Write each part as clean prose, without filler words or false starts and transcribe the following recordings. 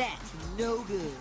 That's no good.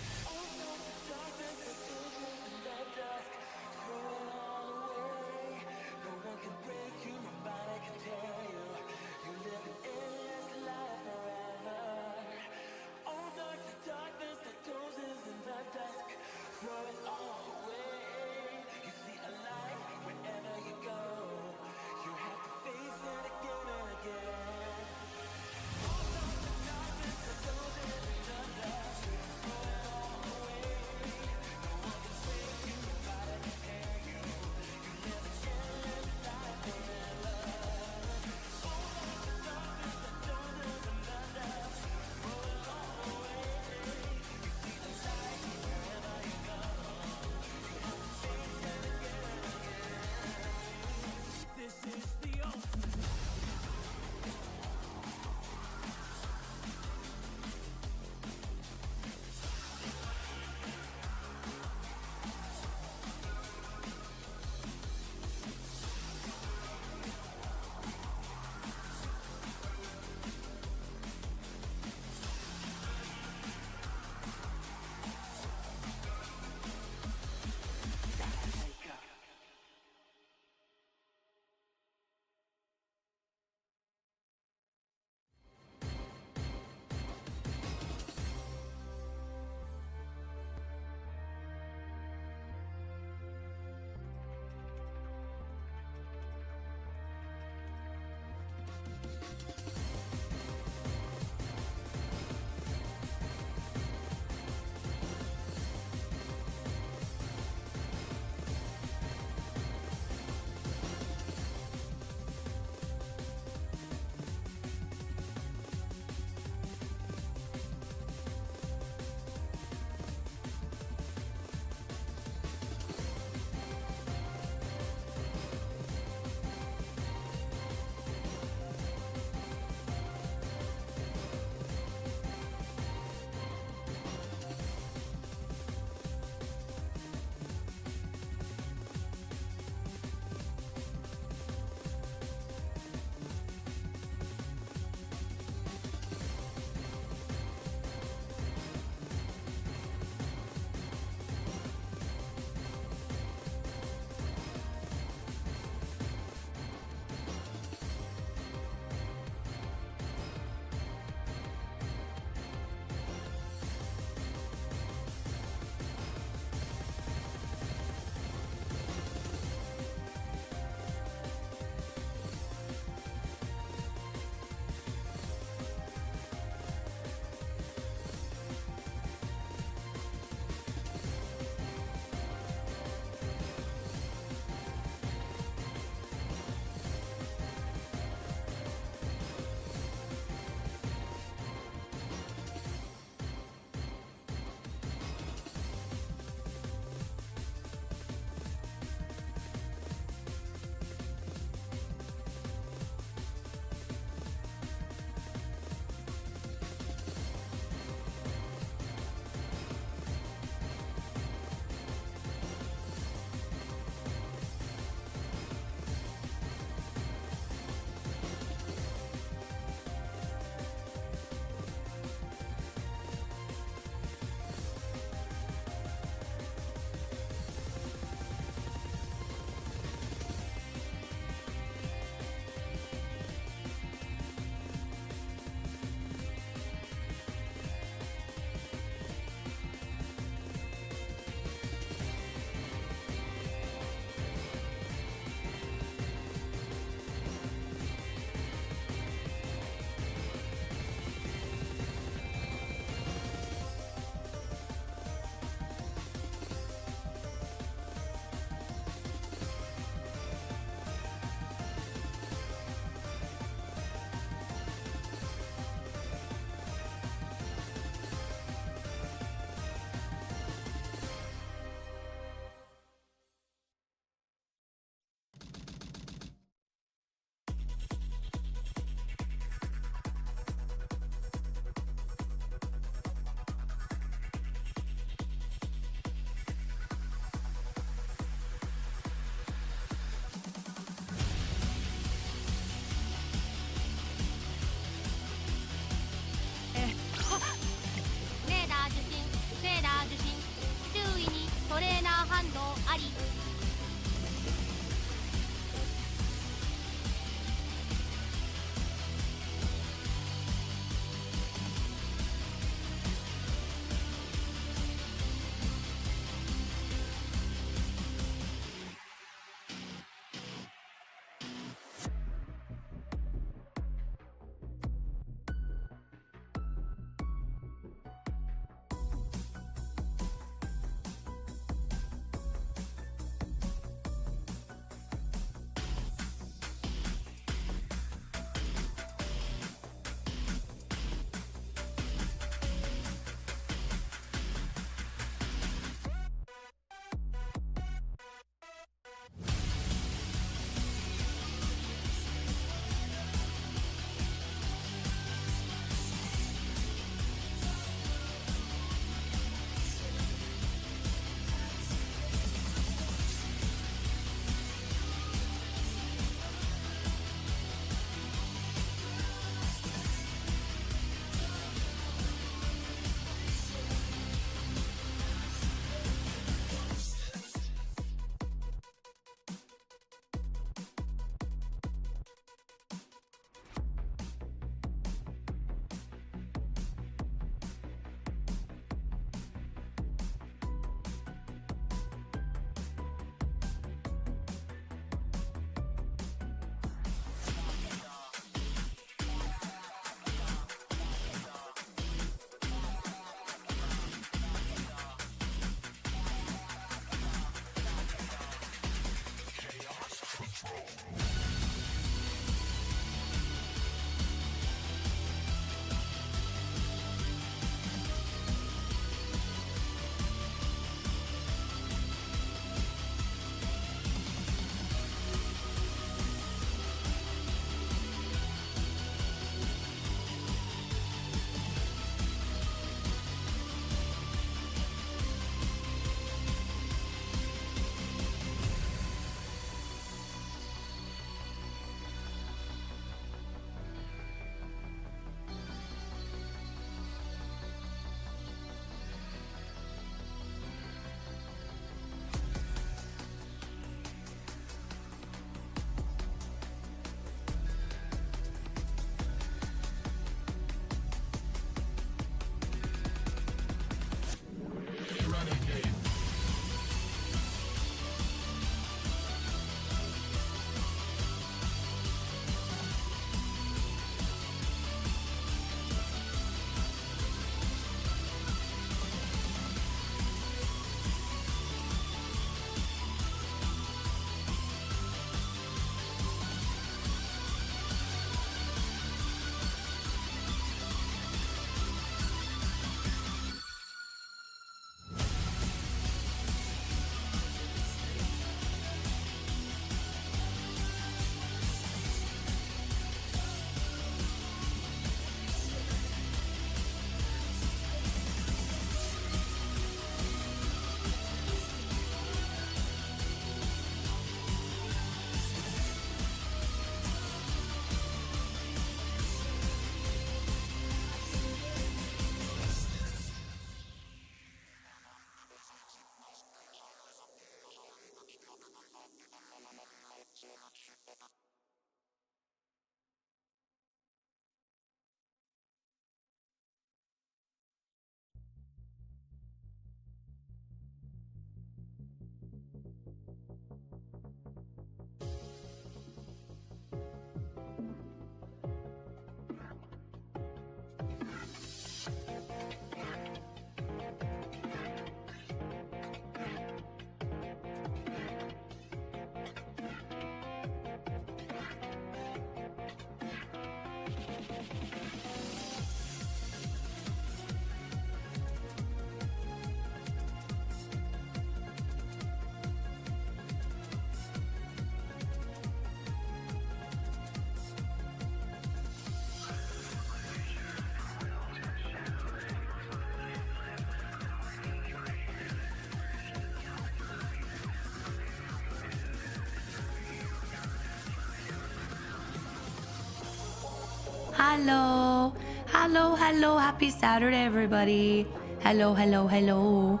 hello. Hello, hello. Happy Saturday, everybody. Hello, hello, hello.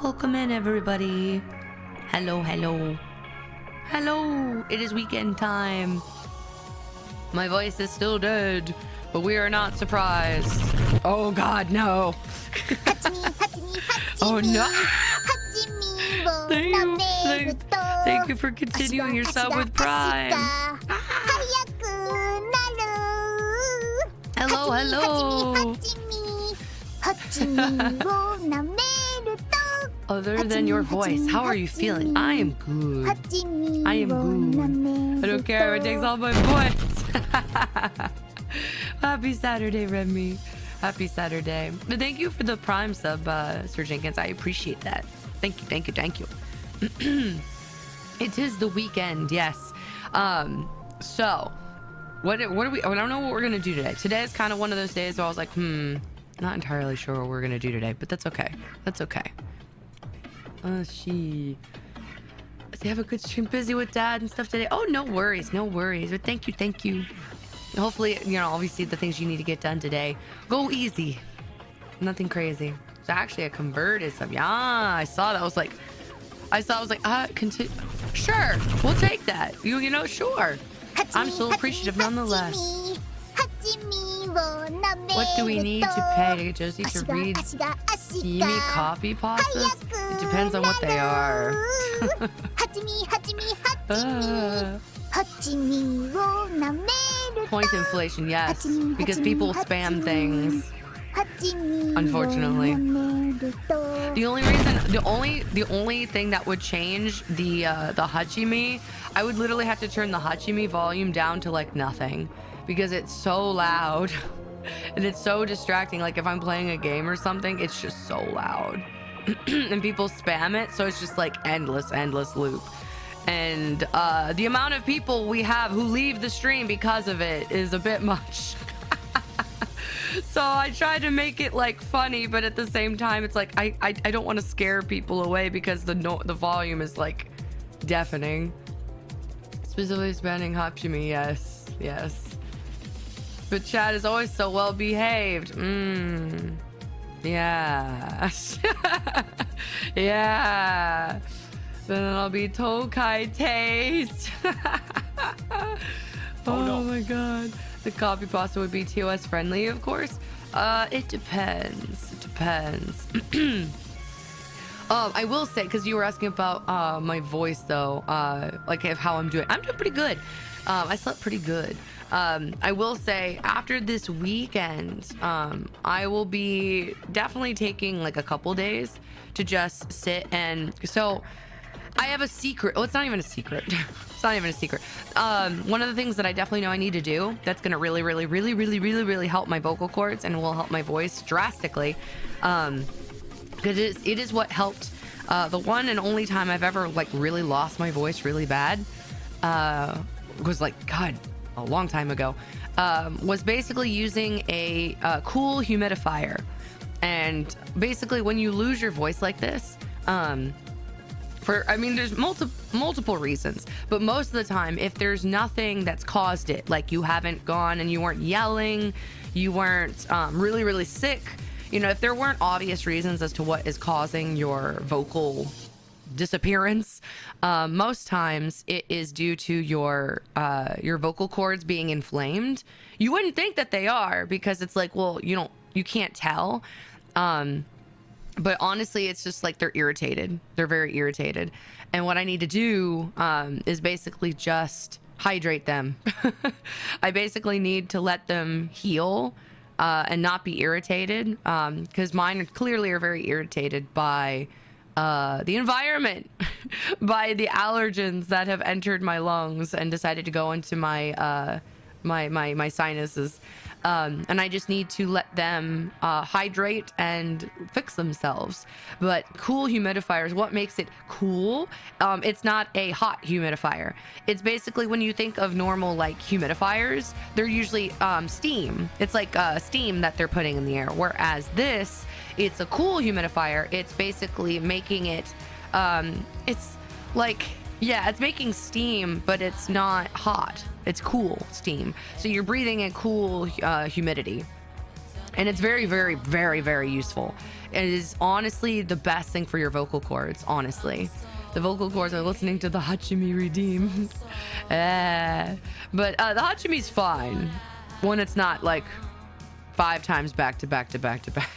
Welcome in, everybody. Hello, hello. Hello. It is weekend time. My voice is still dead, but we are not surprised. Oh, God, no. Oh, no. Thank you for continuing your sub with Prime. Hello, hello. Other than your voice, how are you feeling? I am good. I am good. I don't care if it takes all my voice. Happy Saturday, Remy. Happy Saturday. But thank you for the Prime sub, Sir Jenkins. I appreciate that. Thank you, thank you, thank you. It is the weekend, yes. So what are we? I don't know what we're gonna do today. Today is kind of one of those days where I was like, not entirely sure what we're gonna do today, but that's okay. That's okay. They have a good stream, busy with dad and stuff today. Oh, no worries, no worries. But thank you, thank you. Hopefully, you know, obviously the things you need to get done today, go easy. Nothing crazy. So actually, I converted some. Yeah, I saw that. I was like, continue. Sure, we'll take that. You know, sure. I'm so appreciative nonetheless. What do we need to pay to get Josie to read steamy coffee pastas? It depends on what they are. Point inflation, yes, because people spam things. Unfortunately, the only thing that would change the Hachimi, I would literally have to turn the Hachimi volume down to like nothing, because it's so loud and it's so distracting. Like if I'm playing a game or something, it's just so loud and people spam it, so it's just like endless loop. And the amount of people we have who leave the stream because of it is a bit much. So I try to make it like funny, but at the same time, it's like I don't want to scare people away because the volume is like deafening. Specifically spanning Hachimi, yes. But Chad is always so well behaved. Yeah. Yeah. Then I'll be Tokai taste. Oh no. My god. The coffee pasta would be TOS friendly, of course. It depends. It depends. I will say, because you were asking about my voice though, like how I'm doing. I'm doing pretty good. I slept pretty good. I will say after this weekend, I will be definitely taking like a couple days to just sit. And so I have a secret. Oh, it's not even a secret. It's not even a secret. One of the things that I definitely know I need to do that's going to really help my vocal cords and will help my voice drastically, because it is what helped the one and only time I've ever like really lost my voice really bad, was like, God, a long time ago, was basically using a cool humidifier. And basically when you lose your voice like this, there's multiple reasons, but most of the time, if there's nothing that's caused it, like you haven't gone and you weren't yelling, you weren't really sick, you know, if there weren't obvious reasons as to what is causing your vocal disappearance, most times it is due to your vocal cords being inflamed. You wouldn't think that they are, because it's like, well, you can't tell. But honestly, it's just like they're irritated. They're very irritated. And what I need to do is basically just hydrate them. I basically need to let them heal and not be irritated, because mine clearly are very irritated by the environment, by the allergens that have entered my lungs and decided to go into my my sinuses. And I just need to let them hydrate and fix themselves. But cool humidifiers, what makes it cool? It's not a hot humidifier. It's basically, when you think of normal like humidifiers, they're usually steam. It's like steam that they're putting in the air. Whereas this, it's a cool humidifier. It's basically making it, it's like, yeah, it's making steam, but it's not hot. It's cool steam. So you're breathing in cool humidity. And it's very, very, very, very useful. It is honestly the best thing for your vocal cords, honestly. The vocal cords are listening to the Hachimi Redeem. But the Hachimi's fine when it's not like 5 times back to back to back to back.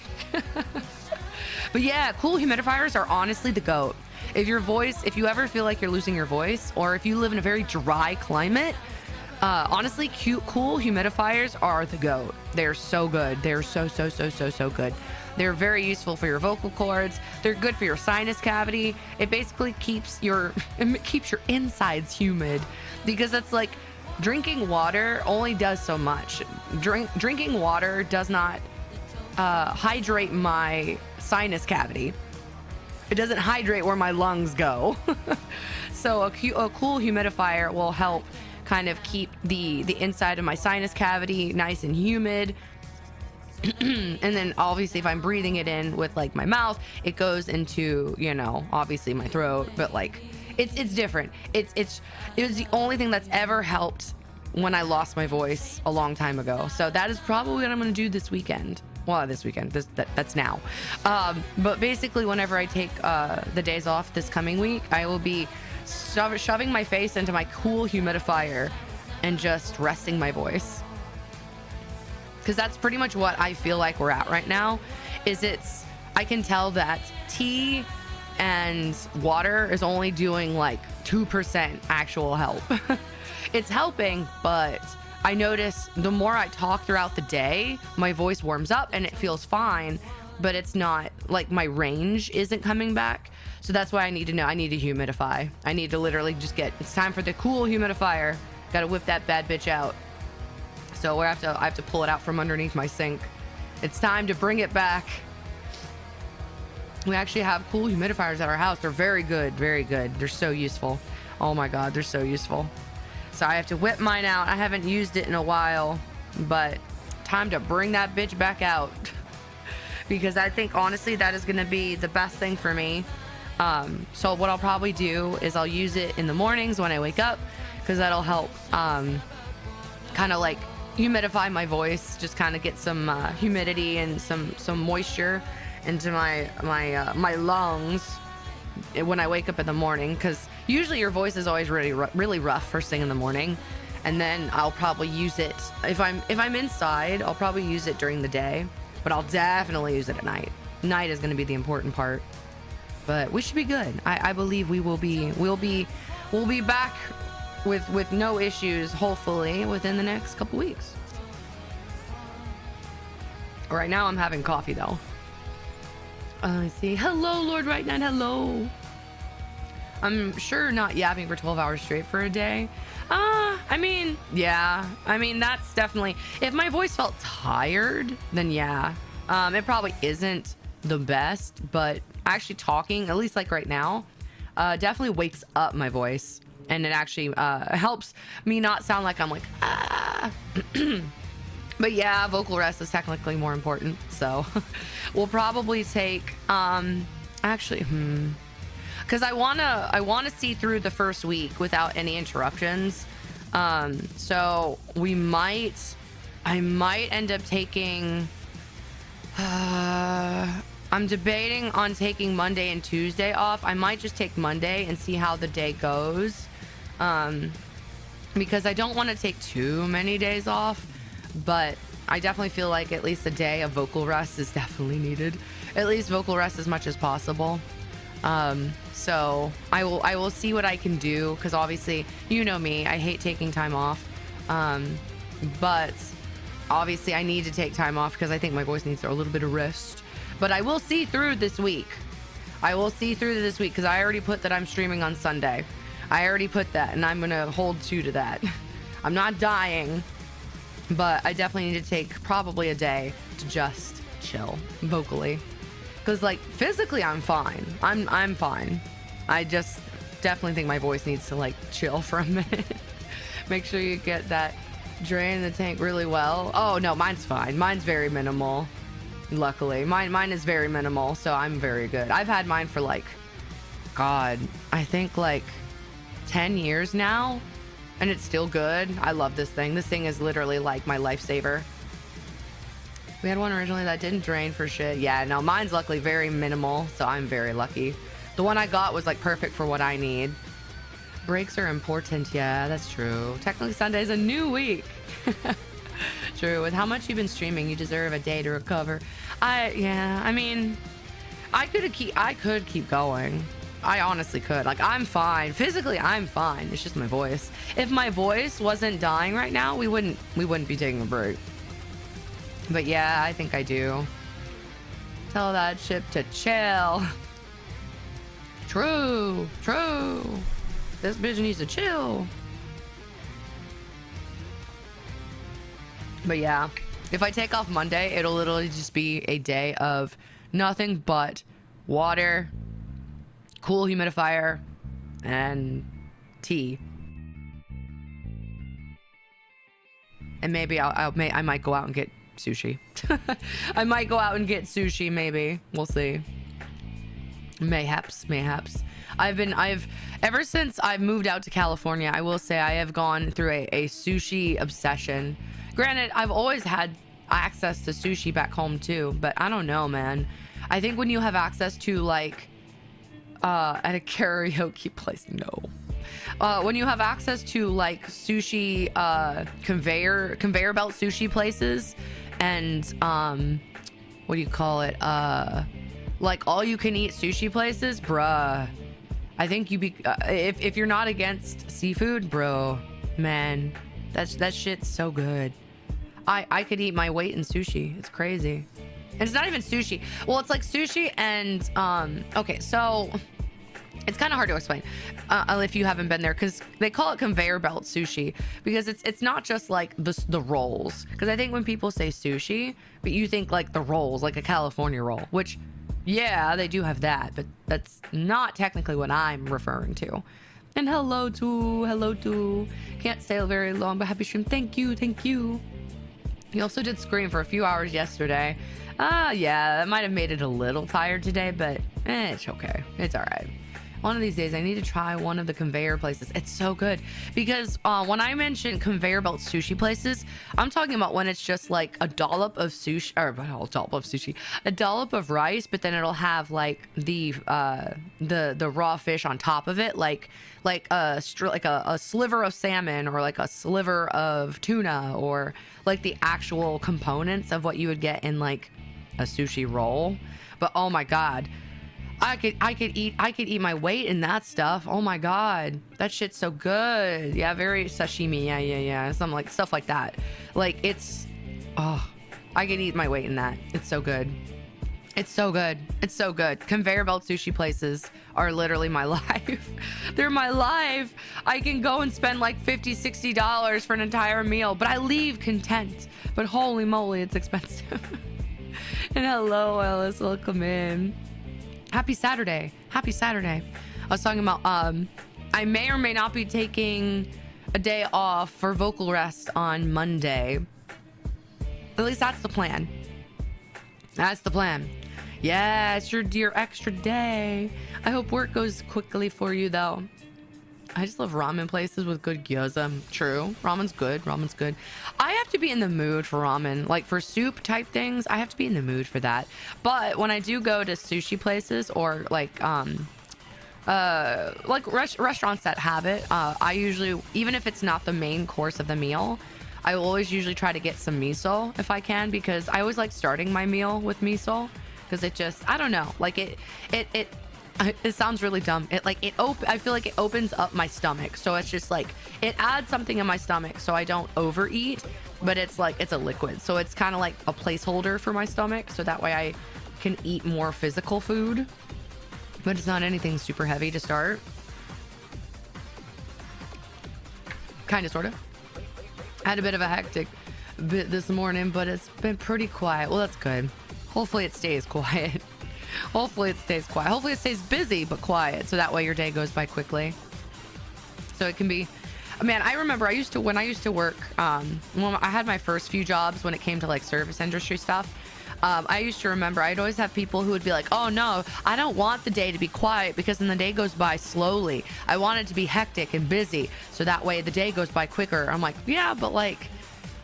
But yeah, cool humidifiers are honestly the GOAT. If you ever feel like you're losing your voice, or if you live in a very dry climate, honestly, cool humidifiers are the GOAT. They're so good. They're so good. They're very useful for your vocal cords. They're good for your sinus cavity. It basically keeps your insides humid, because it's like drinking water only does so much. Drinking water does not hydrate my sinus cavity. It doesn't hydrate where my lungs go. So a cool humidifier will help kind of keep the inside of my sinus cavity nice and humid. And then obviously if I'm breathing it in with like my mouth, it goes into, you know, obviously my throat, but like it's different. It was the only thing that's ever helped when I lost my voice a long time ago. So that is probably what I'm going to do this weekend. Well, this weekend, that's now. But basically whenever I take the days off this coming week, I will be shoving my face into my cool humidifier and just resting my voice. Because that's pretty much what I feel like we're at right now. I can tell that tea and water is only doing like 2% actual help. It's helping, but I notice the more I talk throughout the day, my voice warms up and it feels fine, but it's not like my range isn't coming back. So that's why I need to humidify. I need to literally just it's time for the cool humidifier. Got to whip that bad bitch out. So I have to pull it out from underneath my sink. It's time to bring it back. We actually have cool humidifiers at our house. They're very good, very good. They're so useful. Oh my God, they're so useful. So I have to whip mine out. I haven't used it in a while, but time to bring that bitch back out. Because I think honestly that is going to be the best thing for me. So what I'll probably do is I'll use it in the mornings when I wake up, because that'll help kind of like humidify my voice, just kind of get some humidity and some moisture into my lungs when I wake up in the morning, because usually your voice is always really rough first thing in the morning, and then I'll probably use it if I'm inside. I'll probably use it during the day, but I'll definitely use it at night. Night is going to be the important part, but we should be good. I believe we'll be back with no issues, hopefully within the next couple weeks. Right now I'm having coffee though. Let's see. Hello, Lord Right Knight. Hello. I'm sure not yapping for 12 hours straight for a day. I mean, yeah. I mean, that's definitely... If my voice felt tired, then yeah. It probably isn't the best, but actually talking, at least like right now, definitely wakes up my voice. And it actually helps me not sound like I'm like, ah. But yeah, vocal rest is technically more important. So we'll probably take, actually, because I wanna see through the first week without any interruptions. So I might end up taking, I'm debating on taking Monday and Tuesday off. I might just take Monday and see how the day goes. Because I don't want to take too many days off, but I definitely feel like at least a day of vocal rest is definitely needed. At least vocal rest as much as possible. So I will see what I can do, because obviously, you know me, I hate taking time off. But obviously I need to take time off because I think my voice needs a little bit of rest. But I will see through this week. Because I already put that I'm streaming on Sunday. I already put that, and I'm gonna hold true to that. I'm not dying, but I definitely need to take probably a day to just chill vocally, because like physically I'm fine. I'm fine. I just definitely think my voice needs to like chill for a minute. Make sure you get that drain the tank really well. Oh no, mine's fine. Mine's very minimal. Luckily, mine is very minimal, so I'm very good. I've had mine for like, God, I think like 10 years now. and it's still good. I love this thing. This thing is literally like my lifesaver. We had one originally that didn't drain for shit. Yeah, no, mine's luckily very minimal, so I'm very lucky. The one I got was like perfect for what I need. Breaks are important. Yeah, that's true. Technically Sunday's a new week. True. With how much you've been streaming, you deserve a day to recover. Yeah, I mean, I could keep going. I honestly could. Like, I'm fine. Physically, I'm fine. It's just my voice. If my voice wasn't dying right now, we wouldn't be taking a break. But yeah, I think I do. Tell that ship to chill. True. This bitch needs to chill. But yeah, if I take off Monday, it'll literally just be a day of nothing but water, cool humidifier, and tea. And maybe I might go out and get sushi. I might go out and get sushi, maybe. We'll see. Mayhaps. I've ever since I've moved out to California, I will say I have gone through a sushi obsession. Granted, I've always had access to sushi back home too, but I don't know, man. I think when you have access to like at a karaoke place, no. When you have access to like sushi conveyor belt sushi places and what do you call it? Like all you can eat sushi places, bruh. I think if you're not against seafood, bro, man, that shit's so good. I could eat my weight in sushi. It's crazy. And it's not even sushi. Well, it's like sushi and okay, so it's kind of hard to explain if you haven't been there, because they call it conveyor belt sushi because it's not just like the rolls. Because I think when people say sushi, but you think like the rolls, like a California roll, which yeah, they do have that, but that's not technically what I'm referring to. And hello to can't stay very long, but happy stream. Thank you. You also did scream for a few hours yesterday. Yeah, that might have made it a little tired today, but it's okay. It's all right. One of these days, I need to try one of the conveyor places. It's so good because when I mention conveyor belt sushi places, I'm talking about when it's just like a dollop of sushi, or a dollop of rice, but then it'll have like the raw fish on top of it, like a sliver of salmon or like a sliver of tuna, or like the actual components of what you would get in like a sushi roll. But oh my god, I could eat my weight in that stuff. Oh my god, that shit's so good. Yeah, very sashimi. Yeah. Some like stuff like that. Like it's, I could eat my weight in that. It's so good. It's so good. Conveyor belt sushi places are literally my life. They're my life. I can go and spend like $50-$60 for an entire meal, but I leave content. But holy moly, it's expensive. And hello, Ellis, welcome in. Happy Saturday. I was talking about I may or may not be taking a day off for vocal rest on Monday. At least that's the plan. Yeah, it's your extra day. I hope work goes quickly for you though. I just love ramen places with good gyoza. True, ramen's good. I have to be in the mood for ramen. Like for soup type things, I have to be in the mood for that. But when I do go to sushi places or like restaurants that have it, I usually, even if it's not the main course of the meal, I will always usually try to get some miso if I can, because I always like starting my meal with miso because it just, I don't know, like it sounds really dumb. I feel like it opens up my stomach. So it's just like, it adds something in my stomach so I don't overeat, but it's like, it's a liquid. So it's kind of like a placeholder for my stomach. So that way I can eat more physical food, but it's not anything super heavy to start. Kind of, sort of. I had a bit of a hectic bit this morning, but it's been pretty quiet. Well, that's good. Hopefully it stays quiet. Hopefully it stays busy but quiet, so that way your day goes by quickly. So it can be, man, I remember when I used to work, when I had my first few jobs when it came to like service industry stuff, I used to remember I'd always have people who would be like, oh no, I don't want the day to be quiet because then the day goes by slowly. I want it to be hectic and busy so that way the day goes by quicker. I'm like, yeah, but like,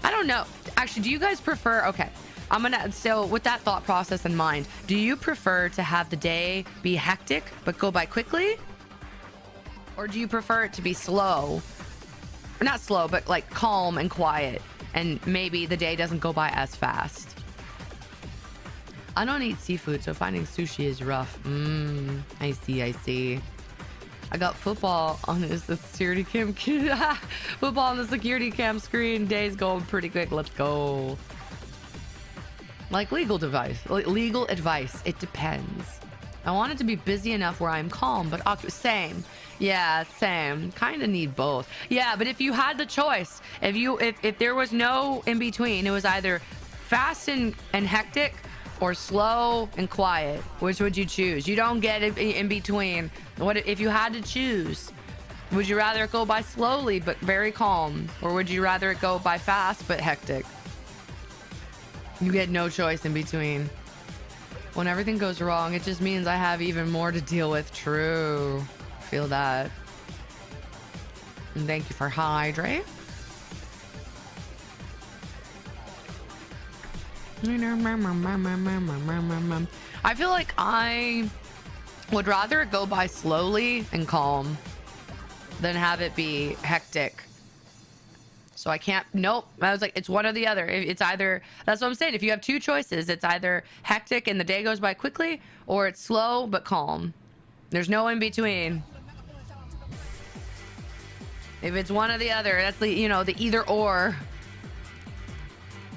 I don't know. Actually, do you guys prefer, okay, so with that thought process in mind, do you prefer to have the day be hectic but go by quickly? Or do you prefer it to be slow? Or not slow, but like calm and quiet, and maybe the day doesn't go by as fast? I don't eat seafood, so finding sushi is rough. I see. I got football on the security cam. Football on the security cam screen. Day's going pretty quick. Let's go. Like legal advice. It depends. I want it to be busy enough where I'm calm, but same. Yeah, same. Kind of need both. Yeah, but if you had the choice, if there was no in between, it was either fast and hectic or slow and quiet, which would you choose? You don't get it in between. What if you had to choose? Would you rather it go by slowly but very calm, or would you rather it go by fast but hectic? You get no choice in between. When everything goes wrong, it just means I have even more to deal with. True. Feel that. And thank you for hydrate. I feel like I would rather it go by slowly and calm than have it be hectic. So I can't, nope. I was like, it's one or the other. It's either, that's what I'm saying. If you have two choices, it's either hectic and the day goes by quickly, or it's slow but calm. There's no in between. If it's one or the other, that's the, the either or.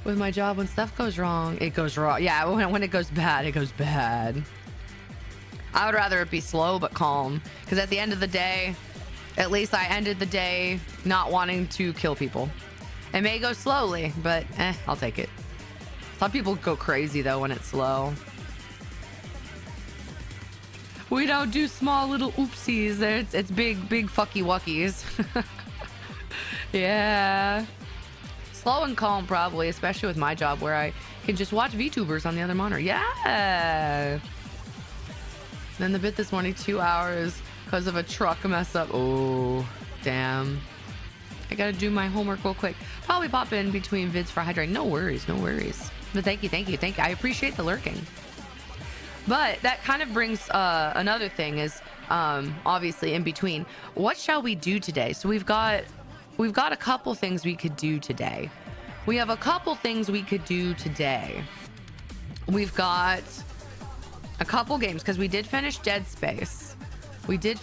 With my job, when stuff goes wrong, it goes wrong. Yeah, when it goes bad, it goes bad. I would rather it be slow but calm, because at the end of the day, at least I ended the day not wanting to kill people. It may go slowly, but I'll take it. Some people go crazy though when it's slow. We don't do small little oopsies. It's big fucky wuckies. Yeah. Slow and calm probably, especially with my job where I can just watch VTubers on the other monitor. Yeah. Then the bit this morning, 2 hours because of a truck mess up. Oh, damn. I gotta do my homework real quick. Probably pop in between vids for hydrating. No worries. But thank you. I appreciate the lurking. But that kind of brings another thing is obviously in between. What shall we do today? So we've got a couple things we could do today. We've got a couple games because we did finish Dead Space. We did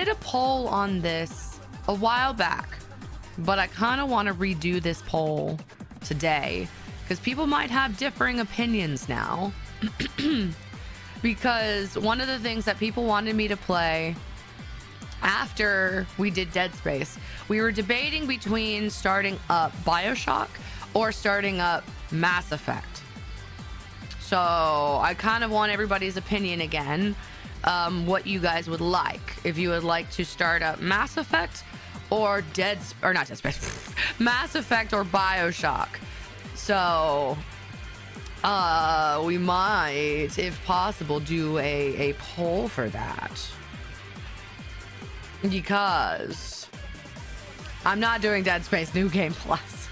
a poll on this a while back, but I kind of want to redo this poll today because people might have differing opinions now. Because one of the things that people wanted me to play after we did Dead Space, we were debating between starting up BioShock or starting up Mass Effect. So I kind of want everybody's opinion again, what you guys would like. If you would like to start up Mass Effect or Mass Effect or BioShock. So we might, if possible, do a poll for that. Because I'm not doing Dead Space New Game Plus.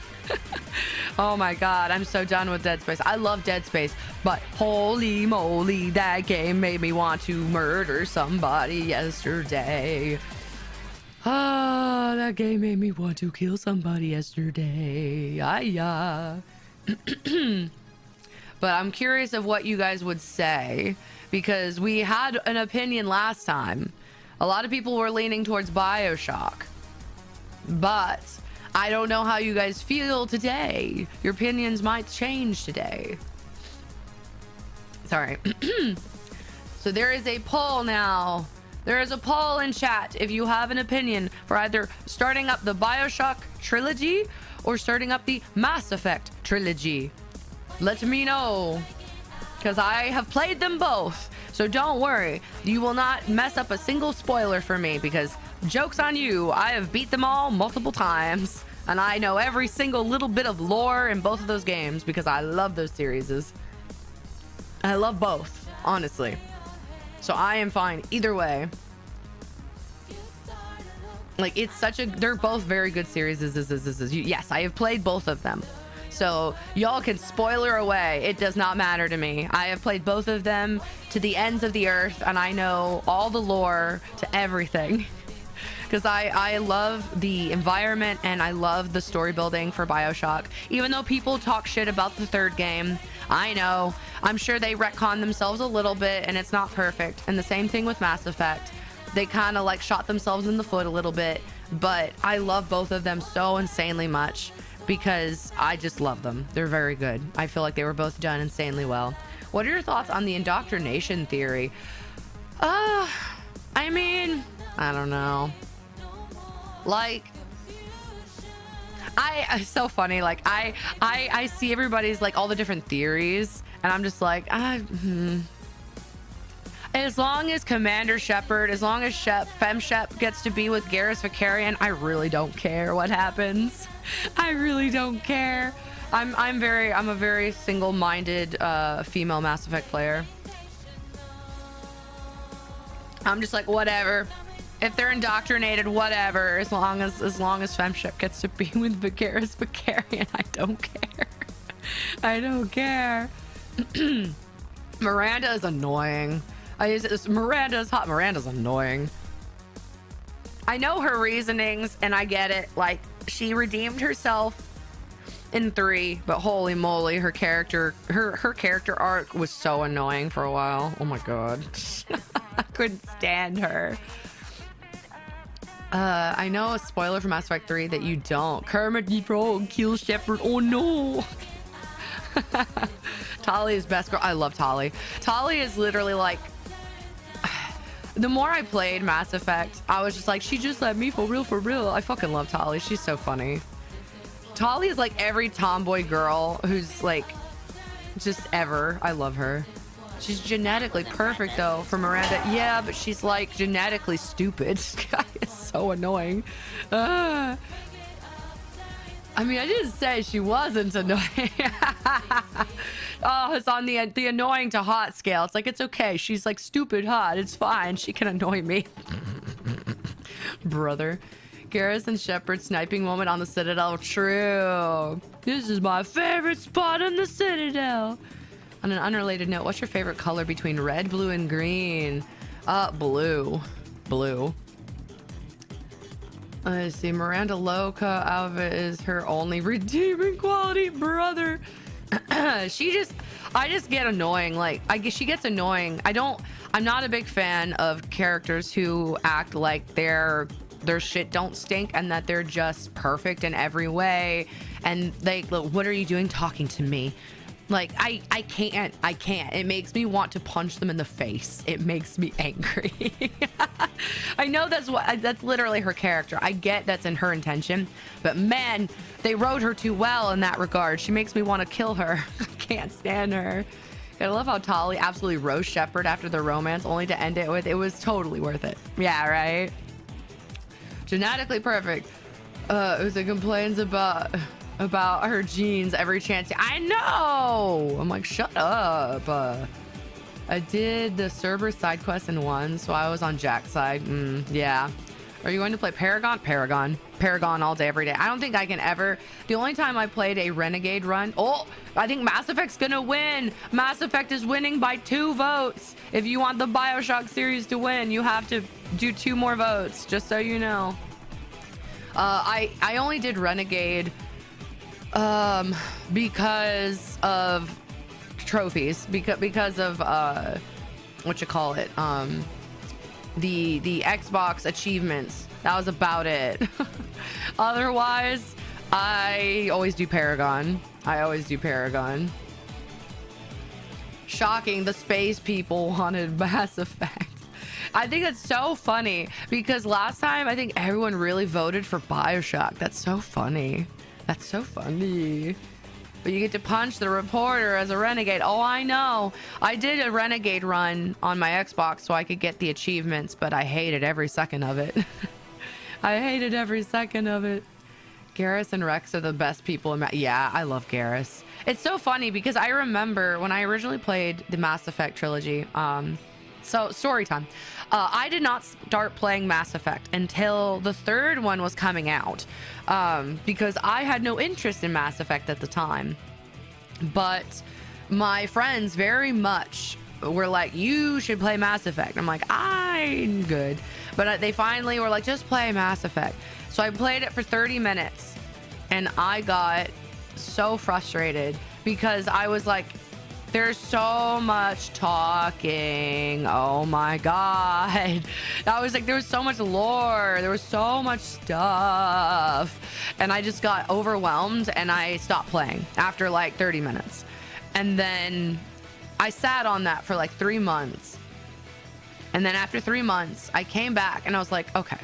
Oh my god, I'm so done with Dead Space. I love Dead Space, but holy moly, that game made me want to murder somebody yesterday. Ah, that game made me want to kill somebody yesterday. But I'm curious of what you guys would say, because we had an opinion last time. A lot of people were leaning towards BioShock, but I don't know how you guys feel today. Your opinions might change today. Sorry. So there is a poll now. There is a poll in chat if you have an opinion for either starting up the BioShock trilogy or starting up the Mass Effect trilogy. Let me know, because I have played them both. So don't worry. You will not mess up a single spoiler for me, because joke's on you. I have beat them all multiple times. And I know every single little bit of lore in both of those games because I love those series. I love both, honestly. So I am fine either way. Like, it's such a... They're both very good series. Yes, I have played both of them. So y'all can spoiler away. It does not matter to me. I have played both of them to the ends of the earth, and I know all the lore to everything. Because I love the environment and I love the story building for BioShock. Even though people talk shit about the third game, I know. I'm sure they retcon themselves a little bit and it's not perfect. And the same thing with Mass Effect. They kind of like shot themselves in the foot a little bit. But I love both of them so insanely much because I just love them. They're very good. I feel like they were both done insanely well. What are your thoughts on the indoctrination theory? I mean, I don't know. Like, it's so funny. Like, I see everybody's like all the different theories, and I'm just like, as long as Commander Shepard, as long as FemShep gets to be with Garrus Vakarian, I really don't care what happens. I really don't care. I'm a very single-minded female Mass Effect player. I'm just like, whatever. If they're indoctrinated, whatever. As long as FemShep gets to be with Garrus Vakarian, I don't care. I don't care. Miranda is annoying. Miranda's hot. Miranda's annoying. I know her reasonings, and I get it. Like, she redeemed herself in 3, but holy moly, her character arc was so annoying for a while. Oh my god. I couldn't stand her. I know a spoiler for Mass Effect 3 that you don't. Kermit the Frog kills Shepard. Oh no. Tali is best girl. I love Tali. Tali is literally like, the more I played Mass Effect, I was just like, she just let me for real, for real. I fucking love Tali. She's so funny. Tali is like every tomboy girl who's like, just ever. I love her. She's genetically perfect though for Miranda. Yeah, but she's like genetically stupid. This guy is so annoying. I mean, I didn't say she wasn't annoying. Oh, it's on the annoying to hot scale. It's like, it's okay. She's like stupid hot. It's fine. She can annoy me. Brother. Garrus and Shepard sniping moment on the Citadel. True. This is my favorite spot on the Citadel. On an unrelated note, what's your favorite color between red, blue, and green? Blue. Blue. Let's see. Miranda Loca outfit is her only redeeming quality, brother. I just get annoying. Like, I guess she gets annoying. I'm not a big fan of characters who act like their shit don't stink and that they're just perfect in every way. And like, what are you doing talking to me? Like, I can't. It makes me want to punch them in the face. It makes me angry. I know that's literally her character. I get that's in her intention, but man, they wrote her too well in that regard. She makes me want to kill her. I can't stand her. I love how Tali absolutely roast Shepard after their romance, only to end it with, it was totally worth it. Yeah, right? Genetically perfect. Uza complains about her genes every chance. I know. I'm like, shut up. I did the Cerberus side quest in 1, so I was on Jack's side. Yeah. Are you going to play Paragon? Paragon all day, every day. I don't think I can ever. The only time I played a Renegade run. Oh, I think Mass Effect's gonna win. Mass Effect is winning by 2 votes. If you want the BioShock series to win, you have to do 2 more votes, just so you know. I only did Renegade because of trophies, because of what you call it, the Xbox achievements. That was about it. Otherwise, I always do Paragon. Shocking, the space people wanted Mass Effect. I think that's so funny because last time I think everyone really voted for BioShock. That's so funny. That's so funny. But you get to punch the reporter as a renegade. Oh, I know. I did a Renegade run on my Xbox so I could get the achievements, but I hated every second of it. I hated every second of it. Garrus and Rex are the best people in yeah, I love Garrus. It's so funny because I remember when I originally played the Mass Effect trilogy. So story time. I did not start playing Mass Effect until the third one was coming out, because I had no interest in Mass Effect at the time. But my friends very much were like, you should play Mass Effect. I'm like, I'm good. But they finally were like, just play Mass Effect. So I played it for 30 minutes and I got so frustrated because I was like, there's so much talking. Oh my God. I was like, there was so much lore. There was so much stuff. And I just got overwhelmed and I stopped playing after like 30 minutes. And then I sat on that for like 3 months. And then after 3 months, I came back and I was like, okay,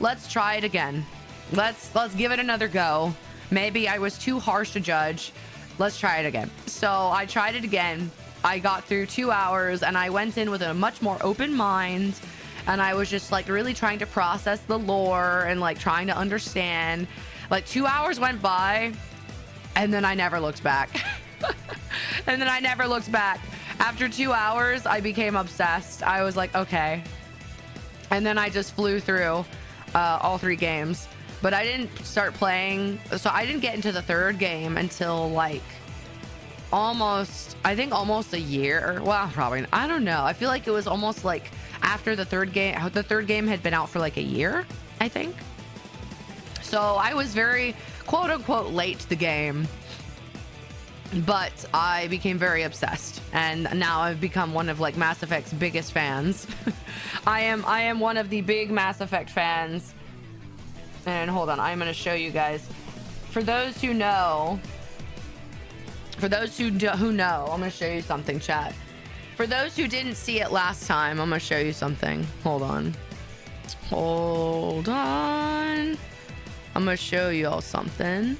let's try it again. Let's give it another go. Maybe I was too harsh to judge. Let's try it again. So I tried it again. I got through 2 hours and I went in with a much more open mind. And I was just like really trying to process the lore and like trying to understand. Like 2 hours went by and then I never looked back. And then I never looked back. After 2 hours, I became obsessed. I was like, okay. And then I just flew through all 3 games. But I didn't start playing. So I didn't get into the third game until like almost a year. Well, probably, I don't know. I feel like it was almost like after the third game. The third game had been out for like a year, I think. So I was very quote unquote late to the game. But I became very obsessed, and now I've become one of like Mass Effect's biggest fans. I am one of the big Mass Effect fans. And hold on, I'm going to show you guys. For those who know, I'm going to show you something, chat. For those who didn't see it last time, I'm going to show you something. Hold on. I'm going to show you all something.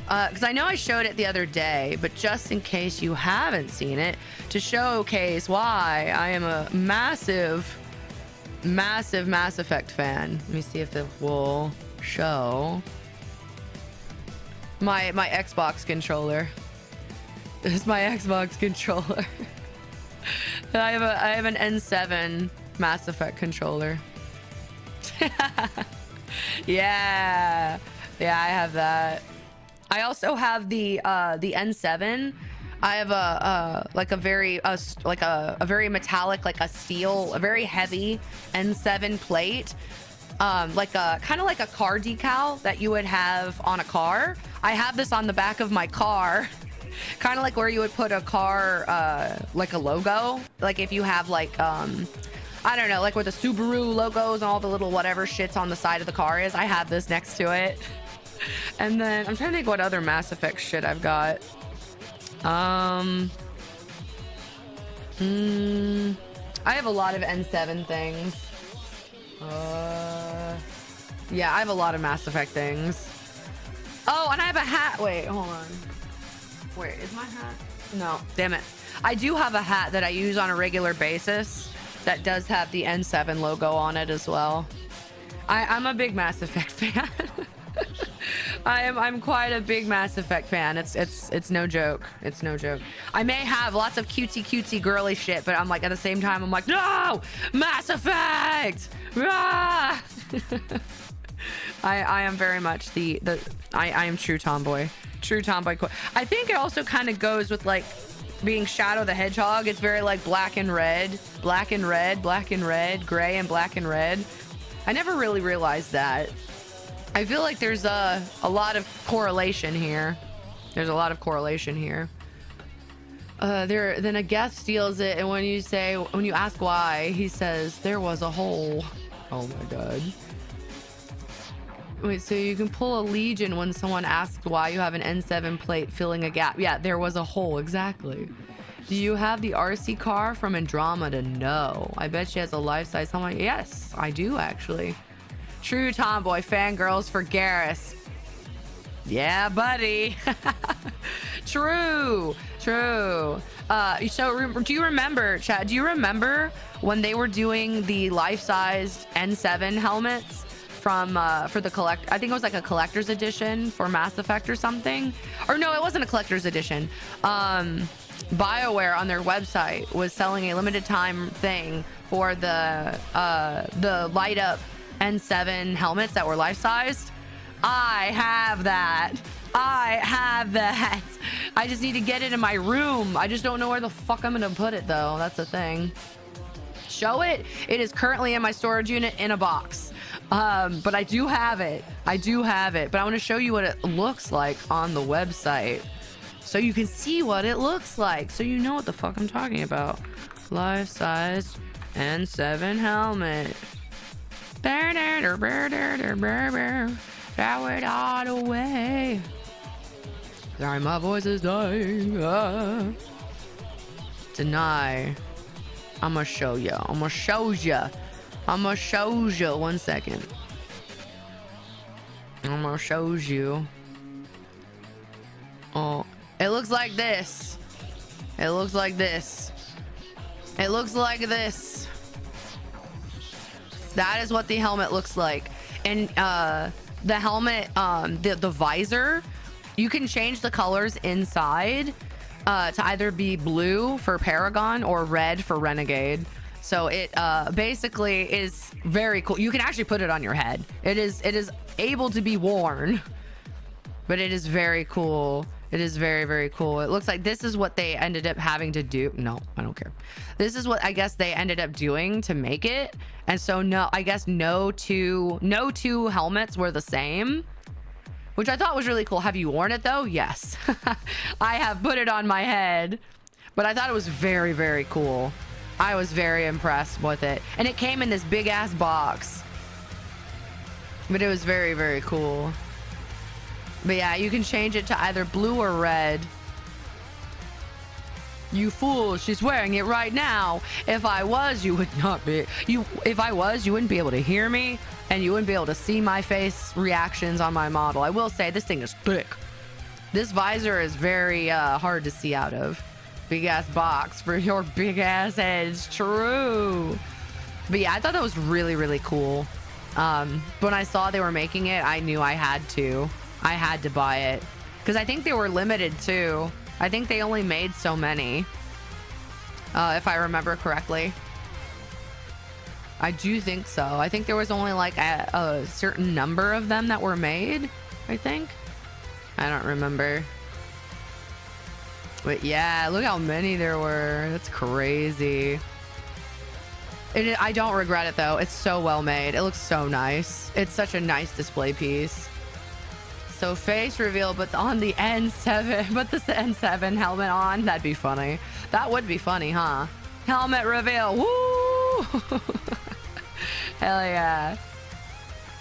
Because I know I showed it the other day, but just in case you haven't seen it, to showcase why I am a massive Mass Effect fan. Let me see if it will show my Xbox controller. This is my Xbox controller. I have an N7 Mass Effect controller. Yeah, I have that. I also have the N7. I have a very metallic, like a steel, a very heavy N7 plate, like a kind of like a car decal that you would have on a car. I have this on the back of my car, kind of like where you would put a car, like a logo, like if you have like I don't know, like where the Subaru logos and all the little whatever shits on the side of the car is. I have this next to it. And then I'm trying to think what other Mass Effect shit I've got. I have a lot of N7 things. Yeah, I have a lot of Mass Effect things. Oh, and I have a hat. Wait, hold on. Wait, is my hat? No, damn it. I do have a hat that I use on a regular basis that does have the N7 logo on it as well. I'm a big Mass Effect fan. I'm quite a big Mass Effect fan. It's no joke. It's no joke. I may have lots of cutesy girly shit, but I'm like at the same time I'm like, no, Mass Effect. Ah! I am very much I am true tomboy. True tomboy. I think it also kind of goes with like being Shadow the Hedgehog. It's very like black and red, black and red, black and red, gray and black and red. I never really realized that. I feel like there's a lot of correlation here. There's a lot of correlation here. Then a guest steals it, and when you ask why, he says there was a hole. Oh my god. Wait, so you can pull a Legion when someone asks why you have an N7 plate filling a gap. Yeah, there was a hole, exactly. Do you have the RC car from Andromeda? No. I bet she has a life-size helmet. Yes, I do actually. True tomboy fangirls for Garrus. Yeah, buddy. True. So do you remember, Chad, when they were doing the life-sized N7 helmets from for the I think it was like a collector's edition for Mass Effect or something. Or no, it wasn't a collector's edition. BioWare on their website was selling a limited time thing for the light up N7 helmets that were life sized. I have that. I have that. I just need to get it in my room. I just don't know where the fuck I'm gonna put it though. That's the thing. Show it. It is currently in my storage unit in a box. But I do have it. I do have it. But I want to show you what it looks like on the website, so you can see what it looks like, so you know what the fuck I'm talking about. Life-size N7 helmet. Throw it all away. Sorry, my voice is dying. Deny. I'm gonna show you. I'm gonna show you. I'm gonna show you. 1 second. I'm gonna show you. Oh, it looks like this. It looks like this. It looks like this. That is what the helmet looks like. And the helmet, the visor, you can change the colors inside to either be blue for Paragon or red for Renegade. So it basically is very cool. You can actually put it on your head. It is able to be worn, but it is very cool. It is very, very cool. It looks like this is what they ended up having to do. No, I don't care. This is what I guess they ended up doing to make it. And so no, I guess no two helmets were the same, which I thought was really cool. Have you worn it though? Yes. I have put it on my head, but I thought it was very, very cool. I was very impressed with it. And it came in this big ass box, but it was very, very cool. But yeah, you can change it to either blue or red. You fool, she's wearing it right now. If I was, you would not be. If I was, you wouldn't be able to hear me, and you wouldn't be able to see my face reactions on my model. I will say this thing is thick. This visor is very hard to see out of. Big ass box for your big ass head. It's true. But yeah, I thought that was really, really cool. When I saw they were making it, I knew I had to buy it, because I think they were limited too. I think they only made so many, if I remember correctly. I do think so. I think there was only like a certain number of them that were made, I think. I don't remember. But yeah, look how many there were. That's crazy. I don't regret it though. It's so well made. It looks so nice. It's such a nice display piece. So face reveal, but on the N7, put the N7 helmet on. That'd be funny. That would be funny, huh? Helmet reveal. Woo! Hell yeah.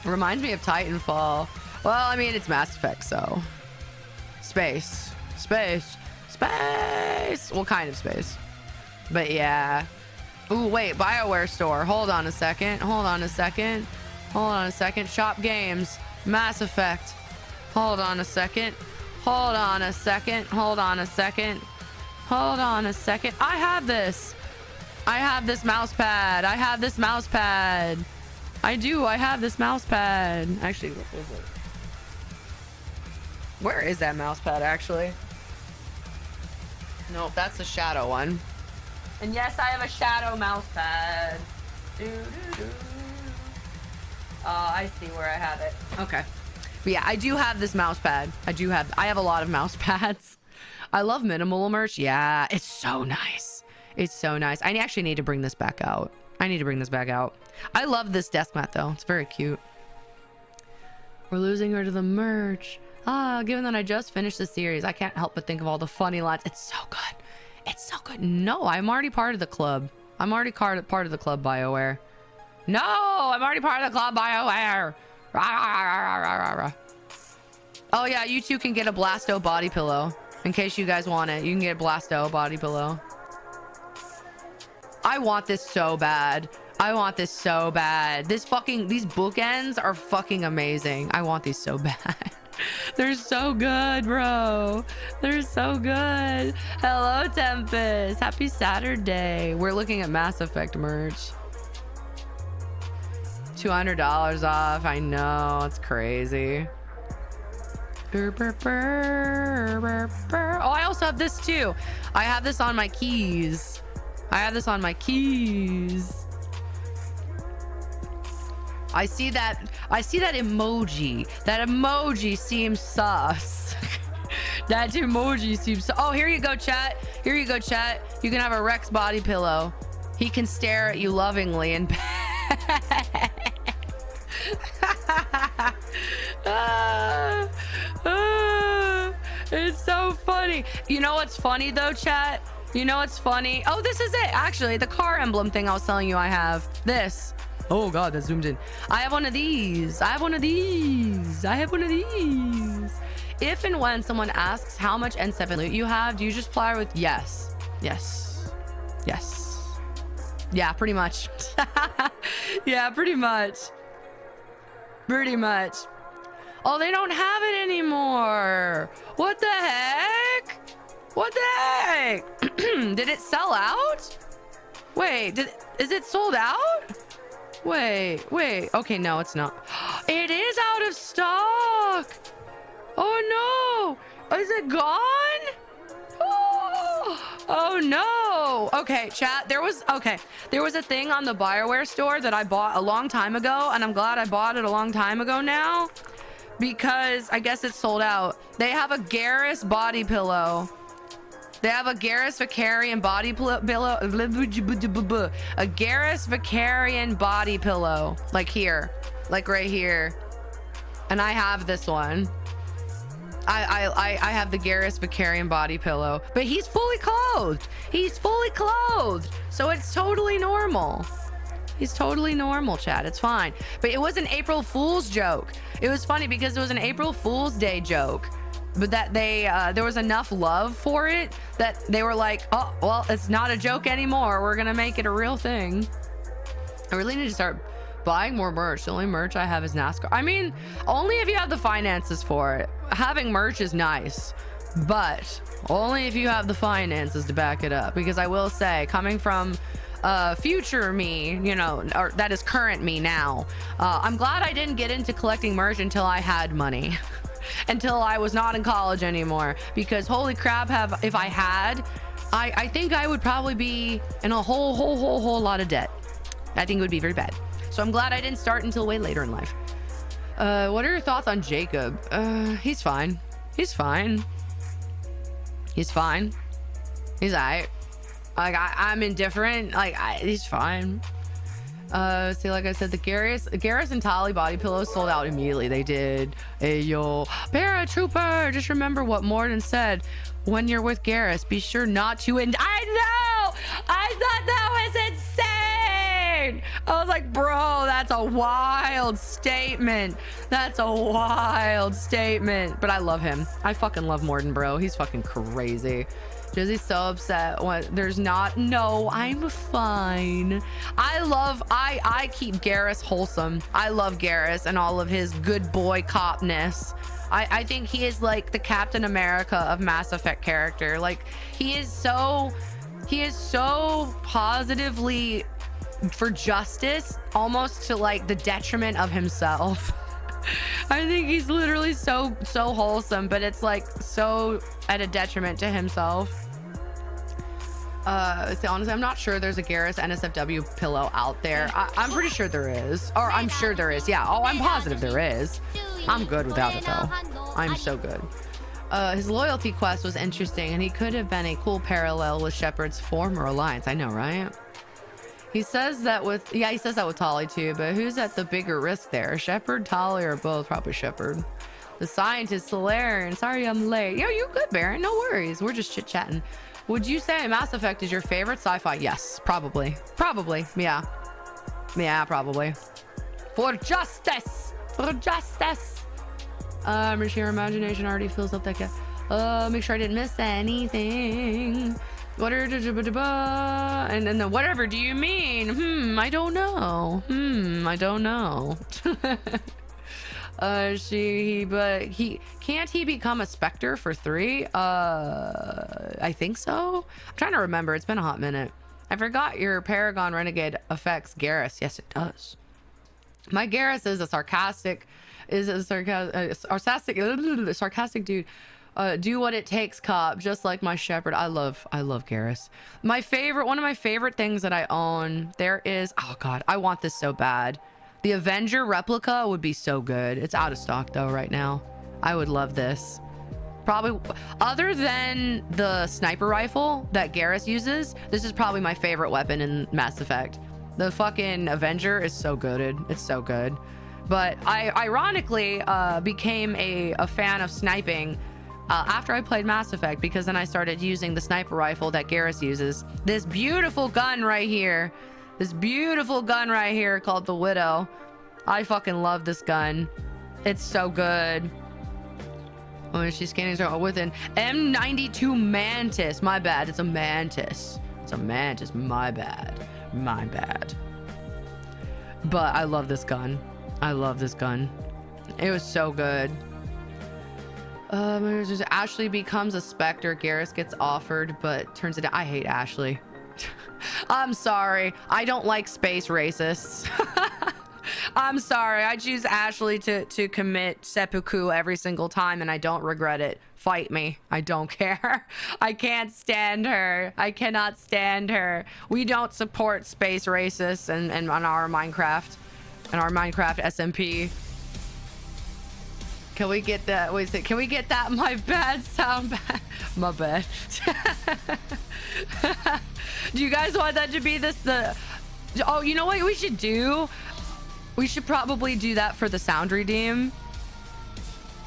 Reminds me of Titanfall. Well, I mean, it's Mass Effect, so. Space. What kind of space? But yeah. Ooh, wait, BioWare store. Hold on a second. Shop games. Mass Effect. Hold on a second. I have this. I have this mouse pad. I do. I have this mouse pad. Actually, what is it? Where is that mouse pad, actually? Nope, that's the shadow one. And yes, I have a shadow mouse pad. I see where I have it. Okay. But yeah, I do have this mouse pad. I have a lot of mouse pads. I love minimal merch. Yeah, it's so nice. I actually need to bring this back out. I love this desk mat though. It's very cute. We're losing her to the merch. Given that I just finished the series, I can't help but think of all the funny lines. It's so good. No, I'm already part of the club. Part of the club, BioWare. No, I'm already part of the club, BioWare. Oh yeah, you two can get a Blasto body pillow in case you guys want it. You can get a Blasto body pillow. I want this so bad. These bookends are fucking amazing. I want these so bad. They're so good, bro. They're so good. Hello, Tempest. Happy Saturday. We're looking at Mass Effect merch. $200 off. I know, it's crazy. Oh, I also have this too. I have this on my keys. I see that emoji. That emoji seems sus. That emoji seems sus. Oh, here you go, chat. Here you go, chat. You can have a Rex body pillow. He can stare at you lovingly and it's so funny. You know what's funny though, chat? You know what's funny? Oh, this is it. Actually, the car emblem thing I was telling you I have. This. Oh God, that zoomed in. I have one of these. If and when someone asks how much N7 loot you have, do you just reply with yes? Yes. Yeah, pretty much. Yeah, pretty much. Oh, they don't have it anymore. What the heck? Did it sell out? Wait, is it sold out? Wait. Okay, no, it's not. It is out of stock. Oh no. Is it gone? Oh no. Okay, chat. There was a thing on the BioWare store that I bought a long time ago, and I'm glad I bought it a long time ago now, because I guess it's sold out. They have a Garrus body pillow. They have a Garrus Vicarian body pillow. A Garrus Vicarian body pillow. Like here. Like right here. And I have this one. I have the Garrus Vicarian body pillow. But he's fully clothed. So it's totally normal. He's totally normal, chat. It's fine. But it was an April Fool's joke. It was funny because it was an April Fool's Day joke. But that there was enough love for it that they were like, oh, well, it's not a joke anymore. We're going to make it a real thing. I really need to start buying more merch. The only merch I have is NASCAR. I mean, only if you have the finances for it. Having merch is nice, but only if you have the finances to back it up. Because I will say, coming from future me, you know, or that is current me now, I'm glad I didn't get into collecting merch until I had money. Until I was not in college anymore, because holy crap, if I had, I think I would probably be in a whole lot of debt. I think it would be very bad. So I'm glad I didn't start until way later in life. What are your thoughts on Jacob? He's fine. He's alright. Like I'm indifferent. Like he's fine. See, like I said, the Garrus and Tali body pillows sold out immediately. They did. Hey, yo, paratrooper, just remember what Morden said. When you're with Garrus, be sure not to. And I know, I thought that was insane. I was like, bro, that's a wild statement. But I love him. I fucking love Morden, bro. He's fucking crazy. Josie's so upset when there's not. No, I'm fine. I keep Garrus wholesome. I love Garrus and all of his good boy copness. I think he is like the Captain America of Mass Effect character. Like he is so positively for justice, almost to like the detriment of himself. I think he's literally so wholesome, but it's like so at a detriment to himself. See, honestly, I'm not sure there's a Garrus NSFW pillow out there. I'm pretty sure there is, or I'm sure there is. Yeah. Oh, I'm positive there is. I'm good without it though. I'm so good. His loyalty quest was interesting, and he could have been a cool parallel with Shepard's former alliance. I know, right? He says that with Tali too, but who's at the bigger risk there? Shepard, Tali, or both? Probably Shepard. The scientist, Solarian. Sorry I'm late. Yo, you good, Baron? No worries. We're just chit-chatting. Would you say Mass Effect is your favorite sci-fi? Yes, probably. Yeah, probably. For justice. Sheer imagination already fills up that gap. Make sure I didn't miss anything. And then whatever do you mean? I don't know. But he can't he become a Spectre for 3? I think so. I'm trying to remember. It's been a hot minute. I forgot your Paragon Renegade affects Garrus. Yes, it does. My Garrus is a sarcastic sarcastic dude. Do what it takes, cop, just like my shepherd. I love Garrus. One of my favorite things that I own, there is, oh god, I want this so bad. The Avenger replica would be so good. It's out of stock though right now. I would love this. Probably, other than the sniper rifle that Garrus uses, this is probably my favorite weapon in Mass Effect. The fucking Avenger is so good. It's so good. But I ironically became a fan of sniping after I played Mass Effect, because then I started using the sniper rifle that Garrus uses. This beautiful gun right here. This beautiful gun right here called the Widow. I fucking love this gun. It's so good. Oh, she's scanning with an M92 Mantis. My bad. It's a Mantis. It's a Mantis. My bad. My bad. But I love this gun. I love this gun. It was so good. Ashley becomes a Spectre. Garrus gets offered, but turns it down. I hate Ashley. I'm sorry. I don't like space racists. I'm sorry. I choose Ashley to commit seppuku every single time, and I don't regret it. Fight me. I don't care. I can't stand her. I cannot stand her. We don't support space racists and on our Minecraft. And our Minecraft SMP. Can we get that? Wait a second. Can we get that? My bad sound back. My bad. Do you guys want that to be oh, you know what we should do? We should probably do that for the sound redeem.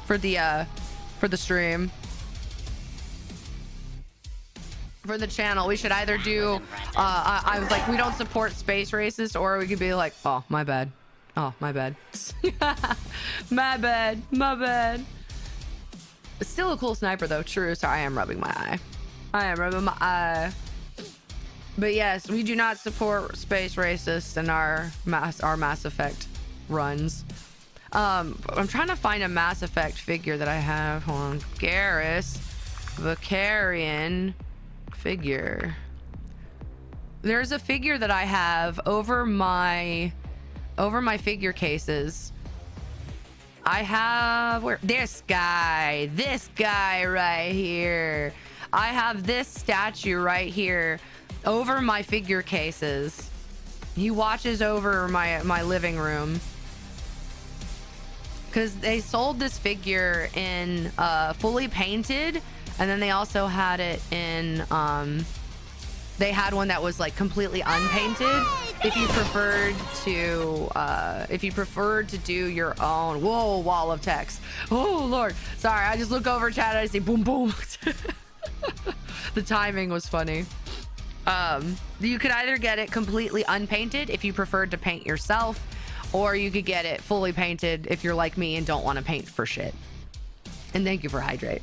For the stream. For the channel. We should either do, I was like, we don't support space racists, or we could be like, oh, my bad. Oh, my bad. My bad. My bad. It's still a cool sniper, though. True. Sorry, I am rubbing my eye. I am rubbing my eye. But yes, we do not support space racists in our Mass Effect runs. I'm trying to find a Mass Effect figure that I have. Hold on. Garrus Vicarian figure. There's a figure that I have over my figure cases. I have this guy right here. I have this statue right here over my figure cases. He watches over my living room, because they sold this figure in fully painted, and then they also had it in they had one that was like completely unpainted. If you preferred to do your own, whoa, wall of text. Oh Lord, sorry, I just look over chat and I see boom boom. The timing was funny. You could either get it completely unpainted if you preferred to paint yourself, or you could get it fully painted if you're like me and don't want to paint for shit. And thank you for hydrate.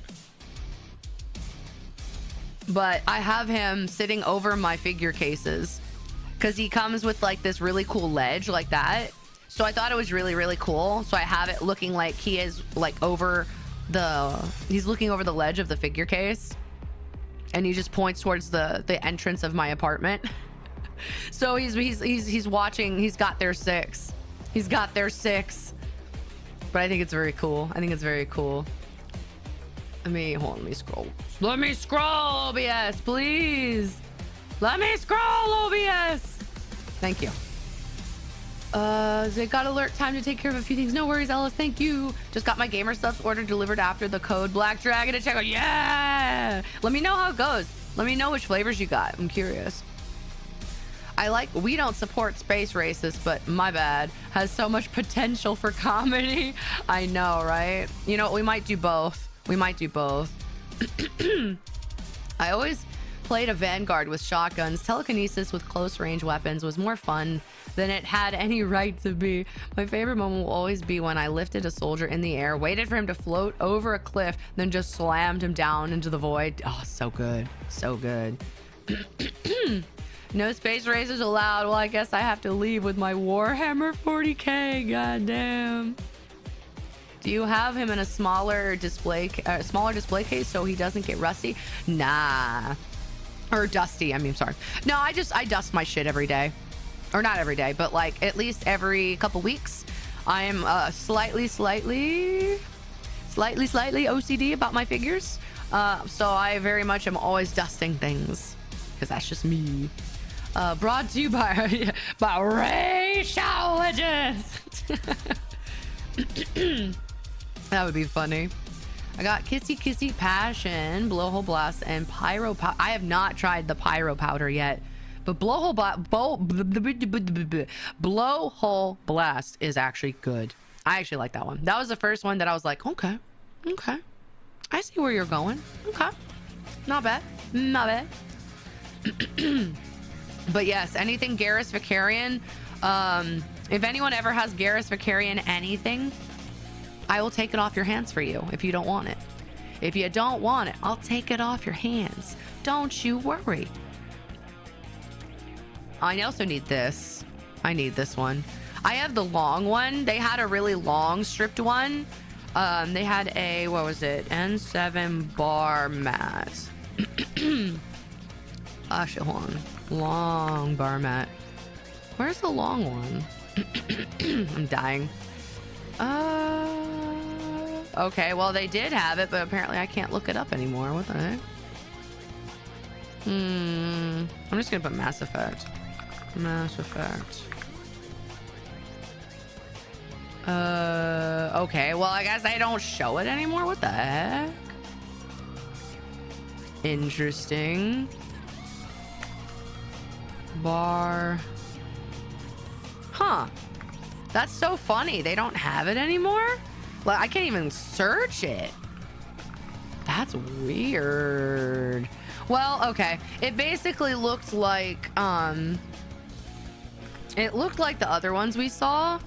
But I have him sitting over my figure cases because he comes with like this really cool ledge like that. So I thought it was really, really cool. So I have it looking like he is like he's looking over the ledge of the figure case, and he just points towards the entrance of my apartment. So he's watching. He's got their six. He's got their six. But I think it's very cool. I think it's very cool. Let me scroll. Let me scroll, OBS, please. Let me scroll, OBS. Thank you. They got alert time to take care of a few things. No worries, Ellis. Thank you. Just got my gamer subs order delivered after the code Black Dragon to check out. Yeah. Let me know how it goes. Let me know which flavors you got. I'm curious. We don't support space racists, but my bad. Has so much potential for comedy. I know, right? You know, we might do both. We might do both. I always played a Vanguard with shotguns. Telekinesis with close range weapons was more fun than it had any right to be. My favorite moment will always be when I lifted a soldier in the air, waited for him to float over a cliff, then just slammed him down into the void. Oh, so good. So good. No space racers allowed. Well, I guess I have to leave with my Warhammer 40k. Goddamn. Do you have him in a smaller display case so he doesn't get rusty? Nah. Or dusty. I mean, sorry. No, I dust my shit every day. or not every day, but like at least every couple weeks, I am slightly OCD about my figures. So I very much am always dusting things because that's just me. Brought to you by racial legends. That would be funny. I got Kissy Kissy Passion, Blowhole Blast, and Pyro Powder. I have not tried the Pyro Powder yet, but Blowhole Blast is actually good. I actually like that one. That was the first one that I was like, okay, I see where you're going. Okay, not bad, not bad. But yes, anything Garrus Vicarian. If anyone ever has Garrus Vicarian anything, I will take it off your hands for you if you don't want it. If you don't want it, I'll take it off your hands. Don't you worry. I also need this. I need this one. I have the long one. They had a really long stripped one. They had a, what was it? N7 bar mat. Actually, hold on. Long bar mat. Where's the long one? I'm dying. Okay, well, they did have it, but apparently I can't look it up anymore. What the heck? I'm just gonna put Mass Effect. Mass Effect. Okay, well, I guess I don't show it anymore. What the heck? Interesting. Bar. Huh. That's so funny. They don't have it anymore? Like, I can't even search it. That's weird. Well, okay. It basically looked like, it looked like the other ones we saw.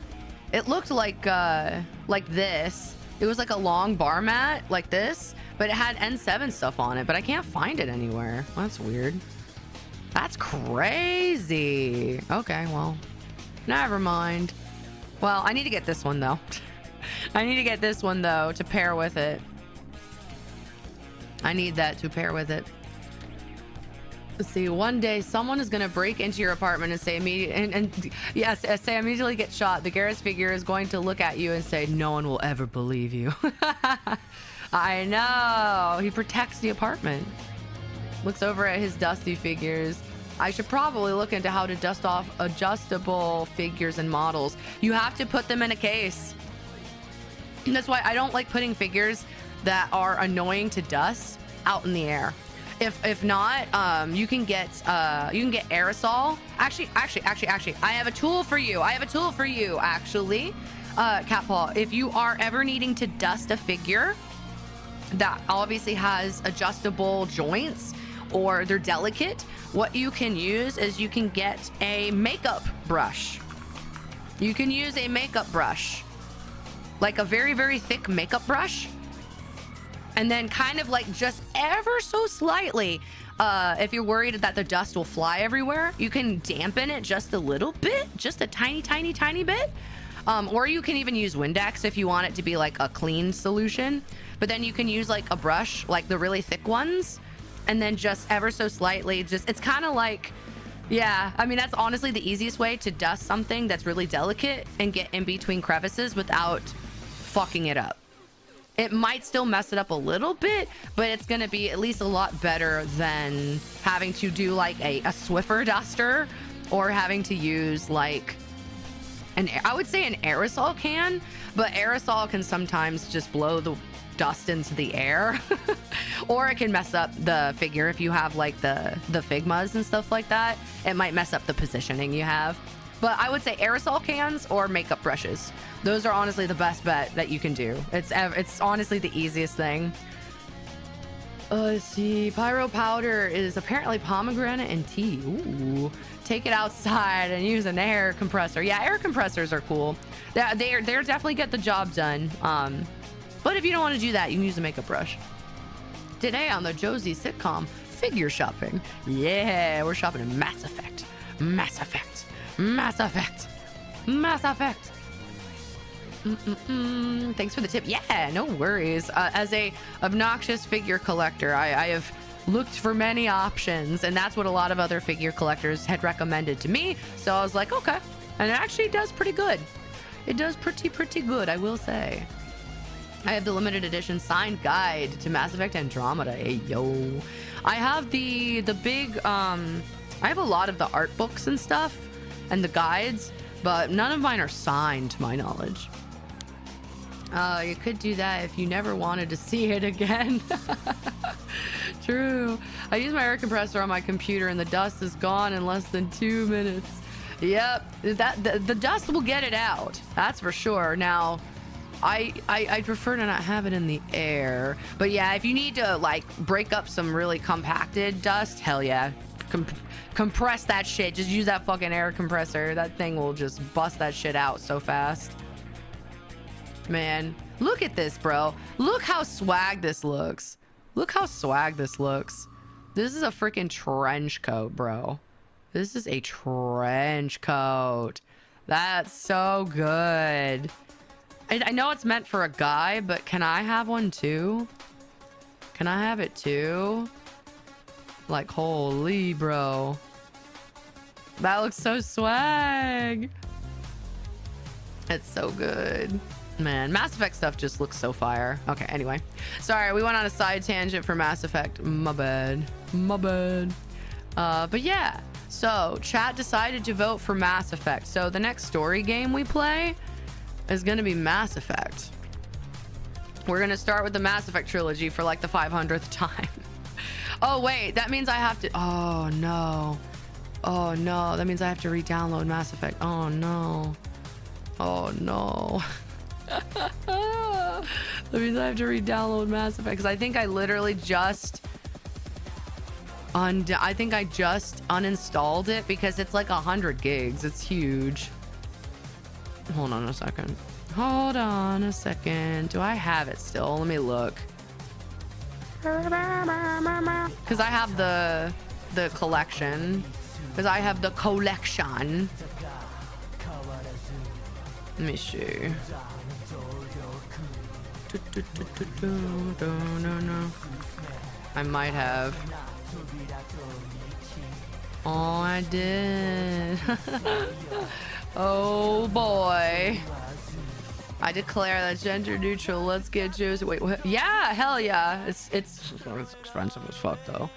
It looked like this. It was like a long bar mat, like this, but it had N7 stuff on it, but I can't find it anywhere. That's weird. That's crazy. Okay, well, never mind. Well, I need to get this one, though. I need to get this one, though, to pair with it. I need that to pair with it. Let's see, one day someone is going to break into your apartment and say yes, say immediately get shot. The Garrus figure is going to look at you and say, no one will ever believe you. I know. He protects the apartment. Looks over at his dusty figures. I should probably look into how to dust off adjustable figures and models. You have to put them in a case. That's why I don't like putting figures that are annoying to dust out in the air. If not, you can get aerosol. Actually, I have a tool for you. Actually, Catpaw. If you are ever needing to dust a figure that obviously has adjustable joints or they're delicate, what you can use is you can get a makeup brush. You can use a makeup brush, like a very, very thick makeup brush. And then kind of like just ever so slightly, if you're worried that the dust will fly everywhere, you can dampen it just a little bit, just a tiny, tiny, tiny bit. Or you can even use Windex if you want it to be like a clean solution. But then you can use like a brush, like the really thick ones, and then just ever so slightly, it's kind of like, yeah, I mean, that's honestly the easiest way to dust something that's really delicate and get in between crevices without fucking it up. It might still mess it up a little bit, but it's going to be at least a lot better than having to do like a Swiffer duster or having to use like I would say an aerosol can, but aerosol can sometimes just blow the dust into the air or it can mess up the figure. If you have like the Figmas and stuff like that, it might mess up the positioning you have. But I would say aerosol cans or makeup brushes. Those are honestly the best bet that you can do. It's honestly the easiest thing. Let's see. Pyro powder is apparently pomegranate and tea. Ooh. Take it outside and use an air compressor. Yeah, air compressors are cool. They're definitely get the job done. But if you don't want to do that, you can use a makeup brush. Today on the Josie sitcom, figure shopping. Yeah, we're shopping in Mass Effect. Mass Effect. Mass Effect. Mass Effect. Thanks for the tip. Yeah, no worries. As a obnoxious figure collector, I have looked for many options, and that's what a lot of other figure collectors had recommended to me. So I was like, okay. And it actually does pretty good. It does pretty good, I will say. I have the limited edition signed guide to Mass Effect Andromeda. Hey, yo. I have the big, I have a lot of the art books and stuff and the guides, but none of mine are signed to my knowledge. You could do that if you never wanted to see it again. True. I use my air compressor on my computer and the dust is gone in less than 2 minutes. Yep, the dust will get it out. That's for sure. Now, I prefer to not have it in the air. But yeah, if you need to like break up some really compacted dust, hell yeah. Compress that shit. Just use that fucking air compressor. That thing will just bust that shit out so fast. Man, look at this, bro. Look how swag this looks. Look how swag this looks. This is a freaking trench coat, bro. This is a trench coat. That's so good. I know it's meant for a guy, but can I have one too? Can I have it too? Like, holy, bro. That looks so swag. It's so good. Man, Mass Effect stuff just looks so fire. Okay, anyway. Sorry, we went on a side tangent for Mass Effect. My bad. My bad. But yeah. So, chat decided to vote for Mass Effect. So, the next story game we play is going to be Mass Effect. We're going to start with the Mass Effect trilogy for like the 500th time. Oh, wait. That means I have to... Oh, no. Oh, no. That means I have to re-download Mass Effect. Oh, no. Oh, no. That means I have to re-download Mass Effect because I think I literally just I think I just uninstalled it because it's like 100 gigs. It's huge. Hold on a second. Hold on a second. Do I have it still? Let me look. Because I have the collection. Because I have the collection. Let me see. I might have. Oh, I did. Oh boy. I declare that gender neutral. Let's get Jews. Wait, what? Yeah, hell yeah. It's expensive as fuck though.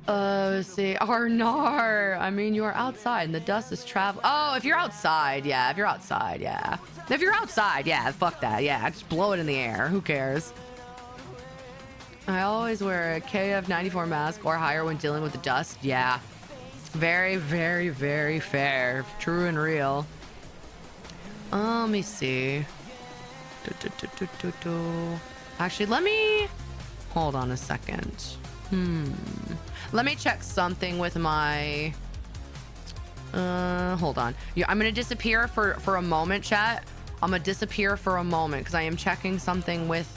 Let's see. Arnar. I mean, you are outside and the dust is traveling. Oh, if you're outside, yeah. If you're outside, yeah. If you're outside, yeah. Fuck that. Yeah, just blow it in the air. Who cares? I always wear a KF94 mask or higher when dealing with the dust. Yeah. Very, very, very fair. True and real. Let me see. Actually, let me... Hold on a second. Let me check something with my... Hold on. Yeah, I'm going to disappear for a moment, chat. I'm going to disappear for a moment because I am checking something with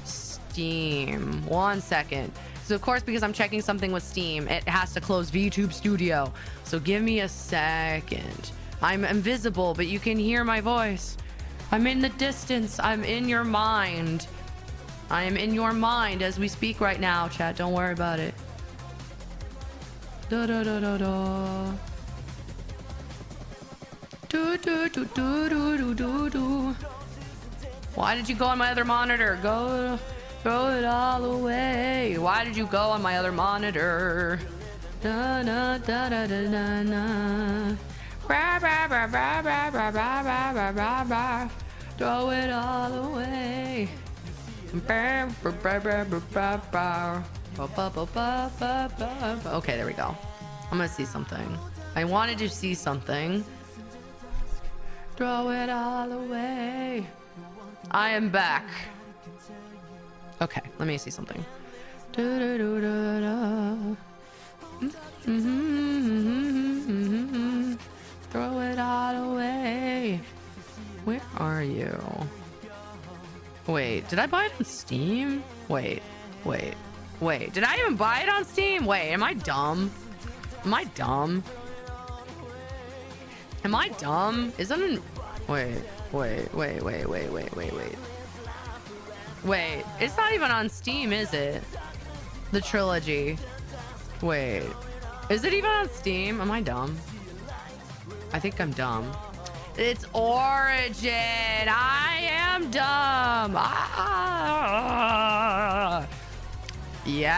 Steam. 1 second. So, of course, because I'm checking something with Steam, it has to close VTube Studio. So, give me a second. I'm invisible, but you can hear my voice. I'm in the distance. I'm in your mind. I am in your mind as we speak right now, chat. Don't worry about it. Da da da da da. Do do do do do do do. Why did you go on my other monitor? Go, throw it all away. Why did you go on my other monitor? Da da da da da da da. Bah, bah, bah, bah, bah, bah, bah, bah, bah, bah, bah. Throw it all away. Okay, there we go. I'm gonna see something. I wanted to see something. Throw it all away. I am back. Okay, let me see something. Throw it all away. Where are you? Wait, did I buy it on Steam? Wait. Did I even buy it on Steam? Wait, am I dumb? Am I dumb? Am I dumb? Is that an... Wait. Wait, it's not even on Steam, is it? The trilogy. Wait. Is it even on Steam? Am I dumb? I think I'm dumb. It's Origin. I am dumb. Ah. Yes.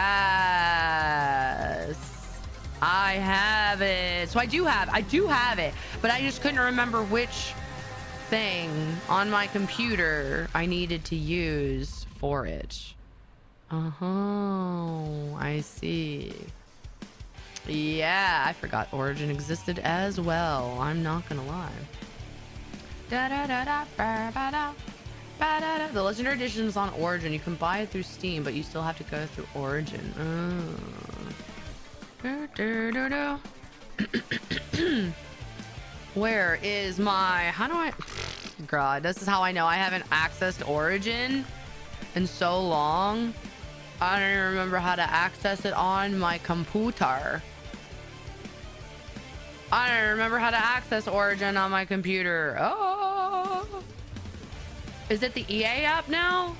I have it. So I do have it, but I just couldn't remember which thing on my computer I needed to use for it. Oh, I see. Yeah, I forgot Origin existed as well. I'm not gonna lie. The Legendary Edition is on Origin. You can buy it through Steam, but you still have to go through Origin. Where is my... How do I... God, this is how I know I haven't accessed Origin in so long. I don't even remember how to access it on my computer. I don't remember how to access Origin on my computer. Oh. Is it the EA app now?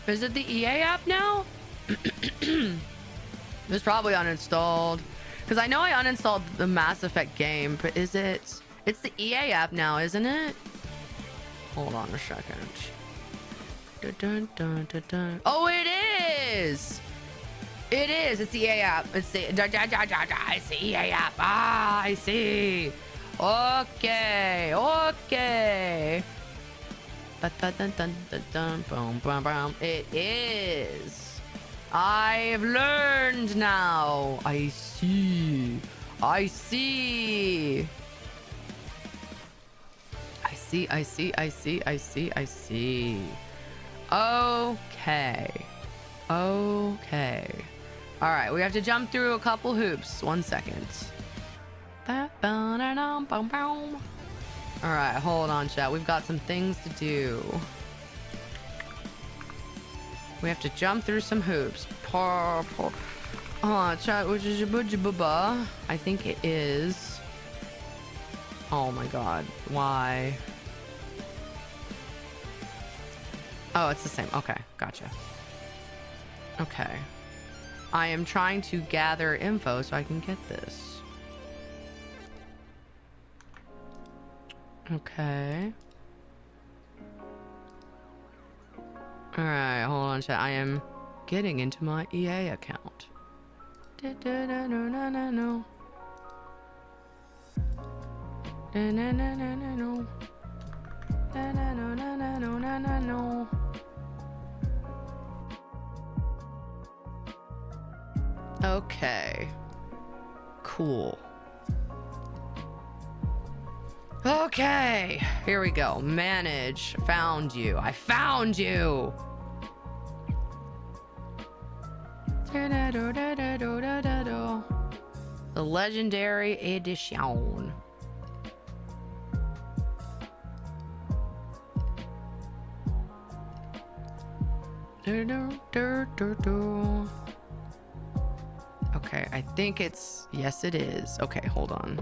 Is it the EA app now? It's probably uninstalled. Because I know I uninstalled the Mass Effect game, but is it... It's the EA app now, isn't it? Hold on a second. Dun, dun, dun, dun, dun. Oh, it is! It is. It's the EA app. It's the... It's the EA app. Ah, I see. Okay. Okay. Dun, dun, dun, dun, dun, boom, boom, boom. It is. I've learned now. I see. I see. I see. I see. I see. I see. I see. Okay. Okay. All right. We have to jump through a couple hoops. 1 second. All right. Hold on, chat. We've got some things to do. We have to jump through some hoops. Oh, chat, which is your I think it is. Oh my god. Why? Oh, it's the same. Okay, gotcha. Okay. I am trying to gather info so I can get this. Okay. Alright, hold on, chat. I am getting into my EA account. Okay. Cool. Okay, here we go. Manage. Found you. I found you. The Legendary Edition. Okay, I think it's... Yes, it is. Okay, hold on.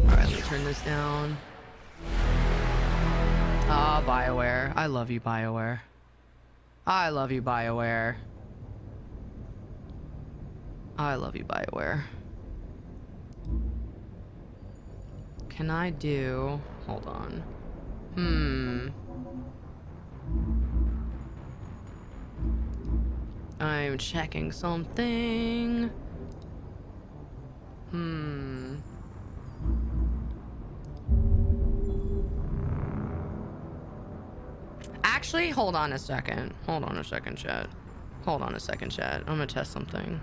Alright, let me turn this down. Ah, BioWare. I love you, BioWare. I love you, BioWare. I love you, BioWare. Can I do... Hold on. I'm checking something. Actually, hold on a second. Hold on a second, chat. Hold on a second, chat. I'm gonna test something.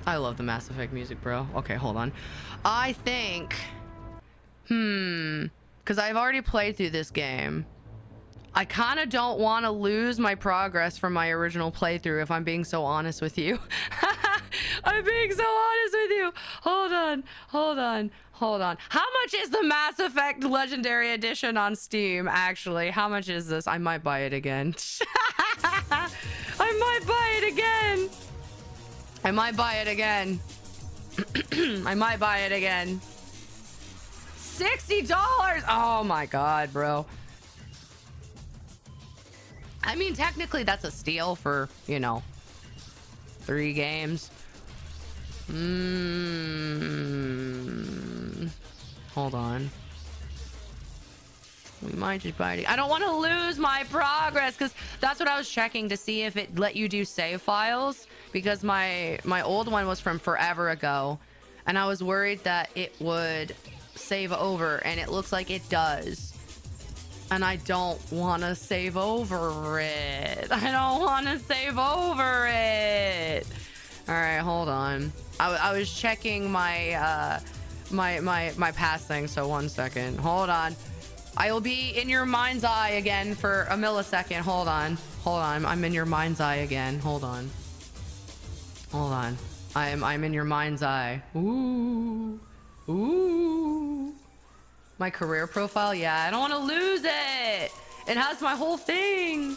I love the Mass Effect music, bro. Okay, hold on. I think... Because I've already played through this game. I kind of don't want to lose my progress from my original playthrough, if I'm being so honest with you. I'm being so honest with you. Hold on. Hold on. Hold on. How much is the Mass Effect Legendary Edition on Steam, actually? How much is this? I might buy it again. I might buy it again. I might buy it again. I might buy it again. $60. Oh my god, bro. I mean, technically that's a steal for, you know, 3 games. Hold on. We might just buy it. I don't want to lose my progress, because that's what I was checking to see if it let you do save files, because my old one was from forever ago, and I was worried that it would save over, and it looks like it does. And I don't want to save over it. I don't want to save over it. All right, hold on. I was checking my my past thing, so 1 second. Hold on. I will be in your mind's eye again for a millisecond. Hold on. Hold on. I'm in your mind's eye again. Hold on. Hold on. I'm in your mind's eye. Ooh. Ooh. My career profile? Yeah, I don't want to lose it. It has my whole thing.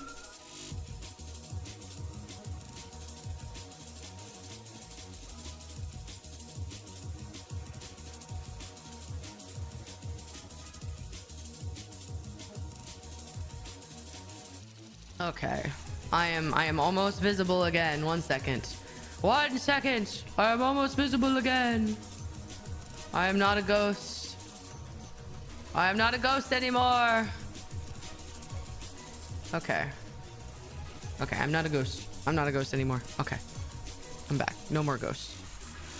Okay. I am almost visible again. 1 second. 1 second. I am almost visible again. I am not a ghost. I am not a ghost anymore. Okay. Okay, I'm not a ghost. I'm not a ghost anymore. Okay. I'm back. No more ghosts.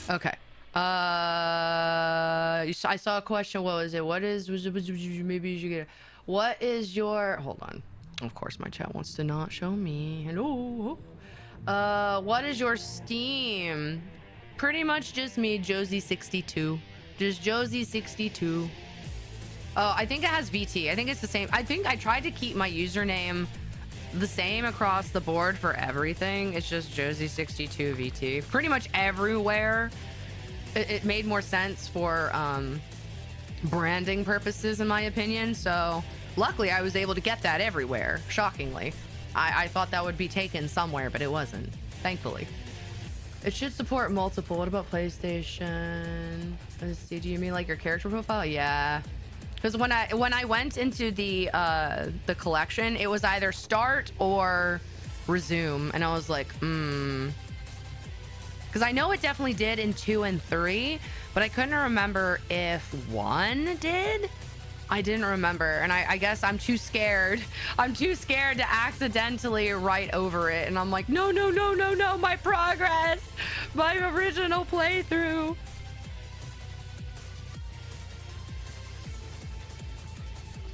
Okay. I saw a question. What was it? What is... Maybe you should get... What is your... Hold on. Of course, my chat wants to not show me. Hello. What is your Steam? Pretty much just me, Josie62. Just Josie62. Oh, I think it has VT. I think it's the same. I think I tried to keep my username the same across the board for everything. It's just Josie62 VT. Pretty much everywhere. It made more sense for branding purposes, in my opinion. So luckily, I was able to get that everywhere. Shockingly, I thought that would be taken somewhere, but it wasn't. Thankfully, it should support multiple. What about PlayStation? Let's see. Do you mean like your character profile? Yeah. Because when I went into the collection, it was either start or resume, and I was like, because I know it definitely did in 2 and 3, but I couldn't remember if 1 did. I didn't remember, and I guess I'm too scared. I'm too scared to accidentally write over it, and I'm like, no, no, no, no, no, my progress, my original playthrough.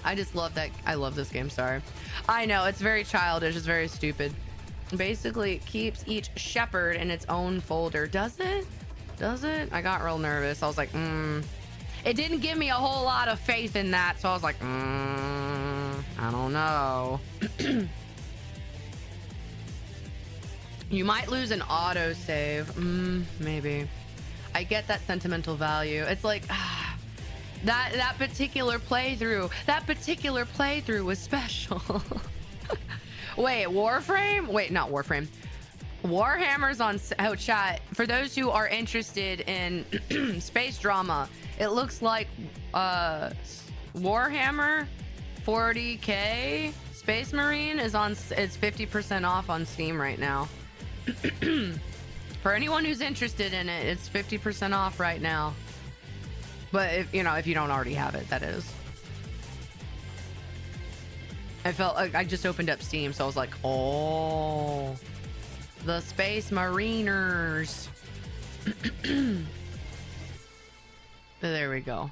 I just love that. I love this game. Sorry. I know it's very childish. It's very stupid. Basically, it keeps each shepherd in its own folder. Does it? Does it? I got real nervous. I was like, It didn't give me a whole lot of faith in that. So I was like, I don't know. You might lose an autosave. Maybe. I get that sentimental value. It's like, that particular playthrough was special. Wait, Warframe? Wait, not Warframe. Warhammer's on chat. For those who are interested in space drama, it looks like Warhammer 40K Space Marine is on. It's 50% off on Steam right now. For anyone who's interested in it, it's 50% off right now. But if you don't already have it, that is. I felt like I just opened up Steam, so I was like, oh, the Space Mariners. There we go.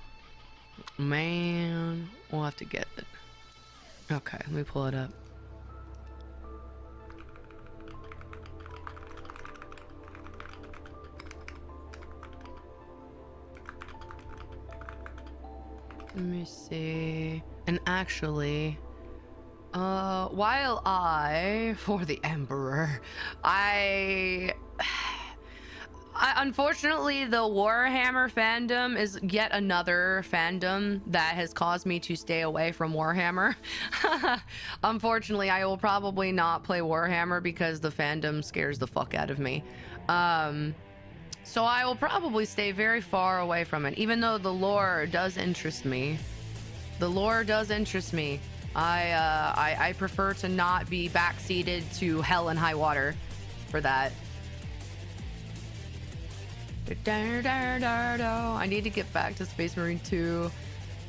Man, we'll have to get it. Okay, let me pull it up. Let me see. And actually, while for the Emperor, I unfortunately, the Warhammer fandom is yet another fandom that has caused me to stay away from Warhammer. Unfortunately, I will probably not play Warhammer because the fandom scares the fuck out of me. So I will probably stay very far away from it, even though the lore does interest me. The lore does interest me. I prefer to not be backseated to hell and high water for that. I need to get back to Space Marine 2.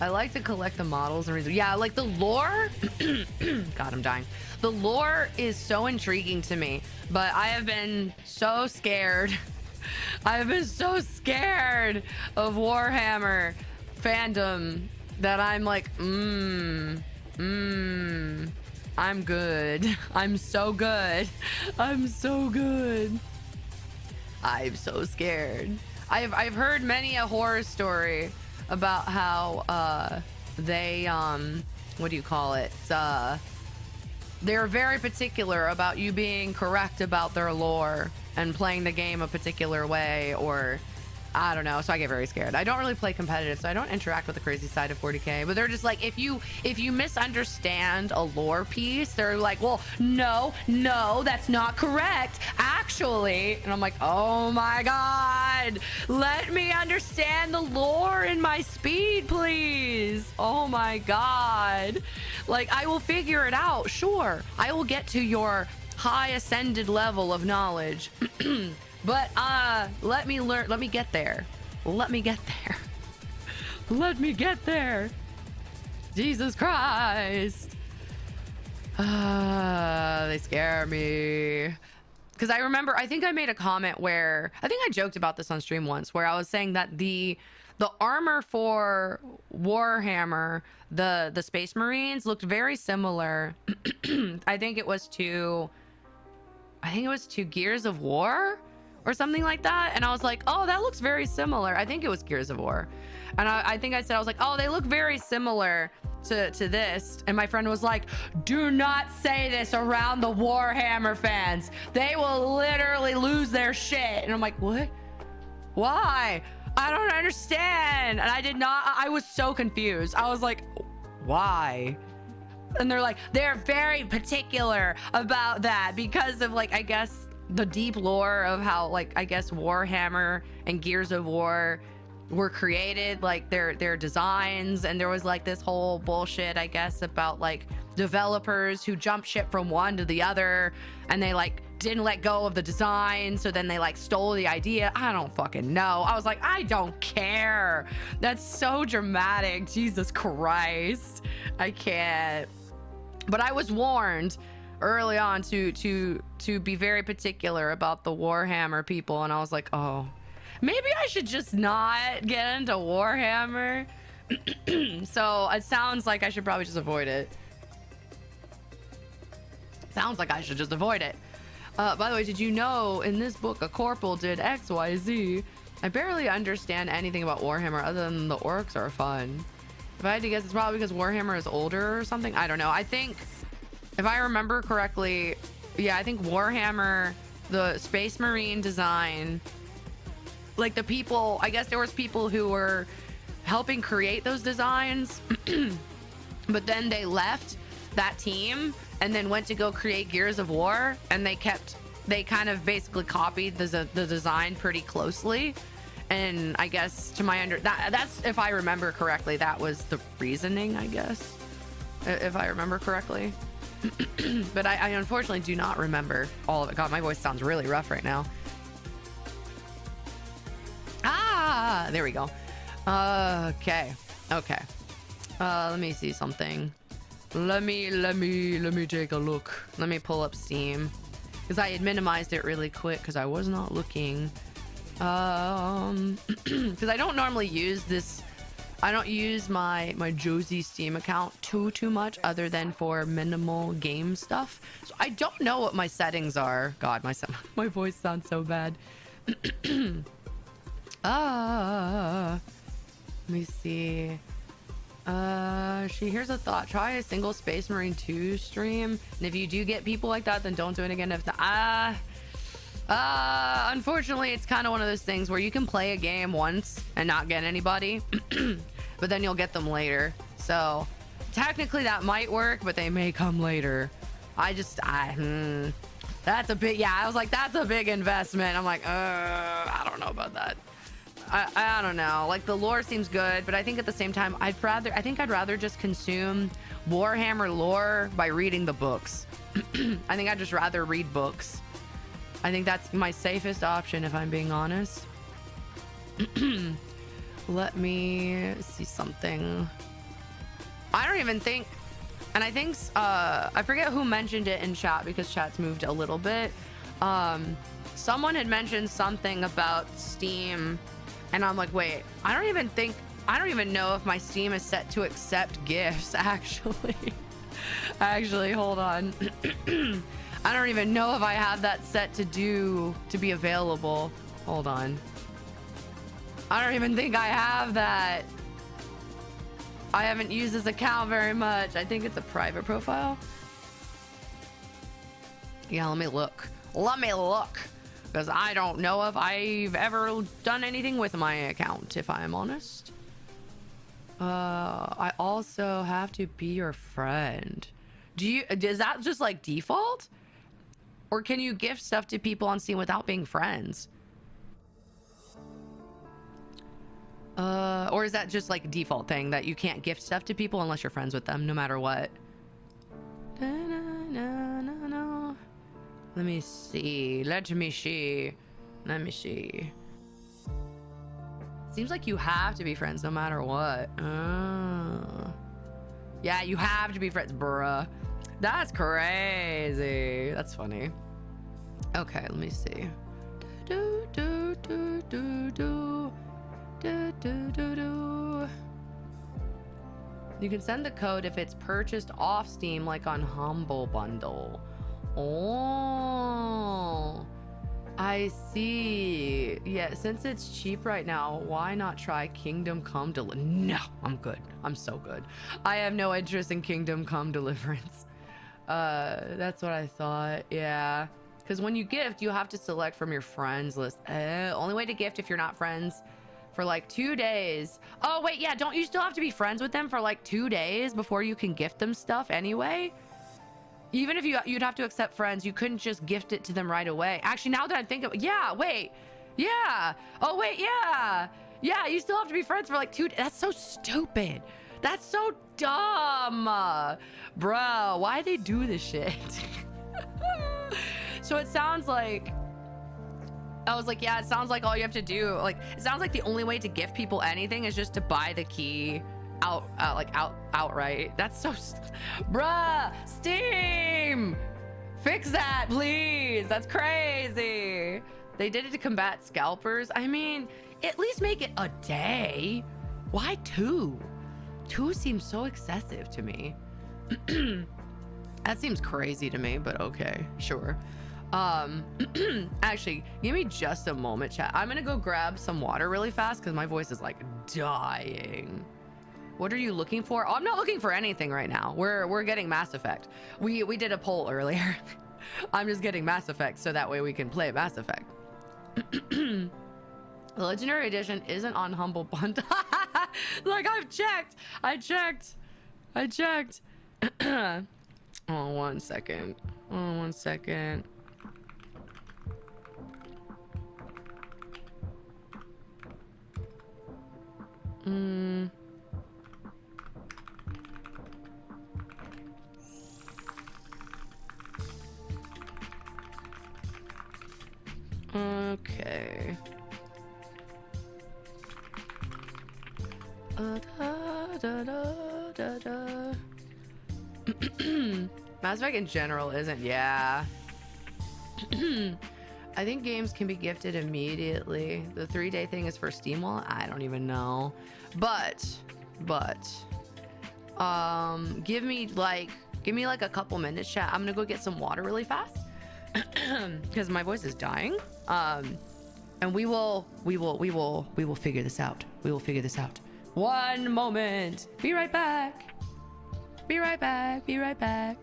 I like to collect the models and yeah, like the lore. God, I'm dying. The lore is so intriguing to me, but I have been so scared. I have been so scared of Warhammer fandom that I'm like, I'm good. I'm so good. I'm so good. I'm so scared. I've heard many a horror story about how they what do you call it? They're very particular about you being correct about their lore and playing the game a particular way, or I don't know. So I get very scared. I don't really play competitive, so I don't interact with the crazy side of 40K. But they're just like, if you misunderstand a lore piece, they're like, well, no, that's not correct, actually. And I'm like, oh my God, let me understand the lore in my speed, please. Oh my God. Like, I will figure it out. Sure, I will get to your high ascended level of knowledge. But let me learn. Let me get there. Let me get there. Let me get there. Jesus Christ. They scare me. Because I remember, I think I made a comment where, I think I joked about this on stream once, where I was saying that the armor for Warhammer, the Space Marines, looked very similar. I think it was to Gears of War or something like that. And I was like, oh, that looks very similar. I think it was Gears of War. And I think I said, I was like, oh, they look very similar to this. And my friend was like, do not say this around the Warhammer fans. They will literally lose their shit. And I'm like, what? Why? I don't understand. And I was so confused. I was like, why? And they're like, they're very particular about that because of, like, I guess the deep lore of how, like, I guess Warhammer and Gears of War were created, like their designs. And there was like this whole bullshit, I guess, about like developers who jumped ship from one to the other and they like didn't let go of the design, so then they like stole the idea. I don't fucking know. I was like, I don't care. That's so dramatic. Jesus Christ, I can't. But I was warned early on to be very particular about the Warhammer people, and I was like, oh, maybe I should just not get into Warhammer. So it sounds like I should probably just avoid it. Sounds like I should just avoid it. By the way, did you know in this book a corporal did XYZ? I barely understand anything about Warhammer other than the orcs are fun. If I had to guess, it's probably because Warhammer is older or something. I don't know. I think, if I remember correctly, yeah, I think Warhammer, the Space Marine design, like the people, I guess there was people who were helping create those designs, but then they left that team and then went to go create Gears of War, and they kind of basically copied the design pretty closely. And I guess to my that's, if I remember correctly, that was the reasoning, I guess, if I remember correctly. But I unfortunately do not remember all of it. God, my voice sounds really rough right now. Ah, there we go. Okay. Let me see something. Let me take a look. Let me pull up Steam, because I had minimized it really quick because I was not looking. Because I don't normally use this. I don't use my Josie Steam account too much, other than for minimal game stuff. So I don't know what my settings are. God, my voice sounds so bad. Let me see. Here's a thought. Try a single Space Marine 2 stream, and if you do get people like that, then don't do it again. If the unfortunately, it's kind of one of those things where you can play a game once and not get anybody, but then you'll get them later. So technically that might work, but they may come later. That's a big, yeah, I was like, that's a big investment. I'm like, I don't know about that. I don't know. Like, the lore seems good, but I think at the same time, I think I'd rather just consume Warhammer lore by reading the books. I think I'd just rather read books. I think that's my safest option, if I'm being honest. Let me see something. I don't even think, and I think, I forget who mentioned it in chat because chat's moved a little bit. Someone had mentioned something about Steam, and I'm like, wait, I don't even know if my Steam is set to accept gifts, actually. Actually, hold on. I don't even know if I have that set to be available. Hold on. I don't even think I have that. I haven't used this account very much. I think it's a private profile. Yeah, let me look. Let me look. Because I don't know if I've ever done anything with my account, if I'm honest. I also have to be your friend. Is that just like default? Or can you gift stuff to people on Steam without being friends? Or is that just like a default thing that you can't gift stuff to people unless you're friends with them, no matter what? Let me see. Seems like you have to be friends no matter what. Yeah, you have to be friends, bruh. That's crazy. That's funny. Okay, let me see. You can send the code if it's purchased off Steam, like on Humble Bundle. Oh, I see. Yeah, since it's cheap right now, why not try Kingdom Come Deliverance? No, I'm good. I'm so good. I have no interest in Kingdom Come Deliverance. That's what I thought. Yeah, because when you gift, you have to select from your friends list. Only way to gift if you're not friends for like 2 days. Oh wait, yeah, don't you still have to be friends with them for like 2 days before you can gift them stuff anyway? Even if you'd have to accept friends, you couldn't just gift it to them right away. Actually, now that I think of, yeah, wait, yeah, oh wait, yeah, you still have to be friends for like 2 days. That's so stupid. That's so dumb, bro. Why they do this shit? So it sounds like, I was like, yeah, it sounds like all you have to do, like, it sounds like the only way to gift people anything is just to buy the key outright. That's so, bruh, Steam, fix that, please. That's crazy. They did it to combat scalpers. I mean, at least make it a day. Why 2? 2 seems so excessive to me. That seems crazy to me, but okay, sure. Actually, give me just a moment, chat. I'm gonna go grab some water really fast because my voice is like dying. What are you looking for? Oh, I'm not looking for anything right now. We're getting Mass Effect. We did a poll earlier. I'm just getting Mass Effect so that way we can play Mass Effect. The Legendary Edition isn't on Humble Bundle. Like, I checked. Oh, 1 second. Oh, 1 second. Okay. Mass Effect in general isn't, yeah. I think games can be gifted immediately. The 3-day thing is for Steam Wallet. I don't even know. But give me like a couple minutes, chat. I'm gonna go get some water really fast because my voice is dying. And we will figure this out. We will figure this out. 1 moment. Be right back. Be right back. Be right back.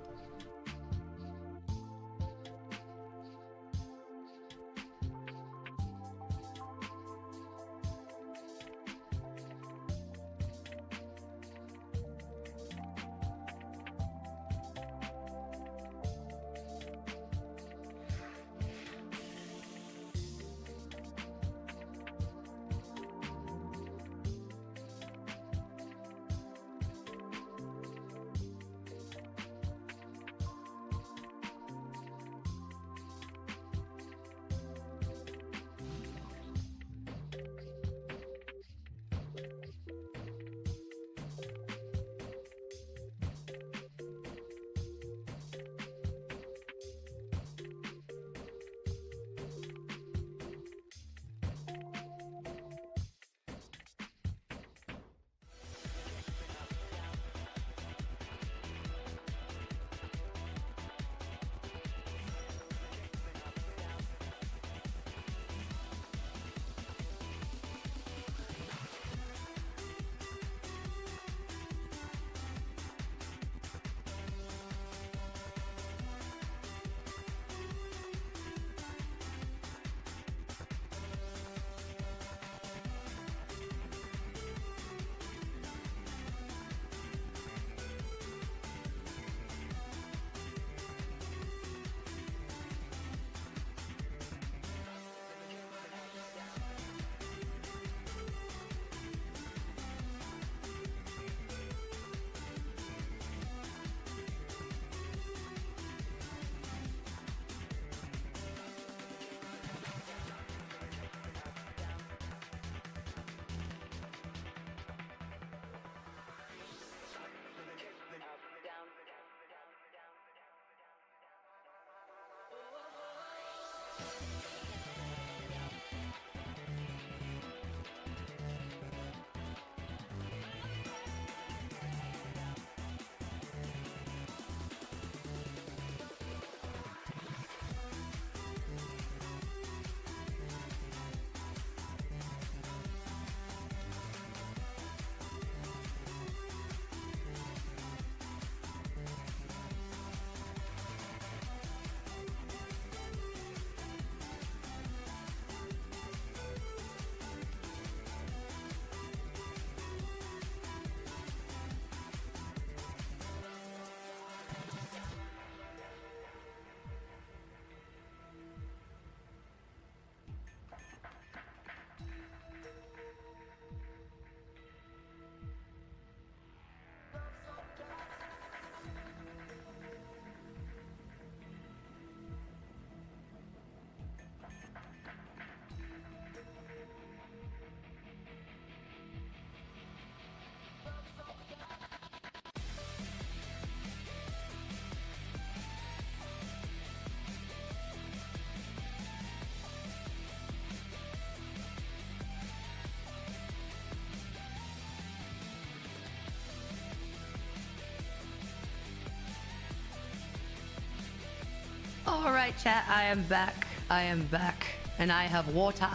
All right, chat, I am back. I am back. And I have water.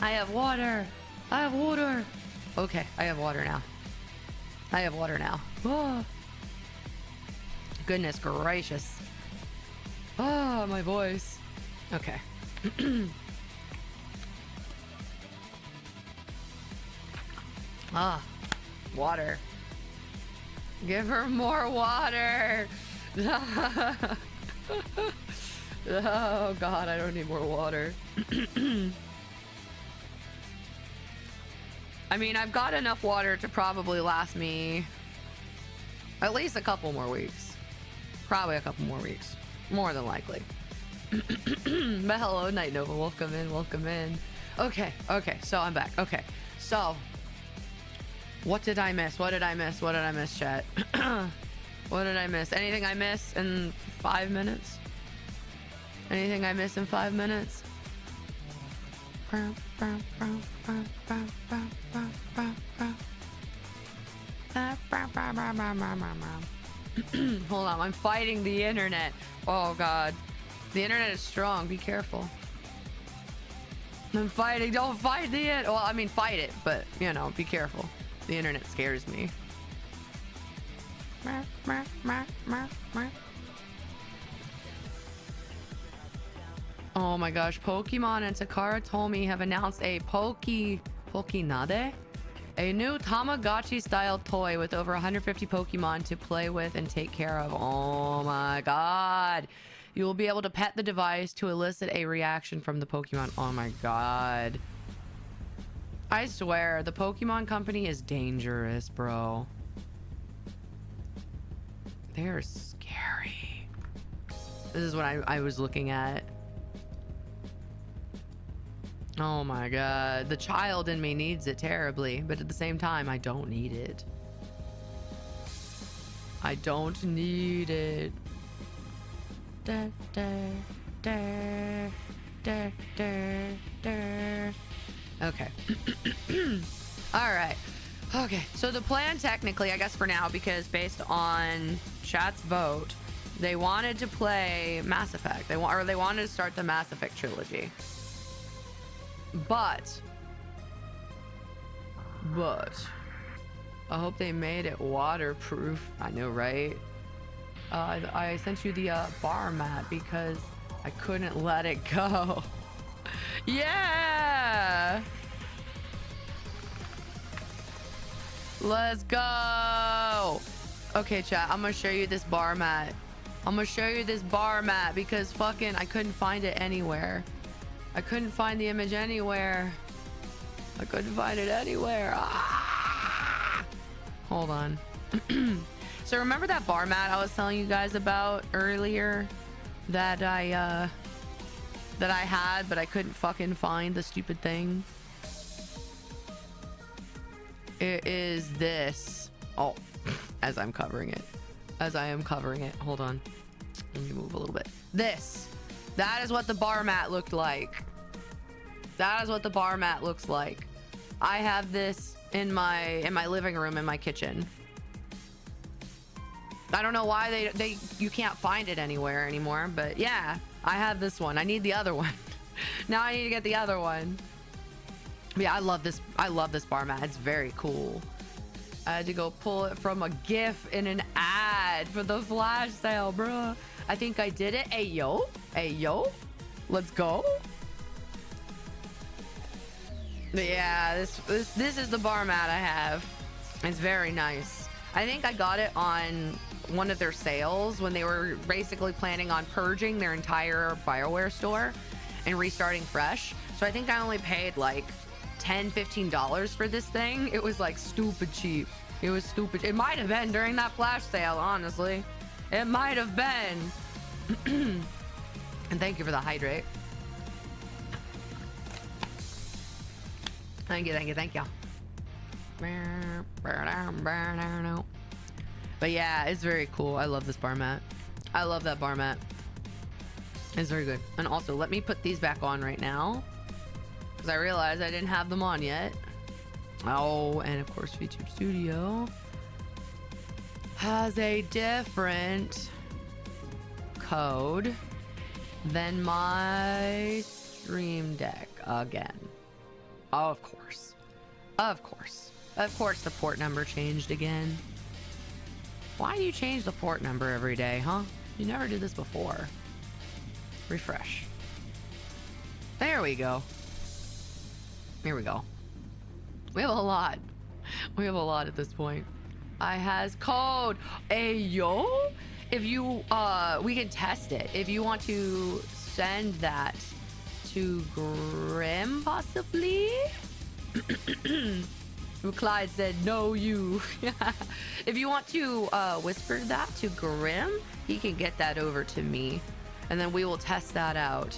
I have water. I have water. Okay, I have water now. I have water now. Oh. Goodness gracious. Oh, my voice. Okay. Ah, water. Give her more water. Oh god, I don't need more water. I mean, I've got enough water to probably last me at least a couple more weeks. Probably a couple more weeks. More than likely. But hello, Night Nova. Welcome in, welcome in. Okay, okay, so I'm back. Okay, so what did I miss? What did I miss? What did I miss, chat? What did I miss? Anything I miss in 5 minutes? Anything I miss in 5 minutes? Hold on, I'm fighting the internet. Oh god. The internet is strong, be careful. I'm fighting, don't fight the internet. Well, I mean fight it, but you know, be careful. The internet scares me. Oh my gosh, Pokemon and Takara Tomy have announced a Pokinade? A new Tamagotchi style toy with over 150 Pokemon to play with and take care of. Oh my god. You will be able to pet the device to elicit a reaction from the Pokemon. Oh my god. I swear, the Pokemon company is dangerous, bro. They're scary. This is what I was looking at. Oh my god. The child in me needs it terribly, but at the same time, I don't need it. I don't need it. Da, da, da, da, da, da. Okay. All right. Okay. So the plan technically, I guess for now, because based on chat's vote, they wanted to play Mass Effect. They wanted to start the Mass Effect trilogy. But I hope they made it waterproof. I know, right? I sent you the bar mat because I couldn't let it go. Yeah! Let's go! Okay, chat, I'm gonna show you this bar mat. I'm gonna show you this bar mat because fucking I couldn't find it anywhere. I couldn't find the image anywhere. I couldn't find it anywhere. Ah! Hold on. So remember that bar mat I was telling you guys about earlier that I had, but I couldn't fucking find the stupid thing? It is this. Oh, as I am covering it. Hold on. Let me move a little bit. This. That is what the bar mat looked like. That is what the bar mat looks like. I have this in my living room in my kitchen. I don't know why you can't find it anywhere anymore, but yeah, I have this one. I need the other one. Now I need to get the other one. But yeah, I love this bar mat. It's very cool. I had to go pull it from a GIF in an ad for the flash sale, bro. I think I did it. Hey yo, let's go. But yeah, this is the bar mat I have. It's very nice. I think I got it on one of their sales when they were basically planning on purging their entire BioWare store and restarting fresh. So I think I only paid like $10-15 for this thing. It was like stupid cheap. It was stupid. It might have been during that flash sale, honestly. It might have been. And thank you for the hydrate. Thank you. But yeah, it's very cool. I love this bar mat. I love that bar mat. It's very good. And also, let me put these back on right now, because I realized I didn't have them on yet. Oh, and of course, VTube Studio has a different code than my Stream Deck again. Oh, of course. Of course the port number changed again. Why do you change the port number every day, huh? You never did this before. Refresh. There we go. Here we go. We have a lot. We have a lot at this point. I has code. Hey, yo. If you, we can test it. If you want to send that to Grim, possibly? Clyde said, no, you. If you want to whisper that to Grim, he can get that over to me. And then we will test that out.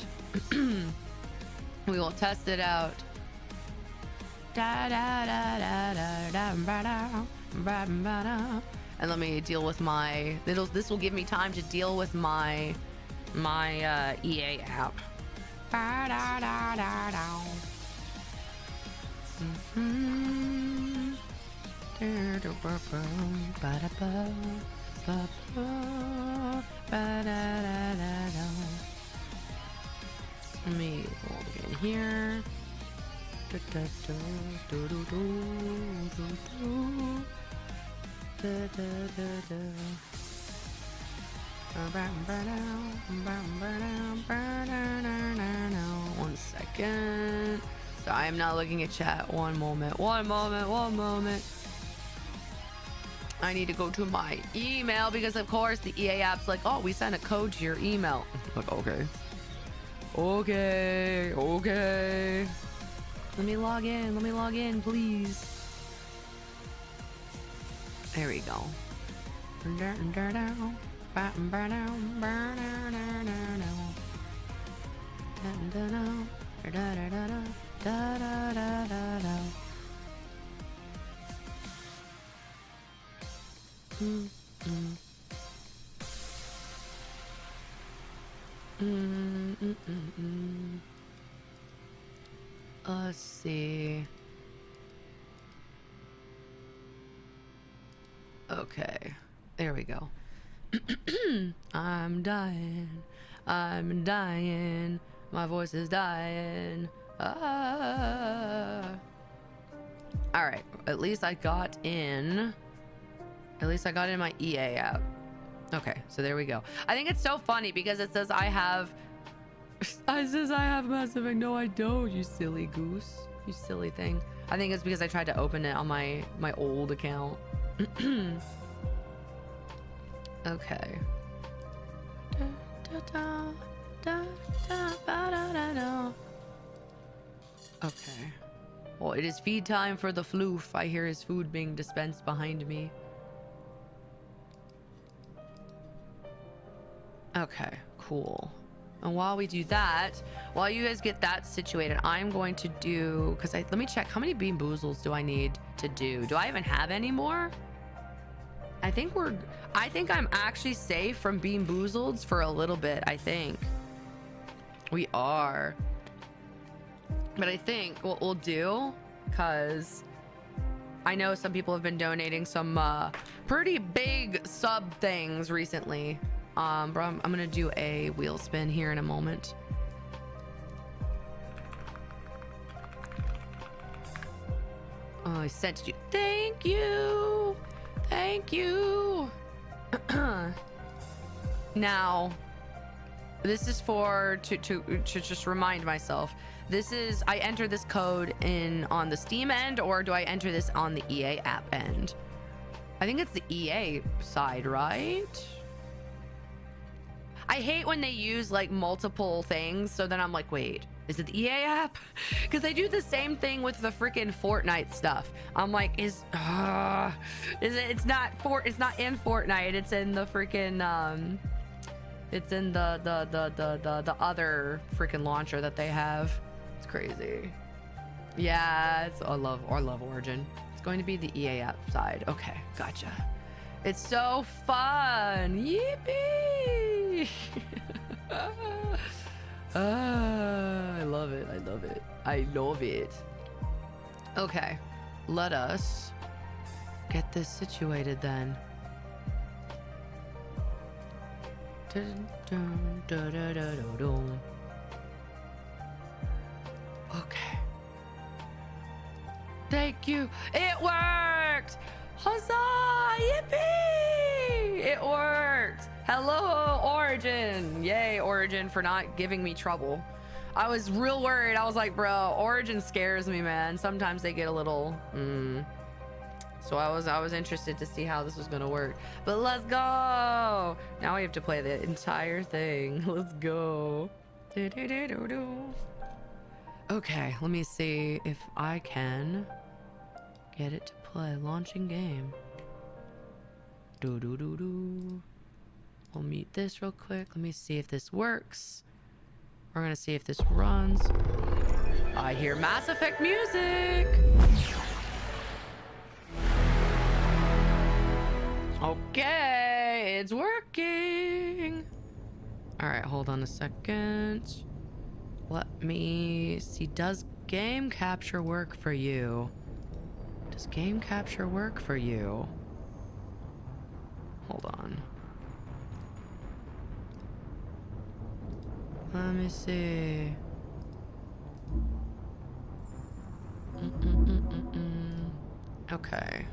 We will test it out. And let me deal with my... This will give me time to deal with my EA app. Let me log in here. One second. So I am not looking at chat. One moment. I need to go to my email because, of course, the EA app's like, oh, we sent a code to your email. Like, okay. Let me log in, please. There we go. Let's see. Okay, there we go. I'm dying. My voice is dying. All right, at least I got in my EA app. Okay, so there we go. I think it's so funny because it says I have Mass Effect. No, I don't, you silly goose. You silly thing. I think it's because I tried to open it on my old account. Okay. Okay. Well, it is feed time for the floof. I hear his food being dispensed behind me. Okay, cool. And while we do that, while you guys get that situated, I'm going to do, because let me check, how many Bean Boozles do I need to do? Do I even have any more? I think I'm actually safe from Bean Boozled for a little bit, I think. We are. But I think what we'll do, because I know some people have been donating some pretty big sub things recently. Bro, I'm gonna do a wheel spin here in a moment. Oh, I sent you. Thank you. Thank you. Now, this is for to just remind myself. This is, I enter this code in on the Steam end, or do I enter this on the EA app end? I think it's the EA side, right? I hate when they use like multiple things, so then I'm like, wait, is it the EA app? Because they do the same thing with the freaking Fortnite stuff. I'm like, is it? It's not in Fortnite. It's in the freaking it's in the other freaking launcher that they have. It's crazy. Yeah, it's I love Origin. It's going to be the EA app side. Okay, gotcha. It's so fun. Yippee! I love it. I love it. I love it. Okay, let us get this situated then. Dun, dun, dun, dun, dun, dun, dun. Okay. Thank you. It worked. Huzzah! Yippee! It worked. Hello, Origin. Yay, Origin, for not giving me trouble. I was real worried. I was like, bro, Origin scares me, man. Sometimes they get a little So I was interested to see how this was gonna work. But let's go. Now we have to play the entire thing. Let's go. Okay, let me see if I can get it to play. Launching game. We'll mute this real quick. Let me see if this works. We're gonna see if this runs. I hear Mass Effect music. Okay, it's working. All right, hold on a second. Let me see. Does game capture work for you? Does game capture work for you? Hold on. Let me see. Okay.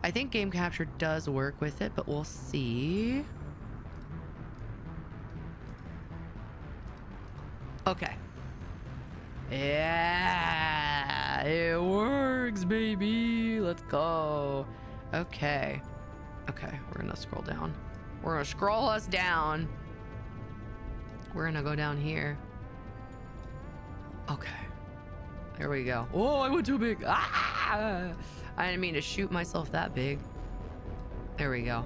I think game capture does work with it, but we'll see. Okay. Yeah, it works, baby. Let's go. Okay. Okay, we're gonna scroll down. We're gonna scroll us down. We're gonna go down here. Okay. There we go. Oh, I went too big. Ah! I didn't mean to shoot myself that big. There we go.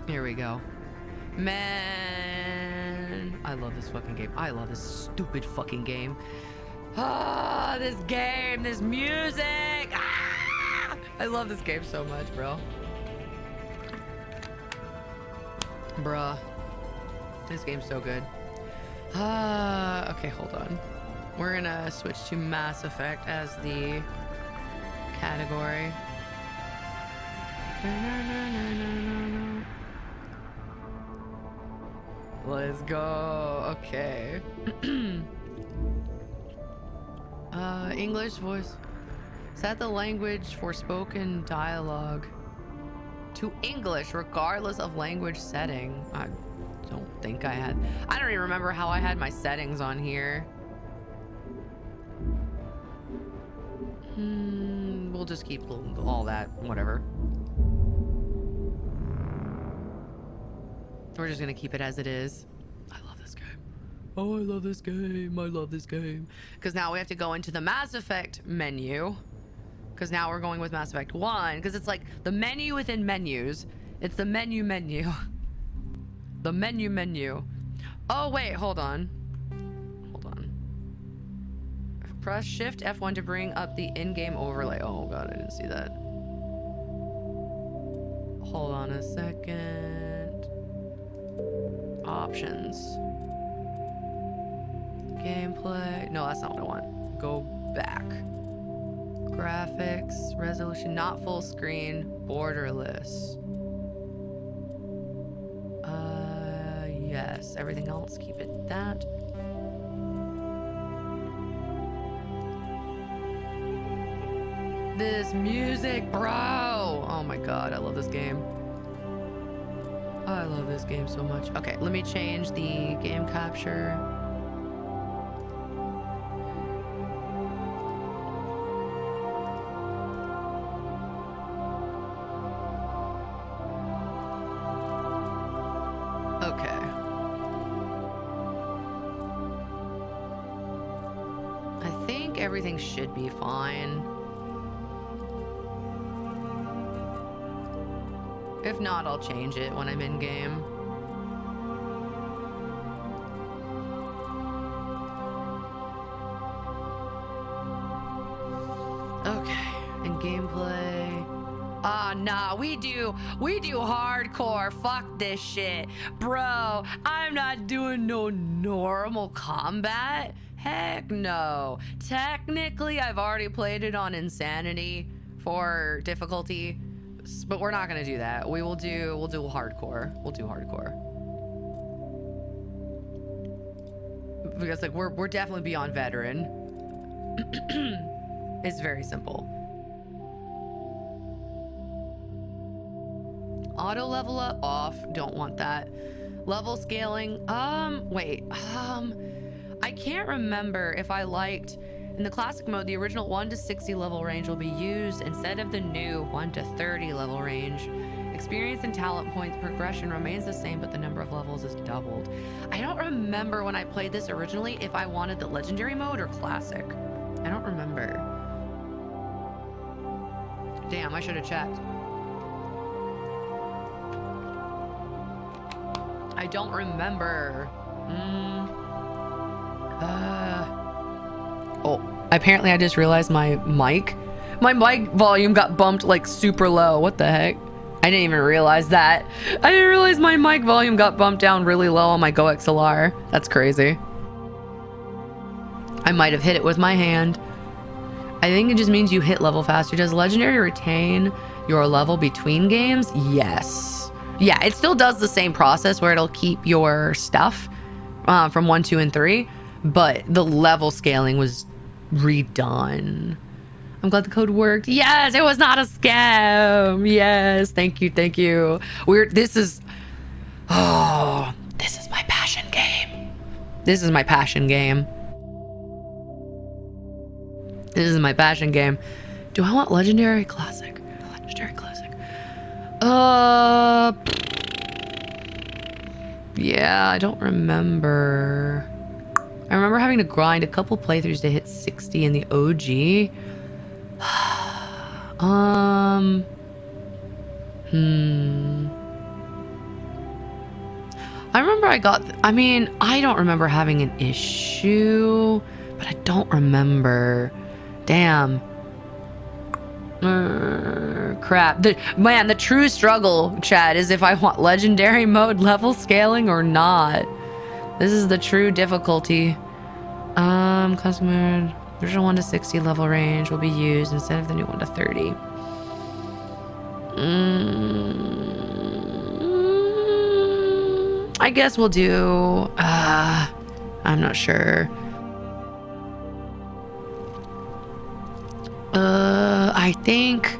Here we go. Man, I love this fucking game. I love this stupid fucking game. Ah, this game, this music. Ah! I love this game so much, bro. Bruh. This game's so good. Okay, hold on. We're gonna switch to Mass Effect as the category. Let's go. Okay. English voice. Set the language for spoken dialogue to English, regardless of language setting. I don't think I had. I don't even remember how I had my settings on here. We'll just keep all that, whatever. We're just gonna keep it as it is. I love this game. Oh, I love this game. I love this game. Because now we have to go into the Mass Effect menu. Because now we're going with Mass Effect 1. Because it's like the menu within menus. It's the menu. The menu. Oh, wait, hold on. Hold on. Press Shift F1 to bring up the in-game overlay. Oh, God, I didn't see that. Hold on a second. Options. Gameplay. No, that's not what I want. Go back. Graphics, resolution, not full screen, borderless. Yes. Everything else, keep it that. This music, bro. Oh my god, I love this game. I love this game so much. Okay, let me change the game capture. Okay. I think everything should be fine. If not, I'll change it when I'm in game. Okay, and gameplay. Ah, nah, we do hardcore. Fuck this shit. Bro, I'm not doing no normal combat. Heck no. Technically, I've already played it on Insanity for difficulty. But we're not gonna do that. We'll do hardcore. We'll do hardcore. Because like we're definitely beyond veteran. It's very simple. Auto level up off. Don't want that. Level scaling. Wait. I can't remember if I liked. In the classic mode, the original 1 to 60 level range will be used instead of the new 1 to 30 level range. Experience and talent points progression remains the same, but the number of levels is doubled. I don't remember when I played this originally if I wanted the legendary mode or classic. I don't remember. Damn, I should have checked. I don't remember. Oh, apparently I just realized my mic volume got bumped like super low. What the heck? I didn't even realize that. I didn't realize my mic volume got bumped down really low on my Go XLR. That's crazy. I might have hit it with my hand. I think it just means you hit level faster. Does Legendary retain your level between games? Yes. Yeah, it still does the same process where it'll keep your stuff from 1, 2, and 3. But the level scaling was redone. I'm glad the code worked. Yes, it was not a scam. Yes, thank you, thank you. This is my passion game. This is my passion game. This is my passion game. Do I want legendary classic? Legendary classic. Yeah, I don't remember. I remember having to grind a couple playthroughs to hit 60 in the OG. I remember I don't remember having an issue, but I don't remember. Damn. Crap. The true struggle, Chad, is if I want legendary mode level scaling or not. This is the true difficulty. Classic mode. Original 1 to 60 level range will be used instead of the new 1 to 30. I guess we'll do. I'm not sure. I think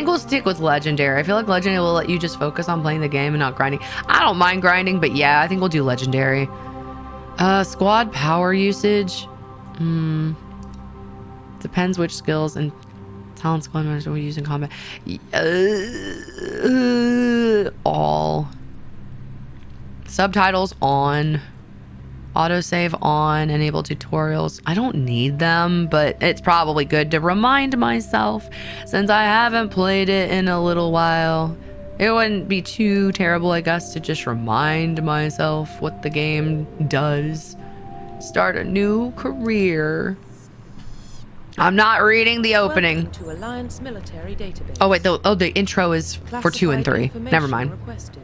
we'll stick with legendary. I feel like legendary will let you just focus on playing the game and not grinding. I don't mind grinding, but yeah, I think we'll do legendary. Squad power usage. Depends which skills and talent squad members we use in combat. All. Subtitles on. Autosave on. Enable tutorials. I don't need them, but it's probably good to remind myself since I haven't played it in a little while. It wouldn't be too terrible, I guess, to just remind myself what the game does. Start a new career. I'm not reading the opening. To Alliance military database. Oh wait, the intro is for 2 and 3. Never mind. Requested.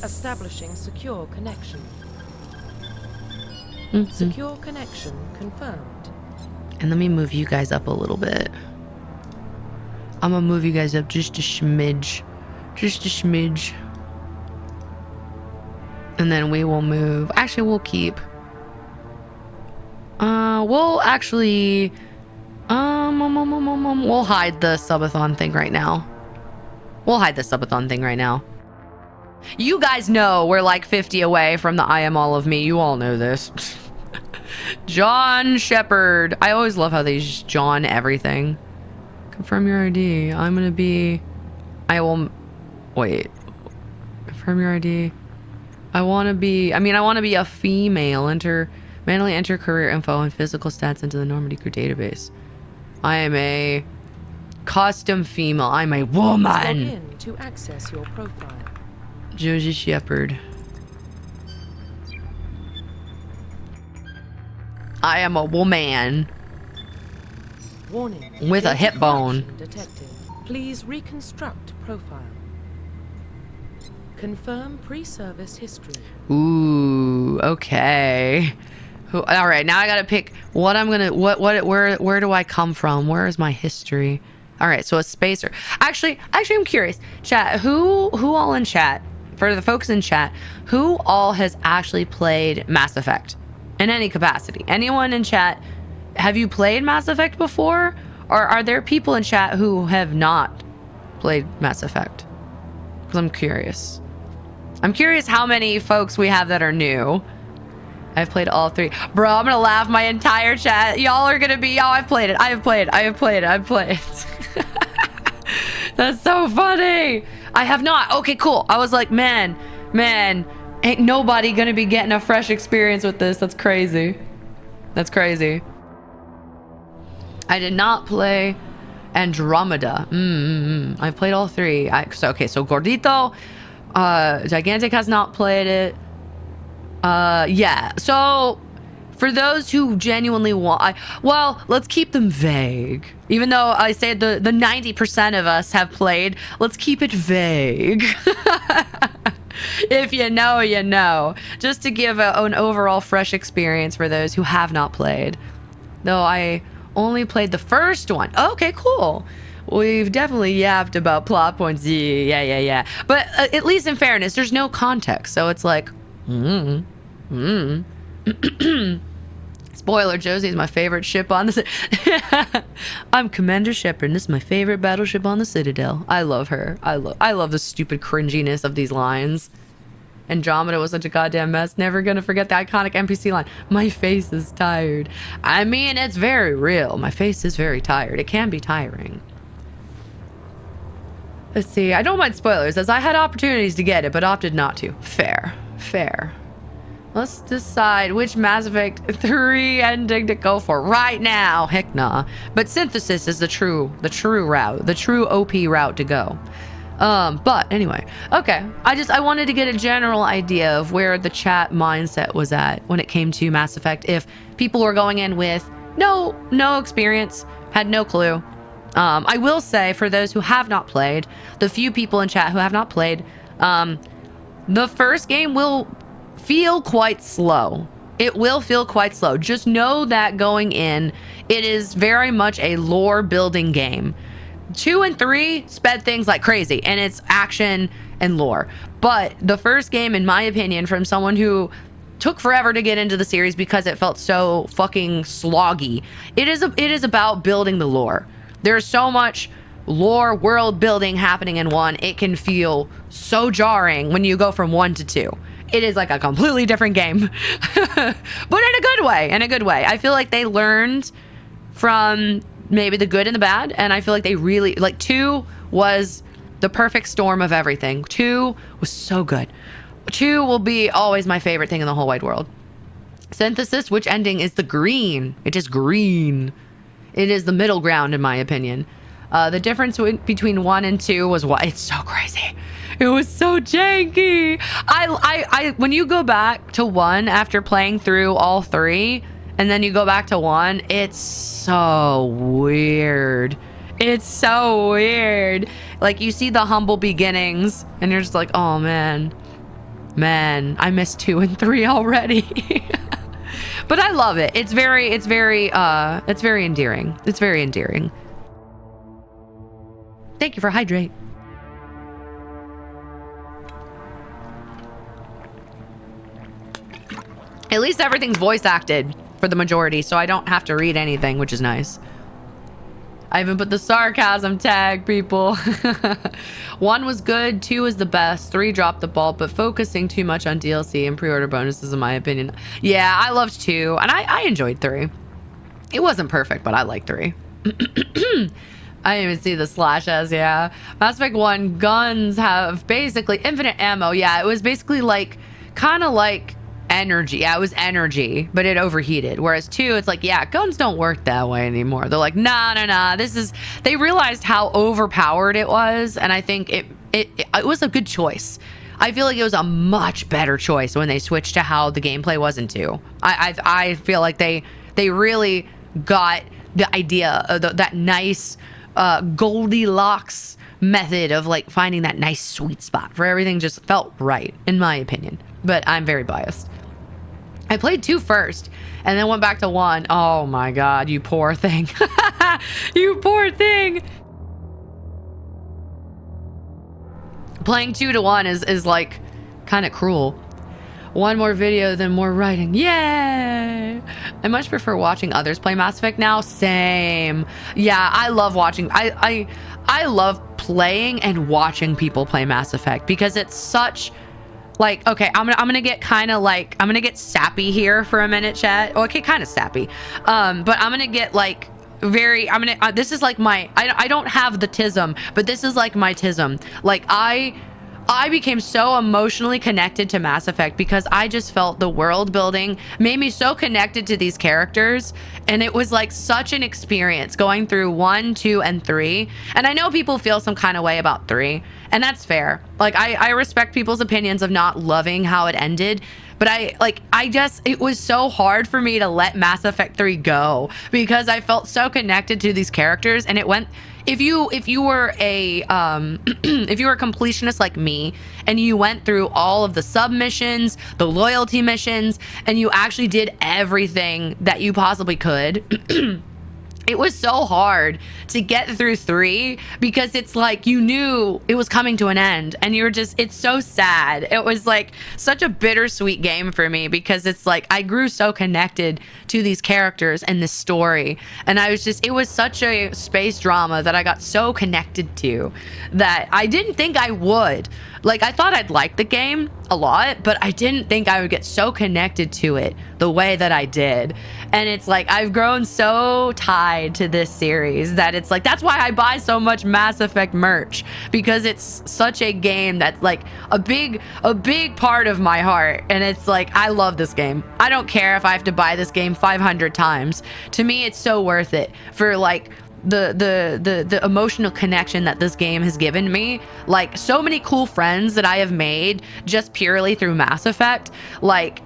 Establishing secure connection. Secure connection confirmed. And let me move you guys up a little bit. I'm gonna move you guys up just a smidge. Just a smidge. And then we will move. Actually, we'll keep. We'll actually. We'll hide the subathon thing right now. We'll hide the subathon thing right now. You guys know we're like 50 away from the I am all of me. You all know this. John Shepard. I always love how they just John everything. Confirm your ID. I'm gonna be. I will. Wait. Confirm your ID. I want to be. I want to be a female. Manually enter career info and physical stats into the Normandy crew database. I am a custom female. I'm a woman. Log in to access your profile. Josie Shepard. I am a woman. Warning. With a hip bone. Detected. Please reconstruct profile. Confirm pre-service history. Ooh, okay. All right, now I gotta pick what I'm gonna. Where do I come from? Where is my history? All right, so a spacer. Actually, I'm curious. Chat, who all in chat? For the folks in chat, who all has actually played Mass Effect in any capacity? Anyone in chat? Have you played Mass Effect before, or are there people in chat who have not played Mass Effect? Because I'm curious. I'm curious how many folks we have that are new. I've played all three. Bro, I'm gonna laugh my entire chat. Y'all are gonna be, oh, I've played it. I've played it. That's so funny. I have not. Okay, cool. I was like, man, ain't nobody gonna be getting a fresh experience with this. That's crazy. I did not play Andromeda. I've played all three. So Gordito, Gigantic has not played it. Yeah. So for those who genuinely want, well, let's keep them vague. Even though I say the 90% of us have played, let's keep it vague. If you know, you know. Just to give an overall fresh experience for those who have not played. Though I only played the first one. Okay, cool. We've definitely yapped about plot points. Yeah. But at least in fairness, there's no context. So it's like, Spoiler, Josie's my favorite ship on the I'm Commander Shepard, and this is my favorite battleship on the Citadel. I love her. I love the stupid cringiness of these lines. Andromeda was such a goddamn mess. Never gonna forget the iconic NPC line. My face is tired. I mean, it's very real. My face is very tired. It can be tiring. Let's see. I don't mind spoilers, as I had opportunities to get it, but opted not to. Fair. Let's decide which Mass Effect 3 ending to go for right now. Heck nah. But Synthesis is the true route, the true OP route to go. But anyway, okay. I wanted to get a general idea of where the chat mindset was at when it came to Mass Effect. If people were going in with no experience, had no clue. I will say, for those who have not played, the few people in chat who have not played, the first game will feel quite slow. It will feel quite slow. Just know that going in, it is very much a lore building game. 2 and 3 sped things like crazy, and it's action and lore. But the first game, in my opinion, from someone who took forever to get into the series because it felt so fucking sloggy, it is about building the lore. There's so much lore world building happening in 1. It can feel so jarring when you go from 1 to 2. It is like a completely different game. But in a good way. I feel like they learned from maybe the good and the bad, and I feel like they really, like, 2 was the perfect storm of everything. 2 was so good. 2 will be always my favorite thing in the whole wide world. Synthesis, which ending is the green? It is green. It is the middle ground, in my opinion. The difference between 1 and 2 was what? It's so crazy. It was so janky. I when you go back to 1 after playing through all 3, and then you go back to 1, it's so weird. It's so weird. Like, you see the humble beginnings, and you're just like, oh man. Man, I missed 2 and 3 already. But I love it. It's very endearing. It's very endearing. Thank you for hydrate. At least everything's voice acted for the majority, so I don't have to read anything, which is nice. I even put the sarcasm tag, people. 1 was good, 2 was the best, 3 dropped the ball, but focusing too much on DLC and pre-order bonuses, in my opinion. Yeah, I loved 2, and I enjoyed 3. It wasn't perfect, but I liked 3. I didn't even see the slashes, yeah. Mass Effect 1, guns have basically infinite ammo. Yeah, it was basically like, kind of like energy. Yeah, it was energy, but it overheated. Whereas 2, it's like, yeah, guns don't work that way anymore. They're like, nah. They realized how overpowered it was, and I think it was a good choice. I feel like it was a much better choice when they switched to how the gameplay was in 2. I feel like they really got the idea of that nice Goldilocks method of like finding that nice sweet spot for everything. Just felt right, in my opinion, but I'm very biased. I played 2 first and then went back to 1. Oh my god, you poor thing. You poor thing. Playing 2 to 1 is like kind of cruel. 1 more video, then more writing. Yay! I much prefer watching others play Mass Effect now. Same. Yeah, I love watching. I love playing and watching people play Mass Effect because it's such like, okay, I'm gonna get kind of like, I'm gonna get sappy here for a minute, chat. Okay, kind of sappy. But I'm gonna get like this is like my, I don't have the tism, but this is like my tism. Like I became so emotionally connected to Mass Effect because I just felt the world building made me so connected to these characters, and it was like such an experience going through 1, 2, and 3. And I know people feel some kind of way about 3, and that's fair. Like I respect people's opinions of not loving how it ended, but it was so hard for me to let Mass Effect 3 go because I felt so connected to these characters, and it went. If you were a if you were a completionist like me and you went through all of the sub missions, the loyalty missions, and you actually did everything that you possibly could, it was so hard to get through 3 because it's like you knew it was coming to an end and you were just, it's so sad. It was like such a bittersweet game for me because it's like I grew so connected to these characters and this story, and I was just, it was such a space drama that I got so connected to that I didn't think I would. Like, I thought I'd like the game a lot, but I didn't think I would get so connected to it the way that I did. And it's like, I've grown so tied to this series that it's like, that's why I buy so much Mass Effect merch, because it's such a game that's like a big part of my heart. And it's like, I love this game. I don't care if I have to buy this game 500 times. To me, it's so worth it for like the emotional connection that this game has given me. Like, so many cool friends that I have made just purely through Mass Effect. Like,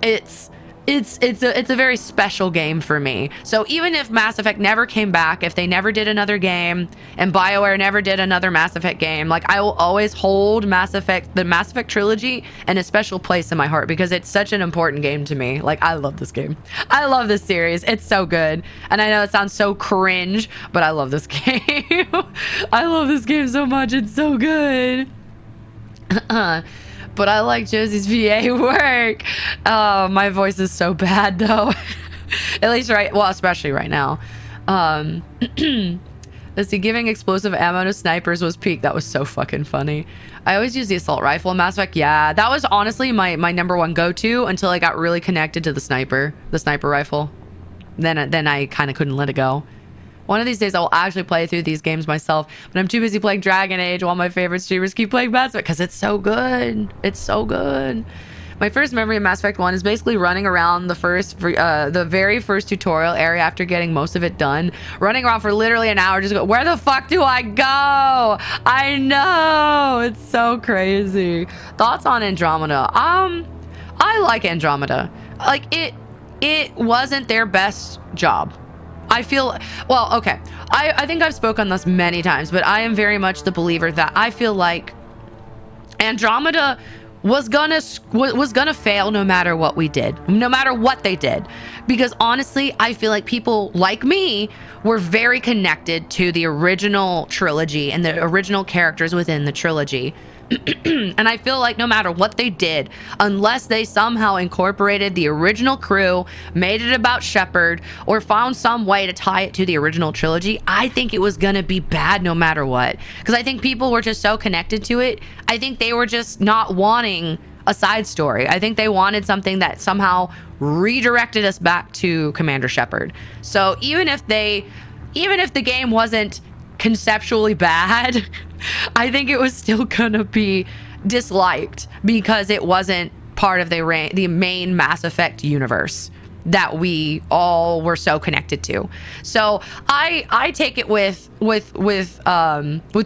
it's a very special game for me. So even if Mass Effect never came back, if they never did another game and BioWare never did another Mass Effect game, like, I will always hold the Mass Effect trilogy in a special place in my heart because it's such an important game to me. Like, I love this game. I love this series. It's so good. And I know it sounds so cringe, but I love this game. I love this game so much. It's so good. But I like Josie's VA work. Oh, my voice is so bad though. At least especially right now. Let's see, giving explosive ammo to snipers was peak. That was so fucking funny. I always use the assault rifle in Mass Effect. Yeah, that was honestly my number one go-to until I got really connected to the sniper rifle. Then I kind of couldn't let it go. One of these days I will actually play through these games myself, but I'm too busy playing Dragon Age while my favorite streamers keep playing Mass Effect because it's so good. It's so good. My first memory of Mass Effect 1 is basically running around the very first tutorial area after getting most of it done. Running around for literally an hour, just go, where the fuck do I go? I know. It's so crazy. Thoughts on Andromeda? I like Andromeda. Like, it wasn't their best job. I feel, well, okay, I think I've spoken on this many times, but I am very much the believer that I feel like Andromeda was gonna fail no matter what we did, no matter what they did. Because honestly, I feel like people like me were very connected to the original trilogy and the original characters within the trilogy. And I feel like no matter what they did, unless they somehow incorporated the original crew, made it about Shepard, or found some way to tie it to the original trilogy, I think it was gonna be bad no matter what. Because I think people were just so connected to it. I think they were just not wanting a side story. I think they wanted something that somehow redirected us back to Commander Shepard. So even if the game wasn't conceptually bad, I think it was still gonna be disliked because it wasn't part of the main Mass Effect universe that we all were so connected to. So I take it with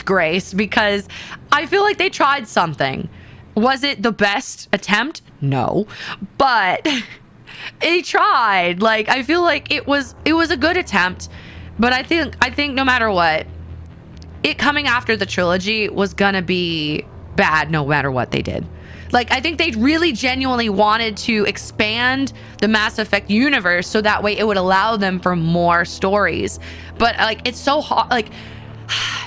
grace, because I feel like they tried something. Was it the best attempt? No, but they tried. Like, I feel like it was a good attempt, but I think no matter what, it coming after the trilogy was gonna be bad no matter what they did. Like, I think they really genuinely wanted to expand the Mass Effect universe so that way it would allow them for more stories. But like, it's so hard, like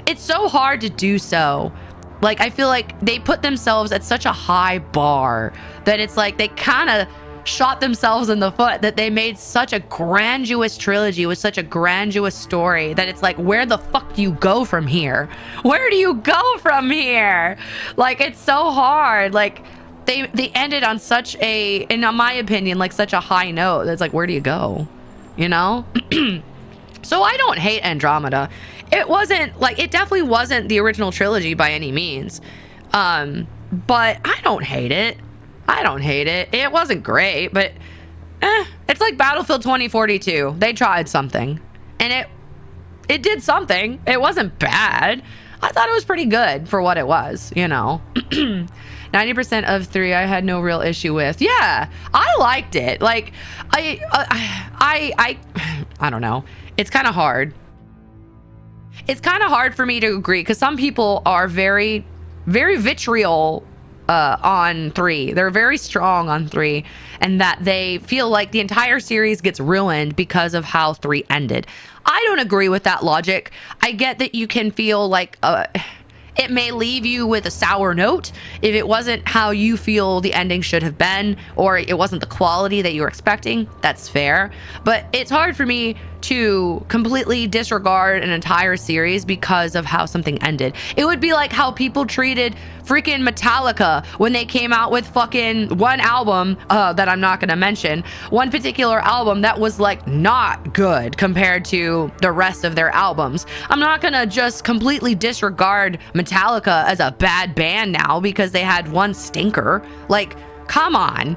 it's so hard to do so. Like, I feel like they put themselves at such a high bar that it's like they kind of shot themselves in the foot, that they made such a grandiose trilogy with such a grandiose story that it's like, where the fuck do you go from here? Where do you go from here? Like, it's so hard. Like, they ended on such a, in my opinion, like such a high note. It's like, where do you go? You know? So I don't hate Andromeda. It wasn't like, it definitely wasn't the original trilogy by any means. But I don't hate it. I don't hate it. It wasn't great, but it's like Battlefield 2042. They tried something, and it did something. It wasn't bad. I thought it was pretty good for what it was, you know. 90% of 3 I had no real issue with. Yeah, I liked it. Like, I don't know. It's kind of hard. It's kind of hard for me to agree, because some people are very, very vitriol on 3. They're very strong on 3, and that they feel like the entire series gets ruined because of how 3 ended. I don't agree with that logic. I get that you can feel like it may leave you with a sour note if it wasn't how you feel the ending should have been, or it wasn't the quality that you were expecting. That's fair. But it's hard for me to completely disregard an entire series because of how something ended. It would be like how people treated freaking Metallica when they came out with fucking one album that I'm not gonna mention, one particular album that was like not good compared to the rest of their albums. I'm not gonna just completely disregard Metallica as a bad band now because they had one stinker. Like, come on.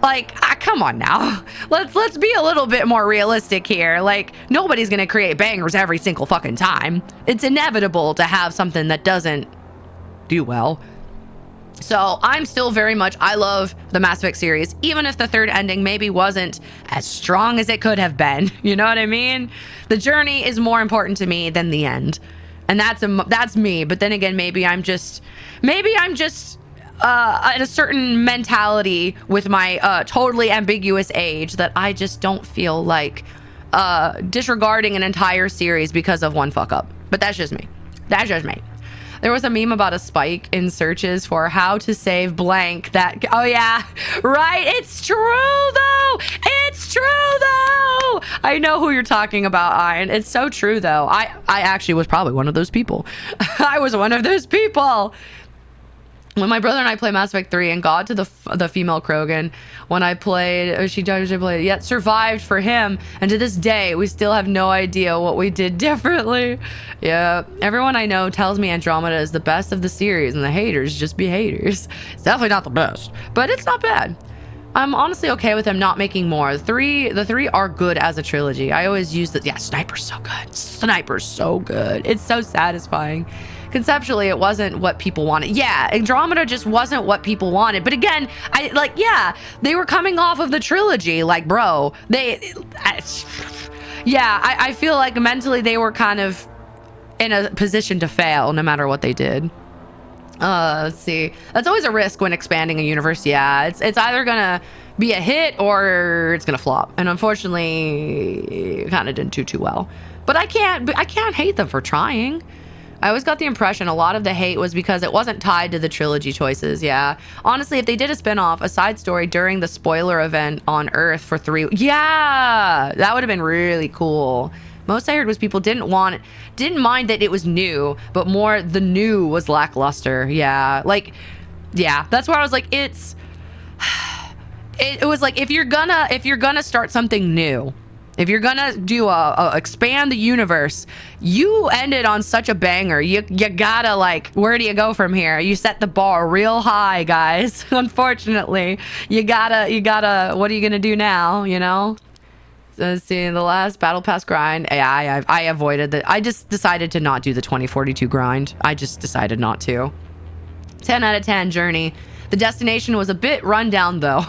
Like, come on now. Let's be a little bit more realistic here. Like, nobody's gonna create bangers every single fucking time. It's inevitable to have something that doesn't do well. So I'm still very much, I love the Mass Effect series, even if the third ending maybe wasn't as strong as it could have been. You know what I mean? The journey is more important to me than the end, and that's me. But then again, maybe I'm just at a certain mentality with my totally ambiguous age that I just don't feel like disregarding an entire series because of one fuck up. But that's just me. That's just me. There was a meme about a spike in searches for how to save blank that, oh yeah, right, it's true though, it's true though. I know who you're talking about, Ian. It's so true though. I actually was probably one of those people. I was one of those people. When my brother and I played Mass Effect 3 and got to the female Krogan, when I played, she played, yet survived for him, and to this day, we still have no idea what we did differently. Yeah, everyone I know tells me Andromeda is the best of the series, and the haters just be haters. It's definitely not the best, but it's not bad. I'm honestly okay with them not making more. The three are good as a trilogy. I always use the, yeah, Sniper's so good. Sniper's so good. It's so satisfying. Conceptually, it wasn't what people wanted. Yeah, Andromeda just wasn't what people wanted. But again, they were coming off of the trilogy. Like, bro, I feel like mentally they were kind of in a position to fail no matter what they did. Let's see. That's always a risk when expanding a universe. Yeah, it's either gonna be a hit or it's gonna flop. And unfortunately, it kind of didn't do too well. But I can't hate them for trying. I always got the impression a lot of the hate was because it wasn't tied to the trilogy choices. Yeah. Honestly, if they did a spinoff, a side story during the spoiler event on Earth for 3, yeah, that would have been really cool. Most I heard was people didn't mind that it was new, but more the new was lackluster. Yeah. Like, yeah, that's where I was like, it was like, if you're gonna start something new, if you're gonna do expand the universe, you ended on such a banger. You gotta, like, where do you go from here? You set the bar real high, guys. Unfortunately, you gotta. What are you gonna do now? You know. So let's see, the last battle pass grind. Yeah, I avoided that. I just decided to not do the 2042 grind. I just decided not to. 10 out of 10 journey. The destination was a bit run down though.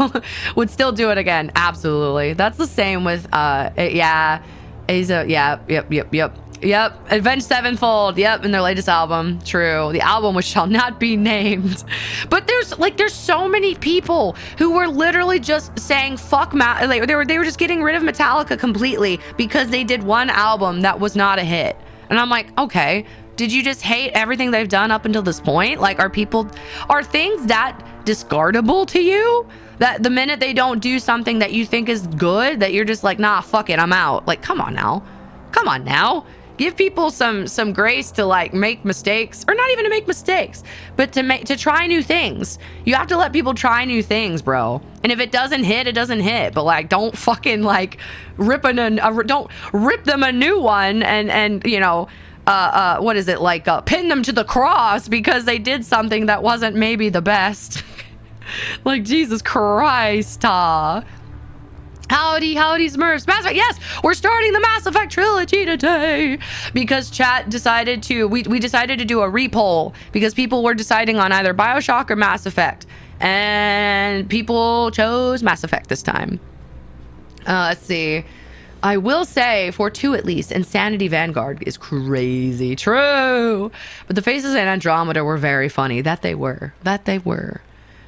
Would still do it again. Absolutely. That's the same with yeah. Yep. Avenged Sevenfold. Yep. In their latest album. True. The album which shall not be named. But there's so many people who were literally just saying fuck like they were just getting rid of Metallica completely because they did one album that was not a hit. And I'm like, okay, did you just hate everything they've done up until this point? Like, are things that discardable to you? That the minute they don't do something that you think is good, that you're just like, nah, fuck it, I'm out. Like, come on now. Give people some grace to, like, make mistakes, or not even to make mistakes, but to try new things. You have to let people try new things, bro. And if it doesn't hit, it doesn't hit. But, like, don't fucking, like, don't rip them a new one and you know, what is it, like, pin them to the cross because they did something that wasn't maybe the best. Like, Jesus Christ. Howdy Smurfs. Mass Effect, yes, we're starting the Mass Effect trilogy today because chat decided to, we decided to do a repoll because people were deciding on either BioShock or Mass Effect, and people chose Mass Effect this time. Let's see. I will say, for 2 at least, Insanity Vanguard is crazy. True. But the faces in Andromeda were very funny. That they were.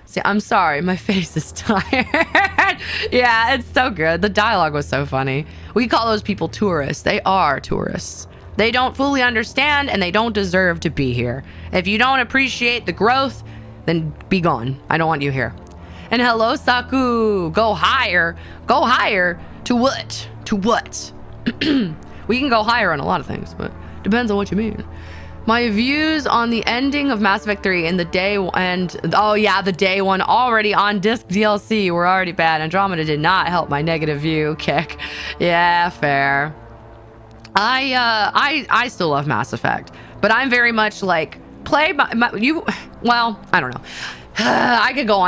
See, I'm sorry. My face is tired. Yeah, it's so good. The dialogue was so funny. We call those people tourists. They are tourists. They don't fully understand, and they don't deserve to be here. If you don't appreciate the growth, then be gone. I don't want you here. And hello, Saku. Go higher. Go higher. To what? To what? We can go higher on a lot of things, but depends on what you mean. My views on the ending of Mass Effect 3 and the day the day one already on disc DLC were already bad. Andromeda did not help my negative view kick. Yeah, fair. I still love Mass Effect, but I'm very much like well, I don't know. I could go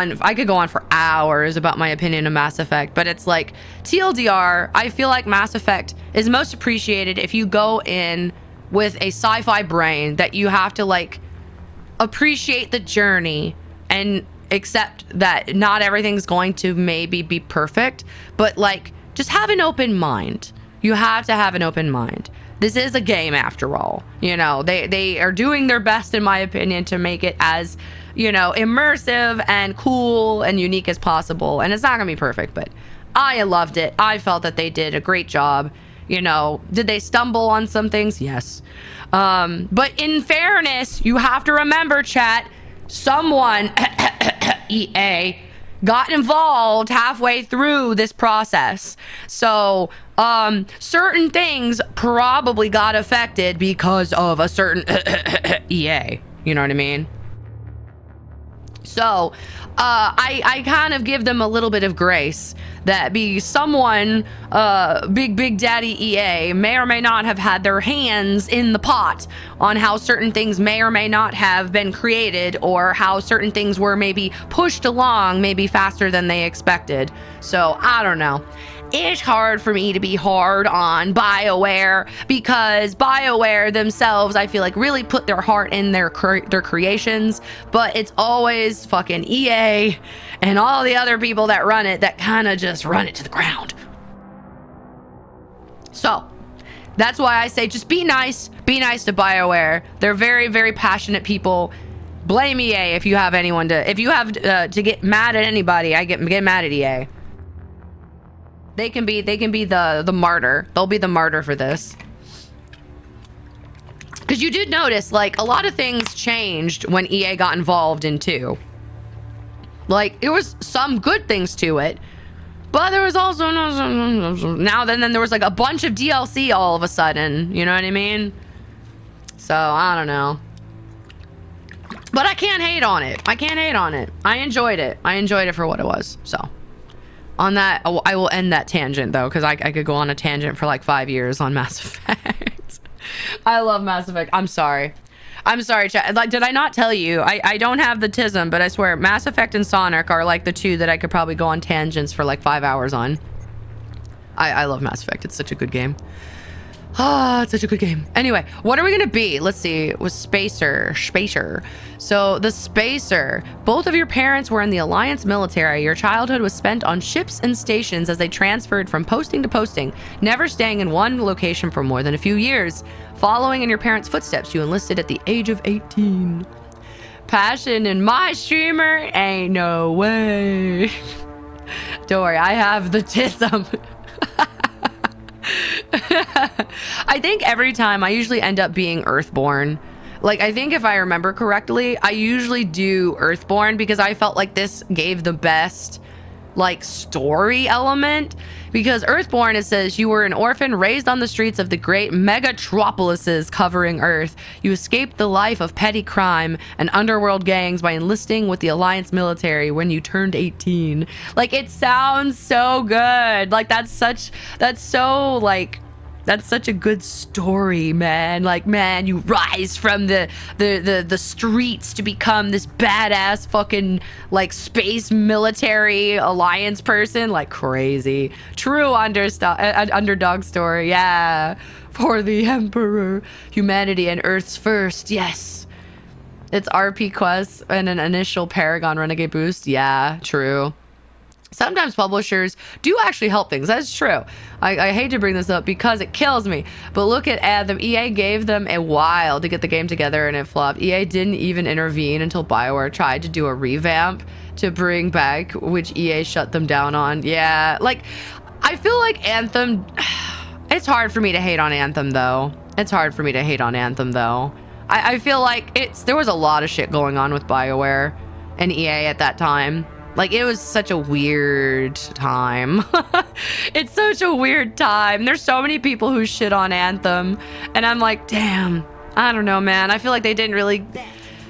on for hours about my opinion of Mass Effect, but it's like TLDR, I feel like Mass Effect is most appreciated if you go in with a sci-fi brain, that you have to, like, appreciate the journey and accept that not everything's going to maybe be perfect, but, like, just have an open mind. You have to have an open mind. This is a game after all. You know, they are doing their best, in my opinion, to make it as, you know, immersive and cool and unique as possible. And it's not gonna be perfect, but I loved it. I felt that they did a great job. You know, did they stumble on some things? Yes. But in fairness, you have to remember, chat, someone, EA, got involved halfway through this process. So, certain things probably got affected because of a certain EA. You know what I mean? So, I kind of give them a little bit of grace that someone, Big Daddy EA, may or may not have had their hands in the pot on how certain things may or may not have been created, or how certain things were maybe pushed along maybe faster than they expected. So, I don't know. It's hard for me to be hard on BioWare because BioWare themselves, I feel like, really put their heart in their creations, but it's always fucking EA and all the other people that run it that kind of just run it to the ground. So that's why I say just be nice to BioWare. They're very, very passionate people. Blame EA if you have anyone to, if you have to get mad at anybody. I get mad at EA. They can be the martyr. They'll be the martyr for this. Because you did notice, like, a lot of things changed when EA got involved in 2. Like, there was some good things to it, but there was also then there was like a bunch of DLC all of a sudden. You know what I mean? So I don't know. But I can't hate on it. I can't hate on it. I enjoyed it. I enjoyed it for what it was. So on that, I will end that tangent though, because I could go on a tangent for like 5 years on Mass Effect. I love Mass Effect. I'm sorry. I'm sorry, chat. Like, did I not tell you? I don't have the tism, but I swear Mass Effect and Sonic are like the 2 that I could probably go on tangents for like 5 hours on. I love Mass Effect. It's such a good game. Ah, it's such a good game. Anyway, what are we gonna be? Let's see. It was Spacer. So the Spacer. Both of your parents were in the Alliance military. Your childhood was spent on ships and stations as they transferred from posting to posting, never staying in one location for more than a few years. Following in your parents' footsteps, you enlisted at the age of 18. Passion in my streamer? Ain't no way. Don't worry, I have the tism. I think every time I usually end up being Earthborn. Like, I think if I remember correctly, I usually do Earthborn because I felt like this gave the best, like, story element. Because Earthborn, it says, you were an orphan raised on the streets of the great megatropolises covering Earth. You escaped the life of petty crime and underworld gangs by enlisting with the Alliance military when you turned 18. Like, it sounds so good. Like, that's such a good story, man. Like, man, you rise from the streets to become this badass fucking, like, space military Alliance person. Like, crazy. True underdog story, yeah. For the Emperor. Humanity and Earth's first, yes. It's RP quests and an initial Paragon Renegade boost. Yeah, true. Sometimes publishers do actually help things. That's true. I hate to bring this up because it kills me. But look at Anthem. EA gave them a while to get the game together and it flopped. EA didn't even intervene until BioWare tried to do a revamp to bring back, which EA shut them down on. Yeah, like, I feel like Anthem... It's hard for me to hate on Anthem, though. It's hard for me to hate on Anthem, though. I feel like there was a lot of shit going on with BioWare and EA at that time. Like, it was such a weird time. It's such a weird time. There's so many people who shit on Anthem. And I'm like, damn. I don't know, man. I feel like they didn't really...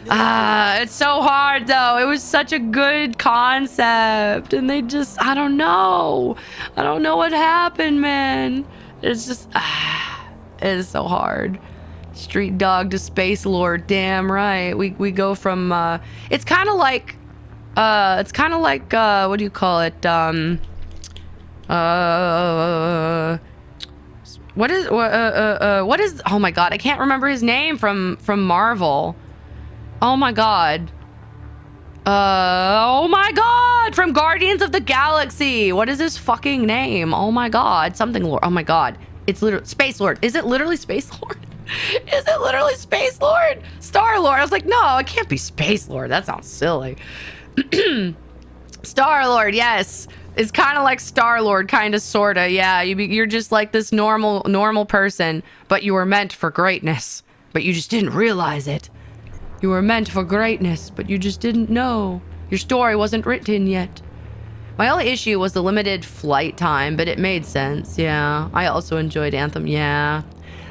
it's so hard, though. It was such a good concept. And they just... I don't know. I don't know what happened, man. It's just... it is so hard. Street dog to space lord. Damn right. We go from... it's kind of like... what do you call it? What is, oh my god, I can't remember his name from Marvel. Oh my god. Oh my god, from Guardians of the Galaxy. What is his fucking name? Oh my god, something lord. Oh my god. It's literally Space Lord. Is it literally Space Lord? Is it literally Space Lord? Star Lord. I was like, no, it can't be Space Lord. That sounds silly. Star-Lord, yes. It's kind of like Star-Lord, kind of, sort of. Yeah, you're just like this normal person, but you were meant for greatness, but you just didn't realize it. You were meant for greatness, but you just didn't know. Your story wasn't written yet. My only issue was the limited flight time, but it made sense. Yeah, I also enjoyed Anthem. Yeah.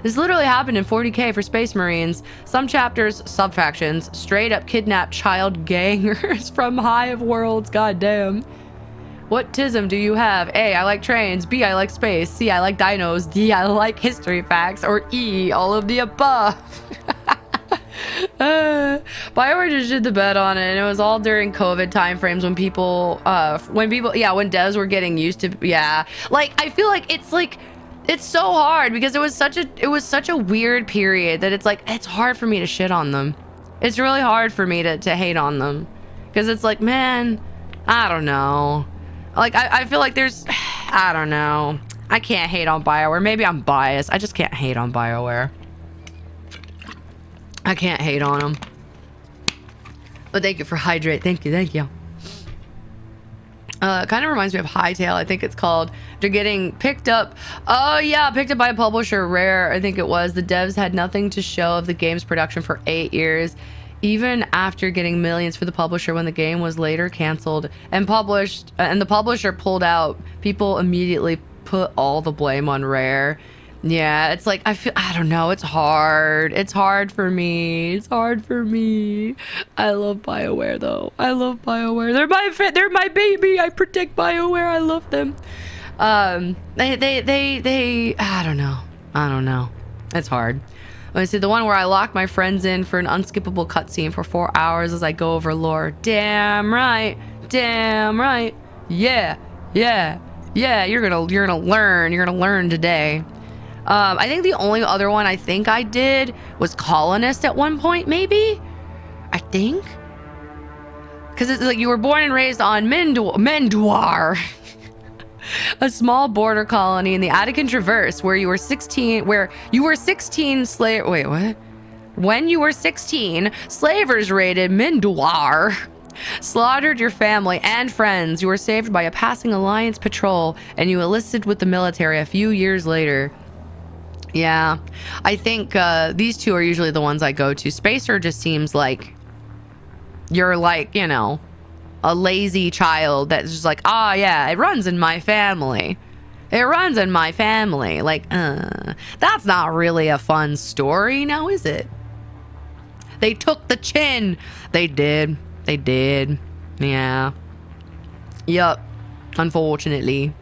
This literally happened in 40K for Space Marines. Some chapters, sub-factions, straight up kidnap child gangers from Hive Worlds. Goddamn. What tism do you have? A, I like trains. B, I like space. C, I like dinos. D, I like history facts. Or E, all of the above. BioWare just did the bet on it, and it was all during COVID timeframes when when devs were getting used to, yeah. Like, I feel like it's so hard because it was such a weird period that it's like, it's hard for me to shit on them. It's really hard for me to hate on them because it's like, man, I don't know. Like, I feel like there's, I don't know. I can't hate on BioWare. Maybe I'm biased. I just can't hate on BioWare. I can't hate on them. Oh, thank you for hydrate. Thank you. Thank you. Kind of reminds me of Hightail. I think it's called. They're getting picked up. Oh yeah, picked up by a publisher, Rare. I think it was. The devs had nothing to show of the game's production for 8 years, even after getting millions for the publisher when the game was later canceled and published. And the publisher pulled out. People immediately put all the blame on Rare. Yeah, it's like I don't know, it's hard. It's hard for me. It's hard for me. I love BioWare though. I love BioWare. They're my baby. I protect BioWare. I love them. They I don't know. I don't know. It's hard. Let me see, the one where I lock my friends in for an unskippable cutscene for 4 hours as I go over lore. Damn right. Damn right. Yeah. Yeah. Yeah, you're gonna learn. You're gonna learn today. I think the only other one I think I did was Colonist at one point, maybe? I think? Because it's like you were born and raised on Mendoir, a small border colony in the Attican Traverse where you were 16, slave. Wait, what? When you were 16, slavers raided Mendoir, slaughtered your family and friends. You were saved by a passing Alliance patrol and you enlisted with the military a few years later. Yeah, I think these two are usually the ones I go to. Spacer just seems like you're like, you know, a lazy child that's just like, oh yeah, it runs in my family. It runs in my family. Like, that's not really a fun story now, is it? They took the chin. They did. They did. Yeah. Yup. Unfortunately.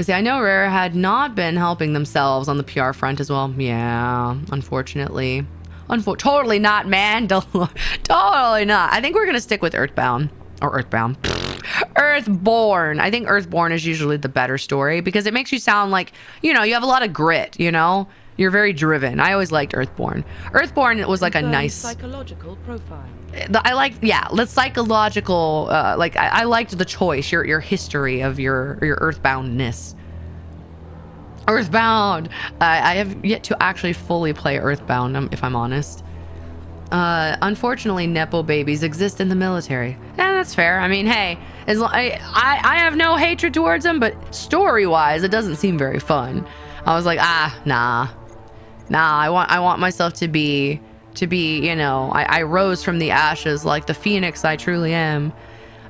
See, I know Rare had not been helping themselves on the PR front as well. Yeah, unfortunately. Totally not, man. Totally not. I think we're going to stick with Earthbound. Or Earthbound. Earthborn. I think Earthborn is usually the better story because it makes you sound like, you know, you have a lot of grit, you know? You're very driven. I always liked Earthborn. Earthborn was like a nice... psychological profile. I like, yeah, the psychological, like, I liked the choice, your history of your Earthboundness. Earthbound! I have yet to actually fully play Earthbound, if I'm honest. Unfortunately, Nepo babies exist in the military. Yeah, that's fair. I mean, hey, I have no hatred towards them, but story-wise, it doesn't seem very fun. I was like, nah. I want myself to be, you know, I rose from the ashes like the phoenix I truly am.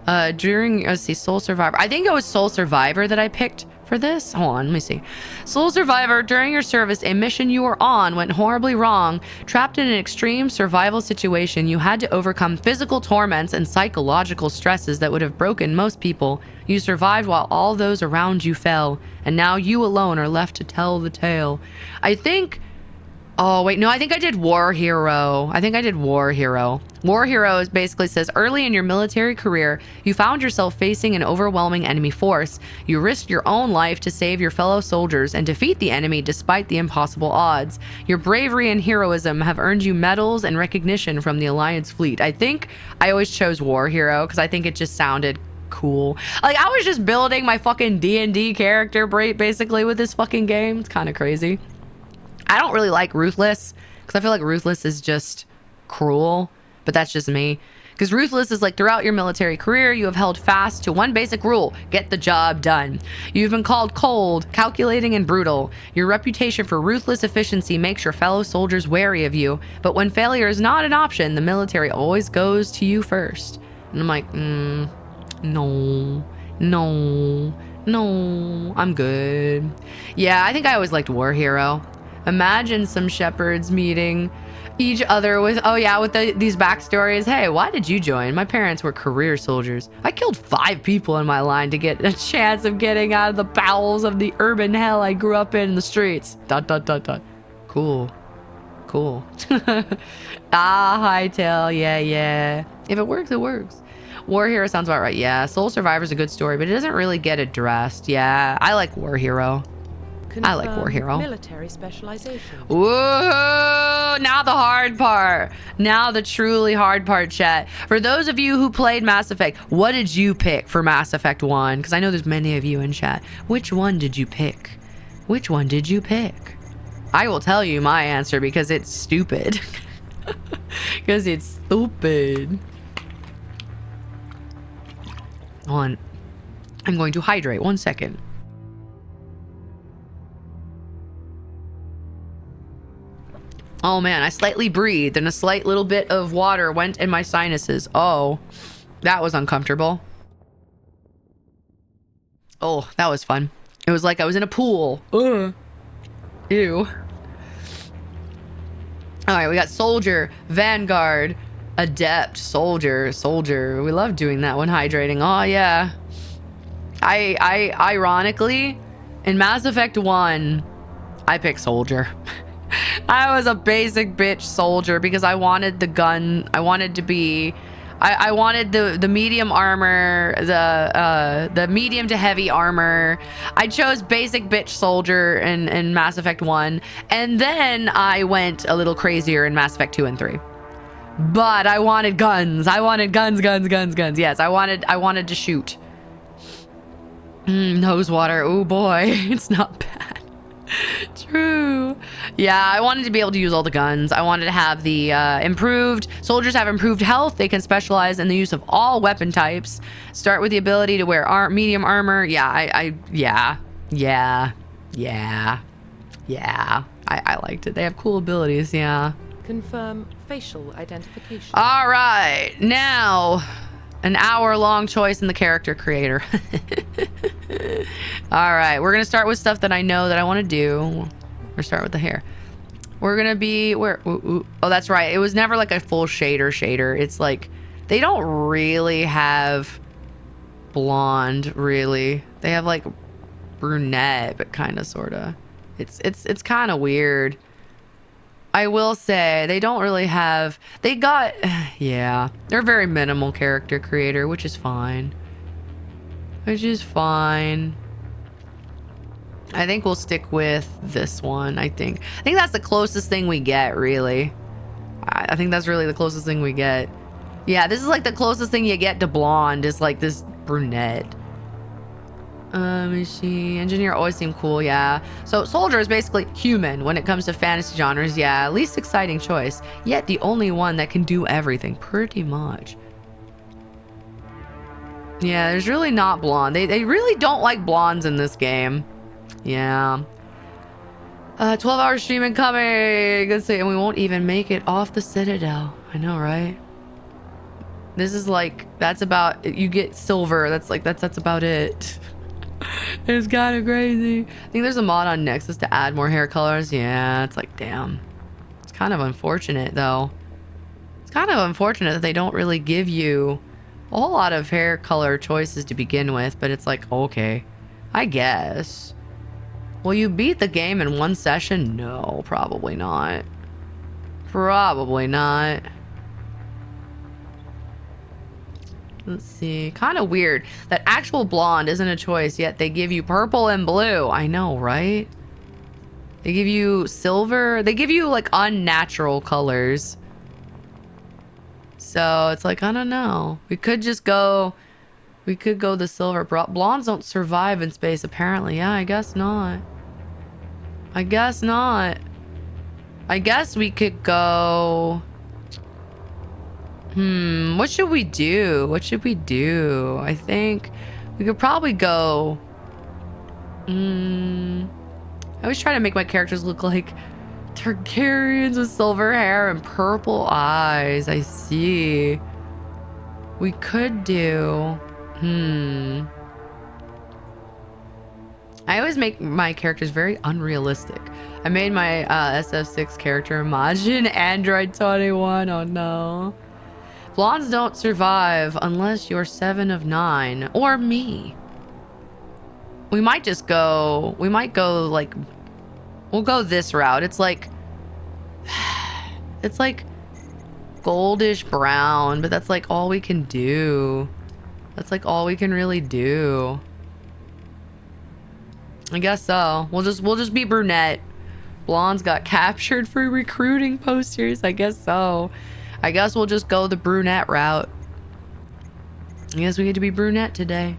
Let's see, Soul Survivor. I think it was Soul Survivor that I picked for this. Hold on, let me see. Soul Survivor, during your service, a mission you were on went horribly wrong. Trapped in an extreme survival situation, you had to overcome physical torments and psychological stresses that would have broken most people. You survived while all those around you fell, and now you alone are left to tell the tale. I think... Oh, wait, no, I think I did War Hero. War Hero basically says, early in your military career, you found yourself facing an overwhelming enemy force. You risked your own life to save your fellow soldiers and defeat the enemy despite the impossible odds. Your bravery and heroism have earned you medals and recognition from the Alliance fleet. I think I always chose War Hero because I think it just sounded cool. Like, I was just building my fucking D&D character basically with this fucking game. It's kind of crazy. I don't really like Ruthless because I feel like Ruthless is just cruel, but that's just me. Because Ruthless is like, throughout your military career, you have held fast to one basic rule: get the job done. You've been called cold, calculating, and brutal. Your reputation for ruthless efficiency makes your fellow soldiers wary of you, but when failure is not an option, the military always goes to you first. And I'm like, no, I'm good. Yeah, I think I always liked War Hero. Imagine some shepherds meeting each other with, these backstories. Hey, why did you join? My parents were career soldiers. I killed 5 people in my line to get a chance of getting out of the bowels of the urban hell I grew up in the streets. ... Cool. Hightail. Yeah. If it works, it works. War Hero sounds about right. Yeah, Soul Survivor's a good story, but it doesn't really get addressed. Yeah, I like War Hero. I like War Hero. Military specialization. Whoa! Now the hard part. Now the truly hard part, chat. For those of you who played Mass Effect, what did you pick for Mass Effect 1? Because I know there's many of you in chat. Which one did you pick? I will tell you my answer because it's stupid. Because it's stupid. Hold on. I'm going to hydrate. 1 second. Oh man, I slightly breathed and a slight little bit of water went in my sinuses. Oh, that was uncomfortable. Oh, that was fun. It was like I was in a pool. Ugh. Ew. All right, we got soldier, vanguard, adept, soldier. We love doing that when hydrating. Oh yeah. I ironically, in Mass Effect 1, I picked soldier. I was a basic bitch soldier because I wanted the gun. I wanted to be, I wanted the medium armor, the medium to heavy armor. I chose basic bitch soldier in Mass Effect 1, and then I went a little crazier in Mass Effect 2 and 3. But I wanted guns. I wanted guns. Yes, I wanted to shoot. Nose water. Oh boy, it's not bad. True. Yeah, I wanted to be able to use all the guns. I wanted to have the improved soldiers have improved health. They can specialize in the use of all weapon types. Start with the ability to wear medium armor. Yeah, I liked it. They have cool abilities. Yeah. Confirm facial identification. All right, now an hour-long choice in the character creator. All right, we're gonna start with stuff that I know that I want to do. We're start with the hair. We're gonna be where? Oh, that's right. It was never like a full shader. It's like they don't really have blonde. Really, they have like brunette, but kind of sorta. It's kind of weird. I will say they don't really have. They got, yeah. They're very minimal character creator, which is fine. I think we'll stick with this one. I think that's the closest thing we get, really. I think that's really the closest thing we get. Yeah, this is like the closest thing you get to blonde is like this brunette. Let me see. Engineer always seemed cool, yeah. So soldier is basically human when it comes to fantasy genres, yeah. Least exciting choice, yet the only one that can do everything, pretty much. Yeah, there's really not blonde. They really don't like blondes in this game. Yeah. 12-hour stream incoming. Let's see, and we won't even make it off the Citadel. I know, right? This is like, that's about, you get silver. That's about it. It's kind of crazy. I think there's a mod on Nexus to add more hair colors. Yeah, it's like, damn. It's kind of unfortunate, though. It's kind of unfortunate that they don't really give you a whole lot of hair color choices to begin with, but it's like, okay, I guess. Will you beat the game in one session? No, probably not. Probably not. Let's see. Kind of weird that actual blonde isn't a choice, yet they give you purple and blue. I know, right? They give you silver. They give you like unnatural colors. So it's like, I don't know. We could just go. We could go the silver. Blondes don't survive in space, apparently. Yeah, I guess not. I guess not. I guess we could go. What should we do? What should we do? I think we could probably go. I always try to make my characters look like Targaryens with silver hair and purple eyes. I see. We could do. I always make my characters very unrealistic. I made my SF6 character Majin Android 21. Oh no. Blondes don't survive unless you're 7 of 9 or me. We might just go. We might go like. We'll go this route. It's like. It's like goldish brown, but that's like all we can do. That's like all we can really do. I guess so. We'll just be brunette. Blondes got captured for recruiting posters. I guess so. I guess we'll just go the brunette route. I guess we get to be brunette today.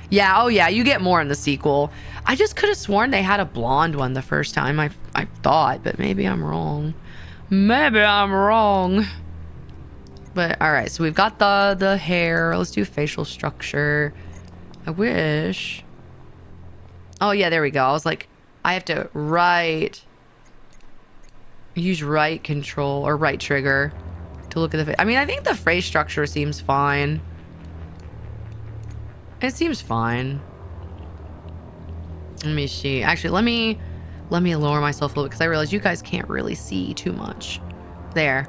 Yeah, oh yeah, you get more in the sequel. I just could have sworn they had a blonde one the first time. I thought, but maybe I'm wrong. Maybe I'm wrong. But all right, so we've got the hair. Let's do facial structure. I wish. Oh yeah, there we go. I was like, I have to use right control or right trigger to look at the face. I mean, I think the face structure seems fine. It seems fine. Let me see. Actually, let me lower myself a little bit because I realize you guys can't really see too much. There.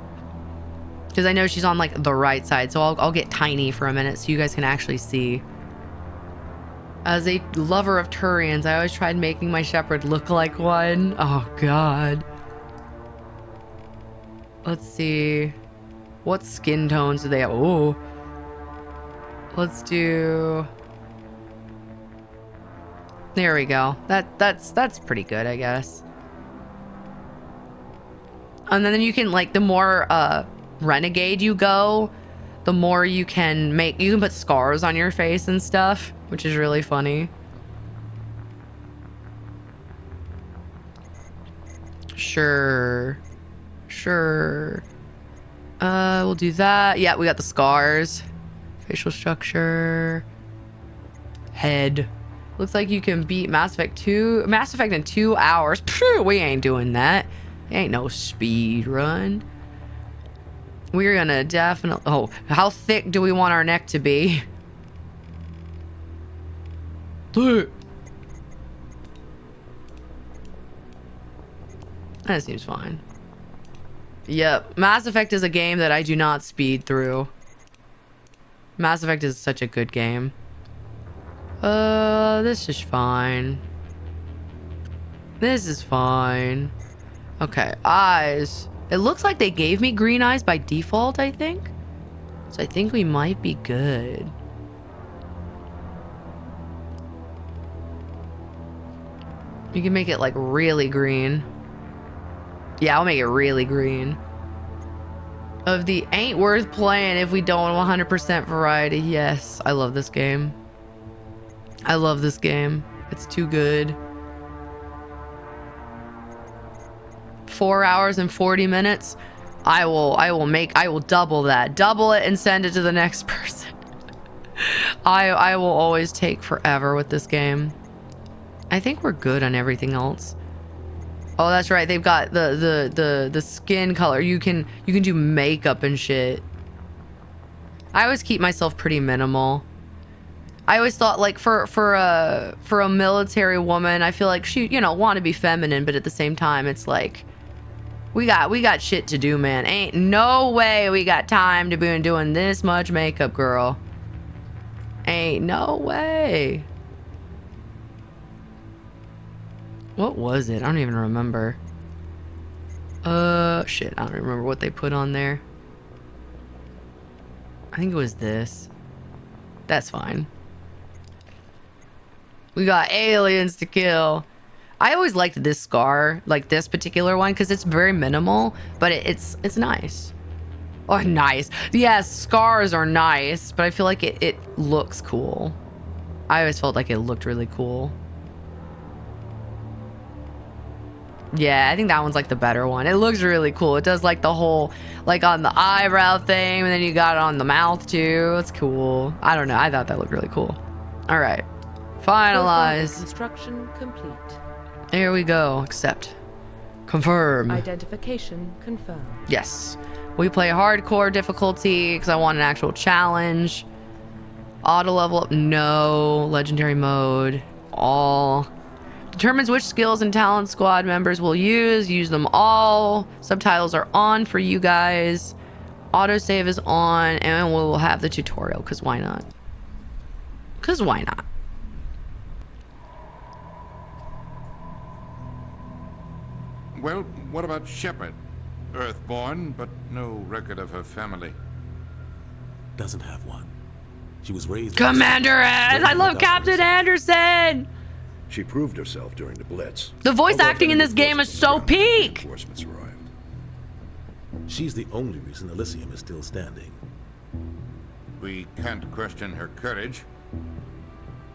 Because I know she's on like the right side, so I'll get tiny for a minute so you guys can actually see. As a lover of Turians, I always tried making my shepherd look like one. Oh god. Let's see. What skin tones do they have? Oh. Let's do. There we go. That's pretty good, I guess. And then you can like the more renegade you go, the more you can put scars on your face and stuff, which is really funny. Sure. We'll do that. Yeah, we got the scars. Facial structure. Head. Looks like you can beat Mass Effect in 2 hours. Phew, we ain't doing that. Ain't no speed run. We're gonna definitely... Oh, how thick do we want our neck to be? That seems fine. Yep. Mass Effect is a game that I do not speed through. Mass Effect is such a good game. This is fine. This is fine. Okay, eyes. It looks like they gave me green eyes by default, I think. So I think we might be good. You can make it like really green. Yeah, I'll make it really green. Of the ain't worth playing if we don't 100% variety. Yes, I love this game. I love this game. It's too good. 4 hours and 40 minutes. I will double that. Double it and send it to the next person. I will always take forever with this game. I think we're good on everything else. Oh, that's right. They've got the skin color. You can do makeup and shit. I always keep myself pretty minimal. I always thought like for a military woman, I feel like she, want to be feminine, but at the same time, it's like we got shit to do, man. Ain't no way we got time to be doing this much makeup, girl. Ain't no way. What was it? I don't even remember. Shit, I don't remember what they put on there. I think it was this. That's fine. We got aliens to kill. I always liked this scar, like this particular one, because it's very minimal, but it's nice. Oh, nice. Yes, scars are nice, but I feel like it looks cool. I always felt like it looked really cool. Yeah, I think that one's like the better one. It looks really cool. It does like the whole, like on the eyebrow thing, and then you got it on the mouth too. It's cool. I don't know. I thought that looked really cool. All right. Finalize. Construction complete. There we go. Accept. Confirm. Identification confirmed. Yes. We play hardcore difficulty because I want an actual challenge. Auto level up. No. Legendary mode. All. Determines which skills and talent squad members will use. Use them all. Subtitles are on for you guys. Autosave is on. And we'll have the tutorial because why not? Because why not? Well, what about Shepard? Earthborn, but no record of her family. Doesn't have one. She was raised... Commander Ed! I love Captain Anderson! She proved herself during the Blitz. The voice acting in this game is so peak! Reinforcements arrived. She's the only reason Elysium is still standing. We can't question her courage.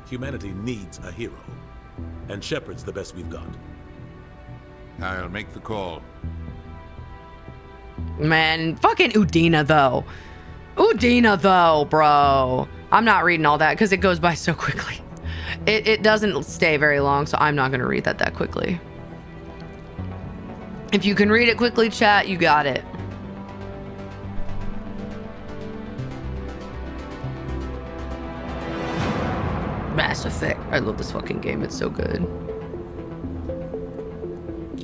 Humanity needs a hero. And Shepard's the best we've got. I'll make the call. Man, fucking Udina, though. Ooh, Dina, though, bro. I'm not reading all that because it goes by so quickly. It doesn't stay very long, so I'm not going to read that quickly. If you can read it quickly, chat, you got it. Mass Effect. I love this fucking game. It's so good.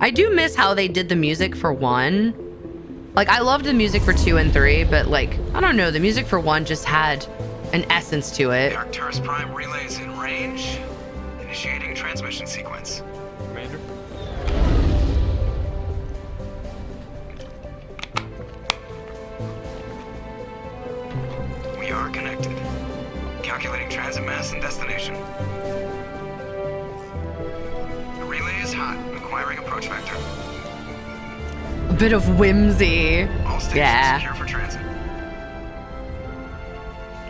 I do miss how they did the music for 1. Like, I loved the music for 2 and 3, but, like, I don't know. The music for 1 just had an essence to it. The Arcturus Prime relay is in range. Initiating transmission sequence. Commander? We are connected. Calculating transit mass and destination. The relay is hot, acquiring approach vector. A bit of whimsy. All stations secure for transit.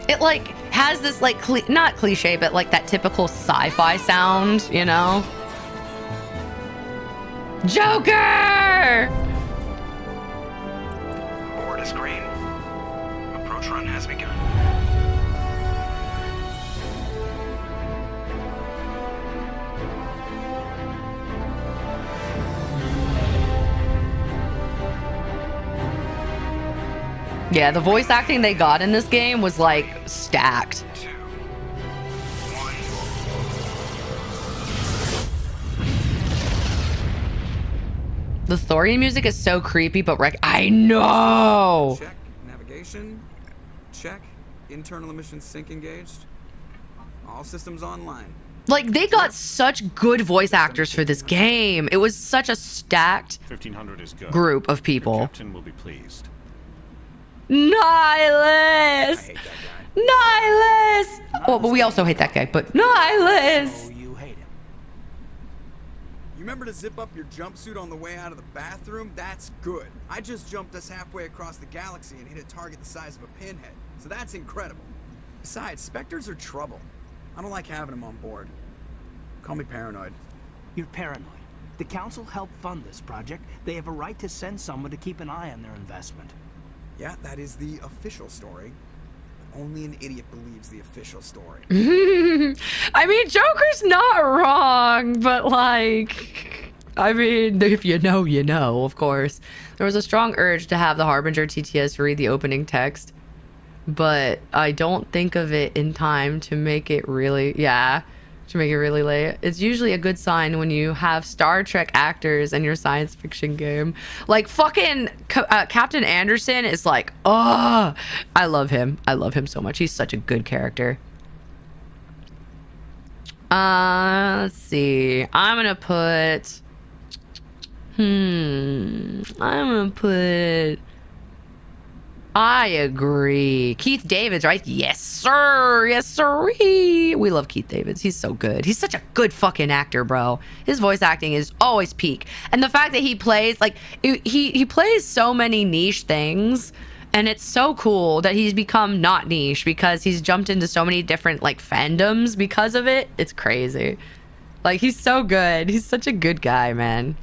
It, like, has this, like, not cliche, but, like, that typical sci-fi sound, you know? Joker! Board is green. Approach run has begun. Yeah, the voice acting they got in this game was, like, stacked. 2, 1. The Thorium music is so creepy, but I know! Check. Navigation. Check. Internal emissions sync engaged. All systems online. Like, they got such good voice actors for this game. It was such a stacked 1500 is good. group of Your people. captain will be pleased. Nihilus! I hate that guy. Nihilus! Oh, but we also hate that guy, but Nihilus! You hate him. You remember to zip up your jumpsuit on the way out of the bathroom? That's good. I just jumped us halfway across the galaxy and hit a target the size of a pinhead. So that's incredible. Besides, Spectres are trouble. I don't like having them on board. Call me paranoid. You're paranoid. The Council helped fund this project. They have a right to send someone to keep an eye on their investment. Yeah, that is the official story. Only an idiot believes the official story. I mean, Joker's not wrong, but like, I mean, if you know, you know, of course. There was a strong urge to have the Harbinger TTS read the opening text, but I don't think of it in time to make it really, to make it really late. It's usually a good sign when you have Star Trek actors in your science fiction game. Like, fucking Captain Anderson is like, oh, I love him. I love him so much. He's such a good character. Let's see. I'm gonna put, I agree. Keith Davids, right? Yes, sir. Yes, sirree. We love Keith Davids. He's so good. He's such a good fucking actor, bro. His voice acting is always peak. And the fact that he plays, like, he plays so many niche things. And it's so cool that he's become not niche because he's jumped into so many different, like, fandoms because of it. It's crazy. Like, he's so good. He's such a good guy, man.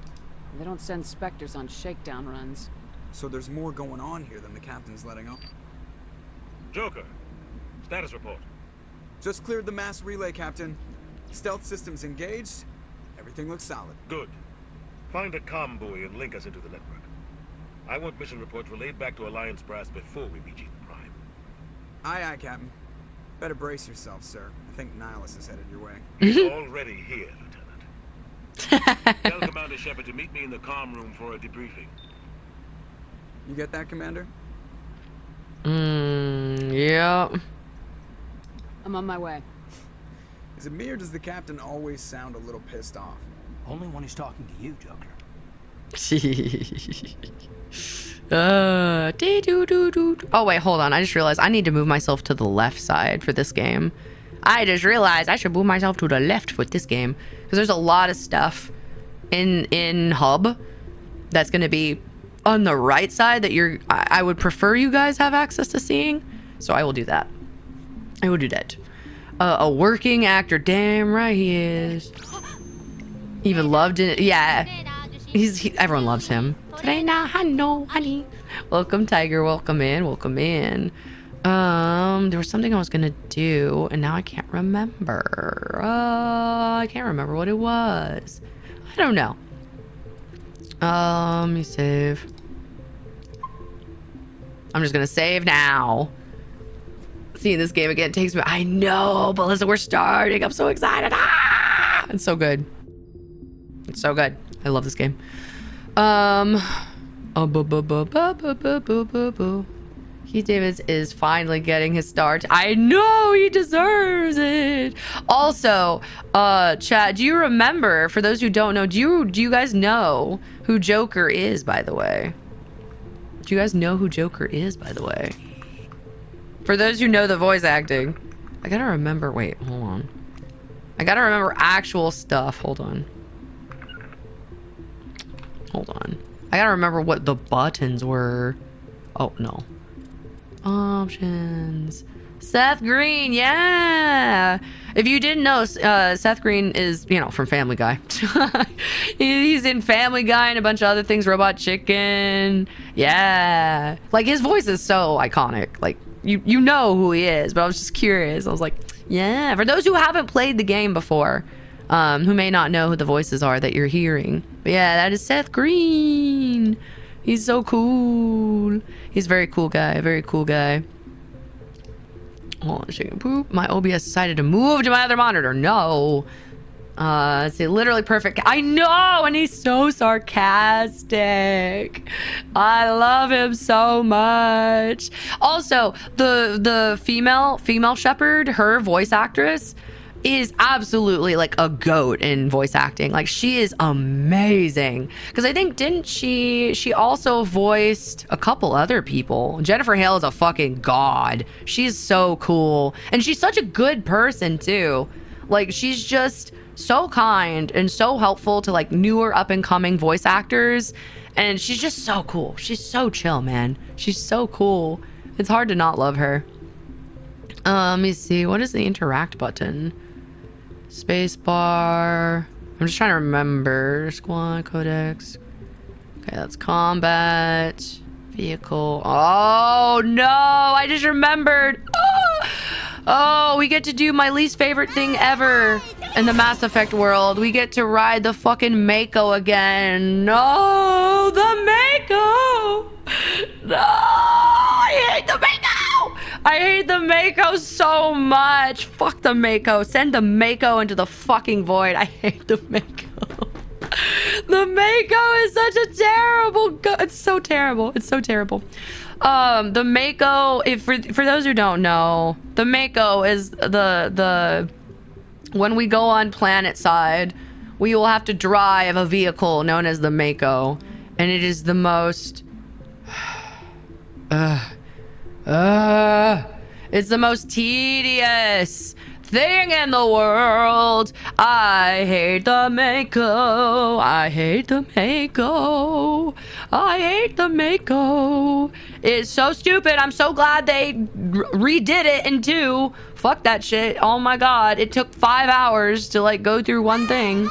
They don't send Spectres on shakedown runs. So there's more going on here than the captain's letting on. Joker, status report. Just cleared the mass relay, Captain. Stealth systems engaged. Everything looks solid. Good. Find a comm buoy and link us into the network. I want mission reports relayed back to Alliance Brass before we reach Eden Prime. Aye, aye, Captain. Better brace yourself, sir. I think Nihilus is headed your way. He's already here, Lieutenant. Tell Commander Shepard to meet me in the comm room for a debriefing. You get that, Commander? Yeah. I'm on my way. Is it me or does the captain always sound a little pissed off? Only when he's talking to you, Joker. Oh, wait, hold on. I just realized I need to move myself to the left side for this game. I just realized I should move myself to the left for this game because there's a lot of stuff in Hub that's going to be on the right side that I would prefer you guys have access to seeing. So I will do that. I will do that. A working actor. Damn right he is. Even loved it. Yeah. Everyone loves him. Today now, I know, honey. Welcome, Tiger. Welcome in. Welcome in. There was something I was gonna do, and now I can't remember. I can't remember what it was. I don't know. Let me save. I'm just gonna save now. Seeing this game again takes me. I know, but listen, we're starting. I'm so excited. Ah! It's so good. It's so good. I love this game. Keith Davis is finally getting his start. I know he deserves it. Also, chat, do you remember, for those who don't know, do you guys know who Joker is, by the way? Do you guys know who Joker is, by the way? For those who know the voice acting. I gotta remember, wait, hold on. I gotta remember actual stuff. Hold on. Hold on. I gotta remember what the buttons were. Oh, no. Options. Seth Green, yeah. If you didn't know, Seth Green is, you know, from Family Guy. He's in Family Guy and a bunch of other things. Robot Chicken. Yeah. Like, his voice is so iconic. Like, you know who he is, but I was just curious. I was like, yeah. For those who haven't played the game before, who may not know who the voices are that you're hearing. But yeah, that is Seth Green. He's so cool. He's a very cool guy. Very cool guy. Hold on, shaking poop. My OBS decided to move to my other monitor. No. It's literally perfect. I know, and he's so sarcastic. I love him so much. Also, the female shepherd, her voice actress, is absolutely like a goat in voice acting. Like, she is amazing. Because I think, didn't she also voiced a couple other people. Jennifer Hale is a fucking god. She's so cool. And she's such a good person too. Like, she's just so kind and so helpful to like newer up and coming voice actors. And she's just so cool. She's so chill, man. She's so cool. It's hard to not love her. Let me see. What is the interact button? Space bar. I'm just trying to remember. Squad codex. Okay, that's combat. Vehicle. Oh no! I just remembered. Oh, we get to do my least favorite thing ever in the Mass Effect world. We get to ride the fucking Mako again. No, the Mako. No, I hate the Mako. I hate the Mako so much. Fuck the Mako. Send the Mako into the fucking void. I hate the Mako. The Mako is such a terrible... It's so terrible. It's so terrible. The Mako, for those who don't know, the Mako is the... When we go on planet side, we will have to drive a vehicle known as the Mako. And it is the most... it's the most tedious thing in the world. I hate the Mako. I hate the Mako. I hate the Mako. It's so stupid. I'm so glad they redid it in 2. Fuck that shit. Oh my god. It took 5 hours to like go through one thing.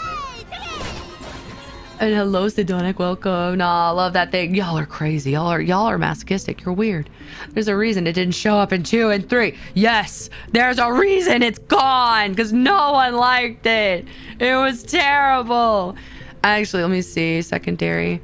And hello, Sidonic, welcome. Nah, I love that thing. Y'all are crazy. Y'all are masochistic. You're weird. There's a reason it didn't show up in 2 and 3. Yes, there's a reason it's gone, because no one liked it. It was terrible. Actually, let me see. Secondary.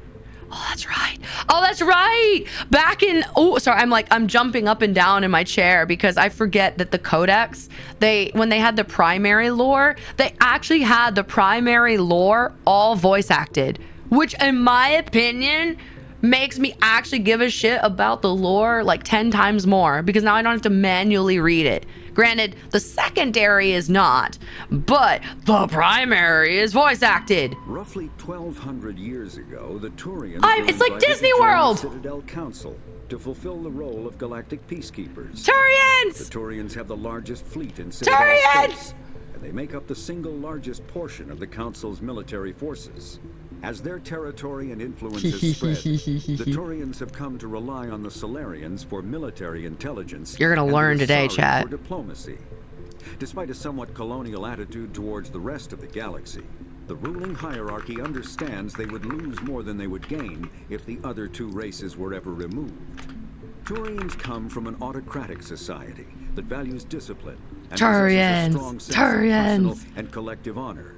Oh, that's right. Oh, that's right. Back in... Oh, sorry. I'm jumping up and down in my chair because I forget that the codex, when they had the primary lore, they actually had the primary lore all voice acted, which in my opinion makes me actually give a shit about the lore like 10 times more, because now I don't have to manually read it. Granted, the secondary is not, but the primary is voice acted. Roughly 1,200 years ago, the Turians it's like Disney World! Citadel Council to fulfill the role of galactic peacekeepers. Turians! The Turians have the largest fleet in Citadel space, and they make up the single largest portion of the Council's military forces. As their territory and influence has spread, the Turians have come to rely on the Solarians for military intelligence. You're gonna learn today, chat. For diplomacy. Despite a somewhat colonial attitude towards the rest of the galaxy, the ruling hierarchy understands they would lose more than they would gain if the other 2 races were ever removed. Turians come from an autocratic society that values discipline and Turians, possesses a strong sense of personal and collective honor.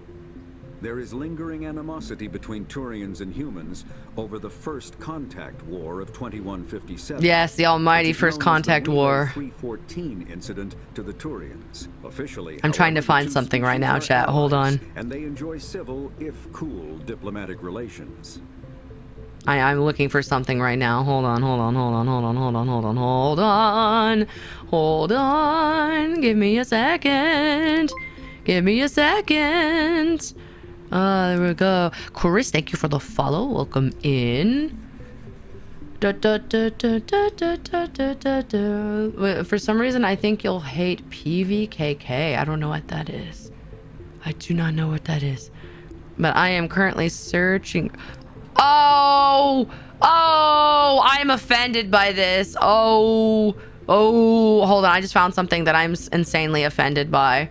There is lingering animosity between Turians and humans over the First Contact War of 2157. Yes, the almighty First Contact War. 314 incident to the Turians. Officially, I'm trying to find something right now, chat. Hold on. And they enjoy civil, if cool, diplomatic relations. I'm looking for something right now. Hold on. Hold on. Give me a second. There we go. Chris, thank you for the follow. Welcome in. For some reason, I think you'll hate PVKK. I don't know what that is. I do not know what that is. But I am currently searching. Oh, I'm offended by this. Oh, hold on. I just found something that I'm insanely offended by.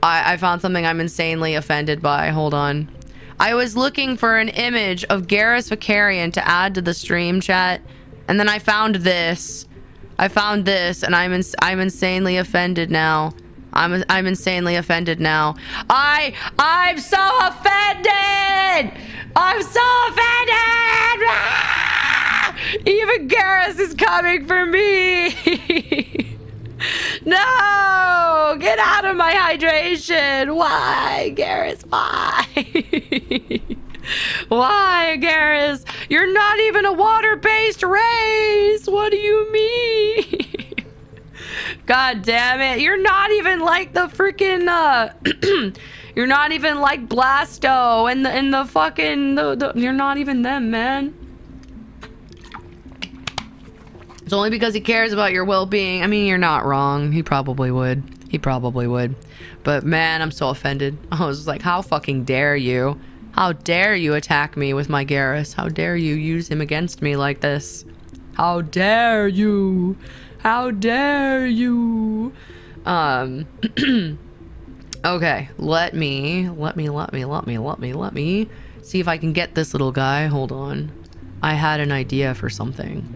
I found something I'm insanely offended by. Hold on. I was looking for an image of Garrus Vicarian to add to the stream chat, and then I found this. And I'm insanely offended now. I'm insanely offended now. I'm so offended! I'm so offended! Ah! Even Garrus is coming for me! No! Get out of my hydration! Why, Garrus? Why? Why, Garrus? You're not even a water-based race! What do you mean? God damn it. You're not even like the freaking, you're not even like Blasto and the fucking, you're not even them, man. It's only because he cares about your well-being. I mean, you're not wrong. He probably would. But man, I'm so offended. I was like, how fucking dare you? How dare you attack me with my Garrus? How dare you use him against me like this? How dare you? How dare you? Okay, let me see if I can get this little guy. Hold on. I had an idea for something.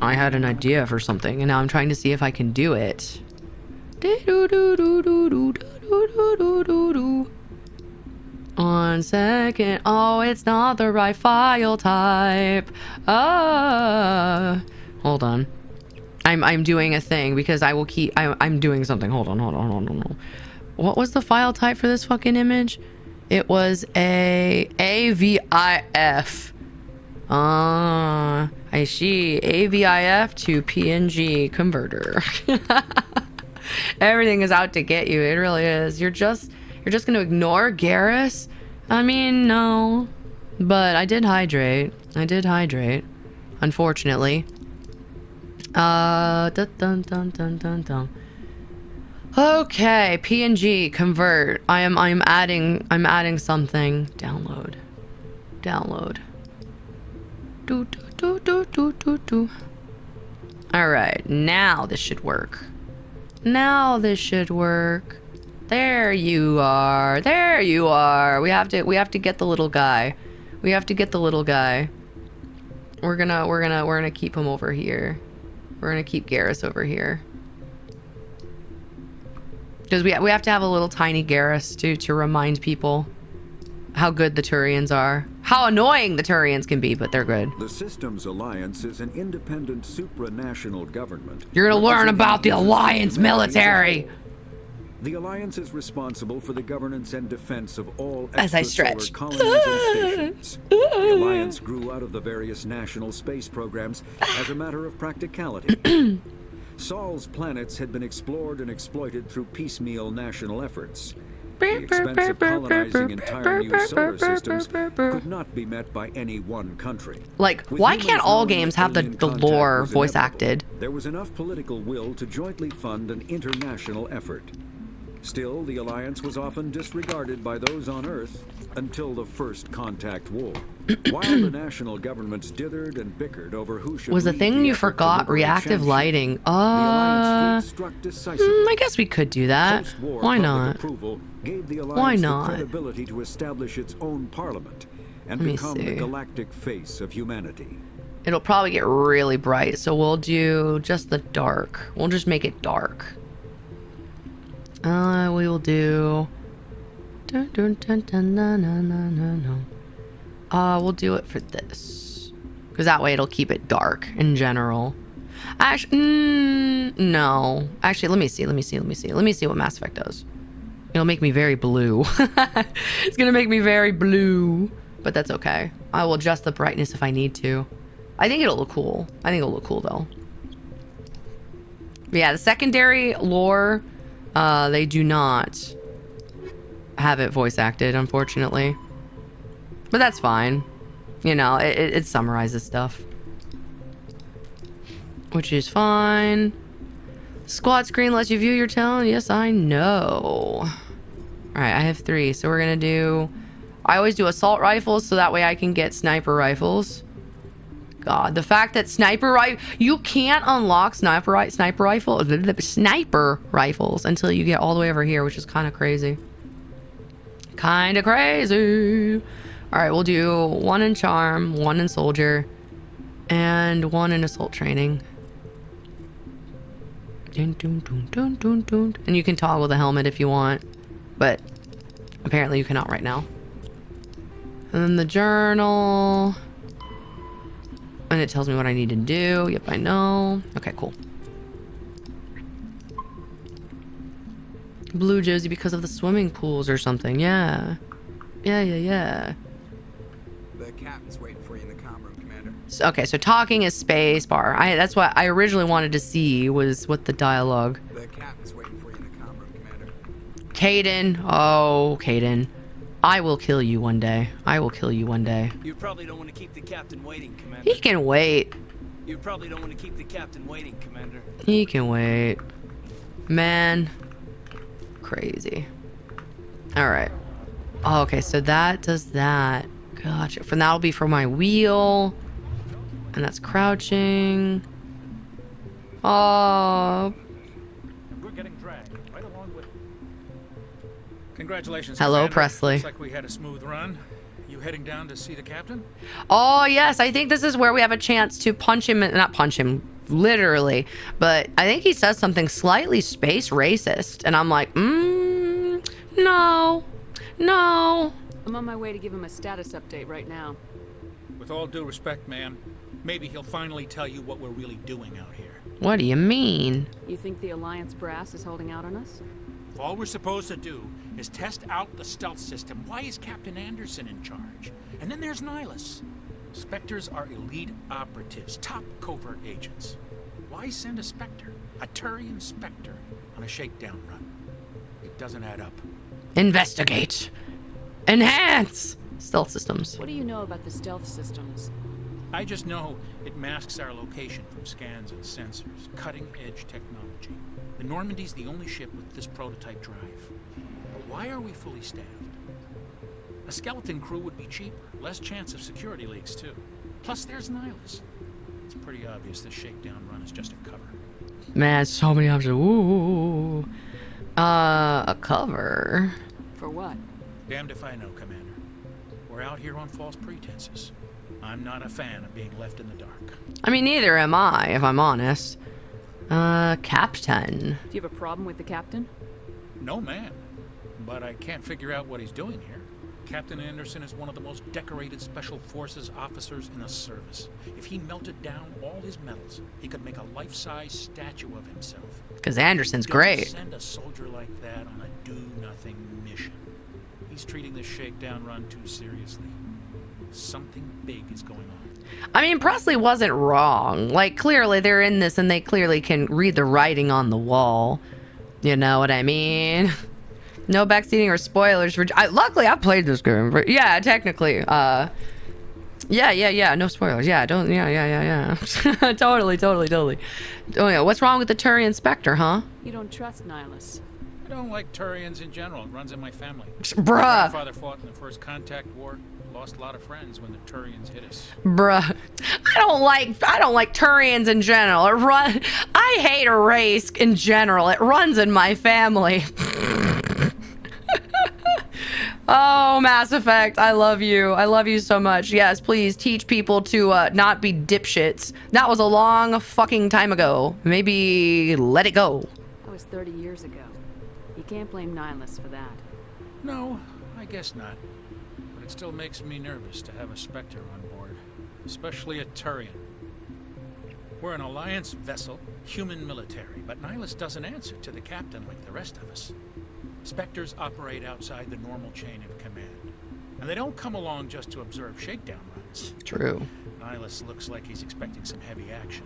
And now I'm trying to see if I can do it. 1 second. Oh, it's not the right file type. Hold on. I'm doing a thing because I will keep. I'm doing something. Hold on. What was the file type for this fucking image? It was a AVIF. I see. AVIF to PNG converter. Everything is out to get you. It really is. You're just gonna ignore Garrus? I mean, no. But I did hydrate. Unfortunately. Okay, PNG convert. I'm adding something. Download. All right, now this should work. There you are. We have to get the little guy. We're gonna keep him over here. We're gonna keep Garrus over here. Because we have to have a little tiny Garrus to remind people how good the Turians are. How annoying the Turians can be, but they're good. The Systems Alliance is an independent supranational government. You're gonna learn about the Alliance military. The Alliance is responsible for the governance and defense of all as I stretch colonies and stations. The Alliance grew out of the various national space programs as a matter of practicality. Saul's planets had been explored and exploited through piecemeal national efforts. The expense of colonizing entire new solar systems could not be met by any one country. Like, why can't all games have the lore voice acted? There was enough political will to jointly fund an international effort. Still, the Alliance was often disregarded by those on Earth until the First Contact War. While the national governments dithered and bickered over who should was the lead thing the you effort to forgot liberate reactive Shamshi, lighting? the Alliance fleet struck decisively. I guess we could do that. Post-war Why public not? approval gave the Alliance Why the not? credibility to establish its own parliament and Let me become the see. galactic face of humanity. it'll probably get really bright. So we'll do just the dark. We'll just make it dark. We will do... We'll do it for this. Because that way it'll keep it dark in general. Actually, no. Actually, let me see what Mass Effect does. It'll make me very blue. It's gonna make me very blue. But that's okay. I will adjust the brightness if I need to. I think it'll look cool. I think it'll look cool though. But yeah, the secondary lore, they do not have it voice acted, unfortunately. But that's fine. You know, it summarizes stuff. Which is fine. Squad screen lets you view your talent. Yes, I know. Alright, I have 3. So we're gonna do... I always do assault rifles so that way I can get sniper rifles. God, the fact that sniper rifle... You can't unlock sniper rifles until you get all the way over here, which is kind of crazy. Kind of crazy. Alright, we'll do 1 in charm, 1 in soldier, and 1 in assault training. And you can toggle the helmet if you want, but apparently you cannot right now. And then the journal, and it tells me what I need to do. Yep, I know. Okay, cool. Blue jersey because of the swimming pools or something. Yeah. Yeah. The captain's waiting for you in the comm room, Commander. Okay, so talking is space bar. That's what I originally wanted to see, was what the dialogue. The captain's waiting for you in the comm room, Commander. Caden. Oh, Caden. I will kill you one day. I will kill you one day. You probably don't want to keep the captain waiting, Commander. He can wait. You probably don't want to keep the captain waiting, Commander. He can wait. Man. Crazy. Alright. Oh, okay, so that does that. Gotcha. For that'll be for my wheel. And that's crouching. Oh. We're getting dragged right along with. Congratulations. Hello, Commander. Presley. Looks like we had a smooth run. You heading down to see the captain? Oh, yes. I think this is where we have a chance to punch him. Not punch him, literally. But I think he says something slightly space racist. And I'm like, no. No. I'm on my way to give him a status update right now. With all due respect, ma'am, maybe he'll finally tell you what we're really doing out here. What do you mean? You think the Alliance brass is holding out on us? If all we're supposed to do is test out the stealth system, why is Captain Anderson in charge? And then there's Nihilus. Spectres are elite operatives, top covert agents. Why send a Spectre, a Turian Spectre, on a shakedown run? It doesn't add up. Investigate. Enhance. Stealth systems. What do you know about the stealth systems? I just know it masks our location from scans and sensors. Cutting-edge technology. The Normandy's the only ship with this prototype drive. But why are we fully staffed? A skeleton crew would be cheaper. Less chance of security leaks, too. Plus, there's Nihilus. It's pretty obvious this shakedown run is just a cover. Man, so many options. Ooh. A cover. For what? Damned if I know, Commander. We're out here on false pretenses. I'm not a fan of being left in the dark. I mean, neither am I, if I'm honest. Captain. Do you have a problem with the captain? No, man. But I can't figure out what he's doing here. Captain Anderson is one of the most decorated Special Forces officers in the service. If he melted down all his medals, he could make a life-size statue of himself. Because Anderson's Don't great. Send a soldier like that on a do-nothing mission. He's treating this shakedown run too seriously. Something big is going on. I mean, Presley wasn't wrong. Like, clearly they're in this and they clearly can read the writing on the wall. You know what I mean? No backseating or spoilers for... luckily, I've played this game, but yeah, technically. Yeah, no spoilers. Yeah, don't... Yeah. Totally. Oh, yeah, what's wrong with the Turian Spectre, huh? You don't trust Nihilus. I don't like Turians in general. It runs in my family. Bruh. My father fought in the First Contact War. Lost a lot of friends when the Turians hit us. Bruh. I don't like Turians in general. I hate a race in general. It runs in my family. Oh, Mass Effect, I love you. I love you so much. Yes, please teach people to not be dipshits. That was a long fucking time ago. Maybe let it go. That was 30 years ago. You can't blame Nihilus for that. No, I guess not. But it still makes me nervous to have a Spectre on board. Especially a Turian. We're an Alliance vessel, human military, but Nihilus doesn't answer to the captain like the rest of us. Spectres operate outside the normal chain of command. And they don't come along just to observe shakedown runs. True. Nihilus looks like he's expecting some heavy action.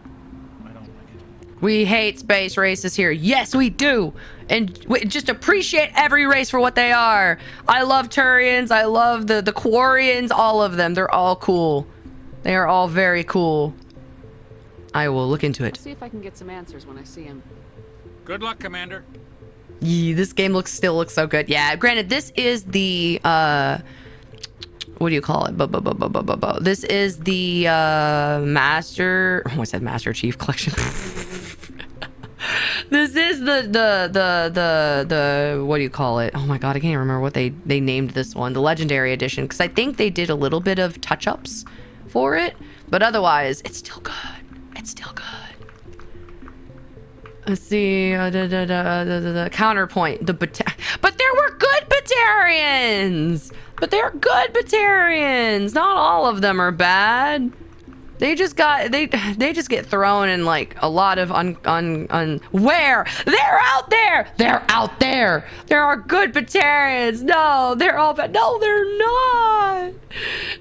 I don't like it. We hate space races here. Yes, we do. And we just appreciate every race for what they are. I love Turians. I love the Quarians. All of them. They're all cool. They are all very cool. I will look into it. See if I can get some answers when I see him. Good luck, Commander. Yeah, this game still looks so good. Yeah, granted, this is the what do you call it? This is the Master. Oh, I said Master Chief Collection. This is the what do you call it? Oh my god, I can't remember what they named this one. The Legendary Edition, because I think they did a little bit of touch-ups for it, but otherwise, it's still good. It's still good. Let's see. The counterpoint. But there were good Batarians. But they're good Batarians. Not all of them are bad. They just get thrown in like a lot of where they're out there. They're out there. There are good Batarians. No, they're all bad. No, they're not.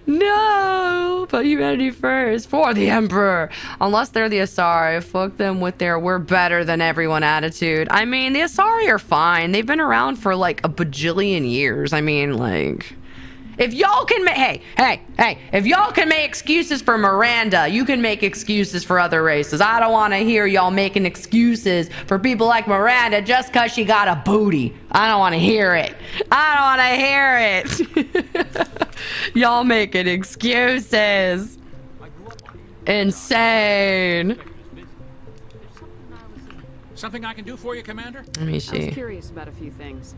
No, but humanity first for the Emperor. Unless they're the Asari, fuck them with their "we're better than everyone" attitude. I mean, the Asari are fine. They've been around for like a bajillion years. I mean, like. If y'all can make, if y'all can make excuses for Miranda, you can make excuses for other races. I don't want to hear y'all making excuses for people like Miranda just because she got a booty. I don't want to hear it. I don't want to hear it. Y'all making excuses. Insane. Something I can do for you, Commander? Let me I see. was curious about a few things.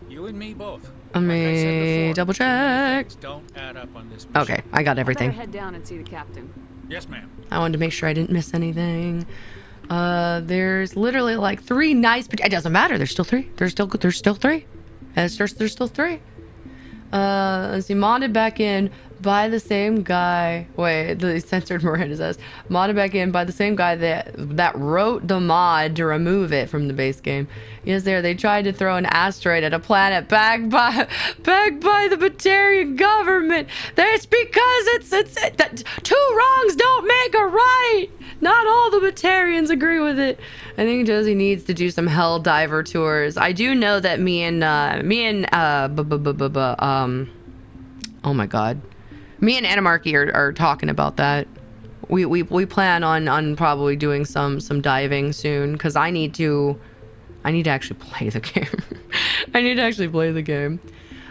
You and me both. Let me double check. Don't add up on this mission. Okay, I got everything. I better head down and see the captain. Yes, ma'am. I wanted to make sure I didn't miss anything. There's literally like 3 nice. It doesn't matter. There's still 3. There's still 3. There's still 3. Let's see. Modded back in by the same guy. Wait, the censored Miranda says modded back in by the same guy that wrote the mod to remove it from the base game. Yes, they tried to throw an asteroid at a planet backed by the Batarian government. That's because it's two wrongs don't make a right. Not all the Batarians agree with it. I think Josie needs to do some hell diver tours. I do know that me and oh my god. Me and Animarchy are talking about that. We plan on probably doing some diving soon because I need to actually play the game. I need to actually play the game.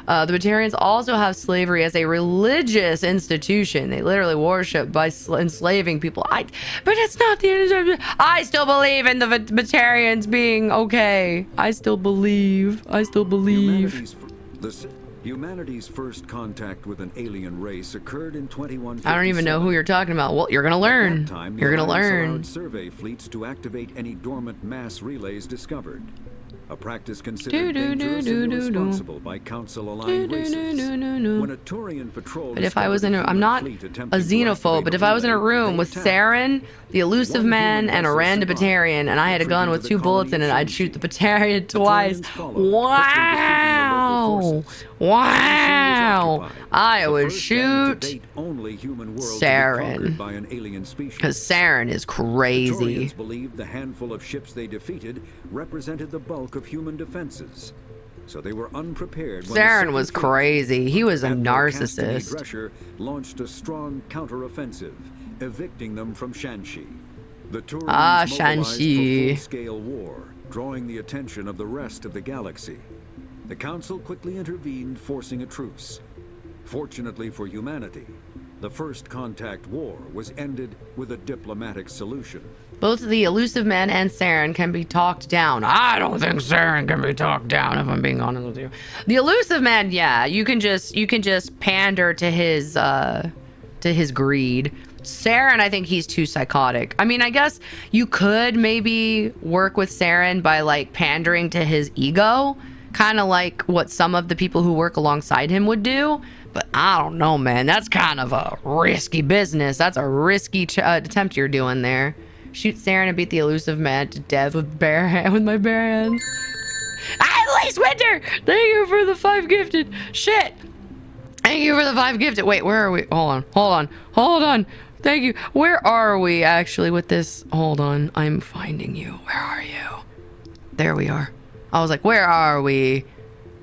The Batarians also have slavery as a religious institution. They literally worship by enslaving people. But it's not the end of the. I still believe in the Batarians being okay. I still believe. Humanity's first contact with an alien race occurred in 2157. I don't even know who you're talking about. Well, you're gonna learn. You're gonna learn. Allowed survey fleets to activate any dormant mass relays discovered. A practice considered dangerous and irresponsible by council-aligned races. When a Turian patrol but if I was in a, I'm not a xenophobe, but if I was in a room with Saren, the elusive man, and a random Batarian, and I had a gun with 2 bullets in it, I'd shoot the Batarian twice. Wow! Wow! I would shoot Saren. Because Saren is crazy. The Turians believed the handful of ships they defeated represented the bulk of human defenses. So they were unprepared. Saren was crazy. He was a narcissist. Drescher launched a strong counteroffensive, evicting them from Shanxi. The Turians mobilized for full-scale war, drawing the attention of the rest of the galaxy. The Council quickly intervened, forcing a truce. Fortunately for humanity, The first contact war was ended with a diplomatic solution. Both the elusive man and Saren can be talked down. I don't think Saren can be talked down, if I'm being honest with you. The elusive man, yeah, you can just pander to his greed. Saren, I think he's too psychotic. I mean, I guess you could maybe work with Saren by like pandering to his ego, kind of like what some of the people who work alongside him would do. But I don't know, man. That's kind of a risky business. That's a risky attempt you're doing there. Shoot Saren and beat the elusive man to death with my bare hands. Lace Winter! Thank you for the 5 gifted. Shit! Thank you for the 5 gifted. Wait, where are we? Hold on. Thank you. Where are we actually with this? Hold on. I'm finding you. Where are you? There we are. I was like, where are we?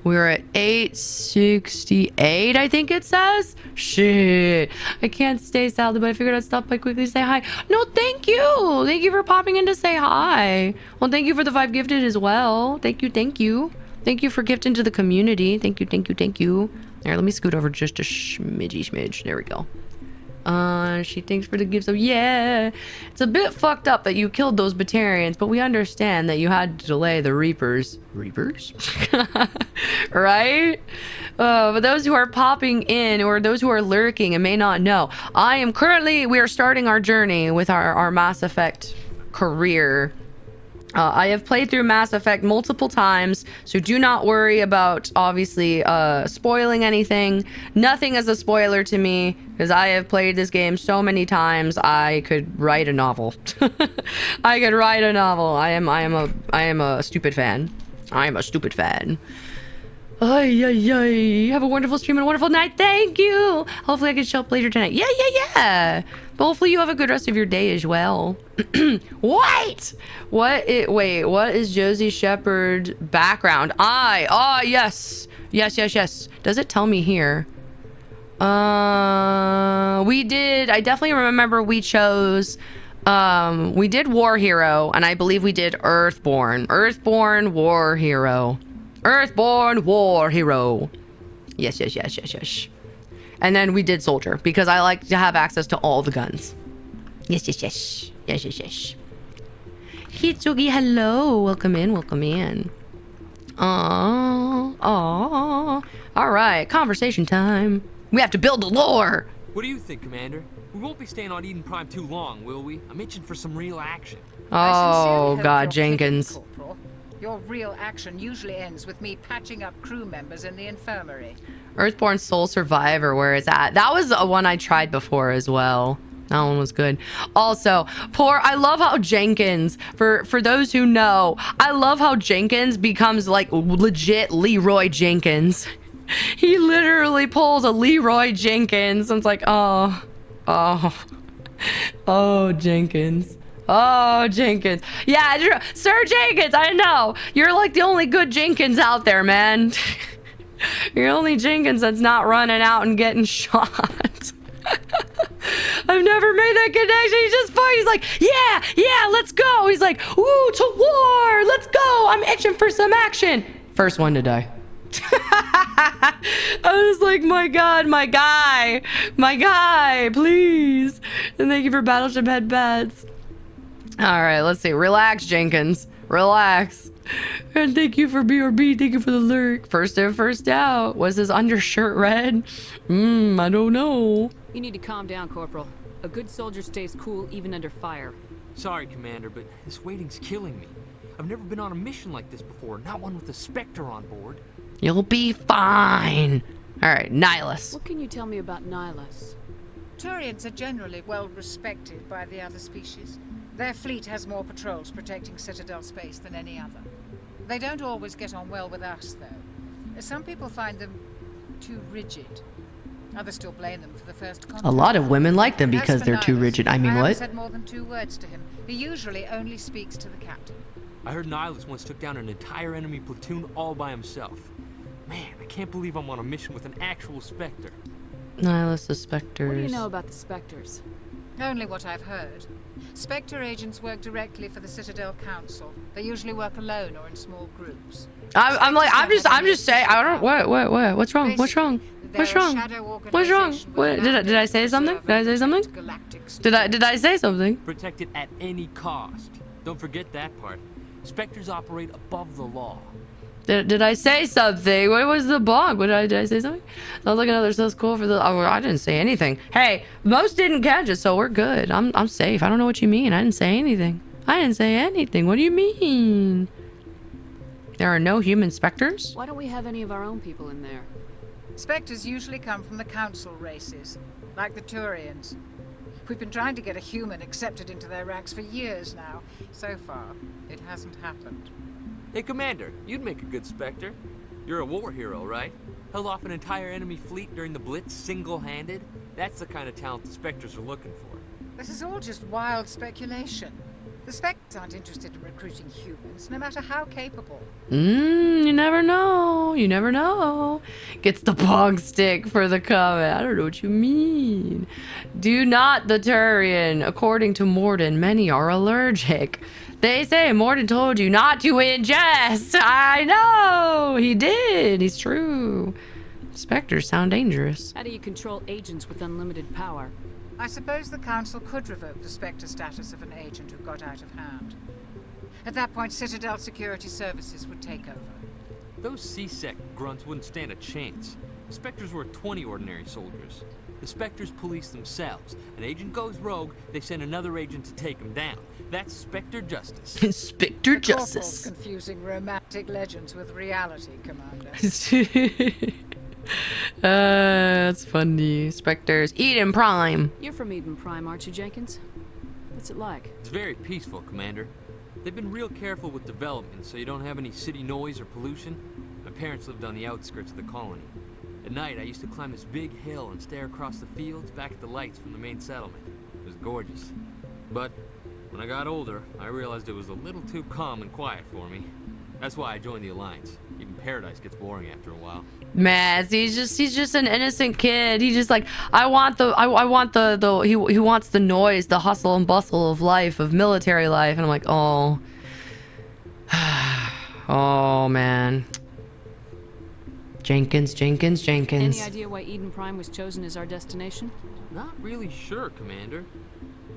We're at 868, I think it says. Shit. I can't stay silent, but I figured I'd stop by quickly to say hi. No, thank you. Thank you for popping in to say hi. Well, thank you for the 5 gifted as well. Thank you. Thank you for gifting to the community. Thank you. There, let me scoot over just a smidge. There we go. She thanks for the gifts. So yeah, it's a bit fucked up that you killed those Batarians, but we understand that you had to delay the Reapers, right? But those who are popping in or those who are lurking and may not know, we are starting our journey with our Mass Effect career. I have played through Mass Effect multiple times, so do not worry about obviously spoiling anything. Nothing is a spoiler to me because I have played this game so many times. I could write a novel. I am a stupid fan. Ay. Have a wonderful stream and a wonderful night. Thank you. Hopefully I can show up later tonight. Yeah. But hopefully you have a good rest of your day as well. What is Josie Shepard background? Yes. Does it tell me here? I definitely remember we chose we did War Hero, and I believe we did Earthborn War Hero. Yes. And then we did Soldier because I like to have access to all the guns. Yes. Kitsugi, hello. Welcome in. All right, conversation time. We have to build the lore. What do you think, Commander? We won't be staying on Eden Prime too long, will we? I'm itching for some real action. Oh, God, Jenkins. Corporal. Your real action usually ends with me patching up crew members in the infirmary. Earthborn Soul Survivor, where it's at. That was a one I tried before as well. That one was good. Also, I love how Jenkins, for those who know, I love how Jenkins becomes like legit Leroy Jenkins. He literally pulls a Leroy Jenkins. And it's like, oh, Jenkins. Oh, Jenkins. Yeah, Sir Jenkins, I know. You're like the only good Jenkins out there, man. You're the only Jenkins that's not running out and getting shot. I've never made that connection. He's just fine. He's like, yeah, let's go. He's like, ooh, to war. Let's go. I'm itching for some action. First one to die. I was like, my God, my guy, please. And thank you for Battleship Headbats. All right, let's see. Relax, Jenkins. Relax. And thank you for BRB. Thank you for the lurk. First in, first out. Was his undershirt red? I don't know. You need to calm down, Corporal. A good soldier stays cool even under fire. Sorry, Commander, but this waiting's killing me. I've never been on a mission like this before, not one with a Spectre on board. You'll be fine. All right, Nihilus. What can you tell me about Nihilus? Turians are generally well respected by the other species. Their fleet has more patrols protecting Citadel space than any other. They don't always get on well with us, though. Some people find them too rigid. Others still blame them for the first contact. A lot of women like them because they're too rigid. I mean, what? I haven't said more than 2 words to him. He usually only speaks to the captain. I heard Nihilus once took down an entire enemy platoon all by himself. Man, I can't believe I'm on a mission with an actual Spectre. Nihilus, the Spectres. What do you know about the Spectres? Only what I've heard. Spectre agents work directly for the Citadel Council. They usually work alone or in small groups. I'm just saying. I don't. What? What's wrong? What's wrong? The What's wrong? What's wrong? What did I say something? Did I say something? Did I say something? Protect it at any cost. Don't forget that part. Spectres operate above the law. Did I say something? What was the bug? Did I say something? Sounds like another stuff's cool for the. Oh, I didn't say anything. Hey, most didn't catch it, so we're good. I'm safe. I don't know what you mean. I didn't say anything. I didn't say anything. What do you mean? There are no human specters? Why don't we have any of our own people in there? Spectres usually come from the council races, like the Turians. We've been trying to get a human accepted into their ranks for years now. So far, it hasn't happened. Hey, Commander, you'd make a good Spectre. You're a war hero, right? Held off an entire enemy fleet during the Blitz single-handed? That's the kind of talent the Spectres are looking for. This is all just wild speculation. The Spectres aren't interested in recruiting humans, no matter how capable. You never know. You never know. Gets the pog stick for the comment. I don't know what you mean. Do not the Turian. According to Morden, many are allergic. They say Morden told you not to ingest. I know. He did. He's true. Spectres sound dangerous. How do you control agents with unlimited power? I suppose the Council could revoke the Spectre status of an agent who got out of hand. At that point, Citadel Security Services would take over. Those C-Sec grunts wouldn't stand a chance. The Spectres were 20 ordinary soldiers. The Spectres police themselves. An agent goes rogue, they send another agent to take him down. That's Spectre justice. Spectre justice. Confusing romantic legends with reality, Commander. That's funny. Spectres. Eden Prime. You're from Eden Prime, aren't you, Jenkins? What's it like? It's very peaceful, Commander. They've been real careful with development, so you don't have any city noise or pollution. My parents lived on the outskirts of the colony. At night, I used to climb this big hill and stare across the fields back at the lights from the main settlement. It was gorgeous. But when I got older, I realized it was a little too calm and quiet for me. That's why I joined the Alliance. Even Paradise gets boring after a while. Man, he's just an innocent kid. He's just like, he wants the noise, the hustle and bustle of life, of military life. And I'm like, oh. Oh, man. Jenkins. Any idea why Eden Prime was chosen as our destination? Not really sure, Commander.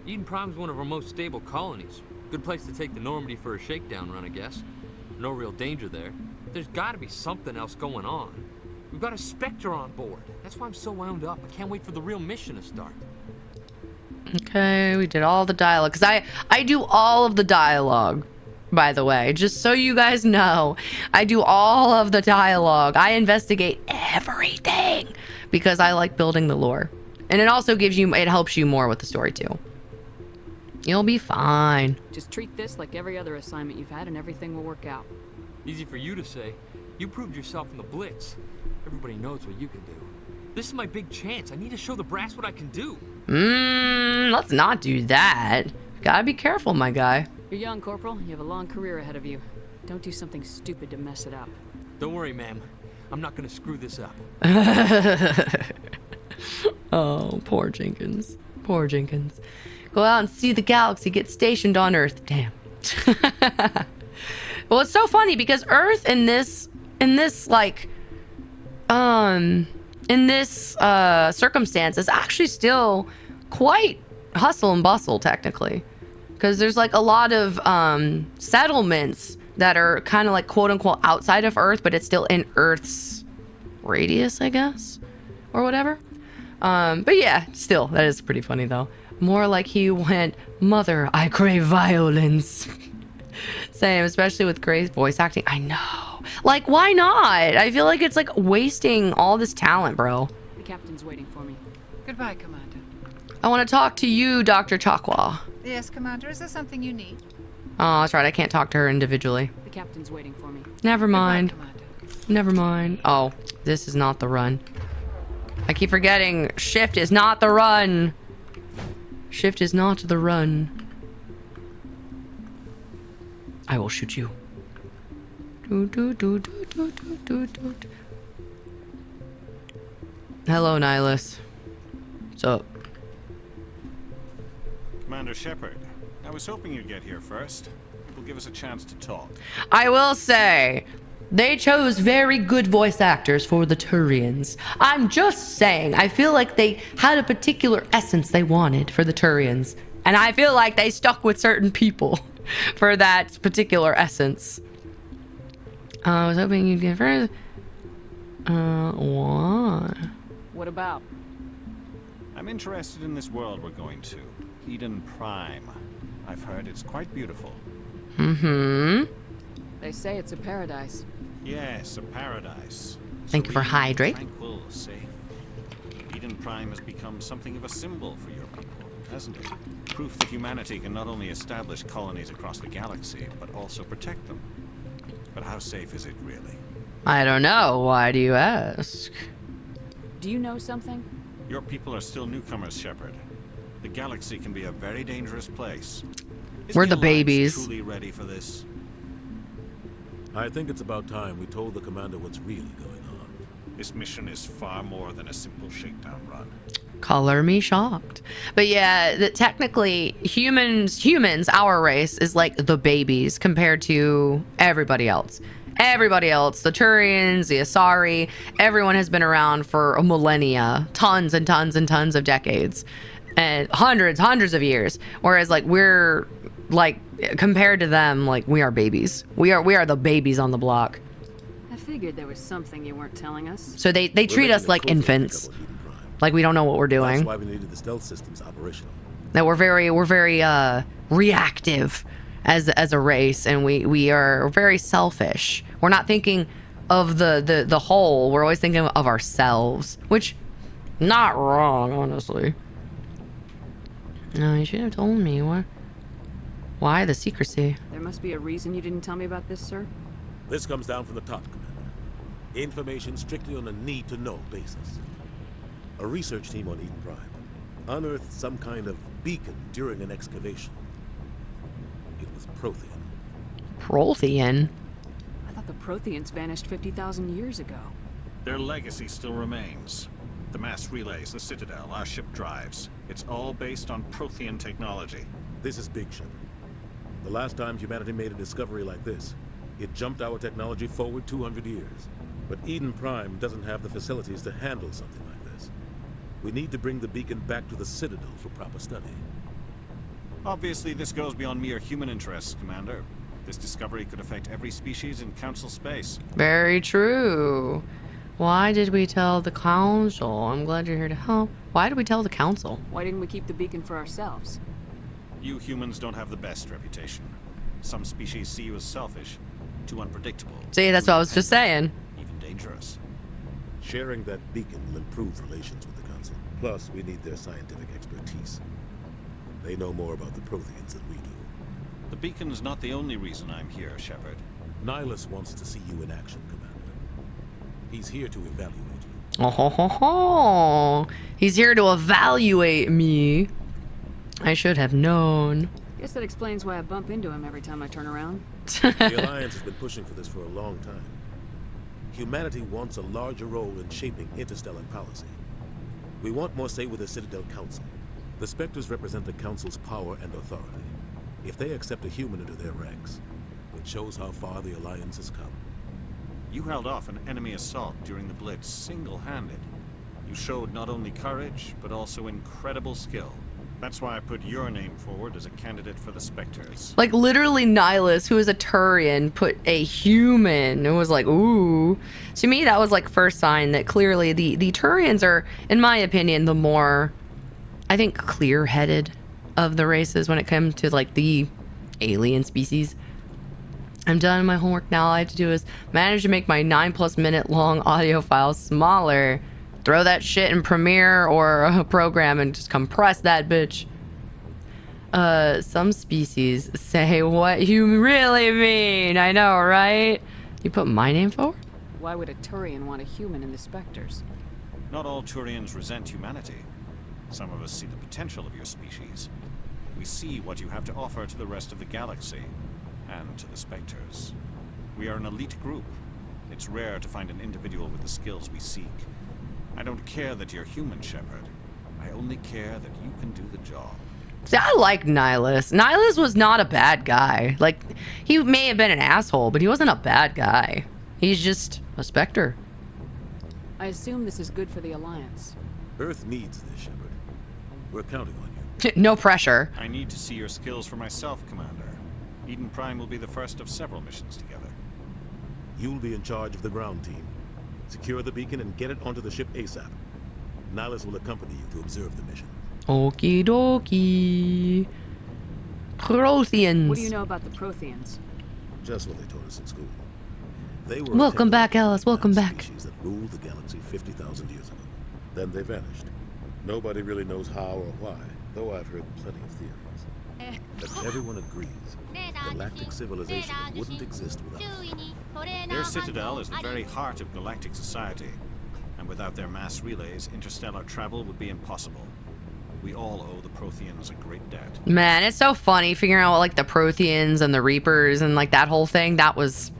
Eden Prime's one of our most stable colonies. Good place to take the Normandy for a shakedown run, I guess. No real danger there. There's gotta be something else going on. We've got a Spectre on board. That's why I'm so wound up. I can't wait for the real mission to start. Okay, we did all the dialogue. Because I do all of the dialogue, by the way. Just so you guys know. I do all of the dialogue. I investigate everything. Because I like building the lore. And it also it helps you more with the story, too. You'll be fine. Just treat this like every other assignment you've had and everything will work out. Easy for you to say. You proved yourself in the Blitz. Everybody knows what you can do. This is my big chance. I need to show the brass what I can do. Let's not do that. Gotta be careful, my guy. You're young, Corporal. You have a long career ahead of you. Don't do something stupid to mess it up. Don't worry, ma'am. I'm not gonna screw this up. Oh, poor Jenkins. Poor Jenkins. Go out and see the galaxy. Get stationed on Earth. Damn. Well, it's so funny because Earth in this circumstance is actually still quite hustle and bustle technically, because there's like a lot of settlements that are kind of like quote unquote outside of Earth, but it's still in Earth's radius, I guess, or whatever. But yeah, still, that is pretty funny though. More like he went, "Mother, I crave violence." Same, especially with Gray's voice acting. I know. Like, why not? I feel like it's like wasting all this talent, bro. The captain's waiting for me. Goodbye, Commander. I want to talk to you, Dr. Chakwa. Yes, Commander. Is there something you need? Oh, that's right. I can't talk to her individually. The captain's waiting for me. Never mind. Goodbye, Commander. Never mind. Oh, this is not the run. I keep forgetting. Shift is not the run. Shift is not the run. I will shoot you. Hello, Nihilus. What's up? Commander Shepard, I was hoping you'd get here first. It will give us a chance to talk. I will say, They chose very good voice actors for the Turians. I'm just saying, I feel like they had a particular essence they wanted for the Turians. And I feel like they stuck with certain people for that particular essence. I was hoping you'd get further. What? What about? I'm interested in this world we're going to. Eden Prime. I've heard it's quite beautiful. Mm-hmm. They say it's a paradise. Yes, a paradise. Thank you for hydrate. Tranquil, safe. Eden Prime has become something of a symbol for your people, hasn't it? Proof that humanity can not only establish colonies across the galaxy, but also protect them. But how safe is it really? I don't know. Why do you ask? Do you know something? Your people are still newcomers, Shepard. The galaxy can be a very dangerous place. We're the babies. Truly ready for this? I think it's about time we told the commander what's really going on. This mission is far more than a simple shakedown run. Color me shocked. But yeah, that technically humans, our race is like the babies compared to everybody else. Everybody else, the Turians, the Asari, everyone has been around for a millennia, tons and tons and tons of decades, and hundreds of years. Whereas like we're like compared to them, like we are babies. We are the babies on the block. I figured there was something you weren't telling us. So they treat us like infants. Like we don't know what we're doing. That's why we needed the stealth systems operational. That we're very reactive as a race, and we are very selfish. We're not thinking of the whole. We're always thinking of ourselves, which not wrong, honestly. No, you should have told me. Why the secrecy? There must be a reason you didn't tell me about this, sir. This comes down from the top, Commander. Information strictly on a need-to-know basis. A research team on Eden Prime unearthed some kind of beacon during an excavation. It was Prothean. Prothean? I thought the Protheans vanished 50,000 years ago. Their legacy still remains. The mass relays, the Citadel, our ship drives. It's all based on Prothean technology. This is big, Shepard. The last time humanity made a discovery like this, it jumped our technology forward 200 years. But Eden Prime doesn't have the facilities to handle something like this. We need to bring the beacon back to the Citadel for proper study. Obviously, this goes beyond mere human interests, Commander. This discovery could affect every species in Council space. Very true. Why did we tell the Council? I'm glad you're here to help. Why did we tell the Council? Why didn't we keep the beacon for ourselves? You humans don't have the best reputation. Some species see you as selfish, too unpredictable. See, that's what I was just saying. Even dangerous. Sharing that beacon will improve relations with the Council. Plus, we need their scientific expertise. They know more about the Protheans than we do. The beacon's not the only reason I'm here, Shepard. Nihilus wants to see you in action, Commander. He's here to evaluate you. Oh, ho, ho, ho. He's here to evaluate me. I should have known. Guess that explains why I bump into him every time I turn around. The Alliance has been pushing for this for a long time. Humanity wants a larger role in shaping interstellar policy. We want more say with the Citadel Council. The Spectres represent the Council's power and authority. If they accept a human into their ranks, it shows how far the Alliance has come. You held off an enemy assault during the Blitz single-handed. You showed not only courage, but also incredible skill. That's why I put your name forward as a candidate for the Spectres. Like, literally, Nihilus, who is a Turian, put a human and was like, ooh. To me, that was like first sign that clearly the Turians are, in my opinion, the more, I think, clear-headed of the races when it comes to, like, the alien species. I'm done my homework now. All I have to do is manage to make my 9+ minute long audio file smaller. Throw that shit in Premiere or a program and just compress that bitch. Some species say what you really mean. I know, right? You put my name forward? Why would a Turian want a human in the Spectres? Not all Turians resent humanity. Some of us see the potential of your species. We see what you have to offer to the rest of the galaxy, and to the Spectres. We are an elite group. It's rare to find an individual with the skills we seek. I don't care that you're human, Shepard. I only care that you can do the job. See, I like Nihilus. Nihilus was not a bad guy. Like, he may have been an asshole, but he wasn't a bad guy. He's just a Spectre. I assume this is good for the Alliance. Earth needs this, Shepard. We're counting on you. No pressure. I need to see your skills for myself, Commander. Eden Prime will be the first of several missions together. You'll be in charge of the ground team. Secure the beacon and get it onto the ship ASAP. Nihilus will accompany you to observe the mission. Okie dokie. Protheans. What do you know about the Protheans? Just what they taught us in school. They were Welcome back, Alice. Welcome back. Species that ruled the galaxy 50,000 years ago. Then they vanished. Nobody really knows how or why, though I've heard plenty of theories. But everyone agrees galactic civilization wouldn't exist without them. Their citadel is the very heart of galactic society, and without their mass relays, interstellar travel would be impossible. We all owe the Protheans a great debt. Man, it's so funny figuring out like the Protheans and the Reapers and like that whole thing. That was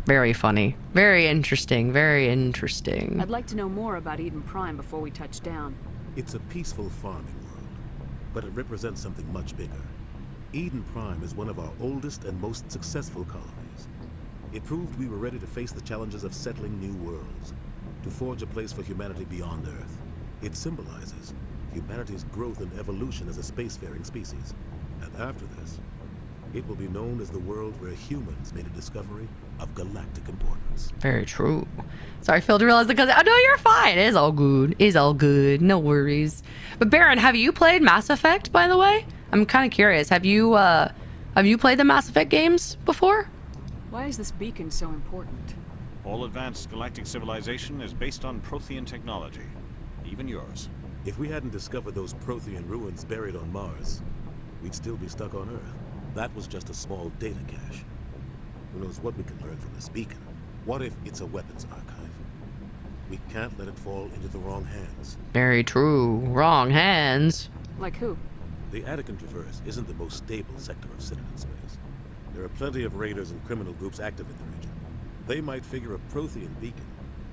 very funny. Very interesting. Very interesting. I'd like to know more about Eden Prime before we touch down. It's a peaceful farming world, but it represents something much bigger. Eden Prime is one of our oldest and most successful colonies. It proved we were ready to face the challenges of settling new worlds, to forge a place for humanity beyond Earth. It symbolizes humanity's growth and evolution as a spacefaring species. And after this, it will be known as the world where humans made a discovery of galactic importance. Very true. Sorry, Phil, to realize because I know you're fine. It's all good. It's all good. No worries. But Baron, have you played Mass Effect, by the way? I'm kind of curious. Have you played the Mass Effect games before? Why is this beacon so important? All advanced galactic civilization is based on Prothean technology, even yours. If we hadn't discovered those Prothean ruins buried on Mars, we'd still be stuck on Earth. That was just a small data cache. Who knows what we can learn from this beacon? What if it's a weapons archive? We can't let it fall into the wrong hands. Very true. Wrong hands. Like who? The Attican Traverse isn't the most stable sector of Citadel space. There are plenty of raiders and criminal groups active in the region. They might figure a Prothean beacon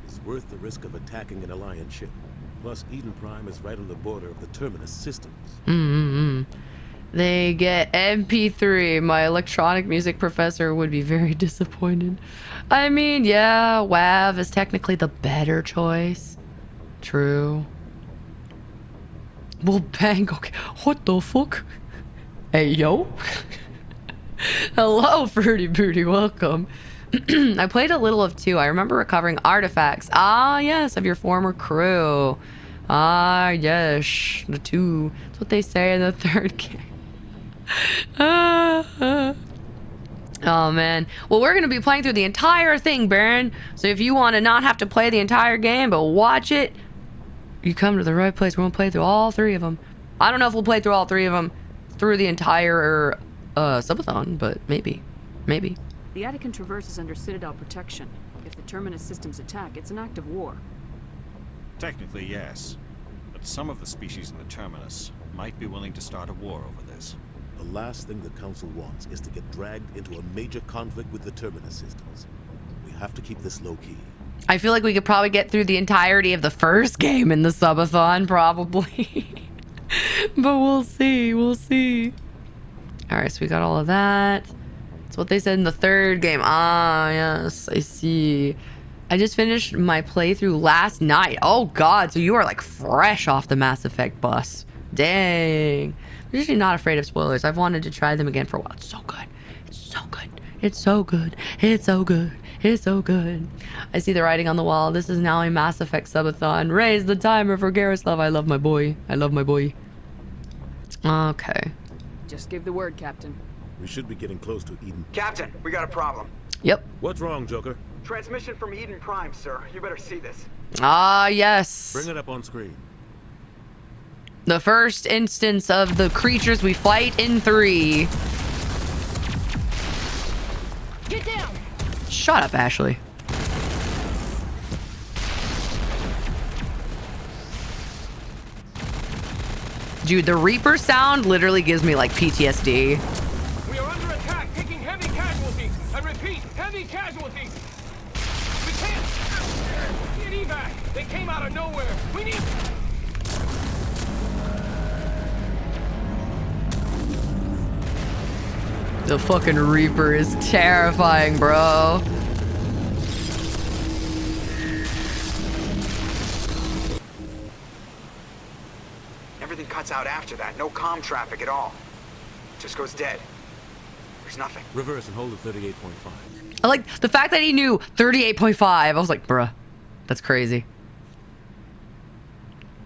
is worth the risk of attacking an Alliance ship. Plus, Eden Prime is right on the border of the Terminus systems. They get MP3. My electronic music professor would be very disappointed. I mean, yeah, WAV is technically the better choice. True. Well, bang. Okay. What the fuck? Hey, yo. Hello, Fruity Booty. Welcome. I played a little of 2. I remember recovering artifacts. Ah, yes, of your former crew. Ah, yes. The 2. That's what they say in the 3rd game. Oh, man. Well, we're going to be playing through the entire thing, Baron. So if you want to not have to play the entire game, but watch it, you come to the right place. We're going to play through all 3 of them. I don't know if we'll play through all 3 of them through the entire subathon, but maybe. Maybe. The Attican Traverse is under Citadel protection. If the Terminus systems attack, it's an act of war. Technically, yes. But some of the species in the Terminus might be willing to start a war over this. The last thing the Council wants is to get dragged into a major conflict with the Terminus systems. We have to keep this low-key. I feel like we could probably get through the entirety of the first game in the subathon, probably. But we'll see. We'll see. All right, so we got all of that. That's what they said in the 3rd game. Ah, yes, I see. I just finished my playthrough last night. Oh, God. So you are, like, fresh off the Mass Effect bus. Dang. I'm usually not afraid of spoilers. I've wanted to try them again for a while. It's so good. It's so good. It's so good. It's so good. It's so good. I see the writing on the wall. This is now a Mass Effect subathon. Raise the timer for Garislav. I love my boy. I love my boy. Okay. Just give the word, Captain. We should be getting close to Eden. Captain, we got a problem. Yep. What's wrong, Joker? Transmission from Eden Prime, sir. You better see this. Ah, yes. Bring it up on screen. The first instance of the creatures we fight in 3. Get down! Shut up, Ashley. Dude, the Reaper sound literally gives me like PTSD. We are under attack, taking heavy casualties. I repeat, heavy casualties. We can't get evac. They came out of nowhere. We need. The fucking Reaper is terrifying, bro. cuts out after that. No comm traffic at all. Just goes dead. There's nothing. Reverse and hold at 38.5. I like the fact that he knew 38.5. I was like, bruh, that's crazy.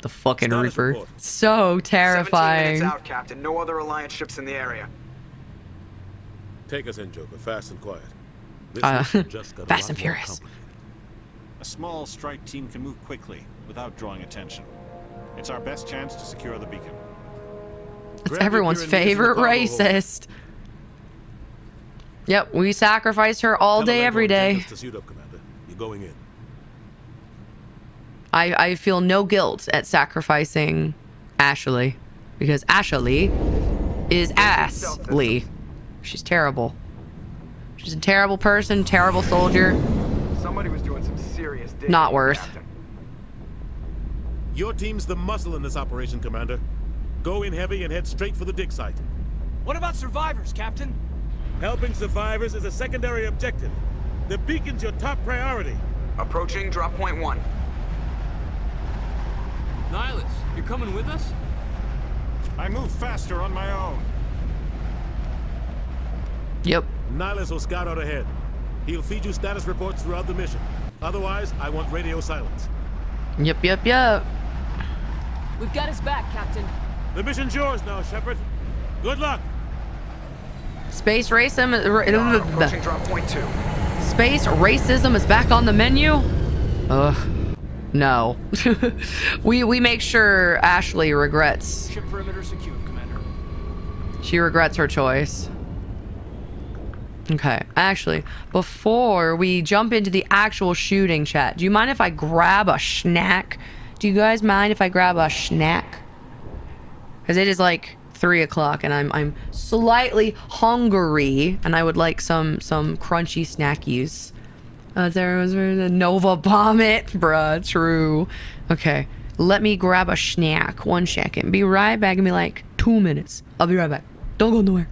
The fucking Status Reaper. report. So 17 terrifying. minutes out, Captain. No other Alliance ships in the area. Take us in, Joker. Fast and quiet. This Uh, mission just got a Fast lot and more Furious. complicated. A small strike team can move quickly without drawing attention. It's our best chance to secure the beacon. It's Grab your everyone's gear and meet us in the favorite cargo hold. racist. Yep, we sacrificed her all Tell day, Mango every and day. Jenkins to suit up, Commander. You're going in. I feel no guilt at sacrificing Ashley, because Ashley is Ashley. She's terrible. She's a terrible person, terrible soldier. Somebody was doing some serious digging. Not worth. Captain. Your team's the muscle in this operation, Commander. Go in heavy and head straight for the dig site. What about survivors, Captain? Helping survivors is a secondary objective. The beacon's your top priority. Approaching drop point 1. Nihilus, you're coming with us? I move faster on my own. Yep. Nihilus will scout out ahead. He'll feed you status reports throughout the mission. Otherwise, I want radio silence. Yep, yep, yep. We've got his back, Captain. The mission's yours now, Shepard. Good luck. Space racism. Approaching drop point 2. Space racism is back on the menu. Ugh. No. we make sure Ashley regrets. Ship perimeter secure, Commander. She regrets her choice. Okay, actually, before we jump into the actual shooting, chat, do you mind if I grab a snack? Do you guys mind if I grab a snack? Because it is like 3 o'clock and I'm slightly hungry and I would like some crunchy snackies. There was the Nova bomb it, bruh, true. Okay, let me grab a snack. 1 second. Be right back. Give me like 2 minutes. I'll be right back. Don't go nowhere.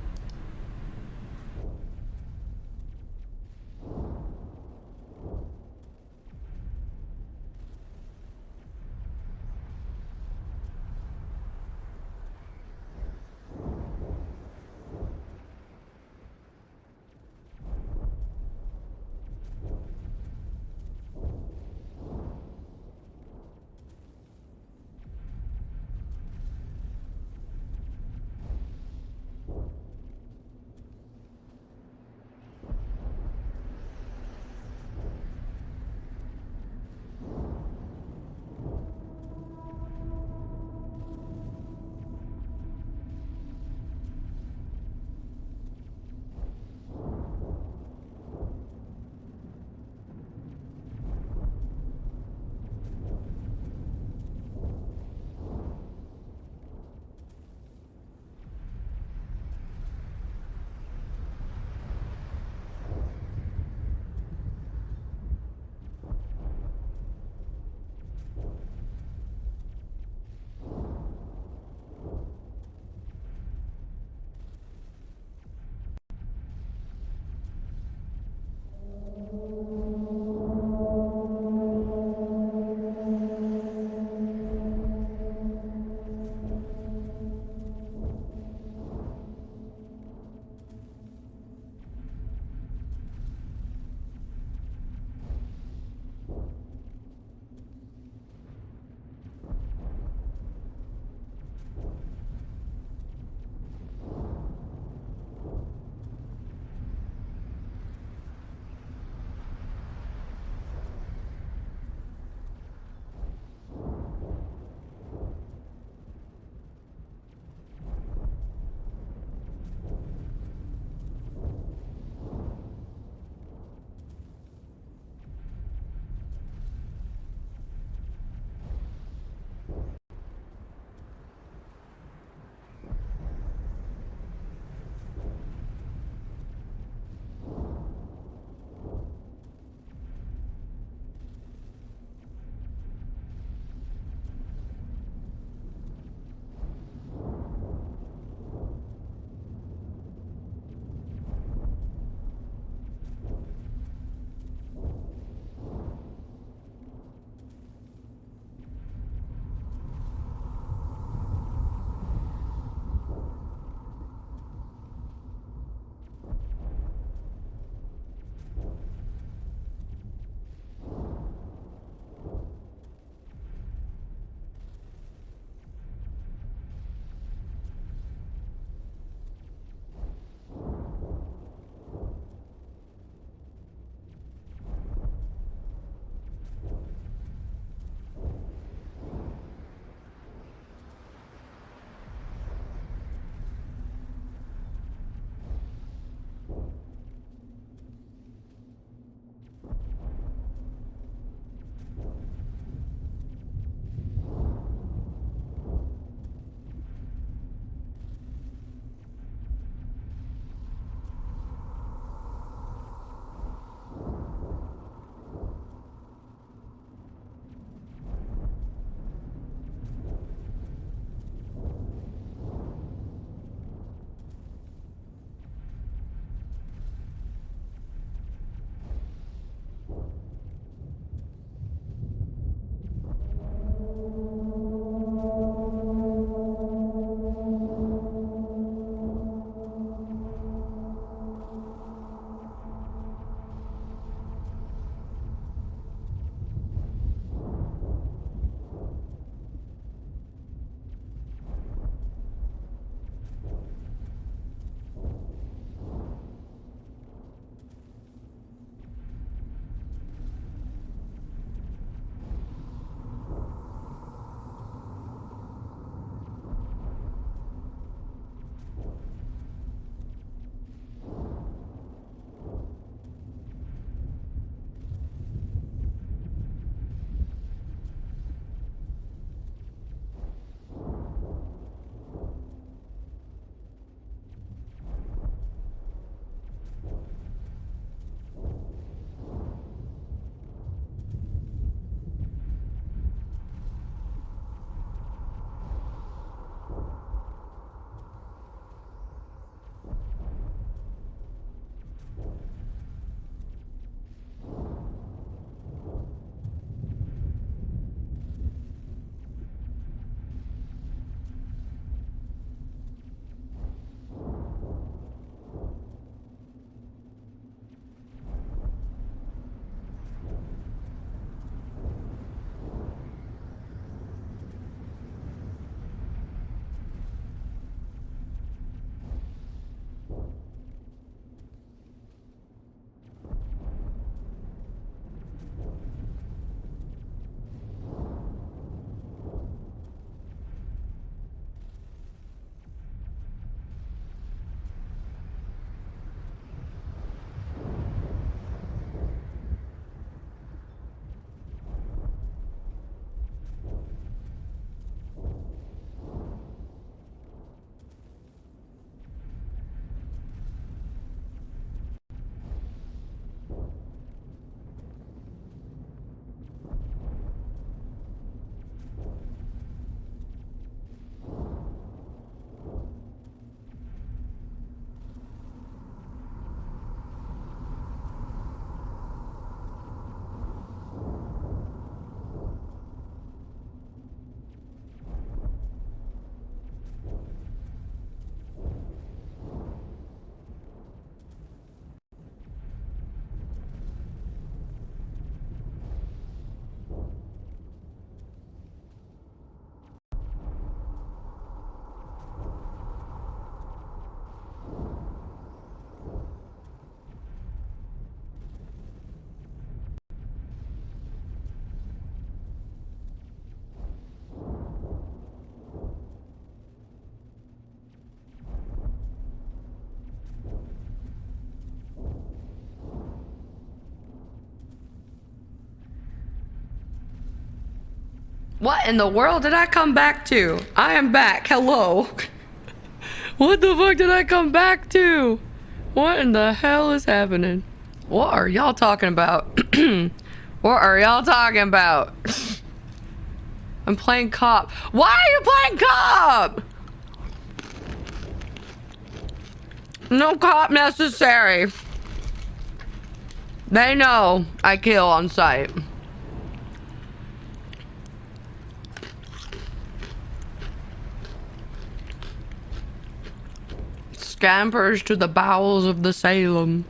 What in the world did I come back to? I am back. Hello. What the fuck did I come back to? What in the hell is happening? What are y'all talking about? What are y'all talking about? I'm playing cop. Why are you playing cop? No cop necessary. They know I kill on sight. Scampers to the bowels of the Salem.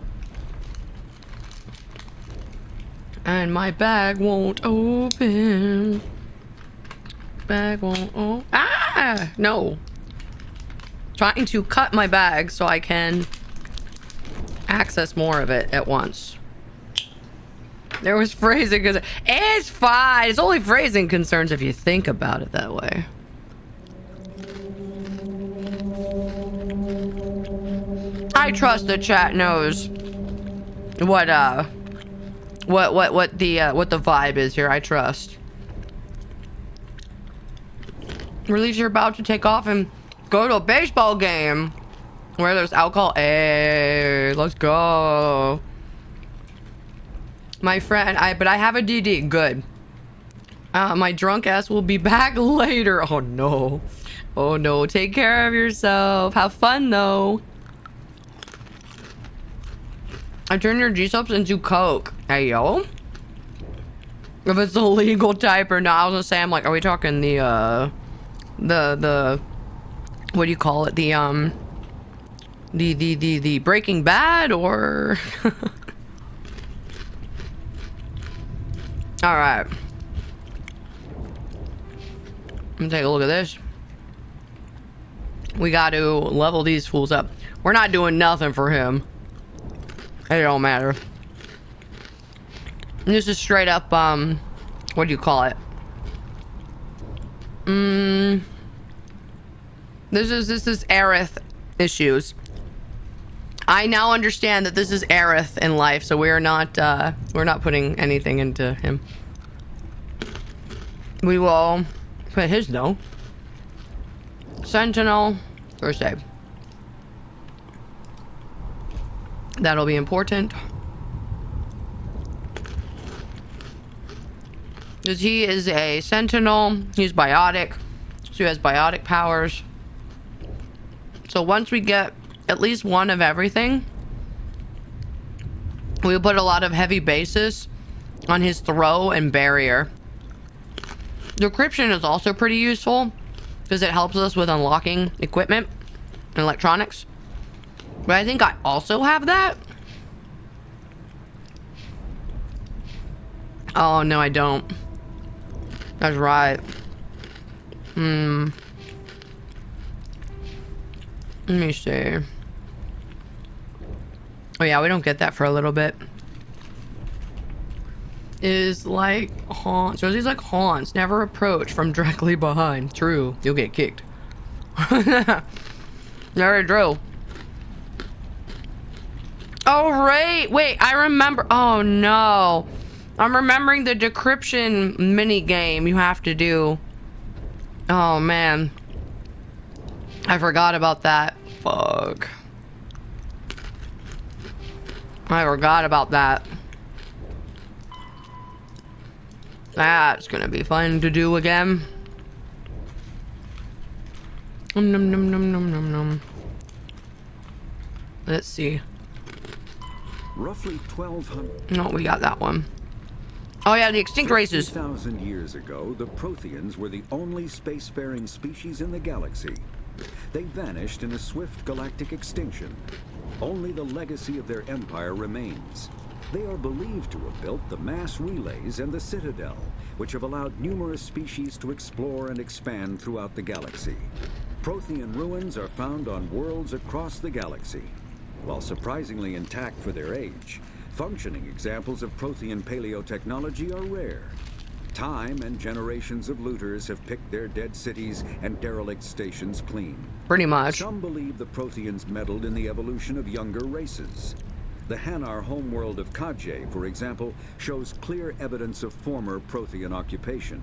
And my bag won't open. Bag won't open. Ah! No. Trying to cut my bag so I can access more of it at once. There was phrasing because it's fine. It's only phrasing concerns if you think about it that way. I trust the chat knows what the vibe is here. I trust. Release, you're about to take off and go to a baseball game where there's alcohol. Hey, let's go. My friend, but I have a DD. Good. My drunk ass will be back later. Oh no. Oh no. Take care of yourself. Have fun though. I turn your G-subs into Coke. Hey yo. If it's a legal type or not. I was gonna say, I'm like, are we talking the what do you call it? The Breaking Bad or all right. Let me take a look at this. We got to level these fools up. We're not doing nothing for him. It don't matter. This is straight up, what do you call it? This is Aerith issues. I now understand that this is Aerith in life, so we're not putting anything into him. We will put his though. Sentinel, first aid. That'll be important. Because he is a sentinel. He's biotic. So he has biotic powers. So once we get at least one of everything, we'll put a lot of heavy bases on his throw and barrier. Decryption is also pretty useful because it helps us with unlocking equipment and electronics. But I think I also have that. Oh, no, I don't. That's right. Let me see. Oh, yeah, we don't get that for a little bit. Is like haunts. So these like haunts. Never approach from directly behind. True. You'll get kicked. Very true. Oh, right. Wait, I remember. Oh, no. I'm remembering the decryption mini game you have to do. Oh, man. I forgot about that. Fuck. I forgot about that. That's gonna be fun to do again. Nom nom nom nom nom nom. Let's see. Roughly 1,200. No, we got that one. Oh yeah, the extinct races. 50,000 years ago, the Protheans were the only spacefaring species in the galaxy. They vanished in a swift galactic extinction. Only the legacy of their empire remains. They are believed to have built the mass relays and the Citadel, which have allowed numerous species to explore and expand throughout the galaxy. Prothean ruins are found on worlds across the galaxy. While surprisingly intact for their age, functioning examples of Prothean paleotechnology are rare. Time and generations of looters have picked their dead cities and derelict stations clean. Pretty much. Some believe the Protheans meddled in the evolution of younger races. The Hanar homeworld of Kajay, for example, shows clear evidence of former Prothean occupation.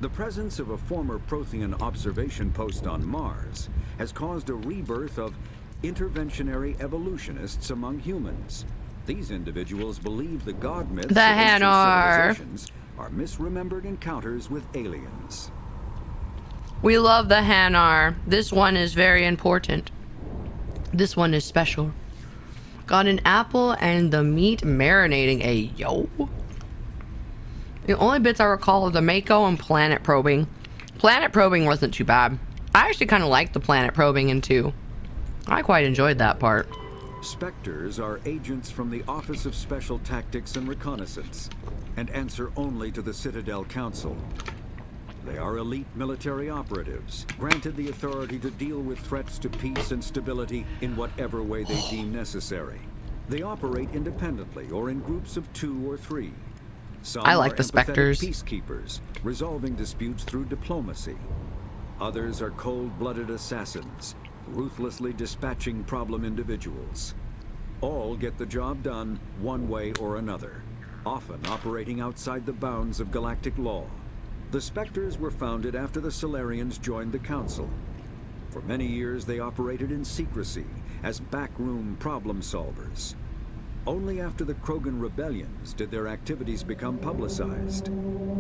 The presence of a former Prothean observation post on Mars has caused a rebirth of interventionary evolutionists among humans. These individuals believe the god myths of ancient civilizations are misremembered encounters with aliens. We love the Hanar. This one is very important. This one is special. Got an apple and the meat marinating. Yo. The only bits I recall are the Mako and planet probing. Planet probing wasn't too bad. I actually kind of liked the planet probing in 2. I quite enjoyed that part. Spectres are agents from the Office of Special Tactics and Reconnaissance and answer only to the Citadel Council. They are elite military operatives, granted the authority to deal with threats to peace and stability in whatever way they deem necessary. They operate independently or in groups of 2 or 3. Some I like are the Spectres. peacekeepers, resolving disputes through diplomacy. Others are cold-blooded assassins, ruthlessly dispatching problem individuals. All get the job done one way or another, often operating outside the bounds of galactic law. The Spectres were founded after the Solarians joined the Council. For many years they operated in secrecy as backroom problem solvers. Only after the Krogan rebellions did their activities become publicized.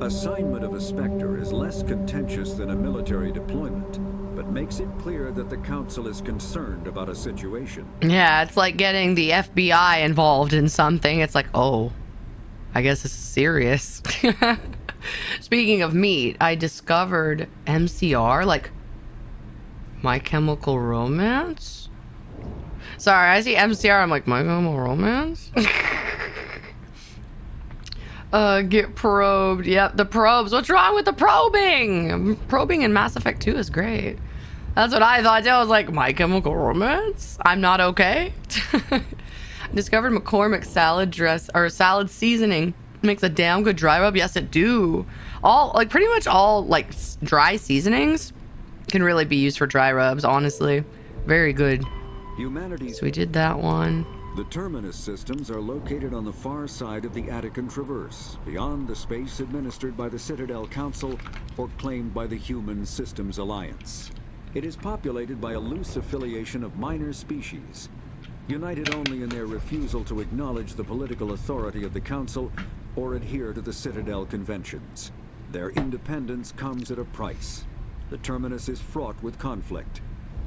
Assignment of a Spectre is less contentious than a military deployment, but makes it clear that the Council is concerned about a situation. Yeah, it's like getting the FBI involved in something. It's like, oh, I guess this is serious. Speaking of meat, I discovered MCR, like My Chemical Romance. Sorry, I see MCR, I'm like, My Chemical Romance? Get probed. Yep, the probes. What's wrong with the probing? Probing in Mass Effect 2 is great. That's what I thought too. I was like, My Chemical Romance? I'm not okay? I discovered McCormick's salad dress, or salad seasoning. Makes a damn good dry rub. Yes, it do. All, like, pretty much all, like, dry seasonings can really be used for dry rubs, honestly. Very good. So we did that one. The Terminus systems are located on the far side of the Attican Traverse, beyond the space administered by the Citadel Council or claimed by the Human Systems Alliance. It is populated by a loose affiliation of minor species, united only in their refusal to acknowledge the political authority of the Council or adhere to the Citadel conventions. Their independence comes at a price. The Terminus is fraught with conflict.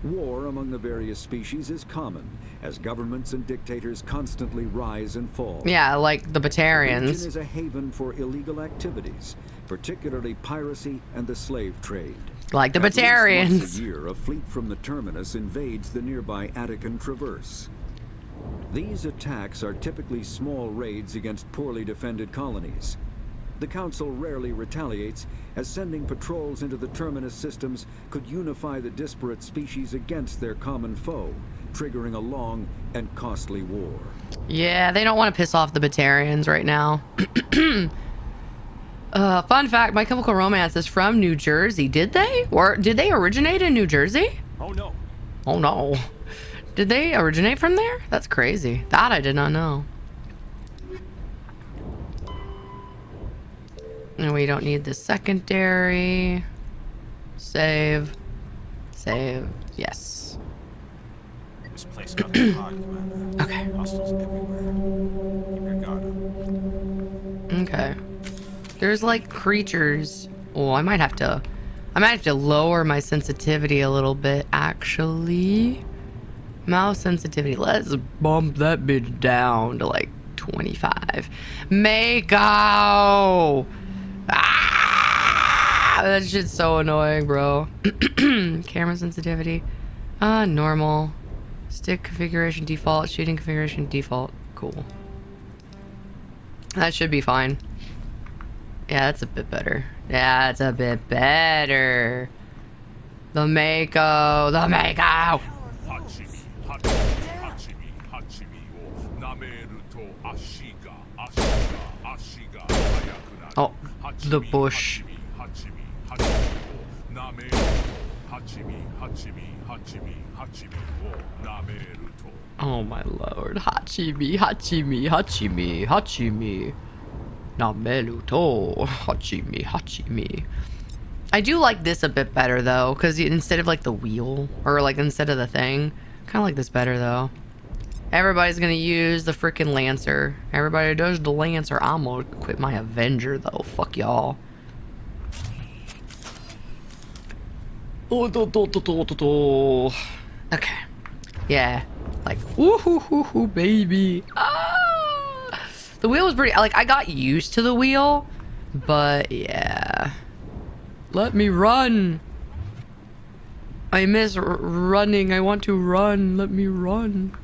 War among the various species is common, as governments and dictators constantly rise and fall. Yeah, like the Batarians. The region is a haven for illegal activities, particularly piracy and the slave trade. Like the Batarians. Once a year, a fleet from the Terminus invades the nearby Attican Traverse. These attacks are typically small raids against poorly defended colonies. The Council rarely retaliates, as sending patrols into the Terminus systems could unify the disparate species against their common foe, triggering a long and costly war. Yeah, they don't want to piss off the Batarians right now. Fun fact, My Chemical Romance is from New Jersey. Did they? Or did they originate in New Jersey? Oh no. Oh no. Did they originate from there? That's crazy. That I did not know. And we don't need the secondary. Save. Save. Yes. This place got too hot, Commander. Okay. Hostiles everywhere. Keep your guard up. Okay. There's like creatures. Oh, I might have to lower my sensitivity a little bit, actually. Mouse sensitivity. Let's bump that bitch down to like 25. Mako! Ah! That shit's so annoying, bro. Camera sensitivity. Normal. Stick configuration default. Shooting configuration default. Cool. That should be fine. Yeah, that's a bit better. Yeah, that's a bit better. The Mako. The Mako! Oh, the bush. Oh my lord. Hachimi, Hachimi, Hachimi, Hachimi. Nameruto. Hachimi, Hachimi. I do like this a bit better though, because instead of like the wheel or like instead of the thing, kind of like this better though. Everybody's gonna use the freaking Lancer. Everybody does the Lancer. I'm gonna quit my Avenger though. Fuck y'all. Okay. Yeah. Like, woo-hoo-hoo-hoo, baby. Ah! The wheel was pretty, like, I got used to the wheel, but yeah. Let me run. I miss running. I want to run. Let me run.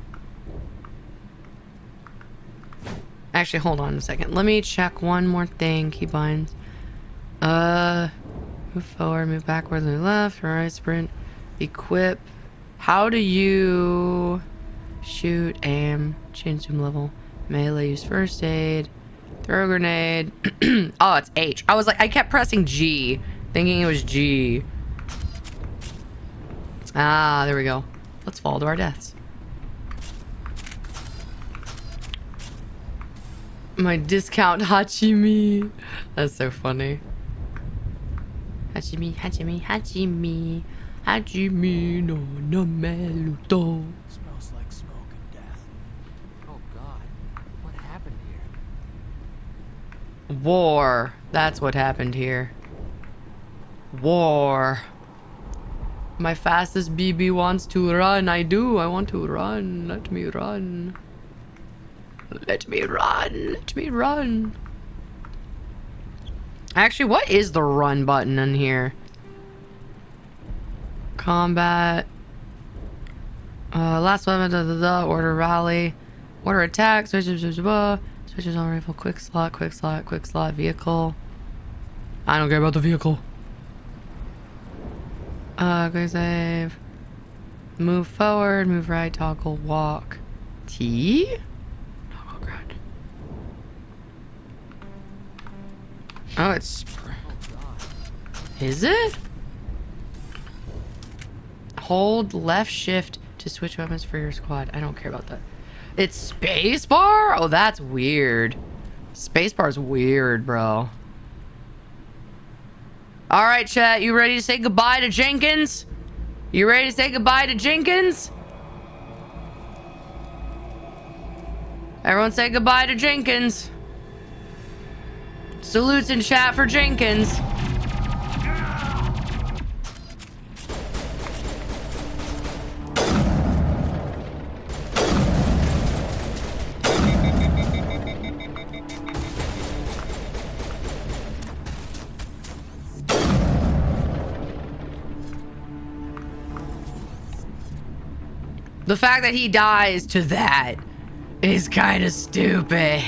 Actually, hold on a second. Let me check one more thing. Keybinds. Move forward, move backwards, move left, right, sprint, equip. How do you shoot, aim, change zoom level, melee, use first aid, throw grenade. Oh, it's H. I was like, I kept pressing G, thinking it was G. Ah, there we go. Let's fall to our deaths. My discount Hachimi. That's so funny. Hachimi, Hachimi, Hachimi. Hachimi no Nameluto. Smells like smoke and death. Oh God, what happened here? War. That's what happened here. War. My fastest BB wants to run. I do. I want to run. Let me run. Let me run. Let me run. Actually, what is the run button in here? Combat. Last weapon. Order rally. Order attack. Switches on rifle. Quick slot. Quick slot. Quick slot. Vehicle. I don't care about the vehicle. Quick save. Move forward. Move right. Toggle. Walk. T. Toggle ground. Oh, it's. Is it? Hold left shift to switch weapons for your squad. I don't care about that. It's spacebar? Oh, that's weird. Spacebar's weird, bro. All right, chat. You ready to say goodbye to Jenkins? You ready to say goodbye to Jenkins? Everyone say goodbye to Jenkins. Salutes in chat for Jenkins. The fact that he dies to that is kind of stupid.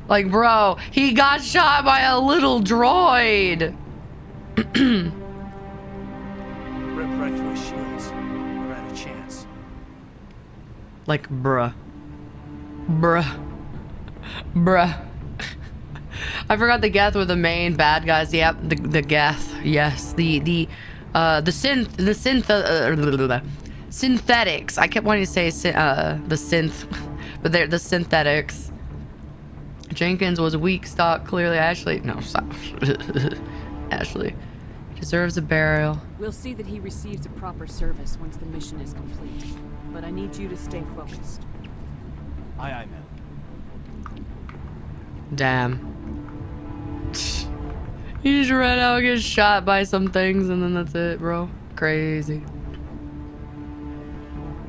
Like, bro, he got shot by a little droid. Rip right through his shields. We're out of chance. Like, bruh. Bruh. Bruh. I forgot the Geth were the main bad guys. Yep, the Geth. Yes, the synthetics. I kept wanting to say the synth, but they're the synthetics. Jenkins was weak stock. Clearly, Ashley. No, stop. Ashley deserves a burial. We'll see that he receives a proper service once the mission is complete. But I need you to stay focused. Aye, aye, man. Damn. You just ran out and get shot by some things, and then that's it, bro. Crazy.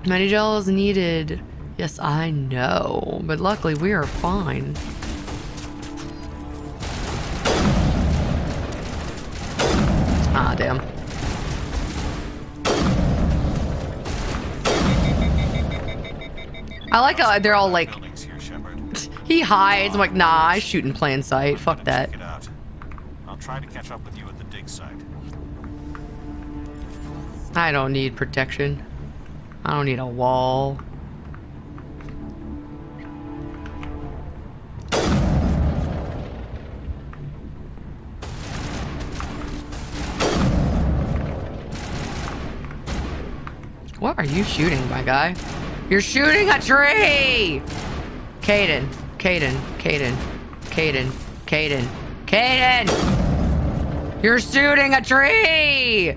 Many gels needed. Yes, I know. But luckily, we are fine. Ah, damn. I like how they're all like... He hides. I'm like, nah, I shoot in plain sight. Fuck that. I'll try to catch up with you at the dig site. I don't need protection. I don't need a wall. What are you shooting, my guy? You're shooting a tree! Caden, Caden, Caden, Caden, Caden, Kaden! You're shooting a tree!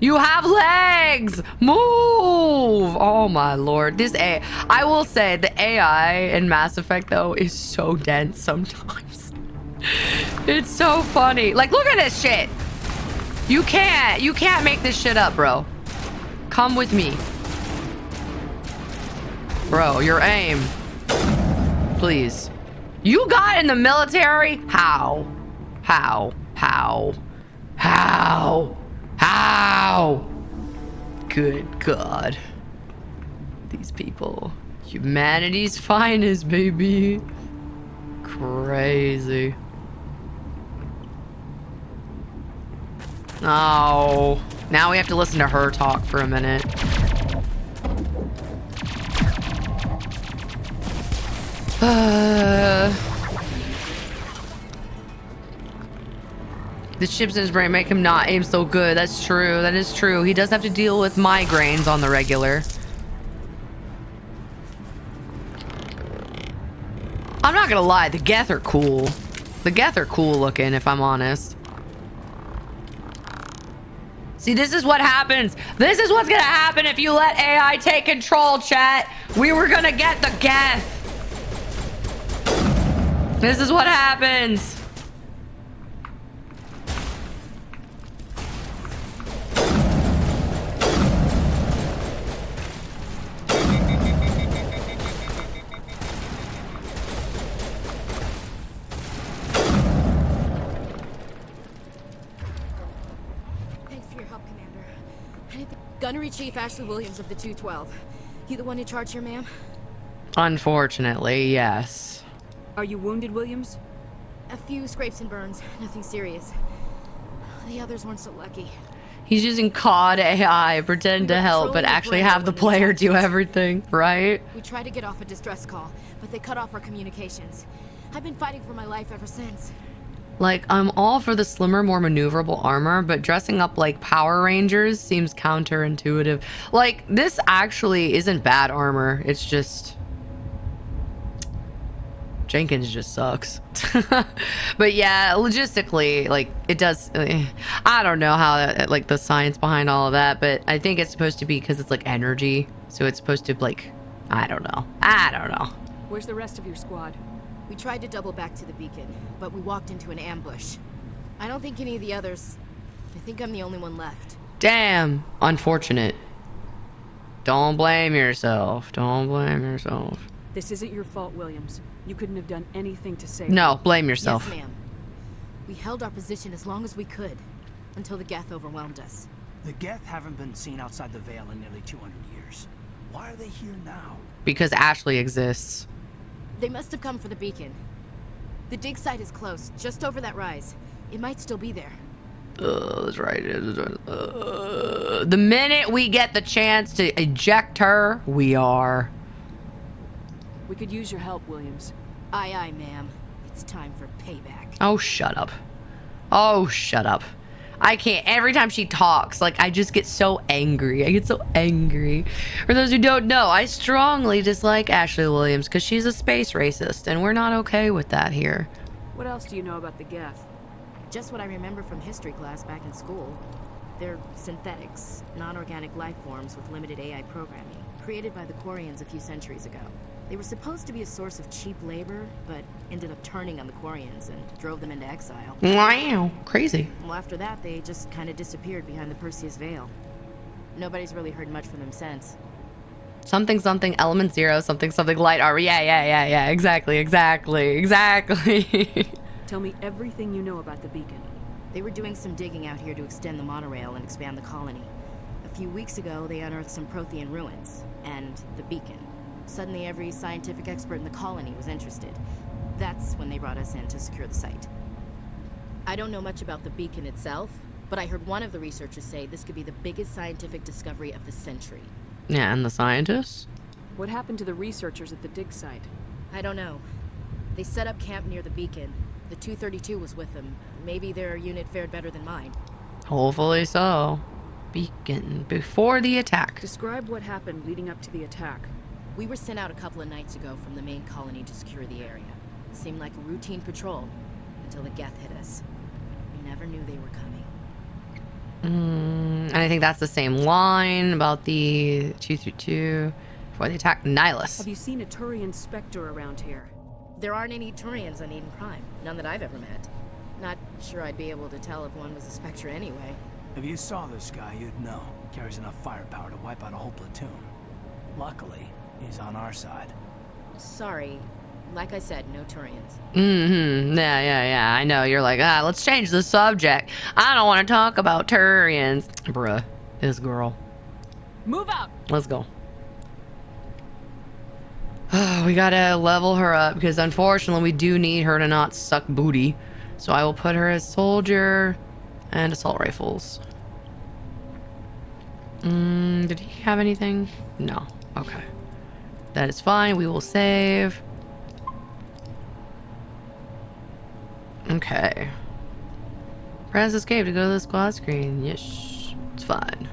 You have legs! Move! Oh my lord. This AI, I will say, the AI in Mass Effect, though, is so dense sometimes. It's so funny. Like, look at this shit! You can't make this shit up, bro. Come with me. Bro, your aim. Please. You got in the military? How? How? How? How? How? Good God. These people. Humanity's finest, baby. Crazy. Oh. Now we have to listen to her talk for a minute. The chips in his brain make him not aim so good. That's true. That is true. He does have to deal with migraines on the regular. I'm not gonna lie. The Geth are cool. The Geth are cool looking, if I'm honest. See, this is what happens. This is what's gonna happen if you let AI take control, chat. We were gonna get the Geth. This is what happens. Thanks for your help, Commander. Gunnery Chief Ashley Williams of the 212. You the one in charge here, ma'am? Unfortunately, yes. Are you wounded, Williams? A few scrapes and burns, nothing serious. The others weren't so lucky. He's using COD AI, pretend to help, but actually have the player do everything, right? We tried to get off a distress call, but they cut off our communications. I've been fighting for my life ever since. Like, I'm all for the slimmer, more maneuverable armor, but dressing up like Power Rangers seems counterintuitive. Like, this actually isn't bad armor. It's just... Jenkins just sucks. But yeah, logistically, like, it does... I don't know how, like, the science behind all of that, but I think it's supposed to be because it's, like, energy. So it's supposed to, like... I don't know. Where's the rest of your squad? We tried to double back to the beacon, but we walked into an ambush. I don't think any of the others... I think I'm the only one left. Damn. Unfortunate. Don't blame yourself. Don't blame yourself. This isn't your fault, Williams. You couldn't have done anything to save No, them. blame yourself. Yes, ma'am. We held our position as long as we could, until the Geth overwhelmed us. The Geth haven't been seen outside the Veil in nearly 200 years. Why are they here now? Because Ashley exists. They must have come for the beacon. The dig site is close, just over that rise. It might still be there. That's right. The minute we get the chance to eject her, we are. We could use your help, Williams. Aye, aye, ma'am. It's time for payback. Oh, shut up. Oh, shut up. I can't. Every time she talks, like, I just get so angry. I get so angry. For those who don't know, I strongly dislike Ashley Williams because she's a space racist, and we're not okay with that here. What else do you know about the Geth? Just what I remember from history class back in school. They're synthetics, non-organic life forms with limited AI programming, created by the Quarians a few centuries ago. They were supposed to be a source of cheap labor, but ended up turning on the Quarians and drove them into exile. Wow, crazy. Well, after that, they just kind of disappeared behind the Perseus Veil. Nobody's really heard much from them since. Something, something, element 0, something, something, light armor. Yeah. Exactly. Tell me everything you know about the beacon. They were doing some digging out here to extend the monorail and expand the colony. A few weeks ago, they unearthed some Prothean ruins, and the beacon. Suddenly, every scientific expert in the colony was interested. That's when they brought us in to secure the site. I don't know much about the beacon itself, but I heard one of the researchers say this could be the biggest scientific discovery of the century. Yeah, and the scientists? What happened to the researchers at the dig site? I don't know. They set up camp near the beacon. The 232 was with them. Maybe their unit fared better than mine. Hopefully so. Beacon, before the attack. Describe what happened leading up to the attack. We were sent out a couple of nights ago from the main colony to secure the area. It seemed like a routine patrol. until the Geth hit us. We never knew they were coming. And I think that's the same line about the 232 before they attack Nihilus. Have you seen a Turian Spectre around here? There aren't any Turians on Eden Prime. None that I've ever met. Not sure I'd be able to tell if one was a Spectre anyway. If you saw this guy, you'd know. Carries enough firepower to wipe out a whole platoon. Luckily, he's on our side. Sorry. Like I said, no Turians. Yeah. I know. You're like, let's change the subject. I don't want to talk about Turians. Bruh. This girl. Move out! Let's go. We gotta level her up because unfortunately we do need her to not suck booty. So I will put her as soldier and assault rifles. Did he have anything? No. Okay. That is fine. We will save. Okay. Press escape to go to the squad screen. Yes. It's fine.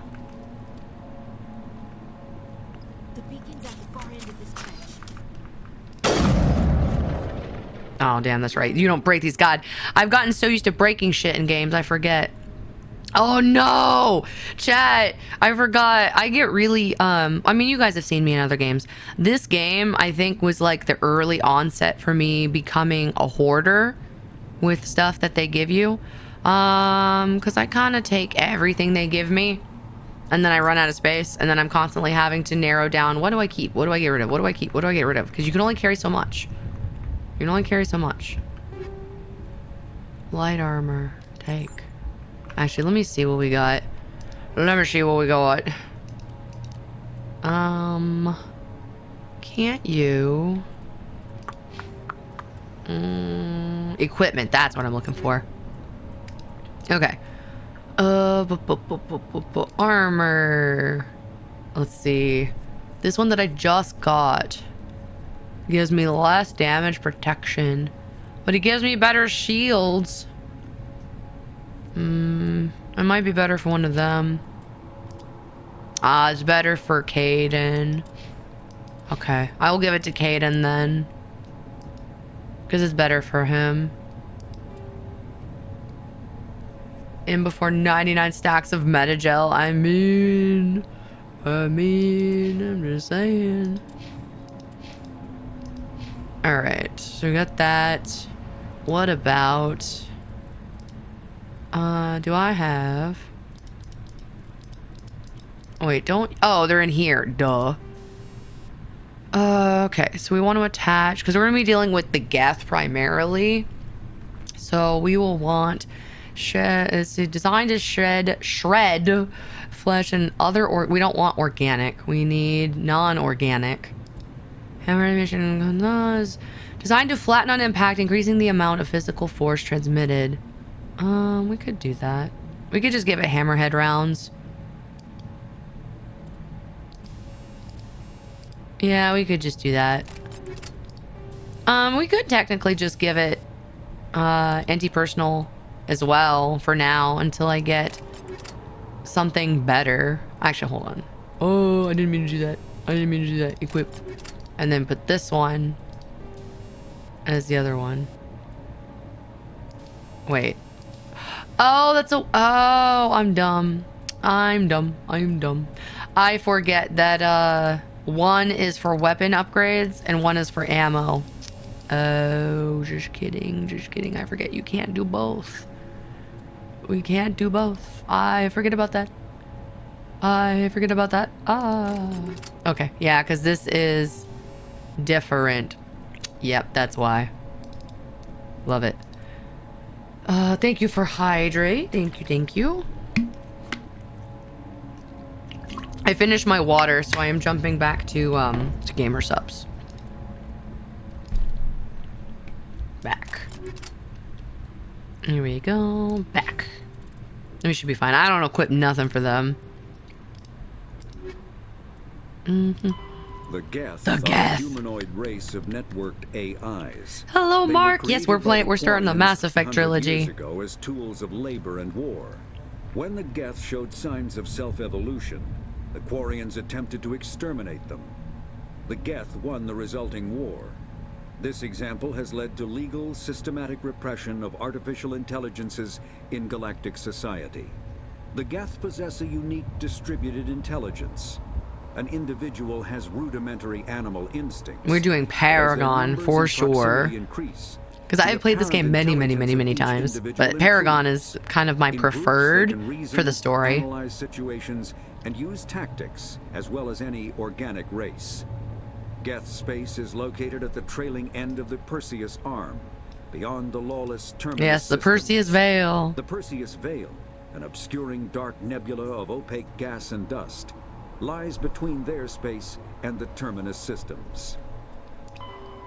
The beacon's at the far end of this trench. Oh, damn, that's right. You don't break these. God, I've gotten so used to breaking shit in games, I forget. Oh, no! Chat, I forgot. I get really, I mean, you guys have seen me in other games. This game, I think, was like the early onset for me becoming a hoarder with stuff that they give you. Because I kind of take everything they give me, and then I run out of space, and then I'm constantly having to narrow down, what do I keep? What do I get rid of? What do I keep? What do I get rid of? Because you can only carry so much. You can only carry so much. Light armor. Take. Actually, let me see what we got. Let me see what we got. Can't you... equipment. That's what I'm looking for. Okay. Armor. Let's see. This one that I just got gives me less damage protection, but it gives me better shields. It might be better for one of them. It's better for Caden. Okay, I will give it to Caden then, because it's better for him. In before 99 stacks of metagel. I mean, I'm just saying. Alright, so we got that. What about... do I have... Oh, wait, don't... Oh, they're in here. Duh. Okay, so we want to attach... Because we're going to be dealing with the Geth primarily. So we will want... It's designed to shred flesh and other... we don't want organic. We need non-organic. Hammer emission... Designed to flatten on impact, increasing the amount of physical force transmitted. We could do that. We could just give it hammerhead rounds. Yeah, we could just do that. We could technically just give it anti-personal as well for now until I get something better. Actually, hold on. Oh, I didn't mean to do that. I didn't mean to do that. Equip. And then put this one as the other one. Wait. Oh, that's a... Oh, I'm dumb. I'm dumb. I forget that one is for weapon upgrades and one is for ammo. Oh, just kidding. I forget you can't do both. We can't do both. I forget about that. Okay, yeah, because this is different. Yep, that's why. Love it. Thank you for hydrate. Thank you. I finished my water, so I am jumping back to gamer subs. Back. Here we go. Back. We should be fine. I don't equip nothing for them. The Geth are a humanoid race of networked AIs. Hello, Mark. Yes, we're starting the Mass Effect trilogy. Years ago as tools of labor and war. When the Geth showed signs of self-evolution, the Quarians attempted to exterminate them. The Geth won the resulting war. This example has led to legal, systematic repression of artificial intelligences in galactic society. The Geth possess a unique distributed intelligence. An individual has rudimentary animal instincts. We're doing Paragon for sure. Because I have played this game many times, but Paragon is kind of my preferred for the story. Analyze situations and use tactics as well as any organic race. Geth space is located at the trailing end of the Perseus Arm, beyond the lawless terminus. Yes, the Perseus Veil. The Perseus Veil, an obscuring dark nebula of opaque gas and dust, lies between their space and the terminus systems.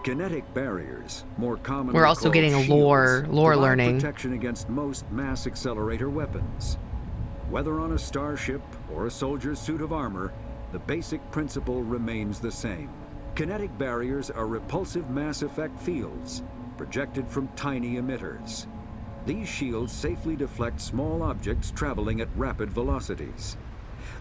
Kinetic barriers, more commonly We're also called getting a lore provide learning. protection against most mass accelerator weapons. Whether on a starship or a soldier's suit of armor, the basic principle remains the same. Kinetic barriers are repulsive mass effect fields, projected from tiny emitters. These shields safely deflect small objects traveling at rapid velocities.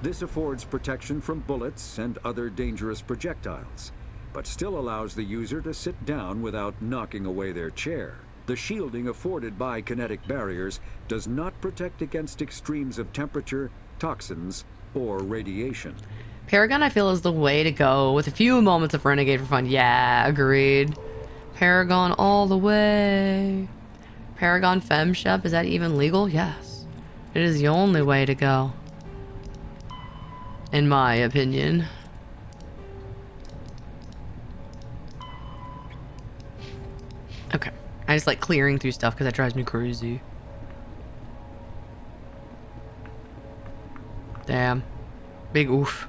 This affords protection from bullets and other dangerous projectiles, but still allows the user to sit down without knocking away their chair. The shielding afforded by kinetic barriers does not protect against extremes of temperature, toxins, or radiation. Paragon, I feel, is the way to go with a few moments of Renegade for fun. Yeah, agreed. Paragon all the way. Paragon FemShep, is that even legal? Yes. It is the only way to go. In my opinion. Okay. I just like clearing through stuff because that drives me crazy. Damn. Big oof.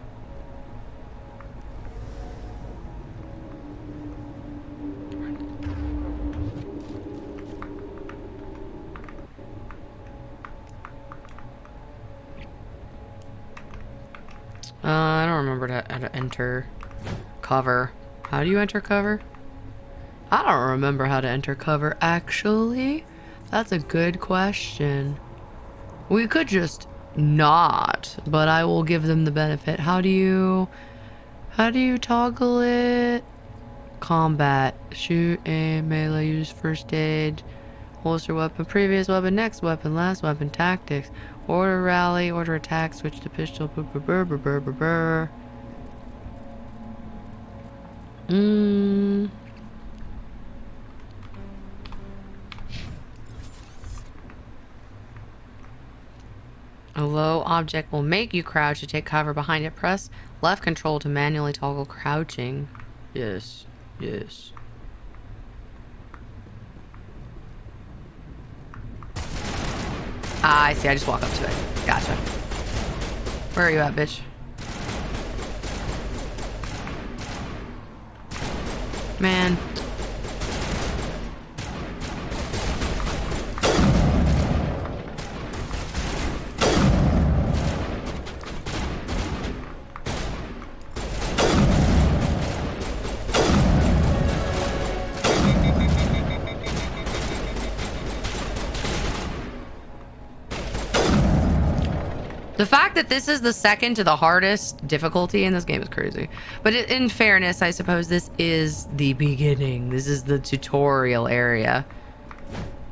I don't remember how to enter cover. How do you enter cover? I don't remember how to enter cover, actually. That's a good question. We could just not, but I will give them the benefit. How do you toggle it? Combat. Shoot, aim, melee, use first aid, holster weapon, previous weapon, next weapon, last weapon, tactics. Order rally, order attack, switch to pistol, A low object will make you crouch to take cover behind it. Press left control to manually toggle crouching. Yes, yes. Ah, I see. I just walk up to it. Gotcha. Where are you at, bitch? Man. The fact that this is the second to the hardest difficulty in this game is crazy. But in fairness, I suppose this is the beginning. This is the tutorial area.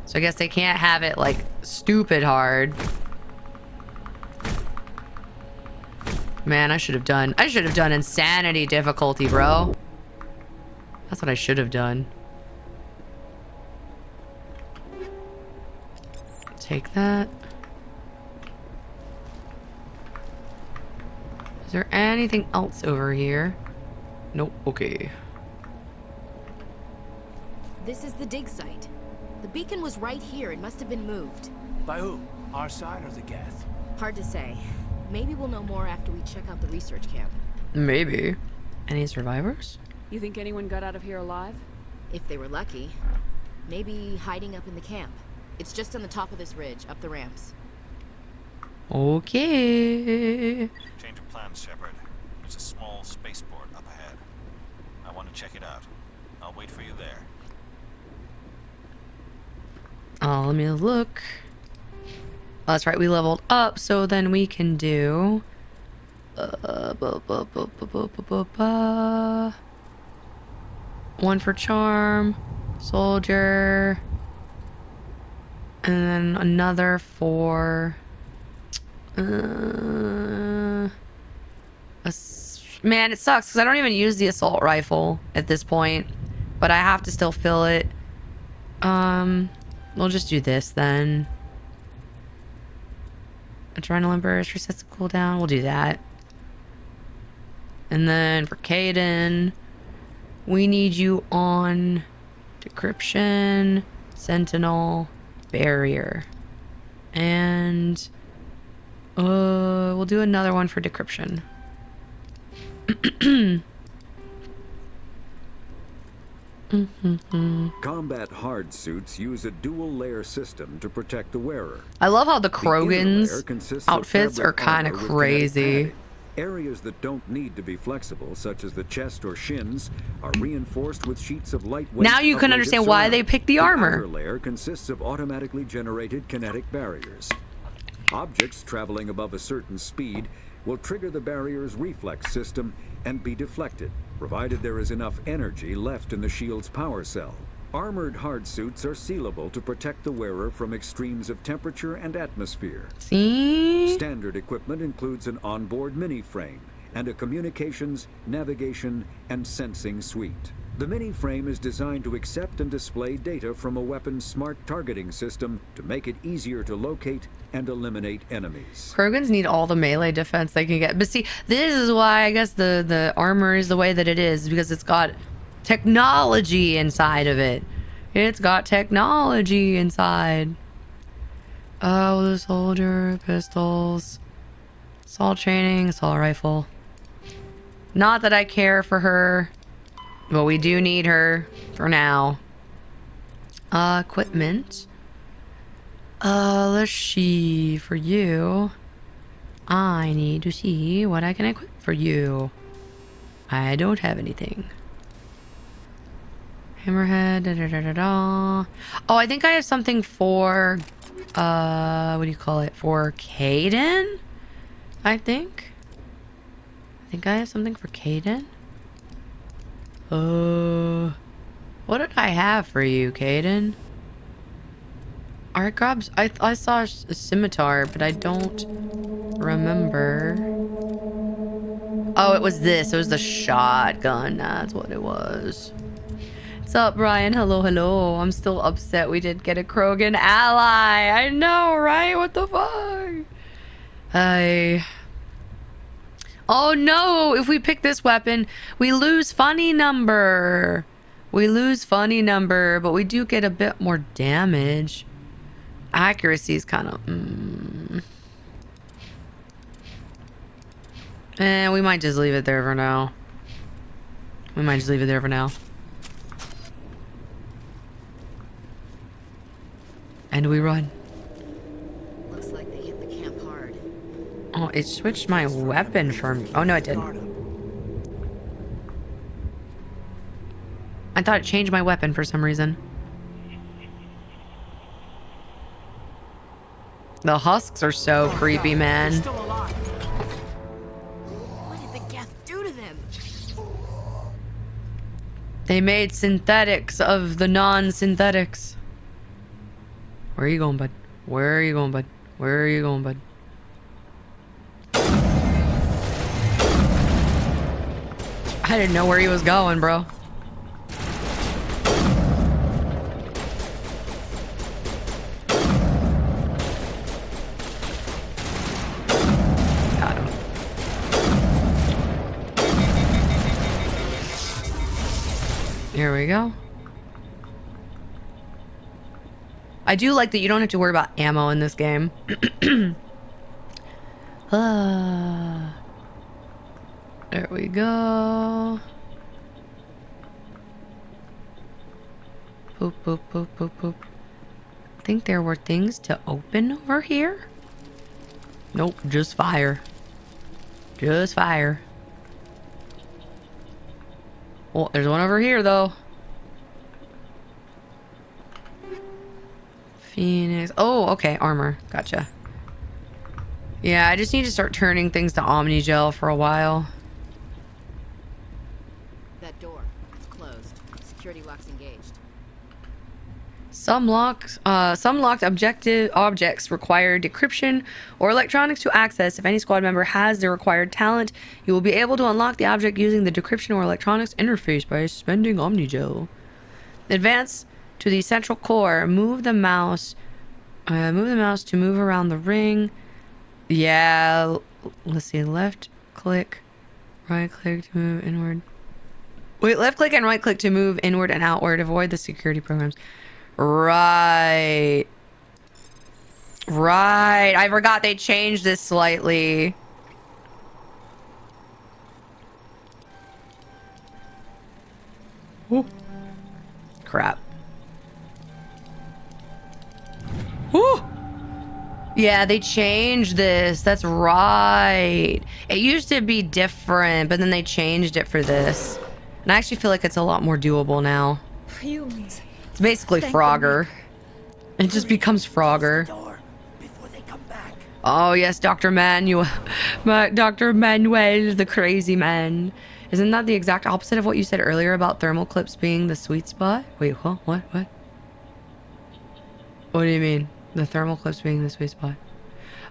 So I guess they can't have it like stupid hard. Man, I should have done insanity difficulty, bro. That's what I should have done. Take that. Is there anything else over here? Nope. Okay. This is the dig site. The beacon was right here. It must have been moved. By who? Our side or the Geth? Hard to say. Maybe we'll know more after we check out the research camp. Maybe. Any survivors? You think anyone got out of here alive? If they were lucky. Maybe hiding up in the camp. It's just on the top of this ridge, up the ramps. Okay. Change of plans, Shepard. There's a small spaceport up ahead. I want to check it out. I'll wait for you there. Oh, let me look. Oh, that's right, we leveled up, so then we can do... One for charm, soldier, and then another for man, it sucks because I don't even use the assault rifle at this point, but I have to still fill it. We'll just do this then. Adrenaline burst resets the cooldown. We'll do that. And then for Caden, we need you on decryption, sentinel, barrier, and we'll do another one for decryption. Combat hard suits use a dual layer system to protect the wearer. I love how the The inner layer Krogan's consists of outfits are fabric kind of armor with crazy. kinetic padding. Areas that don't need to be flexible, such as the chest or shins, are reinforced with sheets of lightweight. Now you can ablative understand why they ceramic. picked the armor. Outer layer consists of automatically generated kinetic barriers. Objects traveling above a certain speed will trigger the barrier's reflex system and be deflected, provided there is enough energy left in the shield's power cell. Armored hard suits are sealable to protect the wearer from extremes of temperature and atmosphere. See? Standard equipment includes an onboard mini-frame and a communications, navigation, and sensing suite. The mini-frame is designed to accept and display data from a weapon's smart targeting system to make it easier to locate and eliminate enemies. Krogans need all the melee defense they can get. But see, this is why I guess the armor is the way that it is, because it's got technology inside of it. It's got technology inside. Oh, the soldier, pistols, assault training, assault rifle. Not that I care for her, but we do need her for now. Equipment. Let's see. For you, I need to see what I can equip for you. I don't have anything. Hammerhead, da da da da da. Oh, I think I have something for, what do you call it? For Caden? I think I have something for Caden. What did I have for you, Caden? Art grabs? I saw a scimitar, but I don't remember. Oh, it was this. It was the shotgun. That's what it was. What's up, Brian? Hello, hello. I'm still upset we didn't get a Krogan ally. I know, right? What the fuck? Oh no, if we pick this weapon, we lose funny number. We lose funny number, but we do get a bit more damage. Accuracy is kind of... we might just leave it there for now. And we run. Looks like they hit the camp hard. Oh, it switched my weapon from... Oh, no, it didn't. I thought it changed my weapon for some reason. The husks are so creepy, man. What did the Geth do to them? They made synthetics of the non-synthetics. Where are you going, bud? Where are you going, bud? Where are you going, bud? I didn't know where he was going, bro. Got him. Here we go. I do like that you don't have to worry about ammo in this game. There we go. Boop, boop, boop, boop, boop. I think there were things to open over here. Nope, just fire. Just fire. Oh, there's one over here, though. Phoenix. Oh, okay. Armor. Gotcha. Yeah, I just need to start turning things to Omnigel for a while. That door, it's closed. Some locked objects require decryption or electronics to access. If any squad member has the required talent, you will be able to unlock the object using the decryption or electronics interface by spending Omnigel. Advance to the central core. Move the mouse to move around the ring. Yeah, let's see. Left click, right click to move inward. Wait, left click and right click to move inward and outward. Avoid the security programs. Right. Right. I forgot they changed this slightly. Ooh. Crap. Ooh. Yeah, they changed this. That's right. It used to be different, but then they changed it for this. And I actually feel like it's a lot more doable now. Humans. It's basically Frogger. It just becomes Frogger. Oh yes, Dr. Manuel. Dr. Manuel, the crazy man. Isn't that the exact opposite of what you said earlier about thermal clips being the sweet spot? Wait, what? What? What do you mean? The thermal clips being the sweet spot?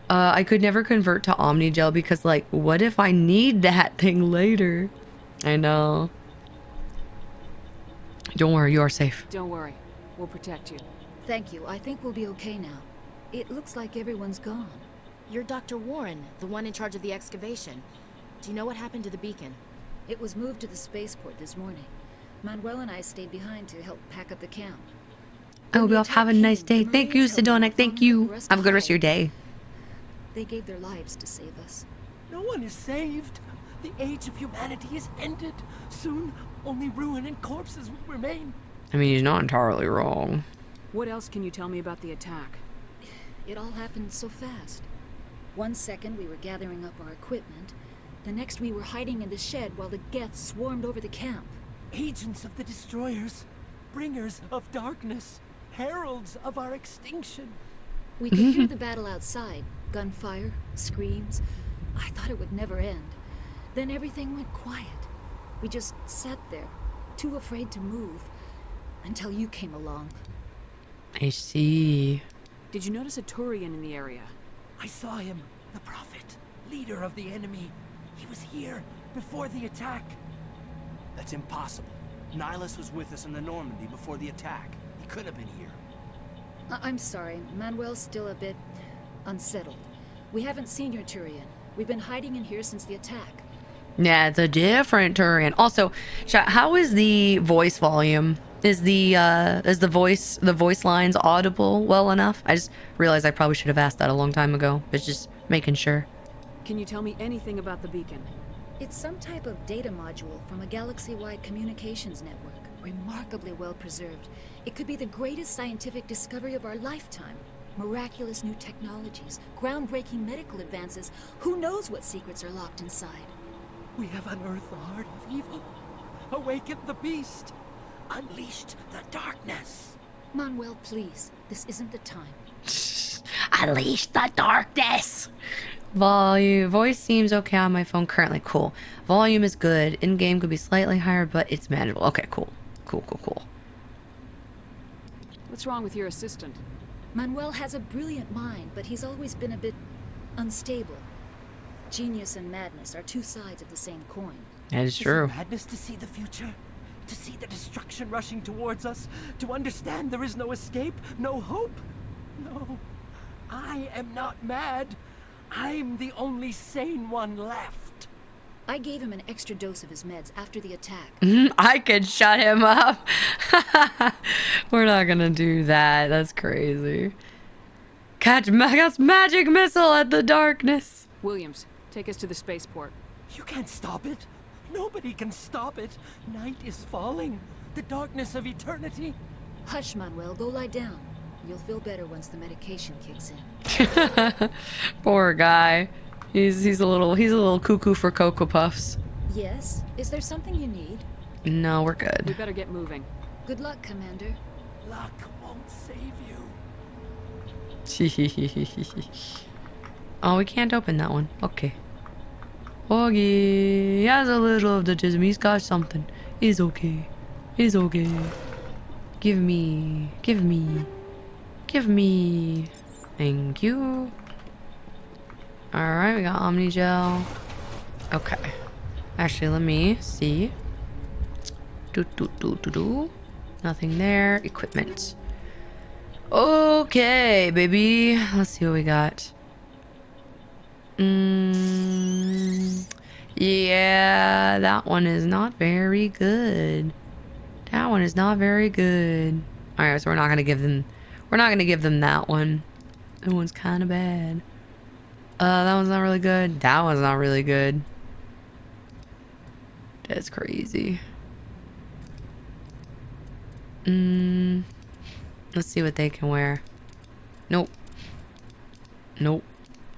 I could never convert to Omnigel because, like, what if I need that thing later? I know. Don't worry, you are safe. Don't worry. We'll protect you. Thank you. I think we'll be okay now. It looks like everyone's gone. You're Dr. Warren, the one in charge of the excavation. Do you know what happened to the beacon? It was moved to the spaceport this morning. Manuel and I stayed behind to help pack up the camp. I hope you all have a nice day. Thank you, Sedonic. Thank you. Have a good rest of your day. They gave their lives to save us. No one is saved. The age of humanity is ended. Soon, only ruin and corpses will remain. I mean, he's not entirely wrong. What else can you tell me about the attack? It all happened so fast. 1 second we were gathering up our equipment. The next we were hiding in the shed while the Geth swarmed over the camp. Agents of the destroyers. Bringers of darkness. Heralds of our extinction. We could hear the battle outside. Gunfire, screams. I thought it would never end. Then everything went quiet. We just sat there, too afraid to move, until you came along. I see. Did you notice a Turian in the area? I saw him, the Prophet, leader of the enemy. He was here before the attack. That's impossible. Nihilus was with us in the Normandy before the attack. He couldn't have been here. I'm sorry. Manuel's still a bit unsettled. We haven't seen your Turian. We've been hiding in here since the attack. Yeah, it's a different Turian. Also, chat, how is the voice volume? Is the voice lines audible well enough? I just realized I probably should have asked that a long time ago. But just making sure. Can you tell me anything about the beacon? It's some type of data module from a galaxy-wide communications network. Remarkably well preserved. It could be the greatest scientific discovery of our lifetime. Miraculous new technologies, groundbreaking medical advances. Who knows what secrets are locked inside? We have unearthed the heart of evil. Awakened the beast. Unleashed the darkness. Manuel, please. This isn't the time. Unleash the darkness. Volume. Voice seems okay on my phone currently. Cool. Volume is good. In-game could be slightly higher, but it's manageable. Okay, cool. Cool. What's wrong with your assistant? Manuel has a brilliant mind, but he's always been a bit unstable. Genius and madness are two sides of the same coin. That is true. Madness to see the future, to see the destruction rushing towards us, to understand there is no escape, no hope. No, I am not mad. I'm the only sane one left. I gave him an extra dose of his meds after the attack. I could shut him up. We're not gonna do that. That's crazy. Catch magic missile at the darkness. Williams, take us to the spaceport. You can't stop it. Nobody can stop it. Night is falling. The darkness of eternity. Hush, Manuel. Go lie down. You'll feel better once the medication kicks in. Poor guy. He's a little cuckoo for Cocoa Puffs. Yes? Is there something you need? No, we're good. We better get moving. Good luck, Commander. Luck won't save you. Oh, we can't open that one. Okay. Okay. He has a little of the autism. He's got something. It's okay. It's okay. Give me. Give me. Give me. Thank you. Alright, we got Omni Gel. Okay. Actually, let me see. Nothing there. Equipment. Okay, baby. Let's see what we got. Yeah, that one is not very good. That one is not very good. Alright, so we're not gonna give them that one. That one's kinda bad. That one's not really good. That one's not really good. That's crazy. Let's see what they can wear. Nope. Nope.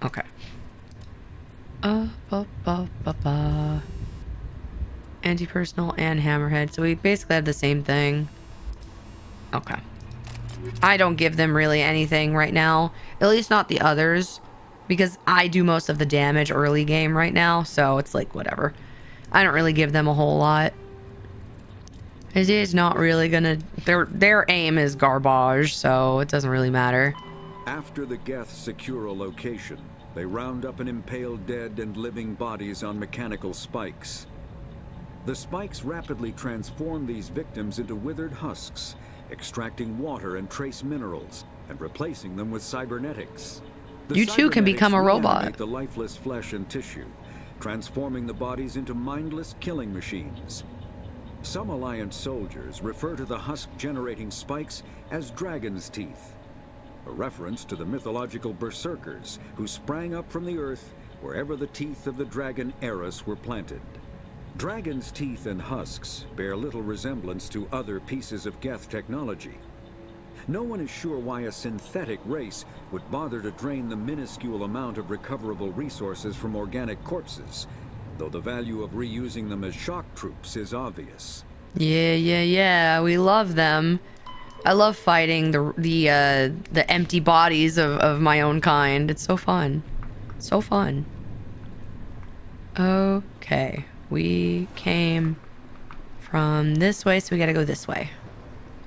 Okay. Anti-personal and hammerhead. So we basically have the same thing. Okay. I don't give them really anything right now. At least not the others. Because I do most of the damage early game right now. So it's like, whatever. I don't really give them a whole lot. It is not really gonna... Their aim is garbage. So it doesn't really matter. After the Geth secure a location, they round up and impale dead and living bodies on mechanical spikes. The spikes rapidly transform these victims into withered husks, extracting water and trace minerals, and replacing them with cybernetics. You too can become a robot. The lifeless flesh and tissue, transforming the bodies into mindless killing machines. Some Alliance soldiers refer to the husk-generating spikes as dragon's teeth, a reference to the mythological berserkers who sprang up from the earth wherever the teeth of the dragon Eris were planted. Dragon's teeth and husks bear little resemblance to other pieces of Geth technology. No one is sure why a synthetic race would bother to drain the minuscule amount of recoverable resources from organic corpses, though the value of reusing them as shock troops is obvious. Yeah. We love them. I love fighting the empty bodies of my own kind. It's so fun. So fun. Okay. We came from this way, so we gotta go this way.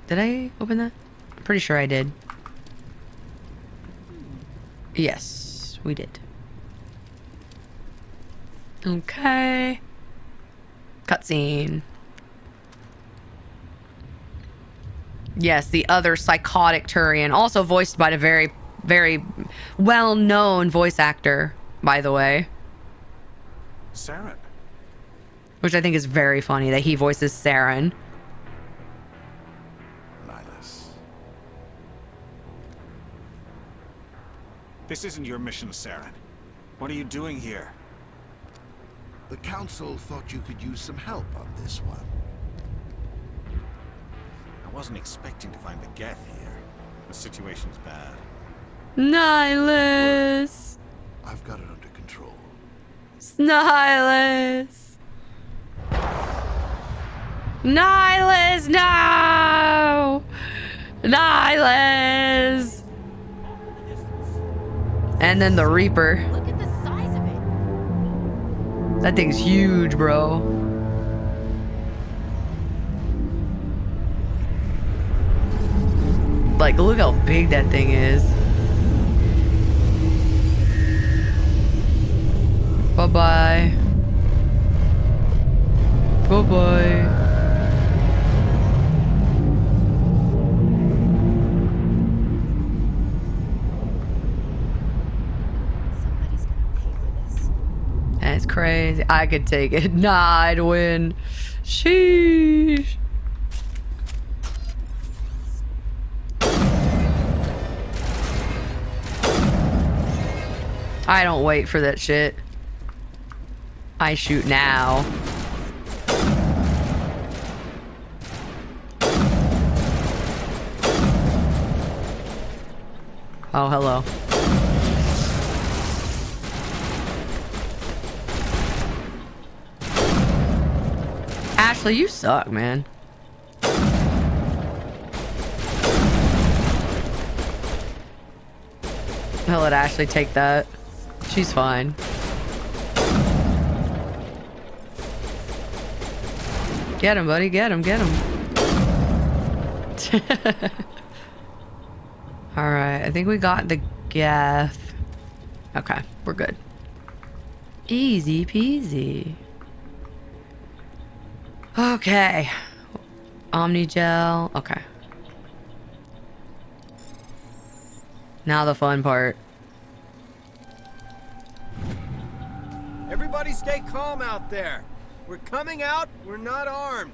Did I open that? I'm pretty sure I did. Yes, we did. Okay. Cutscene. Yes, the other psychotic Turian, also voiced by a very, very well-known voice actor, by the way. Saren. Which I think is very funny that he voices Saren. Nihilus. This isn't your mission, Saren. What are you doing here? The Council thought you could use some help on this one. I wasn't expecting to find the Geth here. The situation's bad. Nihilus! I've got it under control. Nihilus! Nihilus, no! Nihilus! And then the Reaper. Look at the size of it. That thing's huge, bro. Like, look how big that thing is. Bye-bye. Bye-bye. That's crazy. I could take it. Nah, I'd win. Sheesh. I don't wait for that shit. I shoot now. Oh, hello. Ashley, you suck, man. I'll let Ashley take that. She's fine. Get him, buddy. Get him. Get him. Alright, I think we got the gaff. Okay, we're good. Easy peasy. Okay. Omnigel. Okay. Now the fun part. Everybody stay calm out there. We're coming out. We're not armed.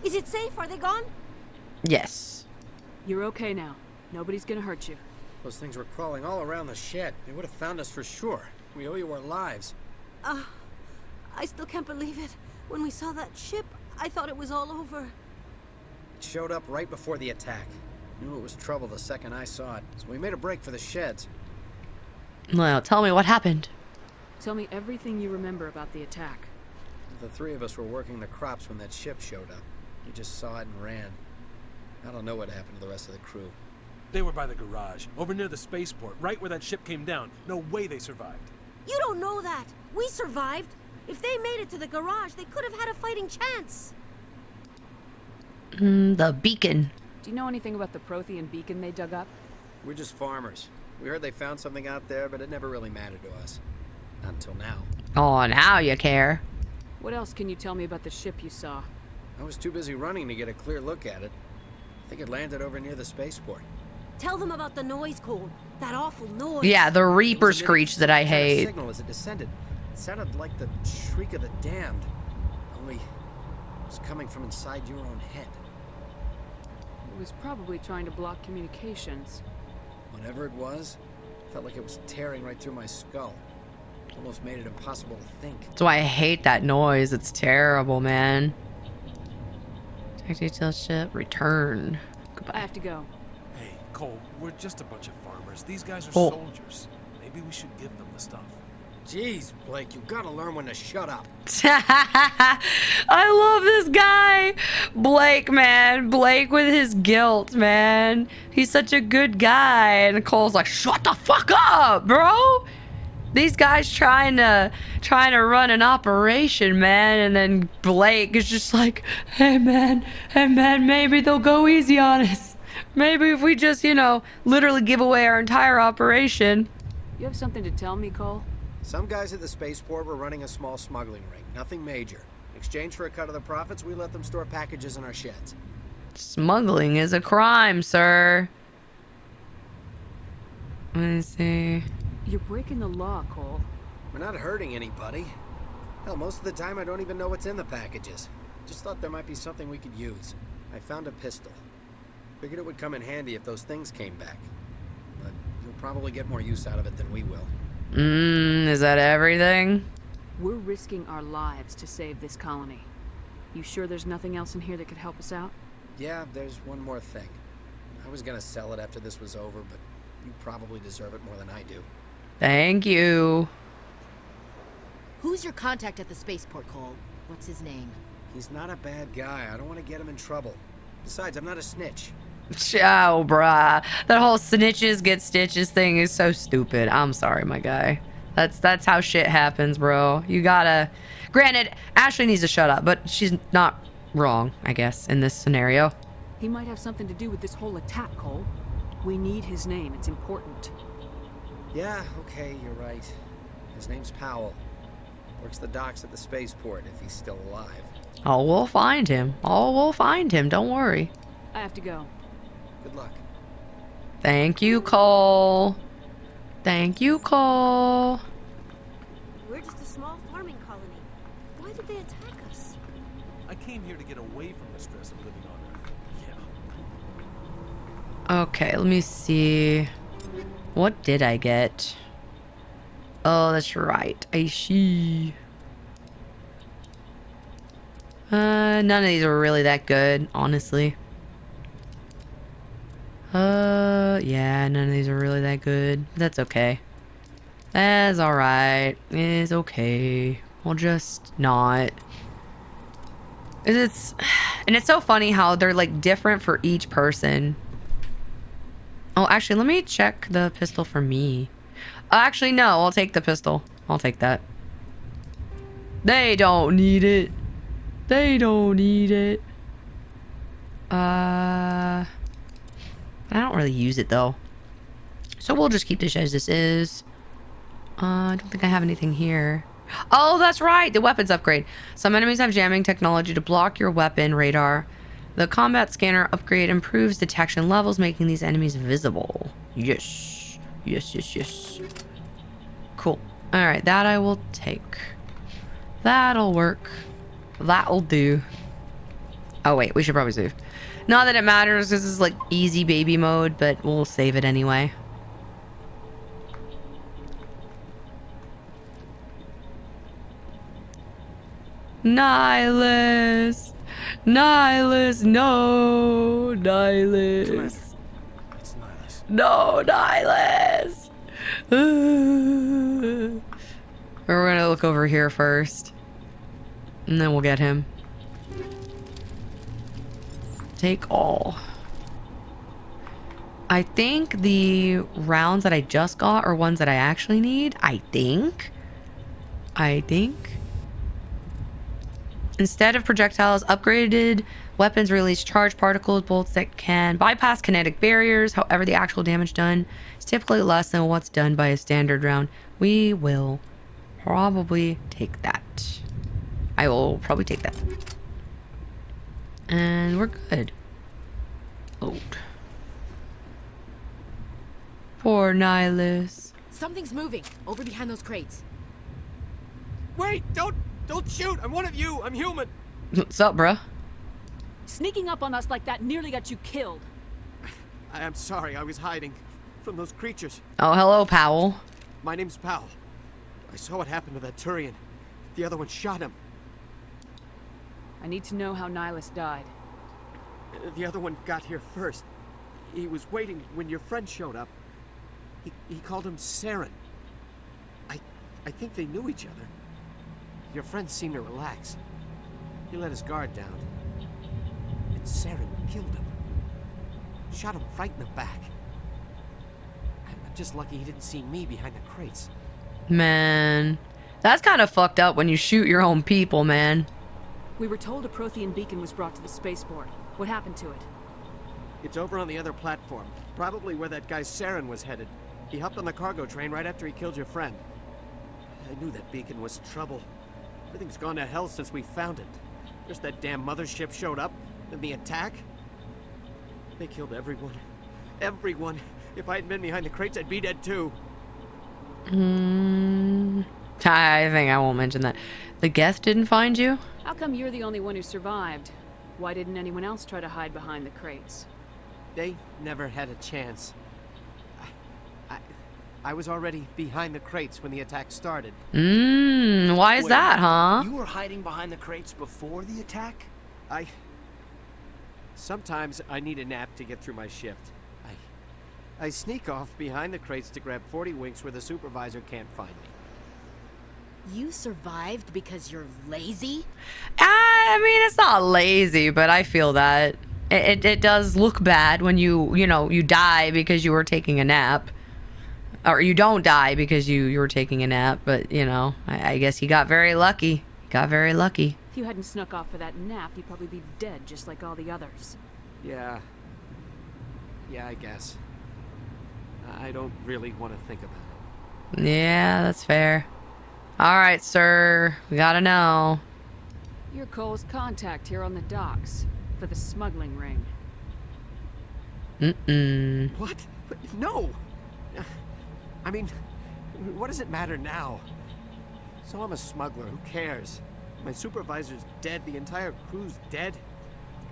Is it safe? Are they gone? Yes. You're okay now. Nobody's gonna hurt you. Those things were crawling all around the shed. They would have found us for sure. We owe you our lives. I still can't believe it. When we saw that ship, I thought it was all over. It showed up right before the attack. Knew it was trouble the second I saw it, so we made a break for the sheds. Well, tell me what happened. Tell me everything you remember about the attack. The three of us were working the crops when that ship showed up. We just saw it and ran. I don't know what happened to the rest of the crew. They were by the garage, over near the spaceport, right where that ship came down. No way they survived. You don't know that. We survived. If they made it to the garage, they could have had a fighting chance. The beacon. Do you know anything about the Prothean beacon they dug up? We're just farmers. We heard they found something out there, but it never really mattered to us. Not until now. Oh, now you care. What else can you tell me about the ship you saw? I was too busy running to get a clear look at it. I think it landed over near the spaceport. Tell them about the noise, Cole. That awful noise. Yeah, the Reaper screech that I hate. Signal as it descended. It sounded like the shriek of the damned. Only it was coming from inside your own head. It was probably trying to block communications. Whatever it was, felt like it was tearing right through my skull. Almost made it impossible to think. That's why I hate that noise. It's terrible, man. Tech detail ship. Return. Goodbye. I have to go. Hey, Cole, we're just a bunch of farmers. These guys are Oh. soldiers. Maybe we should give them the stuff. Jeez, Blake, you gotta learn when to shut up. I love this guy. Blake, man. Blake with his guilt, man. He's such a good guy. And Cole's like, shut the fuck up, bro. These guys trying to run an operation, man. And then Blake is just like, hey, man, maybe they'll go easy on us. Maybe if we just, you know, literally give away our entire operation. You have something to tell me, Cole? Some guys at the spaceport were running a small smuggling ring. Nothing major. In exchange for a cut of the profits, we let them store packages in our sheds. Smuggling is a crime, sir. Let me see. You're breaking the law, Cole. We're not hurting anybody. Hell, most of the time I don't even know what's in the packages. Just thought there might be something we could use. I found a pistol. Figured it would come in handy if those things came back. But you'll probably get more use out of it than we will. Is that everything? We're risking our lives to save this colony. You sure there's nothing else in here that could help us out? Yeah, there's one more thing. I was gonna sell it after this was over, but you probably deserve it more than I do. Thank you. Who's your contact at the spaceport, Cole? What's his name? He's not a bad guy. I don't want to get him in trouble. Besides, I'm not a snitch. Oh, bruh. That whole snitches get stitches thing is so stupid. I'm sorry, my guy. That's how shit happens, bro. You gotta... Granted, Ashley needs to shut up, but she's not wrong, I guess, in this scenario. He might have something to do with this whole attack, Cole. We need his name. It's important. Yeah, okay, you're right. His name's Powell. Works the docks at the spaceport if he's still alive. Oh, we'll find him. Oh, we'll find him. Don't worry. I have to go. Good luck. Thank you, Cole. Thank you, Cole. We're just a small farming colony. Why did they attack us? I came here to get away from the stress of living on Earth. Yeah. Okay, let me see. What did I get? Oh, that's right. I see. None of these are really that good, honestly. Yeah, none of these are really that good. That's okay. That's alright. It's okay. We'll just not. And it's so funny how they're like different for each person. Oh, actually, let me check the pistol for me. Actually, no, I'll take the pistol. I'll take that. They don't need it. They don't need it. I don't really use it though. So we'll just keep this as this is. I don't think I have anything here. Oh, that's right. The weapons upgrade. Some enemies have jamming technology to block your weapon radar. The combat scanner upgrade improves detection levels, making these enemies visible. Yes. Yes, yes, yes. Cool. Alright, that I will take. That'll work. That'll do. Oh, wait. We should probably save. Not that it matters. This is like easy baby mode, but we'll save it anyway. Nihilus! Nihilus! No! Nihilus! It's Nihilus. No! Nihilus! We're gonna look over here first. And then we'll get him. Take all. I think the rounds that I just got are ones that I actually need. I think. Instead of projectiles, upgraded weapons release charged particles, bolts that can bypass kinetic barriers. However, the actual damage done is typically less than what's done by a standard round. We will probably take that. I will probably take that. And we're good. Load. Poor Nihilus. Something's moving over behind those crates. Wait! Don't shoot! I'm one of you! I'm human! What's up, bruh? Sneaking up on us like that nearly got you killed. I'm sorry, I was hiding from those creatures. Oh, hello, Powell. My name's Powell. I saw what happened to that Turian. The other one shot him. I need to know how Nihilus died. The other one got here first. He was waiting when your friend showed up. He called him Saren. I think they knew each other. Your friend seemed to relax. He let his guard down. And Saren killed him. Shot him right in the back. I'm just lucky he didn't see me behind the crates. Man, that's kind of fucked up when you shoot your own people, man. We were told a Prothean beacon was brought to the spaceport. What happened to it? It's over on the other platform. Probably where that guy Saren was headed. He hopped on the cargo train right after he killed your friend. I knew that beacon was trouble. Everything's gone to hell since we found it. First that damn mothership showed up, then the attack. They killed everyone. Everyone. If I hadn't been behind the crates, I'd be dead too. I think I won't mention that. The Geth didn't find you? How come you're the only one who survived? Why didn't anyone else try to hide behind the crates? They never had a chance. I was already behind the crates when the attack started. Why is that, huh? You were hiding behind the crates before the attack? Sometimes I need a nap to get through my shift. I sneak off behind the crates to grab 40 winks where the supervisor can't find me. You survived because you're lazy? I mean, it's not lazy, but I feel that. It does look bad when you die because you were taking a nap. Or you don't die because you were taking a nap, but, I guess he got very lucky. If you hadn't snuck off for that nap, you'd probably be dead just like all the others. Yeah, I guess. I don't really want to think about it. Yeah, that's fair. Alright, sir. We gotta know. You're Cole's contact here on the docks for the smuggling ring. What? No! I mean, what does it matter now? So I'm a smuggler, who cares? My supervisor's dead, the entire crew's dead.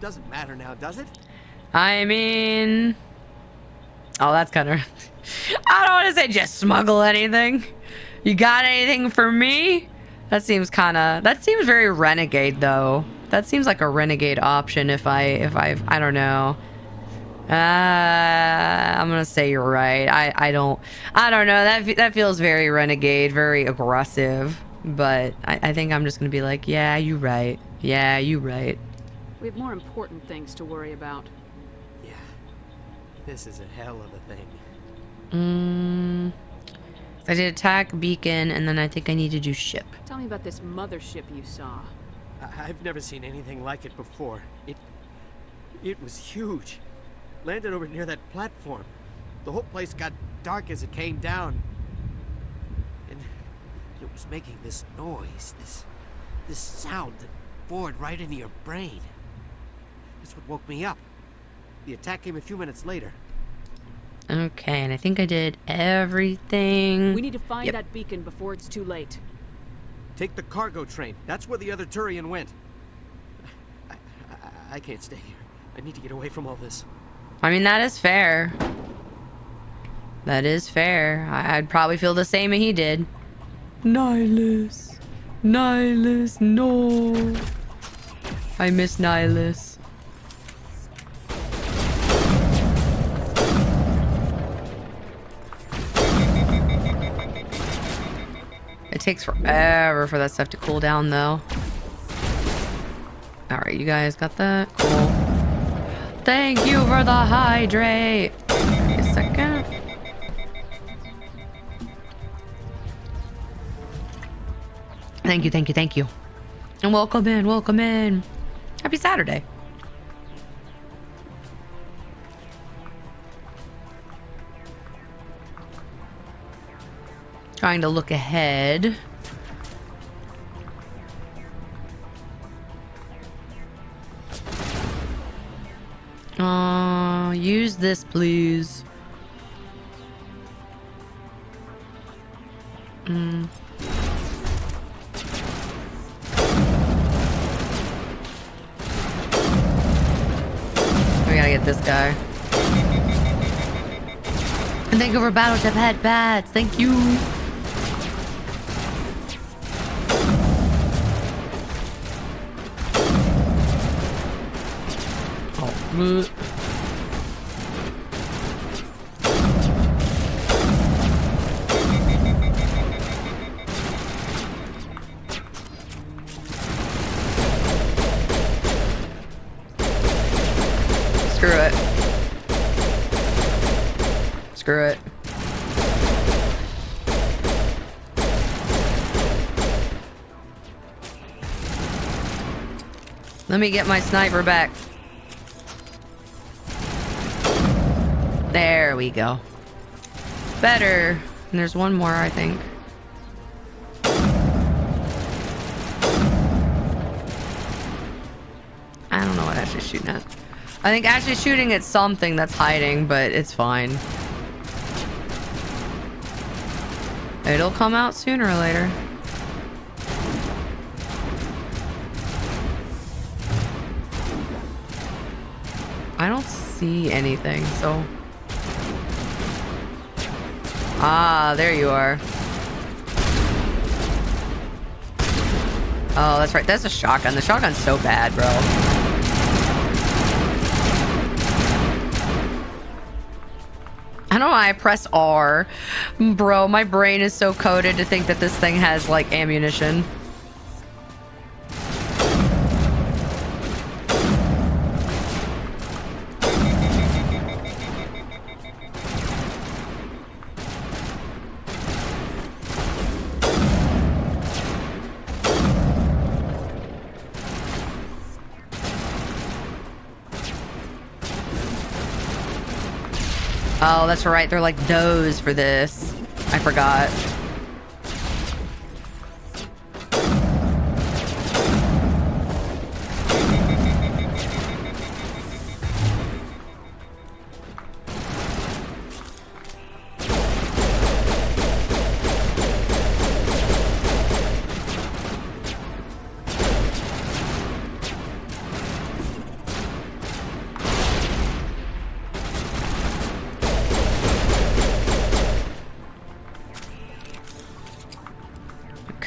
Doesn't matter now, does it? I mean... Oh, that's kind of... I don't want to say just smuggle anything. You got anything for me? That seems very renegade, though. That seems like a renegade option if I don't know. I'm gonna say you're right. I don't know. That feels very renegade, very aggressive. But I think I'm just gonna be like, yeah, you right. Yeah, you right. We have more important things to worry about. Yeah. This is a hell of a thing. I did attack beacon, and then I think I need to do ship. Tell me about this mothership you saw. I've never seen anything like it before. It was huge. landed over near that platform. The whole place got dark as it came down. And it was making this noise, this sound that bored right into your brain. That's what woke me up. The attack came a few minutes later. Okay, and I think I did everything. We need to find that beacon before it's too late. Take the cargo train. That's where the other Turian went. I can't stay here. I need to get away from all this. I mean, that is fair. That is fair. I'd probably feel the same as he did. Nihilus. Nihilus, no. I miss Nihilus. It takes forever for that stuff to cool down, though. Alright, you guys got that? Cool. Thank you for the hydrate. Wait a second. Thank you, thank you, thank you. And welcome in, welcome in. Happy Saturday. Trying to look ahead. Use this, please. We gotta get this guy. And thank you for Battleship head bats. Thank you. Oh. Screw it. Screw it. Let me get my sniper back. There we go. Better. And there's one more, I think. I don't know what Ashley's shooting at. I think Ashley's shooting at something that's hiding, but it's fine. It'll come out sooner or later. I don't see anything, so... Ah, there you are. Oh, that's right. That's a shotgun. The shotgun's so bad, bro. I don't know why I press R. Bro, my brain is so coded to think that this thing has, like, ammunition. Oh, that's right. They're like those for this. I forgot.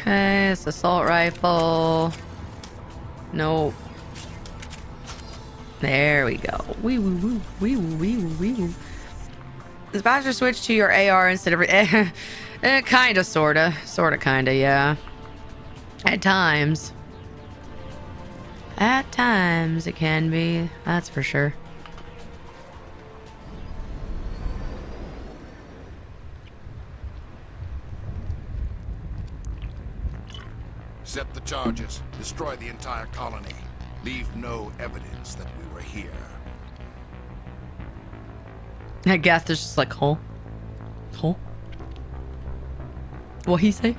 Okay, it's assault rifle. Nope. There we go. Wee woo woo. Wee woo wee woo wee woo. Is faster switch to your AR instead of kinda, sorta. Sorta, kinda, yeah. At times. At times it can be. That's for sure. Set the charges. Destroy the entire colony. Leave no evidence that we were here. And Geth is just like, huh? Huh? What he say?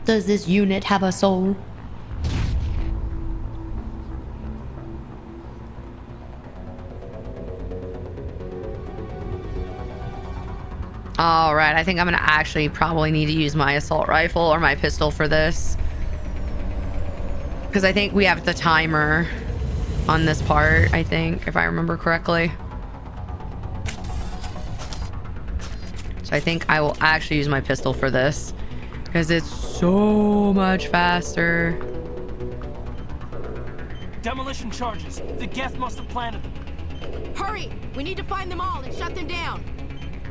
Does this unit have a soul? All right, I think I'm gonna actually probably need to use my assault rifle or my pistol for this. Because I think we have the timer on this part, I think, if I remember correctly. So I think I will actually use my pistol for this. Because it's so much faster. Demolition charges. The Geth must have planted them. Hurry! We need to find them all and shut them down.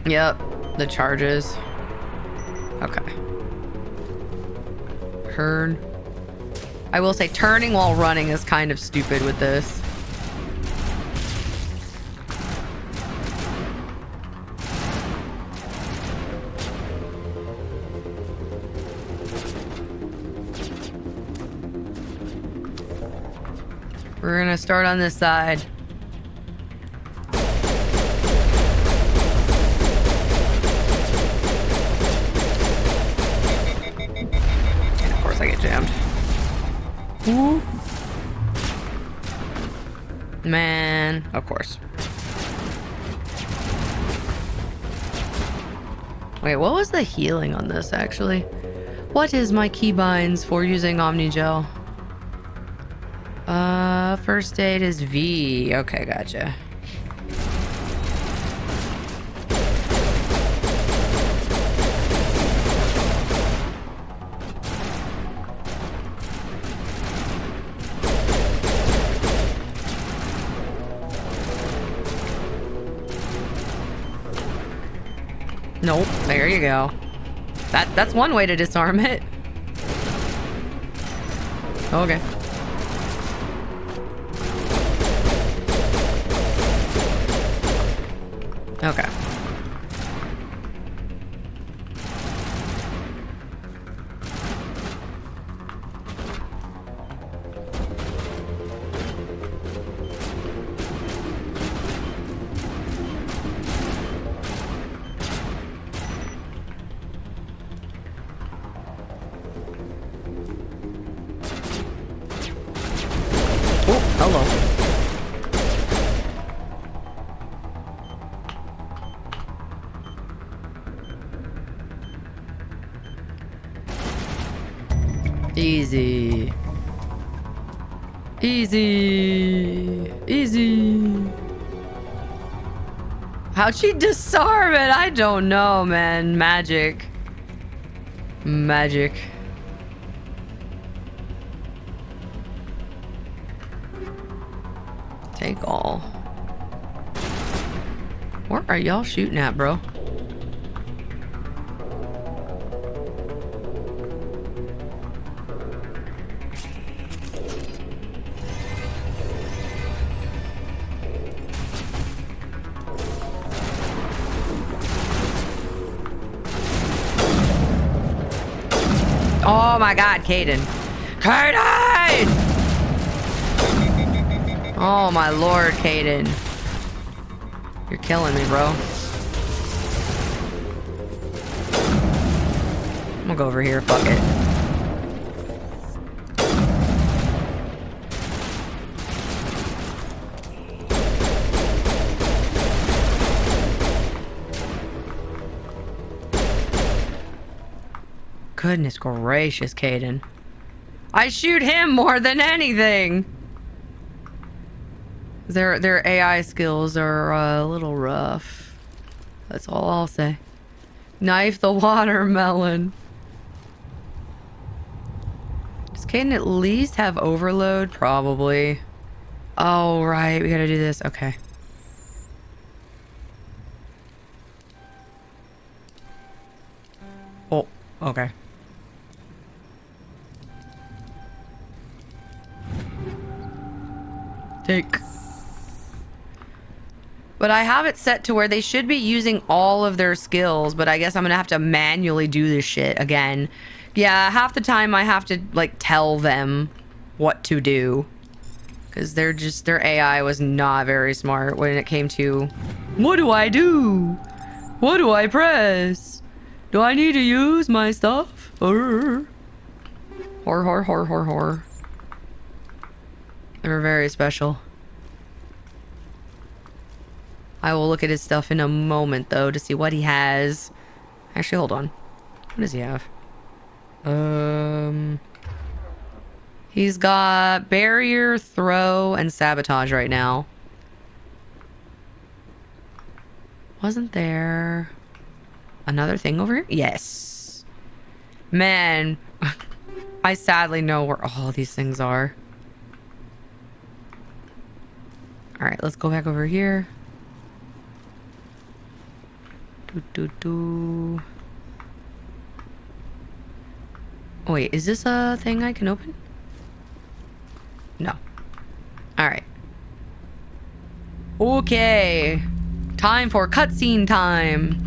Yep, the charges. Okay. Turn. I will say turning while running is kind of stupid with this. We're gonna start on this side. Of course I get jammed. Ooh. Man, of course. Wait, what was the healing on this actually? What is my keybinds for using Omnigel? First aid is V. Okay, gotcha. Nope, there you go. That's one way to disarm it. Okay. Okay. Oh, hello. Easy. Easy. Easy. How'd she disarm it? I don't know, man. Magic. Magic. Take all. Where are y'all shooting at, bro? Oh my god, Caden. Caden! Oh my lord, Caden. You're killing me, bro. I'm gonna go over here, fuck it. Goodness gracious, Caden. I shoot him more than anything. Their AI skills are a little rough. That's all I'll say. Knife the watermelon. Does Caden at least have overload? Probably. Oh, right. We gotta do this. Okay. Oh, okay. Take. But I have it set to where they should be using all of their skills, but I guess I'm gonna have to manually do this shit again. Yeah, half the time I have to, like, tell them what to do. because their AI was not very smart when it came to, what do I do? What do I press? Do I need to use my stuff? Hor. They're very special. I will look at his stuff in a moment, though, to see what he has. Actually, hold on. What does he have? He's got barrier, throw, and sabotage right now. Wasn't there another thing over here? Yes. Man, I sadly know where all these things are. Alright, let's go back over here. Oh, wait, is this a thing I can open? No. Alright. Okay. Time for cutscene time.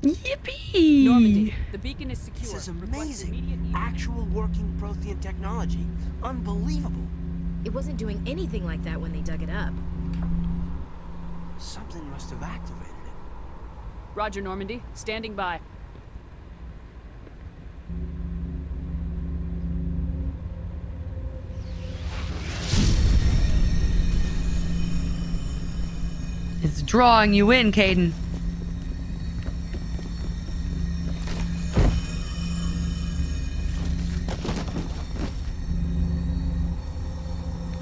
Yippee! Normandy, the beacon is secure. This is amazing. Actual working Prothean technology. Unbelievable. It wasn't doing anything like that when they dug it up. Something must have activated it. Roger, Normandy. Standing by. It's drawing you in, Caden.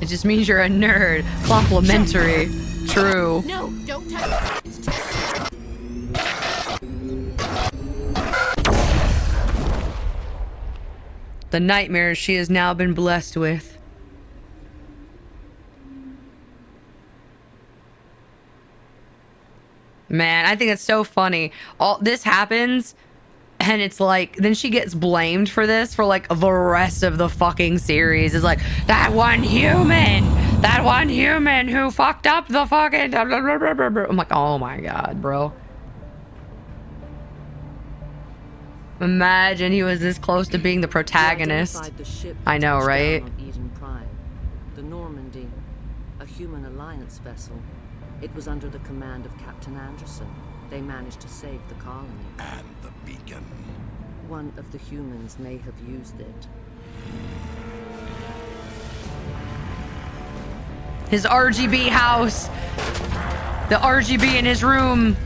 It just means you're a nerd. Complimentary. True. No, don't touch it. It's too... The nightmares she has now been blessed with. Man, I think it's so funny. All this happens, and it's like, then she gets blamed for this for like the rest of the fucking series. It's like, that one human who fucked up the fucking... I'm like, oh my god, bro. Imagine he was this close to being the protagonist. I know, right? Eden Prime. The Normandy, a human alliance vessel. It was under the command of Captain Anderson. They managed to save the colony. And the beacon. One of the humans may have used it. His RGB house. The RGB in his room.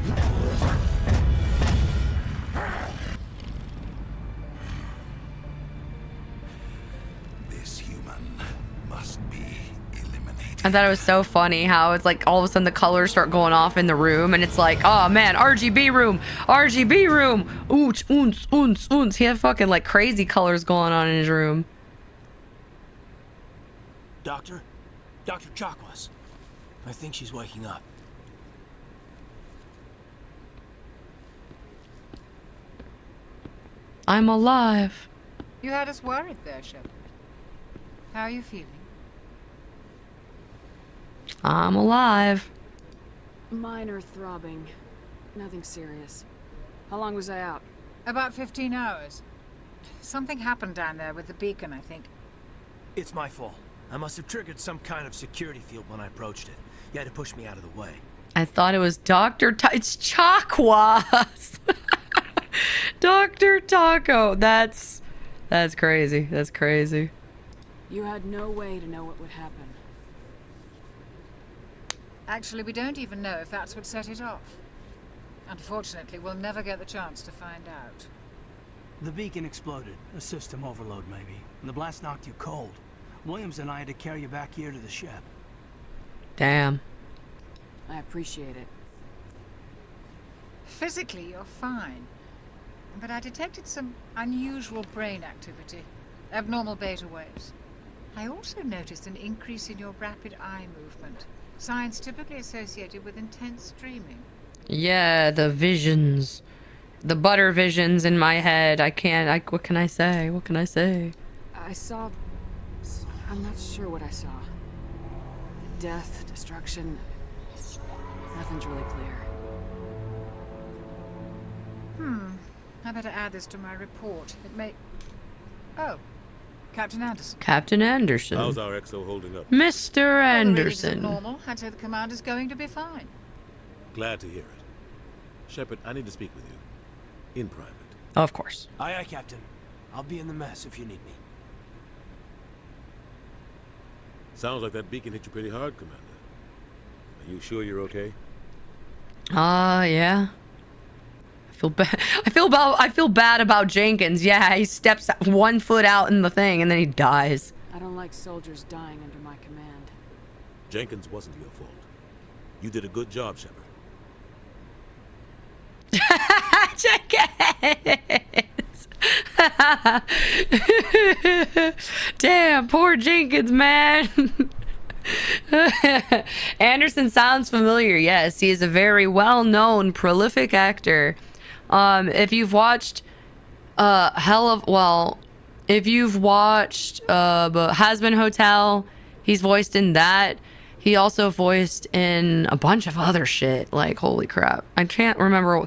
I thought it was so funny how it's like all of a sudden the colors start going off in the room and it's like, oh man, RGB room, RGB room, ooch, oons, oons, oons. He had fucking like crazy colors going on in his room. Doctor? Dr. Chakwas. I think she's waking up. I'm alive. You had us worried there, Shepard. How are you feeling? I'm alive. Minor throbbing. Nothing serious. How long was I out? About 15 hours. Something happened down there with the beacon, I think. It's my fault. I must have triggered some kind of security field when I approached it. You had to push me out of the way. I thought it was it's Chakwas. Dr. Taco. That's crazy. That's crazy. You had no way to know what would happen. Actually, we don't even know if that's what set it off. Unfortunately, we'll never get the chance to find out. The beacon exploded. A system overload, maybe. And the blast knocked you cold. Williams and I had to carry you back here to the ship. Damn. I appreciate it. Physically, you're fine. But I detected some unusual brain activity. Abnormal beta waves. I also noticed an increase in your rapid eye movement. Signs typically associated with intense dreaming. Yeah, the visions. The butter visions in my head. What can I say? What can I say? I saw... I'm not sure what I saw. Death, destruction... Nothing's really clear. I better add this to my report. It may... Oh, Captain Anderson. Captain Anderson. How's our XO holding up? Mr. Well, the Anderson. readings are normal. I'd say the commander's going to be fine. Glad to hear it. Shepard, I need to speak with you. In private. Of course. Aye, aye, Captain. I'll be in the mess if you need me. Sounds like that beacon hit you pretty hard, Commander. Are you sure you're okay? Yeah. I feel bad about Jenkins. Yeah, he steps 1 foot out in the thing and then he dies. I don't like soldiers dying under my command. Jenkins wasn't your fault. You did a good job, Shepard. Jenkins! Damn, poor Jenkins, man. Anderson sounds familiar. Yes, he is a very well-known, prolific actor. If you've watched if you've watched Hazbin Hotel, he's voiced in that. He also voiced in a bunch of other shit. Like, holy crap, I can't remember.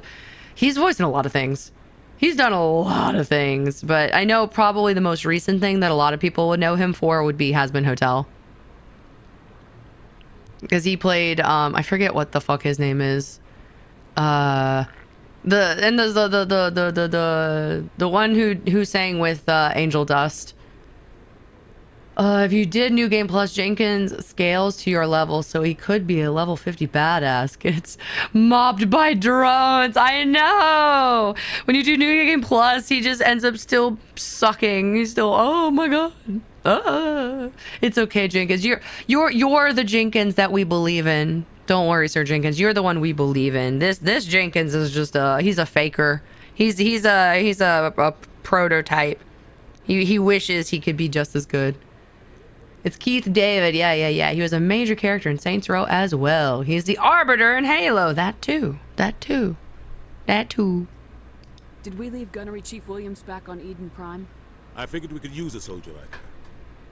He's voiced in a lot of things. He's done a lot of things, but I know probably the most recent thing that a lot of people would know him for would be Hazbin Hotel. Because he played, I forget what the fuck his name is. The one who sang with Angel Dust. If you did New Game Plus, Jenkins scales to your level, so he could be a level 50 badass. Gets mobbed by drones. I know. When you do New Game Plus, he just ends up still sucking. He's still, oh my god. It's okay, Jenkins. You're the Jenkins that we believe in. Don't worry, Sir Jenkins. You're the one we believe in. This Jenkins is just he's a faker. He's a prototype. He wishes he could be just as good. It's Keith David. Yeah. He was a major character in Saints Row as well. He's the Arbiter in Halo. That too. Did we leave Gunnery Chief Williams back on Eden Prime? I figured we could use a soldier like her.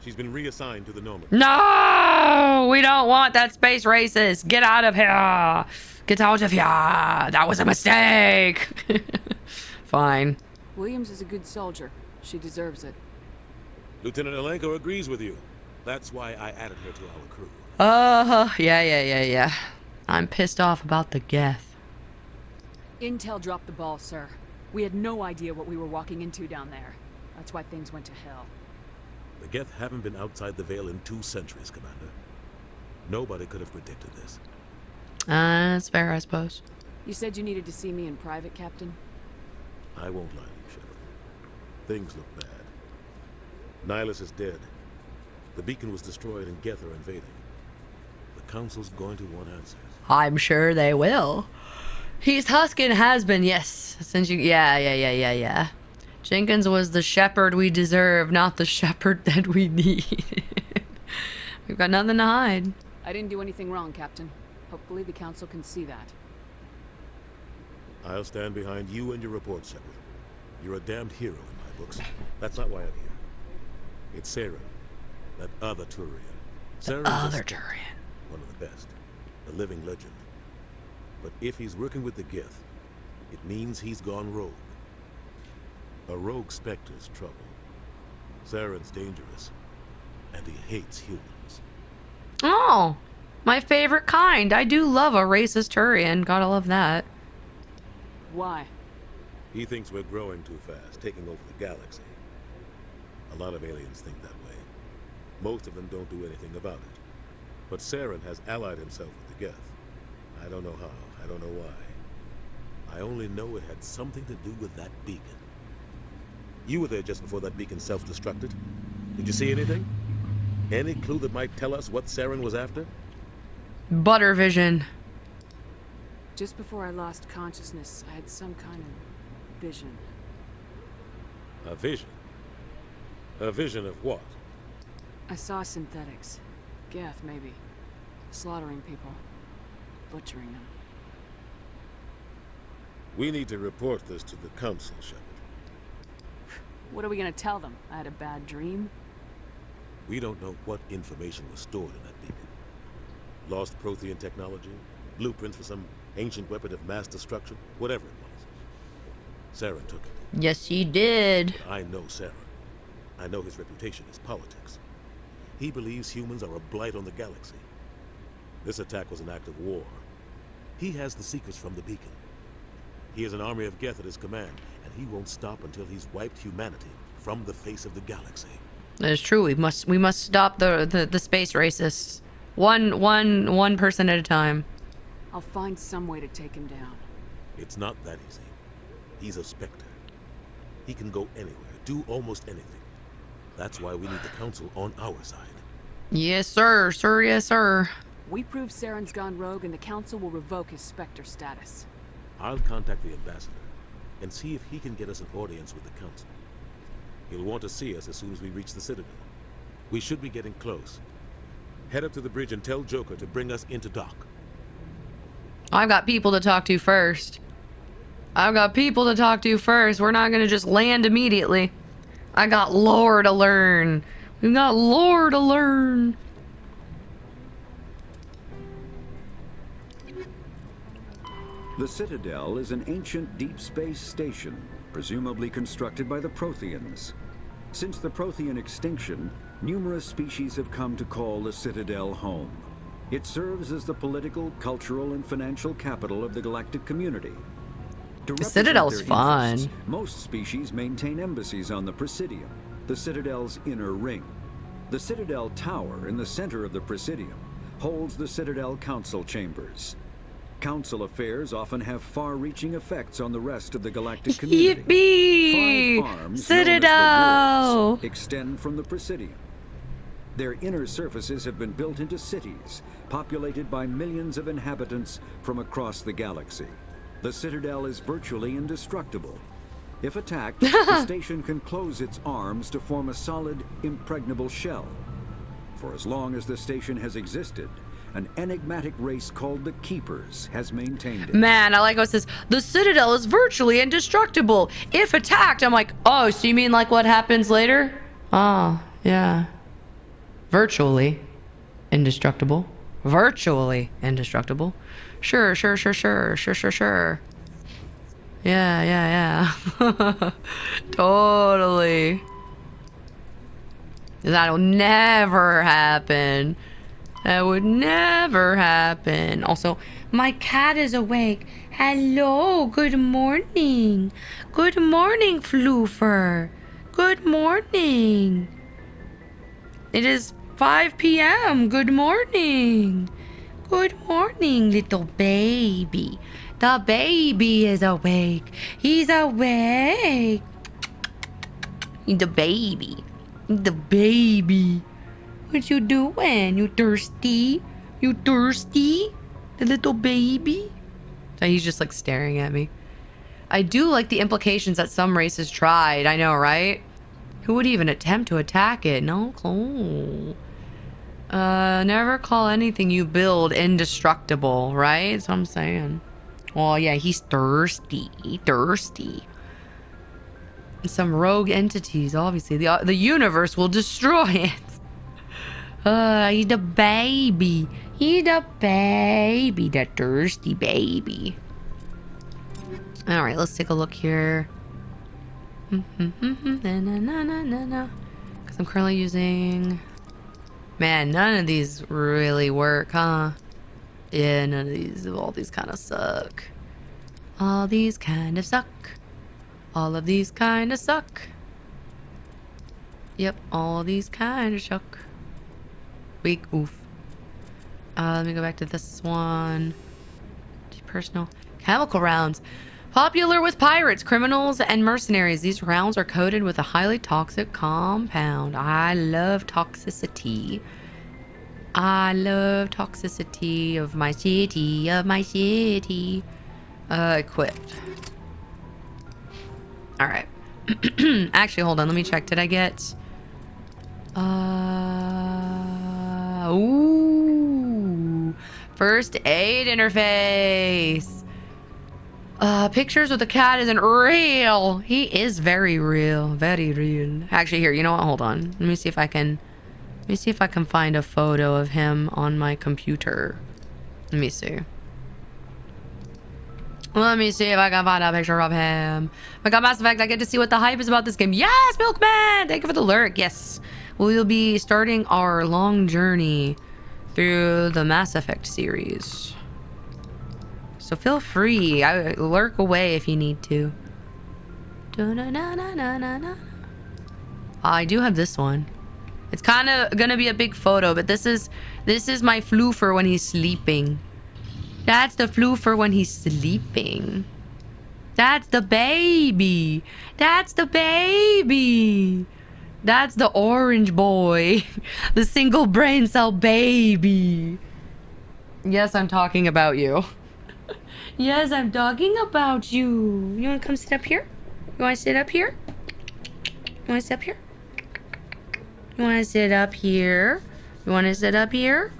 She's been reassigned to the Normandy. No! We don't want that space racist. Get out of here. Get out of here. That was a mistake. Fine. Williams is a good soldier. She deserves it. Lieutenant Alenko agrees with you. That's why I added her to our crew. Yeah. I'm pissed off about the Geth. Intel dropped the ball, sir. We had no idea what we were walking into down there. That's why things went to hell. The Geth haven't been outside the Veil in 2 centuries, Commander. Nobody could have predicted this. That's fair, I suppose. You said you needed to see me in private, Captain? I won't lie to you, Shepard. Things look bad. Nihilus is dead. The beacon was destroyed and Geth are invading. The Council's going to want answers. I'm sure they will. He's Huskin has been, yes. Since you, yeah. Jenkins was the shepherd we deserve, not the shepherd that we need. We've got nothing to hide. I didn't do anything wrong, Captain. Hopefully the Council can see that. I'll stand behind you and your report, Shepard. You're a damned hero in my books. That's not why I'm here. It's Saren, that other Turian. Turian. One of the best. A living legend. But if he's working with the Geth, it means he's gone rogue. A rogue Spectre's trouble. Saren's dangerous, and he hates humans. Oh, my favorite kind. I do love a racist Turian. Gotta love that. Why? He thinks we're growing too fast, taking over the galaxy. A lot of aliens think that way. Most of them don't do anything about it. But Saren has allied himself with the Geth. I don't know how, I don't know why. I only know it had something to do with that beacon. You were there just before that beacon self-destructed. Did you see anything? Any clue that might tell us what Saren was after? Butter vision. Just before I lost consciousness, I had some kind of vision. A vision? A vision of what? I saw synthetics. Geth, maybe. Slaughtering people. Butchering them. We need to report this to the Council, Shepard. What are we gonna tell them? I had a bad dream? We don't know what information was stored in that beacon. Lost Prothean technology? Blueprints for some ancient weapon of mass destruction? Whatever it was. Saren took it. Yes, he did. I know Saren. I know his reputation is politics. He believes humans are a blight on the galaxy. This attack was an act of war. He has the secrets from the beacon. He has an army of Geth at his command, and he won't stop until he's wiped humanity from the face of the galaxy. That is true. We must stop the space racists. One person at a time. I'll find some way to take him down. It's not that easy. He's a Spectre. He can go anywhere, do almost anything. That's why we need the Council on our side. Yes, sir. Sir, yes, sir. We prove Saren's gone rogue and the Council will revoke his Spectre status. I'll contact the ambassador and see if he can get us an audience with the Council. He'll want to see us as soon as we reach the Citadel. We should be getting close. Head up to the bridge and tell Joker to bring us into dock. I've got people to talk to first. We're not gonna just land immediately. I got lore to learn. We've got lore to learn. The Citadel is an ancient deep space station, presumably constructed by the Protheans. Since the Prothean extinction, numerous species have come to call the Citadel home. It serves as the political, cultural, and financial capital of the galactic community. To The Citadel's represent their fun. interests, most species maintain embassies on the Presidium, the Citadel's inner ring. The Citadel Tower in the center of the Presidium holds the Citadel Council chambers. Council affairs often have far-reaching effects on the rest of the galactic community. Yippee! 5 arms, Citadel! known as the Wards, extend from the Presidium. Their inner surfaces have been built into cities, populated by millions of inhabitants from across the galaxy. The Citadel is virtually indestructible. If attacked, the station can close its arms to form a solid, impregnable shell. For as long as the station has existed, an enigmatic race called the Keepers has maintained it. Man, I like how it says, the Citadel is virtually indestructible. If attacked, I'm like, oh, so you mean like what happens later? Oh, yeah. Virtually indestructible. Virtually indestructible. Sure. Yeah. Totally. That'll never happen. That would never happen. Also, my cat is awake. Hello, good morning. Good morning, Floofer. Good morning. It is 5 p.m. Good morning. Good morning, little baby. The baby is awake. He's awake. The baby. The baby. What you doing? You thirsty? You thirsty? The little baby? So he's just like staring at me. I do like the implications that some races tried. I know, right? Who would even attempt to attack it? No clue. Never call anything you build indestructible, right? That's what I'm saying. Oh yeah, he's thirsty. Thirsty. Some rogue entities, obviously. The universe will destroy it. He's the baby. He's the baby. The thirsty baby. Alright, let's take a look here. Because I'm currently using... Man, none of these really work, huh? Yeah, none of these. All these kind of suck. All these kind of suck. All of these kind of suck. Yep, all these kind of suck. Weak, oof. Let me go back to this one. Personal. Chemical rounds. Popular with pirates, criminals, and mercenaries. These rounds are coated with a highly toxic compound. I love toxicity. I love toxicity of my city, equipped. Alright. Actually, hold on. Let me check. Did I get... Ooh. First aid interface. Pictures with the cat isn't real. He is very real. Very real. Actually, here, you know what? Hold on. Let me see if I can find a photo of him on my computer. Let me see. Let me see if I can find a picture of him. My God, Mass Effect, I get to see what the hype is about this game. Yes, Milkman! Thank you for the lurk. Yes. We'll be starting our long journey through the Mass Effect series. So feel free. Lurk away if you need to. I do have this one. It's kind of gonna be a big photo, but this is my floofer when he's sleeping. That's the floofer when he's sleeping. That's the baby. That's the baby. That's the orange boy. The single brain cell baby. Yes, I'm talking about you. Yes, I'm talking about you. You want to come sit up here? You want to sit up here? You want to sit up here? You want to sit up here? You want to sit up here?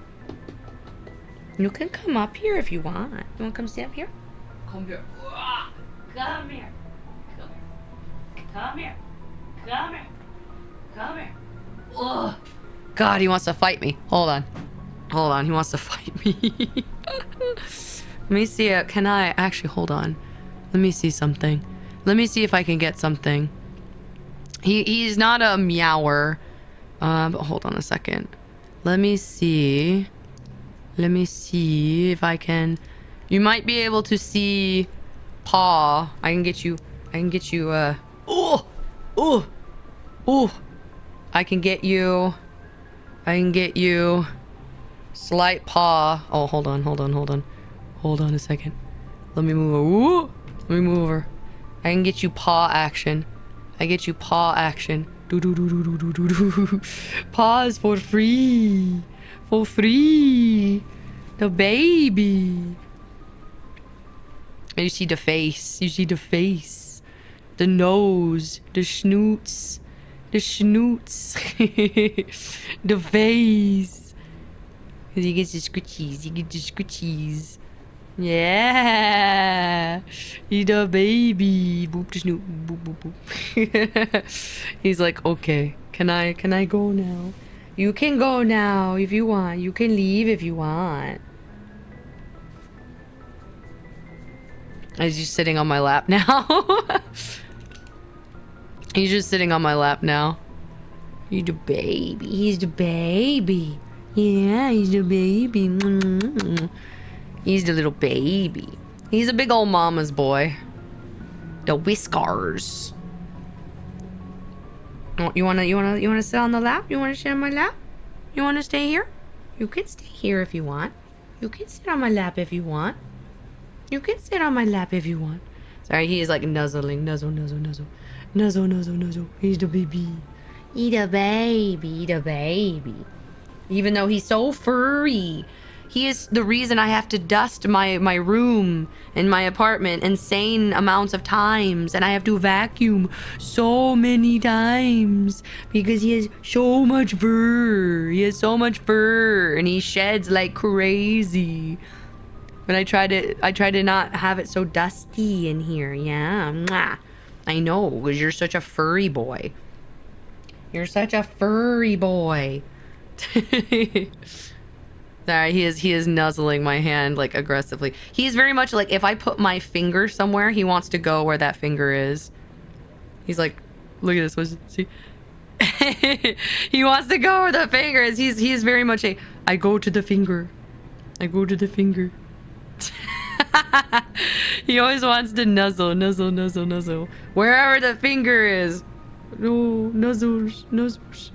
You can come up here if you want. You want to come sit up here? Come here. Come here. Come here. Come here. Come here. Ugh. God, he wants to fight me. Hold on. Hold on. He wants to fight me. Let me see it. Can I actually hold on? Let me see something. Let me see if I can get something. He's not a meower. But hold on a second. Let me see. Let me see if I can. You might be able to see paw. I can get you. Oh! Oh! Oh! I can get you slight paw. Oh, hold on. Hold on a second. Let me move over. Ooh! Let me move over. I can get you paw action. Do. Paws for free. For free. The baby. You see the face. The nose. The schnoots. The face. He gets the scritchies. Yeah. He's the baby. Boop the snoot. Boop. He's like, okay. Can I go now? You can go now if you want. You can leave if you want. He's just sitting on my lap now. He's just sitting on my lap now. He's the baby. Yeah, he's the baby. He's the little baby. He's a big old mama's boy. The whiskers. Oh, you wanna sit on the lap? You wanna sit on my lap? You wanna stay here? You can stay here if you want. You can sit on my lap if you want. Sorry, he is like nuzzling. Nuzzle. He's the baby. Even though he's so furry. He is the reason I have to dust my room in my apartment insane amounts of times. And I have to vacuum so many times. Because he has so much fur. And he sheds like crazy. But I try to not have it so dusty in here. Yeah. Mwah. I know, because you're such a furry boy. Sorry, he is nuzzling my hand like aggressively. He's very much like if I put my finger somewhere, he wants to go where that finger is. He's like, look at this. See? He wants to go where the finger is. He's very much I go to the finger. He always wants to nuzzle. Wherever the finger is. No, nuzzles.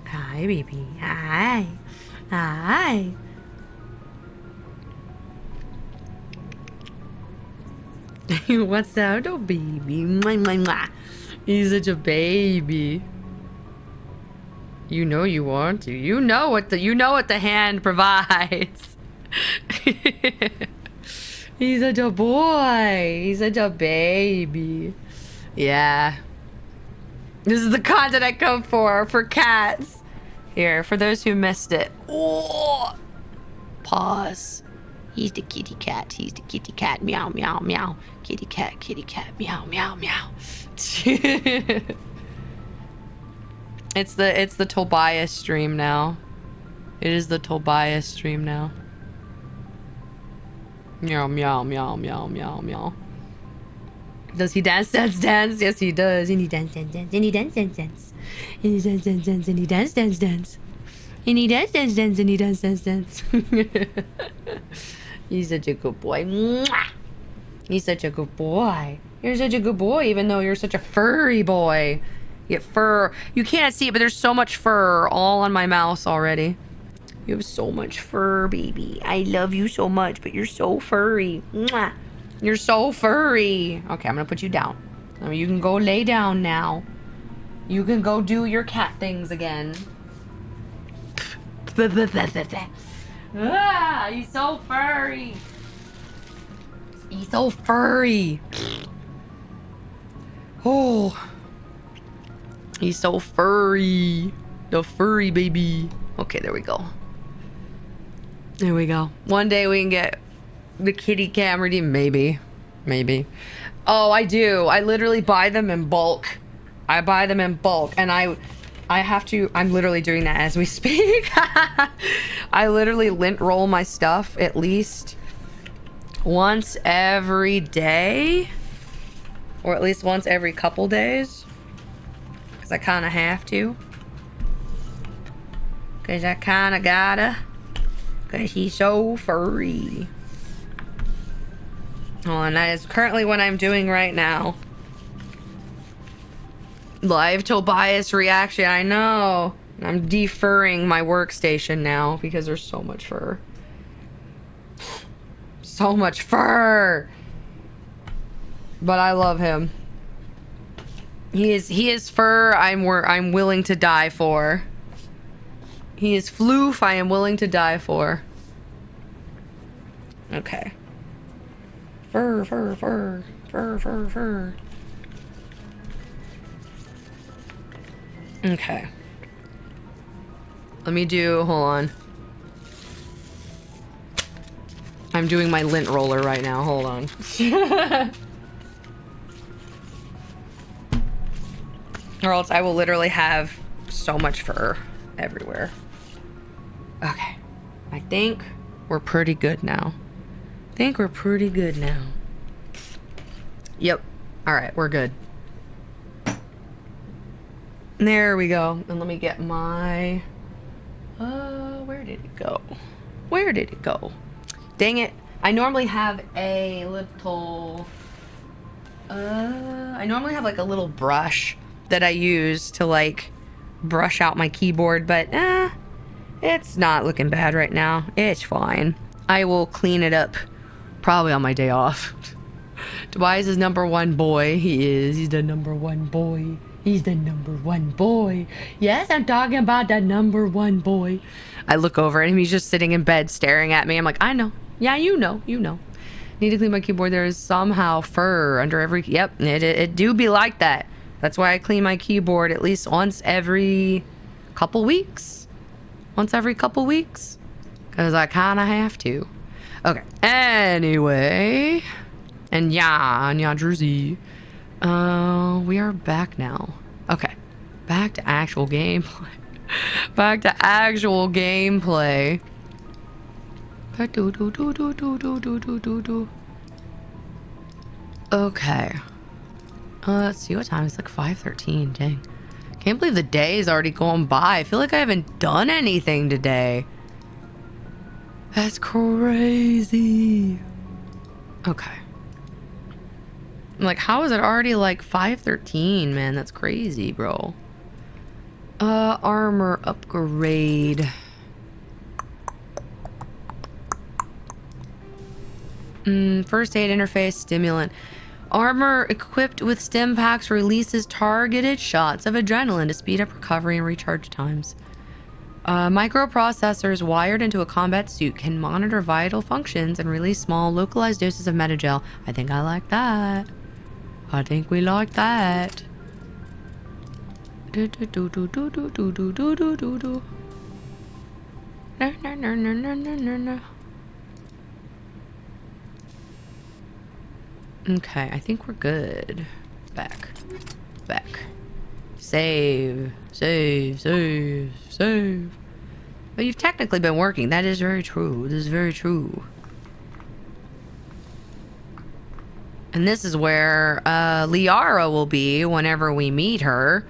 Hi, baby. Hi. What's that, oh baby? Mwah. He's such a baby. You know you want to. You know what the hand provides. He's such a boy. He's such a baby. Yeah. This is the content I come for cats. Here, for those who missed it. Oh! Pause. He's the kitty cat. Meow, meow, meow. Kitty cat, meow, meow, meow. It's the Tobias stream now. It is the Tobias stream now. Meow, meow, meow, meow, meow, meow. Does he dance, dance, dance? Yes, he does. And he dance, dance, dance. And he dance, dance, dance. And he dance, dance, dance. And he dance, dance, dance. And he dance, dance, dance. And he dance, dance, dance. He's such a good boy. Mwah! He's such a good boy. You're such a good boy, even though you're such a furry boy. You get fur. You can't see it, but there's so much fur all on my mouse already. You have so much fur, baby. I love you so much, but you're so furry. Mwah! You're so furry. Okay, I'm gonna put you down. I mean, you can go lay down now. You can go do your cat things again. Ah, he's so furry. He's so furry. Oh. He's so furry. The furry baby. Okay, there we go. There we go. One day we can get the kitty cam redeemed. Maybe. Maybe. Oh, I do. I literally buy them in bulk. I buy them in bulk. And I have to... I'm literally doing that as we speak. I literally lint roll my stuff at least once every day. Or at least once every couple days. Because I kind of have to. Because I kind of gotta. Because he's so furry. Oh, and that is currently what I'm doing right now. Live Tobias reaction. I know. I'm defurring my workstation now because there's so much fur. So much fur. But I love him. He is fur I'm willing to die for. He is floof I am willing to die for. Okay. Fur, fur, fur. Fur, fur, fur. Okay. Let me do... Hold on. I'm doing my lint roller right now. Hold on. Or else I will literally have so much fur everywhere. Okay. I think we're pretty good now. Yep. Alright, we're good. There we go. And let me get my... where did it go? Where did it go? Dang it. I normally have a little... I normally have like a little brush that I use to like brush out my keyboard, but it's not looking bad right now. It's fine. I will clean it up probably on my day off. Tobias is #1 boy. He is. He's the #1 boy. He's the #1 boy. Yes, I'm talking about the #1 boy. I look over at him. He's just sitting in bed staring at me. I'm like, I know. Yeah, you know. You know. Need to clean my keyboard. There is somehow fur under every... Yep, it do be like that. That's why I clean my keyboard at least once every couple weeks. Once every couple weeks. Because I kind of have to. Okay. Anyway. And yeah, New Jersey. We are back now. Okay. Back to actual gameplay. Back to actual gameplay. Okay. Let's see what time. It's like 5:13. Dang. Can't believe the day is already going by. I feel like I haven't done anything today. That's crazy. Okay. Like, how is it already like 5:13, man? That's crazy, bro. Armor upgrade. First aid interface stimulant. Armor equipped with stim packs releases targeted shots of adrenaline to speed up recovery and recharge times. Microprocessors wired into a combat suit can monitor vital functions and release small localized doses of metagel. I think I like that. I think we like that. Okay, I think we're good. Back. Save. But you've technically been working. That is very true. This is very true. And this is where Liara will be whenever we meet her.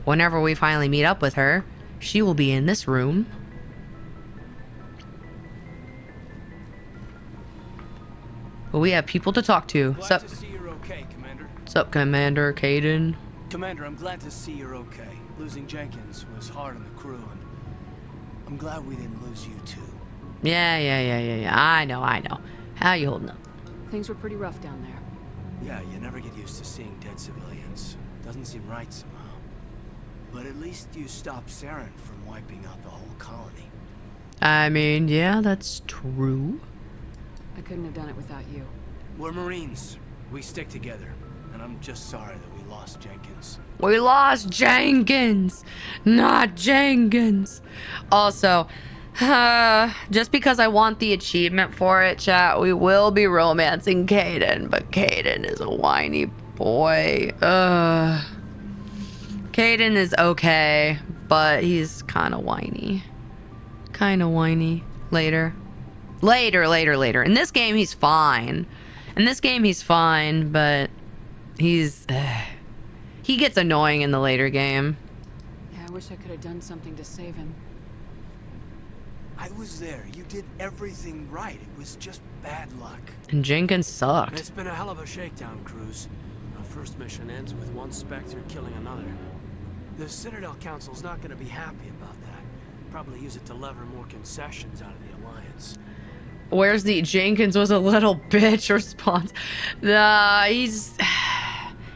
Whenever we finally meet up with her. She will be in this room. But we have people to talk to. Glad to see you're okay, Commander. What's up, Commander Caden? Commander, I'm glad to see you're okay. Losing Jenkins was hard on the crew, and I'm glad we didn't lose you too. Yeah. I know. How you holding up? Things were pretty rough down there. Yeah, you never get used to seeing dead civilians. Doesn't seem right somehow. But at least you stopped Saren from wiping out the whole colony. I mean, yeah, that's true. I couldn't have done it without you. We're Marines. We stick together. And I'm just sorry that we lost Jenkins. We lost Jenkins, not Jenkins. Also, just because I want the achievement for it, chat, we will be romancing Caden, but Caden is a whiny boy. Caden is okay, but he's kind of whiny. Later. In this game, he's fine. But he gets annoying in the later game. Yeah, I wish I could have done something to save him. I was there. You did everything right. It was just bad luck. And Jenkins sucked. It's been a hell of a shakedown, Cruz. Our first mission ends with one Spectre killing another. The Citadel Council's not going to be happy about that. Probably use it to lever more concessions out of the Alliance. Where's the Jenkins was a little bitch response?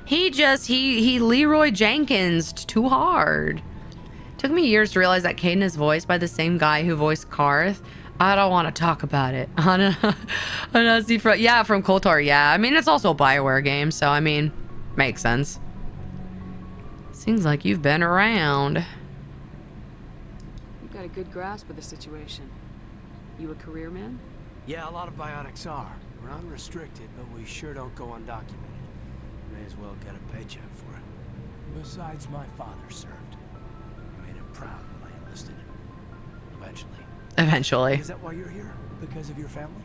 He Leroy Jenkins too hard. Took me years to realize that Caden is voiced by the same guy who voiced Karth. I don't want to talk about it. From KOTOR, yeah. I mean, it's also a BioWare game, so I mean, makes sense. Seems like you've been around. You've got a good grasp of the situation. You a career man? Yeah, a lot of biotics are. We're unrestricted, but we sure don't go undocumented. May as well get a paycheck for it. Besides, my father served. I made him proud when I enlisted. Eventually. Is that why you're here? Because of your family?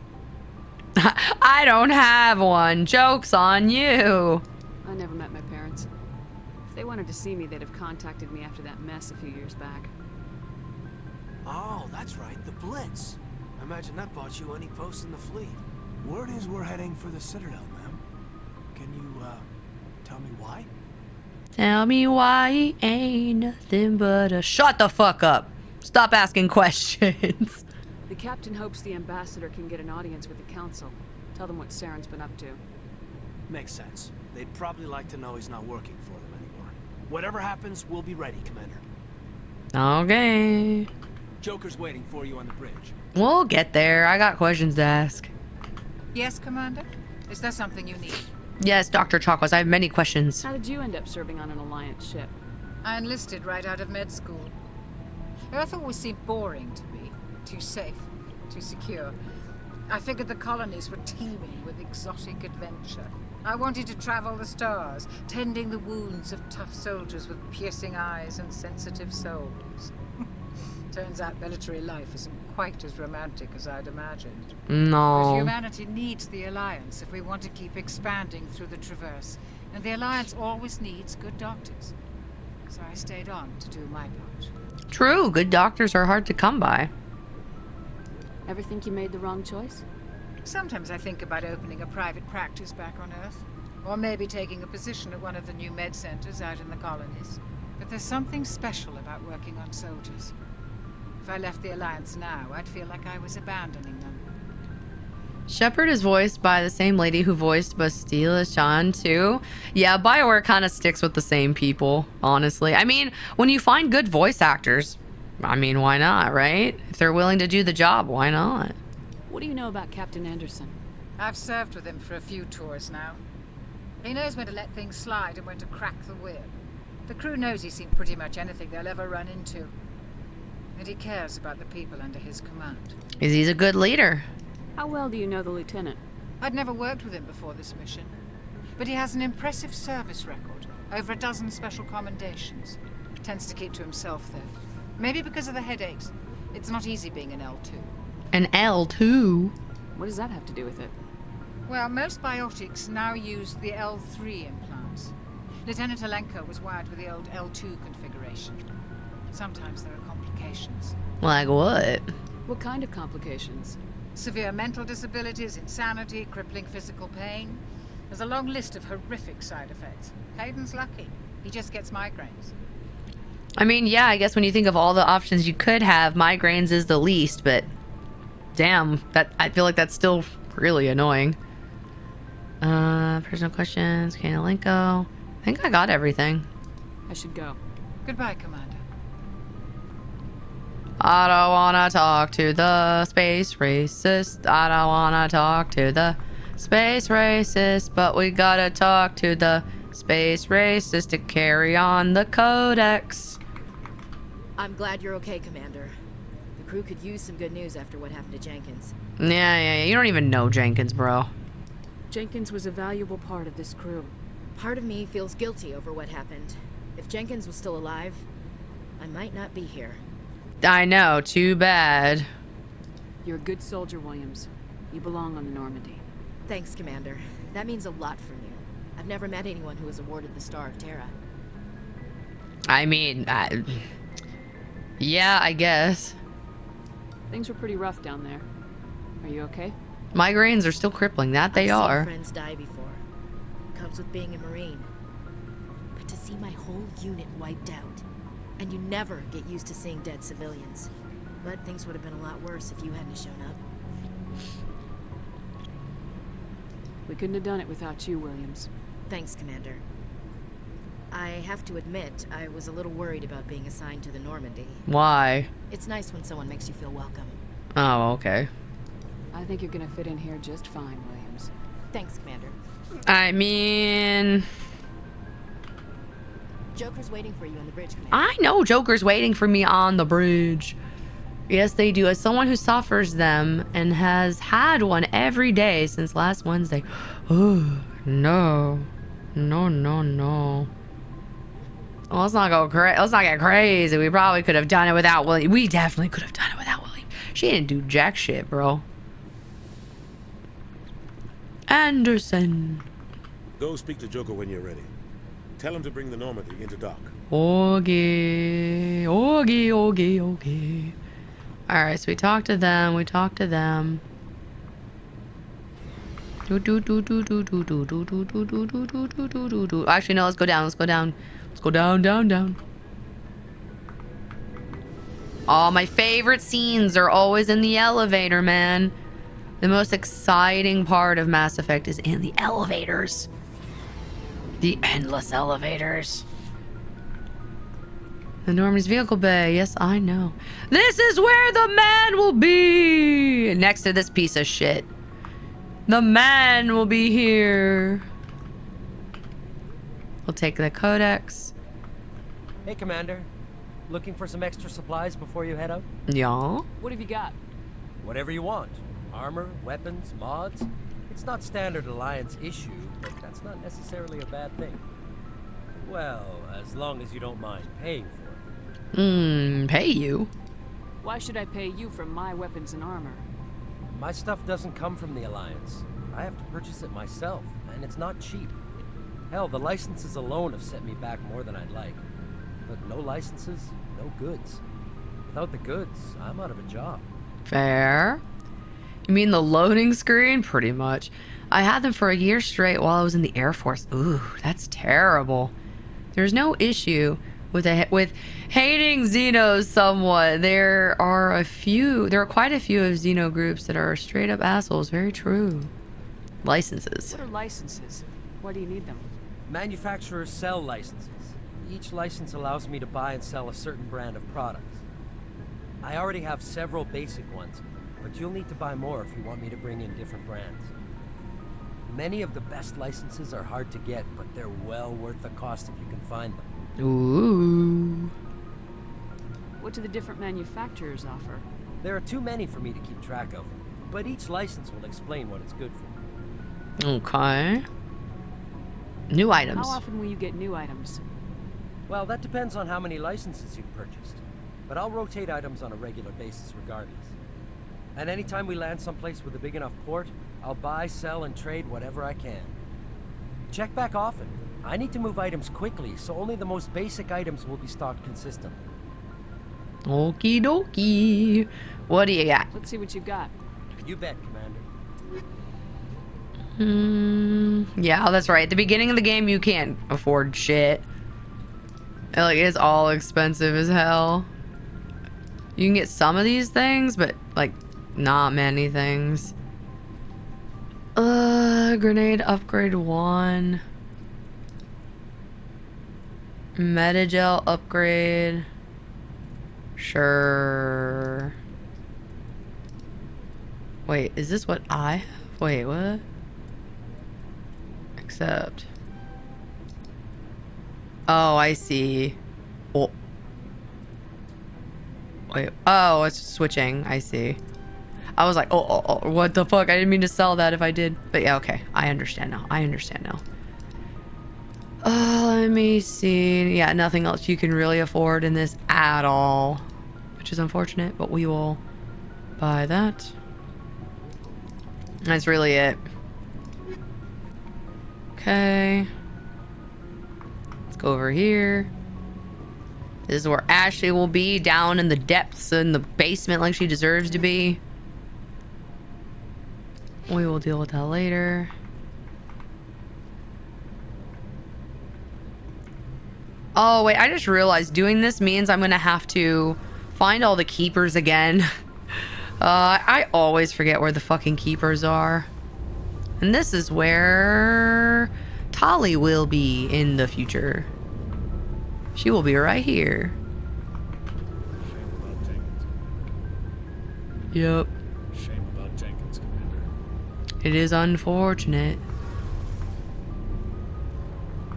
I don't have one. Joke's on you. I never met my parents. If they wanted to see me, they'd have contacted me after that mess a few years back. Oh, that's right, the Blitz. I imagine that bought you any post in the fleet. Word is we're heading for the Citadel, ma'am. Can you, tell me why? Tell me why he ain't nothing but a... Shut the fuck up. Stop asking questions. The captain hopes the ambassador can get an audience with the council. Tell them what Saren's been up to. Makes sense. They'd probably like to know he's not working for them anymore. Whatever happens, we'll be ready, Commander. Okay. Joker's waiting for you on the bridge. We'll get there. I got questions to ask. Yes, Commander? Is there something you need? Yes, Dr. Chakwas, I have many questions. How did you end up serving on an Alliance ship? I enlisted right out of med school. Earth always seemed boring to me. Too safe, too secure. I figured the colonies were teeming with exotic adventure. I wanted to travel the stars, tending the wounds of tough soldiers with piercing eyes and sensitive souls. Turns out military life isn't quite as romantic as I'd imagined. No. But humanity needs the Alliance if we want to keep expanding through the Traverse. And the Alliance always needs good doctors. So I stayed on to do my part. True, good doctors are hard to come by. Ever think you made the wrong choice? Sometimes I think about opening a private practice back on Earth. Or maybe taking a position at one of the new med centers out in the colonies. But there's something special about working on soldiers. If I left the Alliance now, I'd feel like I was abandoning them. Shepard is voiced by the same lady who voiced Bastila Shan too. Yeah, BioWare kind of sticks with the same people, honestly. I mean, when you find good voice actors, I mean, why not, right? If they're willing to do the job, why not? What do you know about Captain Anderson? I've served with him for a few tours now. He knows when to let things slide and when to crack the whip. The crew knows he's seen pretty much anything they'll ever run into. And he cares about the people under his command. He's a good leader. How well do you know the lieutenant? I'd never worked with him before this mission. But he has an impressive service record. Over a dozen special commendations. Tends to keep to himself, though. Maybe because of the headaches. It's not easy being an L2. An L2? What does that have to do with it? Well, most biotics now use the L3 implants. Lieutenant Alenko was wired with the old L2 configuration. Sometimes there are complications. Like what? What kind of complications? Severe mental disabilities, insanity, crippling physical pain. There's a long list of horrific side effects. Hayden's lucky. He just gets migraines. I mean, yeah, I guess when you think of all the options you could have, migraines is the least, but damn, that I feel like that's still really annoying. Personal questions, Kanalenko. I think I got everything. I should go. Goodbye, Commander. I don't wanna talk to the space racist. I don't wanna talk to the space racist, but we gotta talk to the space racist to carry on the codex. I'm glad you're okay, Commander. The crew could use some good news after what happened to Jenkins. Yeah, you don't even know Jenkins, bro. Jenkins was a valuable part of this crew. Part of me feels guilty over what happened. If Jenkins was still alive, I might not be here. I know, too bad. You're a good soldier, Williams. You belong on the Normandy. Thanks, Commander. That means a lot from you. I've never met anyone who was awarded the Star of Terra. I mean, yeah, I guess. Things were pretty rough down there. Are you okay? Migraines are still crippling, that they I've are. seen friends die before. Comes with being a Marine. But to see my whole unit wiped out, and you never get used to seeing dead civilians. But things would have been a lot worse if you hadn't shown up. We couldn't have done it without you, Williams. Thanks, Commander. I have to admit, I was a little worried about being assigned to the Normandy. Why? It's nice when someone makes you feel welcome. Oh, okay. I think you're gonna fit in here just fine, Williams. Thanks, Commander. I mean... Joker's waiting for you on the bridge, Commander. I know Joker's waiting for me on the bridge. Yes, they do. As someone who suffers them and has had one every day since last Wednesday. Oh, no. No. Well, let's not get crazy. We probably could have done it without William. We definitely could have done it without William. She didn't do jack shit, bro. Anderson. Go speak to Joker when you're ready. Tell him to bring the Normandy into dock. Okay. Alright, so we talked to them. Actually, no, let's go down. Let's go down. Oh, my favorite scenes are always in the elevator, man. The most exciting part of Mass Effect is in the elevators. The endless elevators. The Normandy's vehicle bay. Yes, I know. This is where the man will be. Next to this piece of shit. The man will be here. We'll take the codex. Hey, Commander. Looking for some extra supplies before you head out? Yeah. What have you got? Whatever you want. Armor, weapons, mods. It's not standard Alliance issue, but that's not necessarily a bad thing. Well, as long as you don't mind paying for it. Pay you? Why should I pay you for my weapons and armor? My stuff doesn't come from the Alliance. I have to purchase it myself, and it's not cheap. Hell, the licenses alone have set me back more than I'd like. But no licenses, no goods. Without the goods, I'm out of a job. Fair. You mean the loading screen? Pretty much. I had them for a year straight while I was in the Air Force. Ooh, that's terrible. There's no issue with hating Xenos somewhat. There are quite a few of Xeno groups that are straight up assholes. Very true. Licenses. What are licenses? Why do you need them? Manufacturers sell licenses. Each license allows me to buy and sell a certain brand of products. I already have several basic ones, but you'll need to buy more if you want me to bring in different brands. Many of the best licenses are hard to get, but they're well worth the cost if you can find them. Ooh. What do the different manufacturers offer? There are too many for me to keep track of, but each license will explain what it's good for. Okay. New items. How often will you get new items? Well, that depends on how many licenses you've purchased. But I'll rotate items on a regular basis regardless. And anytime we land someplace with a big enough port, I'll buy, sell, and trade whatever I can. Check back often. I need to move items quickly, so only the most basic items will be stocked consistently. Okie dokie. What do you got? Let's see what you've got. You bet, Commander. Yeah, that's right. At the beginning of the game, you can't afford shit. Like, it's all expensive as hell. You can get some of these things, but, like, not many things. Grenade upgrade 1. Metagel upgrade. Sure. Wait, is this what I have? Wait, what? Accept. Oh, I see. Oh. Wait. Oh, it's switching. I see. I was like, oh, what the fuck? I didn't mean to sell that if I did. But yeah, okay. I understand now. Let me see. Yeah, nothing else you can really afford in this at all. Which is unfortunate, but we will buy that. That's really it. Okay. Let's go over here. This is where Ashley will be, down in the depths in the basement like she deserves to be. We will deal with that later. Oh, wait, I just realized doing this means I'm gonna have to find all the keepers again. I always forget where the fucking keepers are. And this is where Tali will be in the future. She will be right here. Yep. Shame about Jenkins, Commander. It is unfortunate.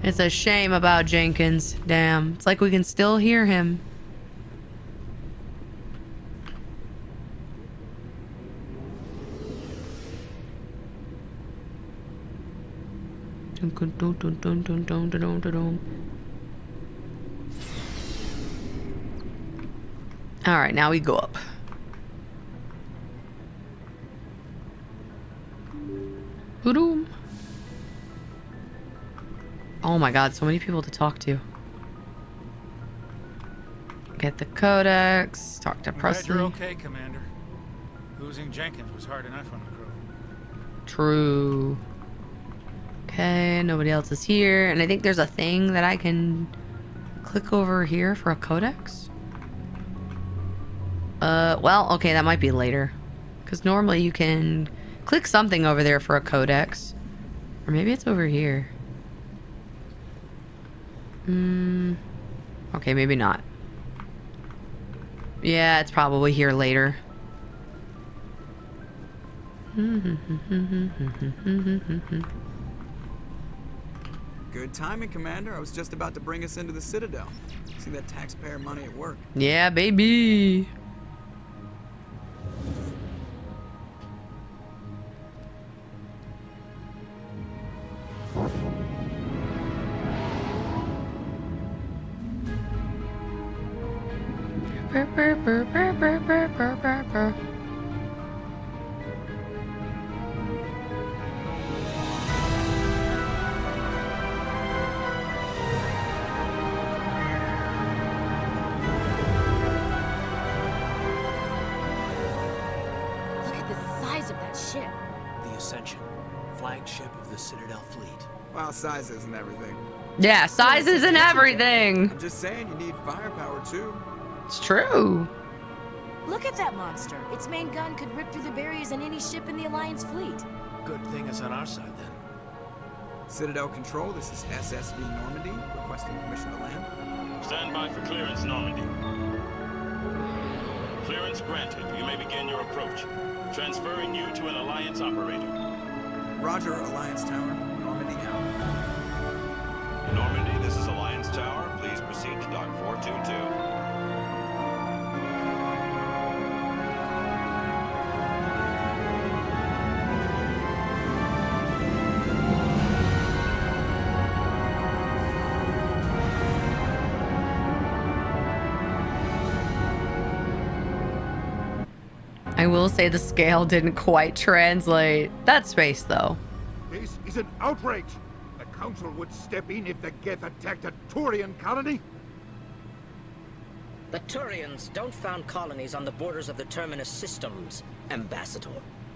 It's a shame about Jenkins. Damn. It's like we can still hear him. Alright, now we go up. Boom. Oh my god, so many people to talk to. Get the codex, talk to I'm glad Presley. you're okay, Commander. Losing Jenkins was hard enough on the crew. True. Okay, nobody else is here. And I think there's a thing that I can click over here for a codex. Well, okay, that might be later. Because normally you can click something over there for a codex. Or maybe it's over here. Okay, maybe not. Yeah, it's probably here later. Good timing, Commander. I was just about to bring us into the Citadel. See that taxpayer money at work. Yeah, baby. Look at the size of that ship. The Ascension, flagship of the Citadel fleet. Well, size isn't everything. Yeah, sizes and everything. I'm just saying, you need firepower too. It's true. Look at that monster. Its main gun could rip through the barriers in any ship in the Alliance fleet. Good thing it's on our side then. Citadel Control, this is SSV Normandy, requesting permission to land. Stand by for clearance, Normandy. Clearance granted. You may begin your approach. Transferring you to an Alliance operator. Roger, Alliance Tower. Normandy out. Normandy, this is Alliance Tower. Please proceed to Dock 422. I will say the scale didn't quite translate. That's space, though. This is an outrage. The Council would step in if the Geth attacked a Turian colony. The Turians don't found colonies on the borders of the Terminus systems, Ambassador.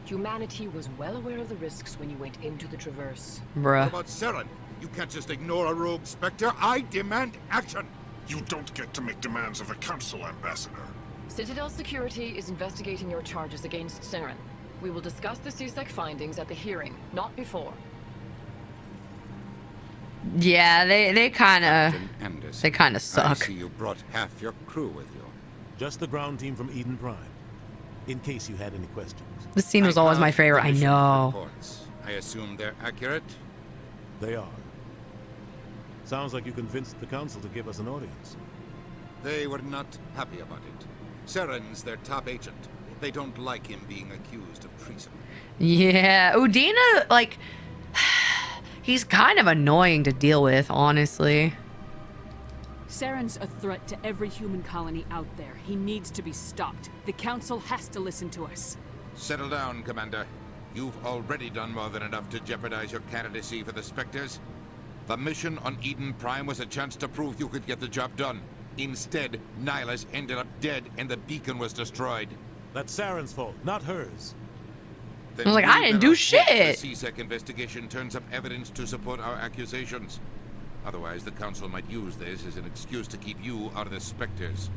Humanity was well aware of the risks when you went into the Traverse. Bruh. What about Saren? You can't just ignore a rogue Spectre. I demand action. You don't get to make demands of a Council, Ambassador. Citadel Security is investigating your charges against Saren. We will discuss the CSEC findings at the hearing, not before. Yeah, they kind of I suck. see you brought half your crew with you. Just the ground team from Eden Prime. In case you had any questions. This scene was always my favorite. I know. Reports. I assume they're accurate? They are. Sounds like you convinced the Council to give us an audience. They were not happy about it. Saren's their top agent. They don't like him being accused of treason. Yeah, Udina, like, he's kind of annoying to deal with, honestly. Saren's a threat to every human colony out there. He needs to be stopped. The Council has to listen to us. Settle down, Commander. You've already done more than enough to jeopardize your candidacy for the Spectres. The mission on Eden Prime was a chance to prove you could get the job done. Instead, Nihilus ended up dead and the beacon was destroyed. That's Saren's fault, not hers. Then I was like, I didn't do shit. The CSEC investigation turns up evidence to support our accusations. Otherwise, the Council might use this as an excuse to keep you out of the Spectres.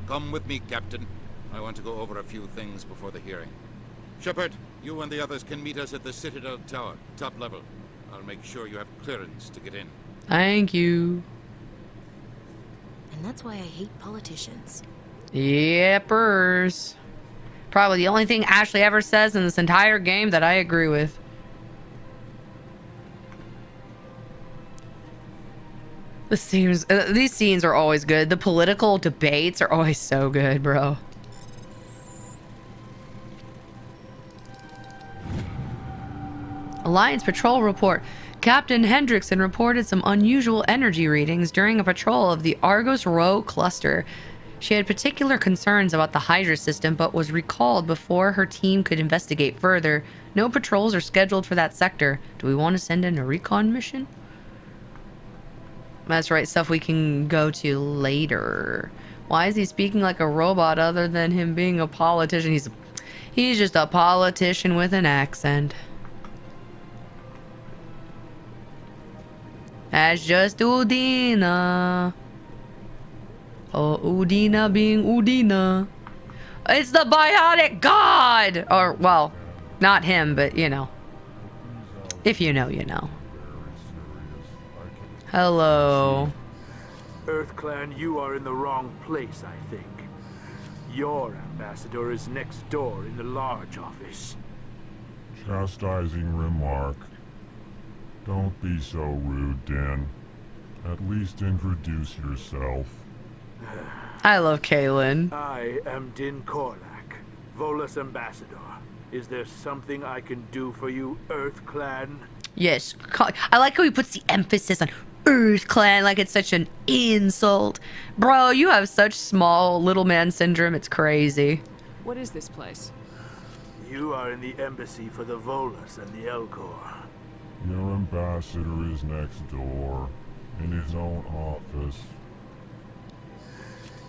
Come with me, Captain. I want to go over a few things before the hearing. Shepard, you and the others can meet us at the Citadel Tower, top level. I'll make sure you have clearance to get in. Thank you. And that's why I hate politicians. Yepers. Probably the only thing Ashley ever says in this entire game that I agree with. These scenes are always good. The political debates are always so good, bro. Alliance Patrol Report. Captain Hendrickson reported some unusual energy readings during a patrol of the Argos Rho cluster. She had particular concerns about the Hydra system, but was recalled before her team could investigate further. No patrols are scheduled for that sector. Do we want to send in a recon mission? That's right, stuff we can go to later. Why is he speaking like a robot other than him being a politician? He's just a politician with an accent. That's just Udina. Oh, Udina being Udina. It's the biotic god! Or, well, not him, but you know. If you know, you know. Hello. EarthClan, you are in the wrong place, I think. Your ambassador is next door in the large office. Chastising remark. Don't be so rude, Dan. At least introduce yourself. I love Kaylin. I am Din Korlak, Volus ambassador. Is there something I can do for you, EarthClan? Yes. I like how he puts the emphasis on EarthClan like it's such an insult. Bro, you have such small little man syndrome. It's crazy. What is this place? You are in the embassy for the Volus and the Elcor. Your ambassador is next door, in his own office.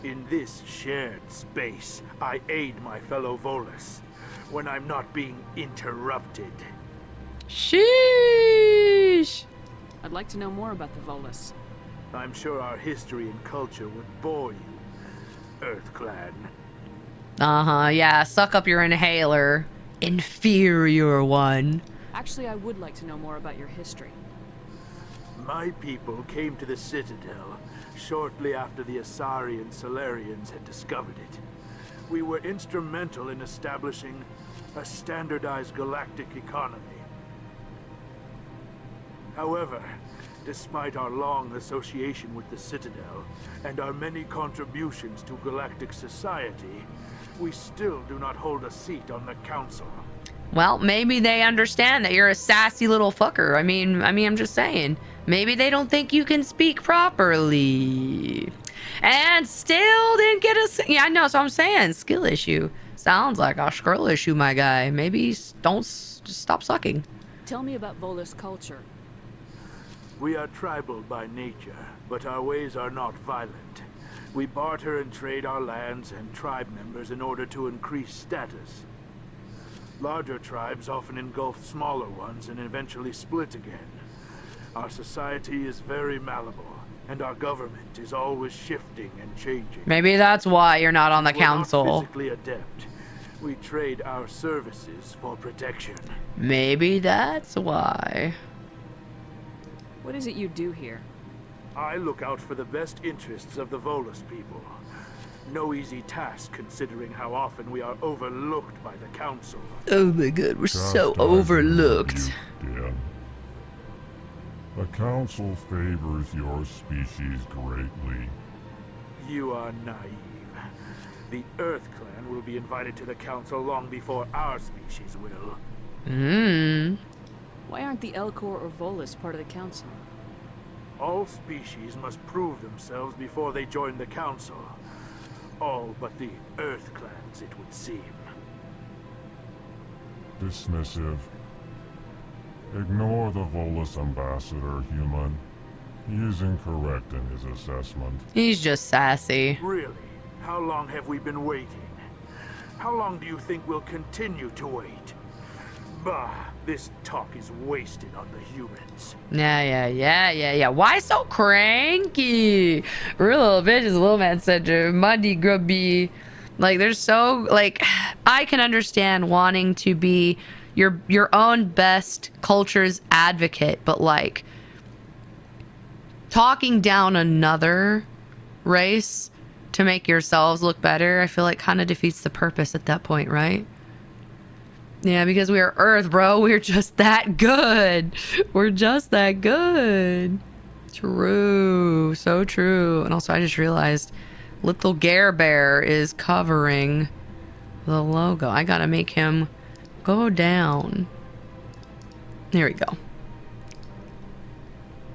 In this shared space, I aid my fellow Volus when I'm not being interrupted. Sheesh! I'd like to know more about the Volus. I'm sure our history and culture would bore you, EarthClan. Uh-huh, yeah, suck up your inhaler. Inferior one. Actually, I would like to know more about your history. My people came to the Citadel shortly after the Asari and Solarians had discovered it. We were instrumental in establishing a standardized galactic economy. However, despite our long association with the Citadel and our many contributions to galactic society, we still do not hold a seat on the Council. Well, maybe they understand that you're a sassy little fucker. I mean, I'm just saying. Maybe they don't think you can speak properly. And still didn't get a... Yeah, I know, so I'm saying. Skill issue. Sounds like a scroll issue, my guy. Maybe just stop sucking. Tell me about Volus culture. We are tribal by nature, but our ways are not violent. We barter and trade our lands and tribe members in order to increase status. Larger tribes often engulf smaller ones and eventually split again. Our society is very malleable, and our government is always shifting and changing. Maybe that's why you're not on the We're not council. physically adept. We trade our services for protection. Maybe that's why. What is it you do here? I look out for the best interests of the Volus people. No easy task considering how often we are overlooked by the council. Oh my god, we're so overlooked. The council favors your species greatly. You are naive. The Earth Clan will be invited to the council long before our species will. Why aren't the Elcor or Volus part of the council? All species must prove themselves before they join the council. All but the Earth Clans, it would seem. Dismissive. Ignore the Volus ambassador, human. He is incorrect in his assessment. He's just sassy. Really? How long have we been waiting? How long do you think we'll continue to wait? Bah, this talk is wasted on the humans. Yeah. Why so cranky? Real little bitches, little man syndrome, muddy, grubby. Like, they're so, like, I can understand wanting to be your own best culture's advocate, but like, talking down another race to make yourselves look better, I feel like kind of defeats the purpose at that point, right? Yeah, because we are Earth, bro. We're just that good. We're just that good. True. So true. And also, I just realized little Gare Bear is covering the logo. I gotta make him go down. There we go.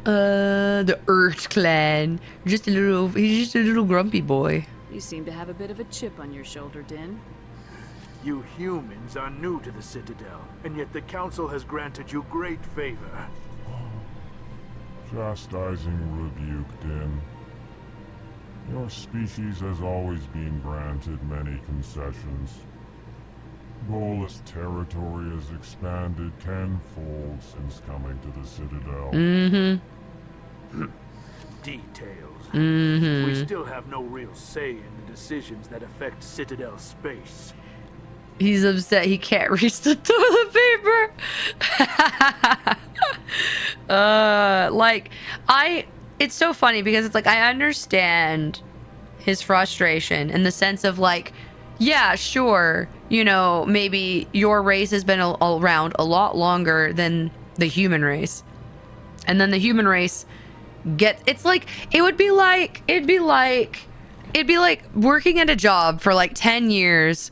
The Earth Clan. He's just a little grumpy boy. You seem to have a bit of a chip on your shoulder, Din. You humans are new to the Citadel, and yet the Council has granted you great favor. Chastising rebuke, Din. Your species has always been granted many concessions. Volus territory has expanded tenfold since coming to the Citadel. Details. Mm-hmm. We still have no real say in the decisions that affect Citadel space. He's upset he can't reach the toilet paper. It's so funny because it's like, I understand his frustration in the sense of like, yeah, sure, you know, maybe your race has been around a lot longer than the human race. And then the human race it'd be like working at a job for like 10 years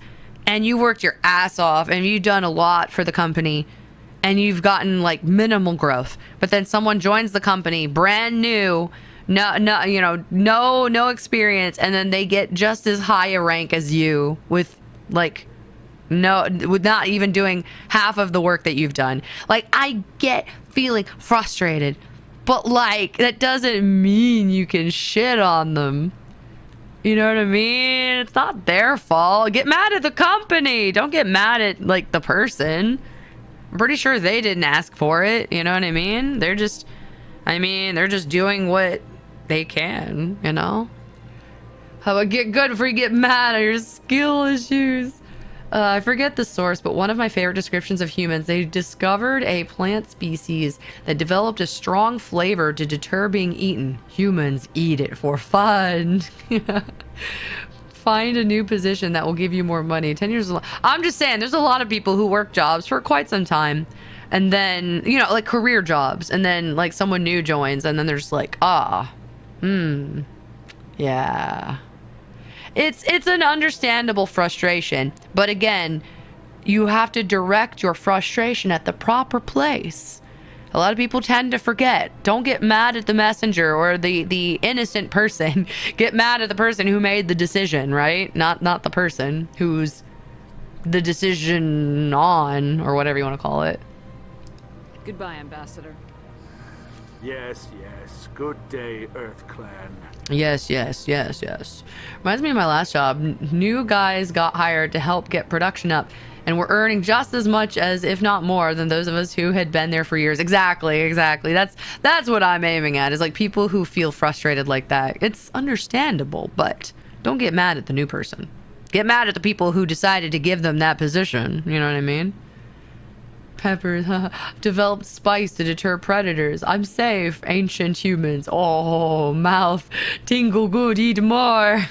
and you worked your ass off and you've done a lot for the company and you've gotten like minimal growth, but then someone joins the company brand new, no experience, and then they get just as high a rank as you with not even doing half of the work that you've done. Like, I get feeling frustrated, but like, that doesn't mean you can shit on them. You know what I mean? It's not their fault. Get mad at the company. Don't get mad at like the person. I'm pretty sure they didn't ask for it. You know what I mean? They're just doing what they can, you know? How about get good before you get mad at your skill issues? I forget the source, but one of my favorite descriptions of humans, they discovered a plant species that developed a strong flavor to deter being eaten. Humans eat it for fun. Find a new position that will give you more money. 10 years. I'm just saying, there's a lot of people who work jobs for quite some time. And then, you know, like career jobs. And then like someone new joins and then they're just like, yeah. It's an understandable frustration, but again, you have to direct your frustration at the proper place. A lot of people tend to forget. Don't get mad at the messenger or the innocent person. Get mad at the person who made the decision, right? Not the person who's the decision on, or whatever you want to call it. Goodbye, Ambassador. Yes, yes. Good day, Earth Clan. Yes, yes, yes, yes. Reminds me of my last job. New guys got hired to help get production up, and were earning just as much as, if not more, than those of us who had been there for years. Exactly, exactly. That's what I'm aiming at, is like people who feel frustrated like that. It's understandable, but don't get mad at the new person. Get mad at the people who decided to give them that position. You know what I mean? Peppers, developed spice to deter predators. I'm safe, ancient humans. Oh, mouth, tingle good, eat more.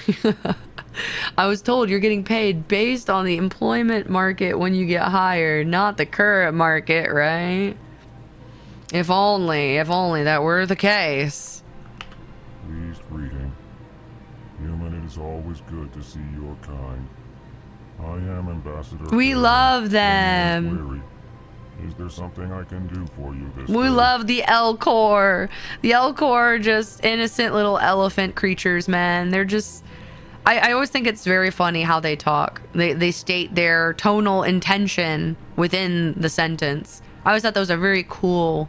I was told you're getting paid based on the employment market when you get hired, not the current market, right? If only that were the case. Pleased reading. Human, it is always good to see your kind. I am Ambassador. We love them. Is there something I can do for you this We day? love the Elcor. The Elcor are just innocent little elephant creatures, man. They're just... I always think it's very funny how they talk. They state their tonal intention within the sentence. I always thought that was a very cool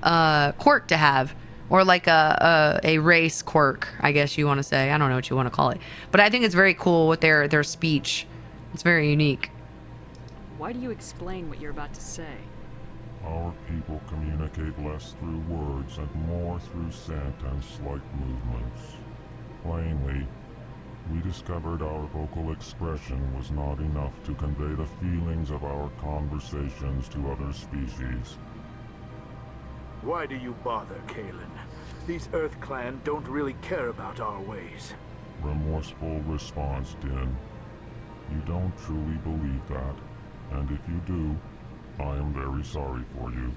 quirk to have. Or like a race quirk, I guess you want to say. I don't know what you want to call it. But I think it's very cool with their speech. It's very unique. Why do you explain what you're about to say? Our people communicate less through words and more through scent and slight movements. Plainly, we discovered our vocal expression was not enough to convey the feelings of our conversations to other species. Why do you bother, Kalen? These Earth Clan don't really care about our ways. Remorseful response, Din. You don't truly believe that, and if you do, I am very sorry for you.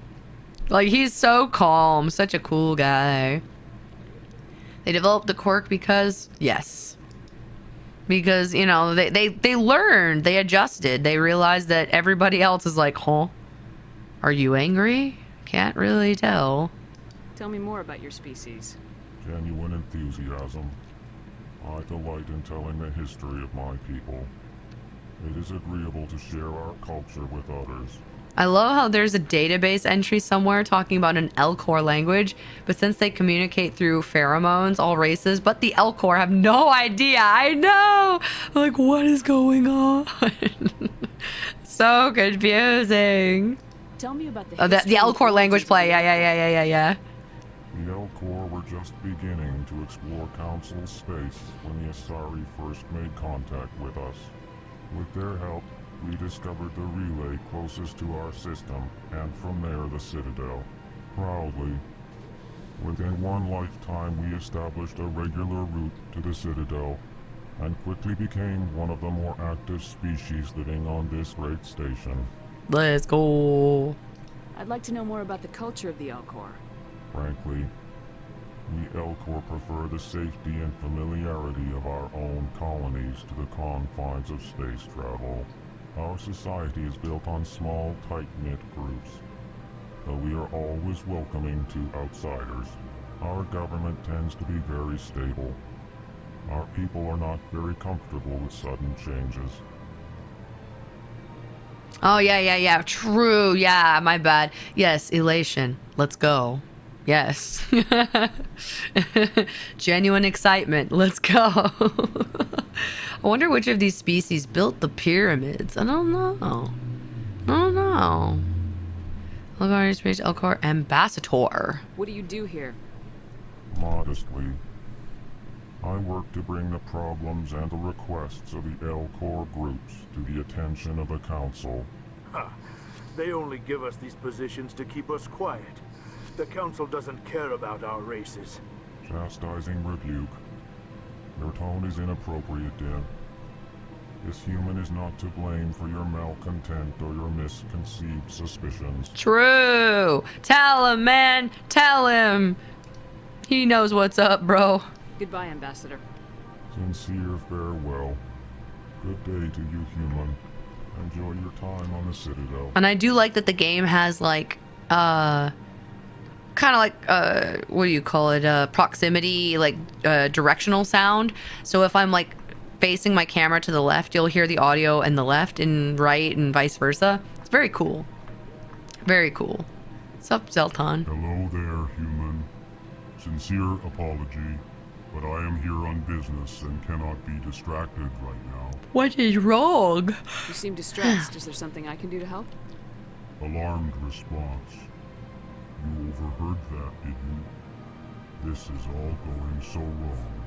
Like, he's so calm, such a cool guy. They developed the quirk because, yes. Because, you know, they learned, they adjusted. They realized that everybody else is like, huh? Are you angry? Can't really tell. Tell me more about your species. Genuine enthusiasm. I delight in telling the history of my people. It is agreeable to share our culture with others. I love how there's a database entry somewhere talking about an Elcor language, but since they communicate through pheromones, all races, but the Elcor have no idea. I know! Like, what is going on? So confusing. Tell me about the the Elcor language play. Yeah. The Elcor were just beginning to explore Council space when the Asari first made contact with us. With their help, we discovered the relay closest to our system, and from there the Citadel. Proudly, within one lifetime we established a regular route to the Citadel, and quickly became one of the more active species living on this great station. Let's go. I'd like to know more about the culture of the Elcor. Frankly, we Elcor prefer the safety and familiarity of our own colonies to the confines of space travel. Our society is built on small, tight-knit groups. Though we are always welcoming to outsiders, our government tends to be very stable. Our people are not very comfortable with sudden changes. Oh, yeah. True. Yeah, my bad. Yes, elation. Let's go. Yes. Genuine excitement. Let's go. I wonder which of these species built the pyramids. I don't know. Elcor Ambassador. What do you do here? Modestly, I work to bring the problems and the requests of the Elcor groups to the attention of the Council. Ha! They only give us these positions to keep us quiet. The Council doesn't care about our races. Chastising rebuke. Your tone is inappropriate, Din. This human is not to blame for your malcontent or your misconceived suspicions. True. Tell him, man. Tell him. He knows what's up, bro. Goodbye, Ambassador. Sincere farewell. Good day to you, human. Enjoy your time on the Citadel. And I do like that the game has like kind of like what do you call it, proximity, like directional sound. So if I'm like facing my camera to the left, you'll hear the audio in the left and right and vice versa. It's very cool. Very cool. What's up, Zelton? Hello there, human. Sincere apology, but I am here on business and cannot be distracted right now. What is wrong? You seem distressed. Is there something I can do to help? Alarmed response. You overheard that, did you? This is all going so wrong,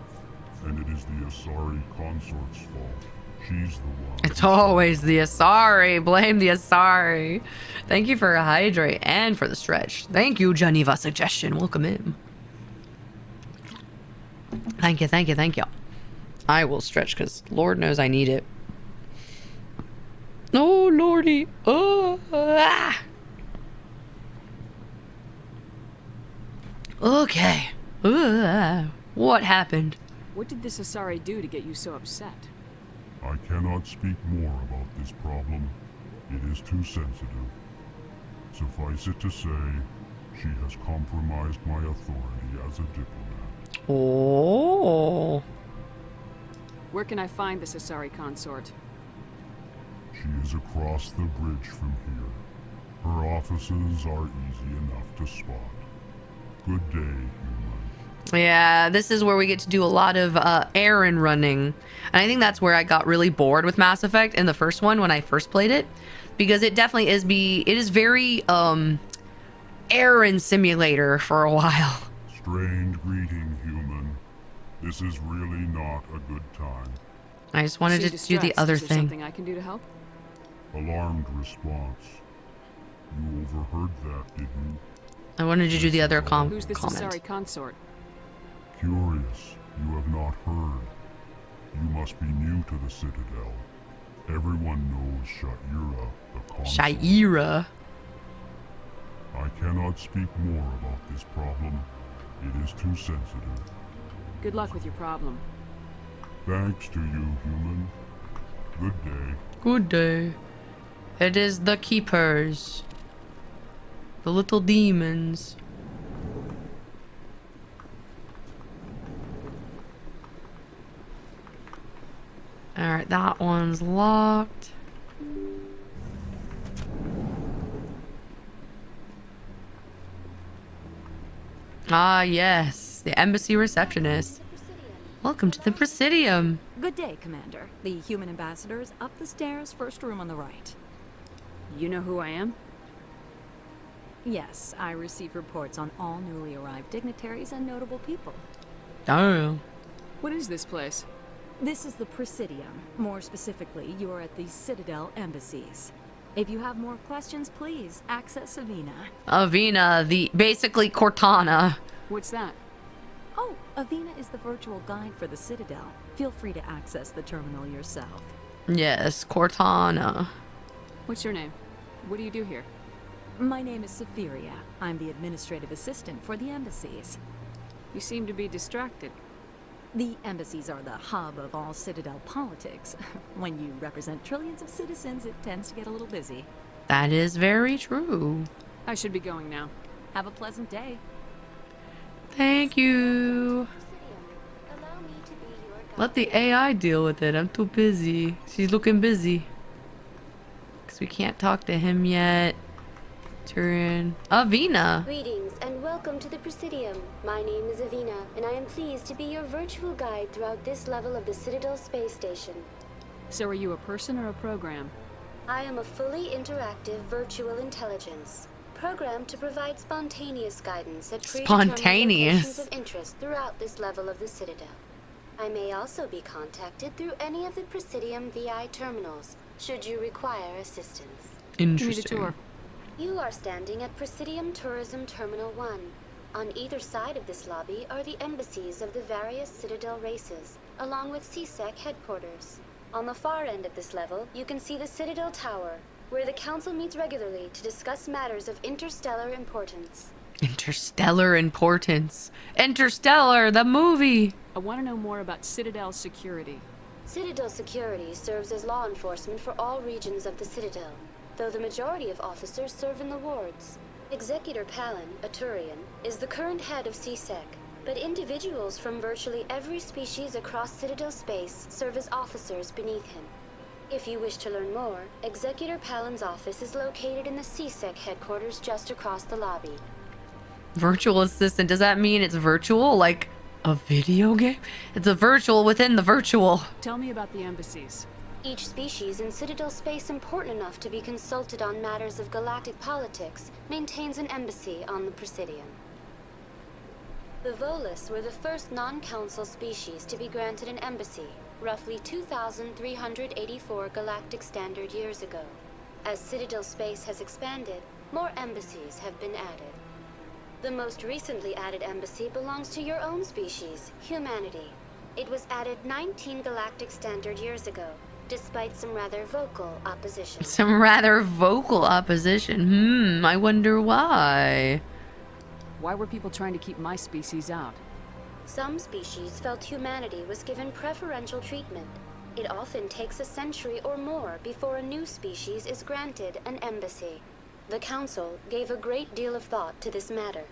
and it is the Asari consort's fault. She's the one. It's always the Asari. Blame the Asari. Thank you for a hydrate and for the stretch. Thank you, Geneva suggestion. Welcome in. Thank you, thank you, thank you. I will stretch because Lord knows I need it. Oh, Lordy. Oh, ah. Okay. What happened? What did this Asari do to get you so upset? I cannot speak more about this problem. It is too sensitive. Suffice it to say, she has compromised my authority as a diplomat. Oh. Where can I find this Asari consort? She is across the bridge from here. Her offices are easy enough to spot. Good day, human. Yeah, this is where we get to do a lot of errand running. And I think that's where I got really bored with Mass Effect in the first one when I first played it. Because it definitely is it is very errand simulator for a while. Strained greeting, human. This is really not a good time. I just wanted to do the other Is there thing. something I can do to help? Alarmed response. You overheard that, did you? I wanted to do the other comment. Who's this Asari consort? Curious, you have not heard. You must be new to the Citadel. Everyone knows Sha'ira, the consort. Sha'ira? I cannot speak more about this problem. It is too sensitive. Good luck with your problem. Thanks to you, human. Good day. Good day. It is the Keepers. The little demons. Alright, that one's locked. Ah, yes. The embassy receptionist. Welcome to the Presidium. Good day, Commander. The human ambassador is up the stairs, first room on the right. You know who I am? Yes, I receive reports on all newly arrived dignitaries and notable people. Oh. What is this place? This is the Presidium. More specifically, you are at the Citadel embassies. If you have more questions, please access Avina. Avina, the basically Cortana. What's that? Oh, Avina is the virtual guide for the Citadel. Feel free to access the terminal yourself. Yes, Cortana. What's your name? What do you do here? My name is Safiria. I'm the administrative assistant for the embassies. You seem to be distracted. The embassies are the hub of all Citadel politics. When you represent trillions of citizens, it tends to get a little busy. That is very true. I should be going now. Have a pleasant day. Thank you. Let the AI deal with it. I'm too busy. She's looking busy. Because we can't talk to him yet. Turian. Avina. Greetings and welcome to the Presidium. My name is Avina, and I am pleased to be your virtual guide throughout this level of the Citadel space station. So are you a person or a program? I am a fully interactive virtual intelligence, programmed to provide spontaneous guidance at predetermined locations of interest throughout this level of the Citadel. I may also be contacted through any of the Presidium VI terminals, should you require assistance. Interesting. Give me the tour. You are standing at Presidium Tourism Terminal 1. On either side of this lobby are the embassies of the various Citadel races, along with CSEC headquarters. On the far end of this level, you can see the Citadel Tower, where the Council meets regularly to discuss matters of interstellar importance. Interstellar importance. Interstellar, the movie. I want to know more about Citadel security. Citadel security serves as law enforcement for all regions of the Citadel, though the majority of officers serve in the wards. Executor Palin, a Turian, is the current head of CSEC. but individuals from virtually every species across Citadel space serve as officers beneath him. If you wish to learn more, Executor Palin's office is located in the CSEC headquarters just across the lobby. Virtual assistant, does that mean it's virtual? Like a video game? It's a virtual within the virtual. Tell me about the embassies. Each species in Citadel space important enough to be consulted on matters of galactic politics maintains an embassy on the Presidium. The Volus were the first non-council species to be granted an embassy, roughly 2,384 galactic standard years ago. As Citadel space has expanded, more embassies have been added. The most recently added embassy belongs to your own species, humanity. It was added 19 galactic standard years ago, despite some rather vocal opposition. Some rather vocal opposition. I wonder why. Why were people trying to keep my species out? Some species felt humanity was given preferential treatment. It often takes a century or more before a new species is granted an embassy. The Council gave a great deal of thought to this matter.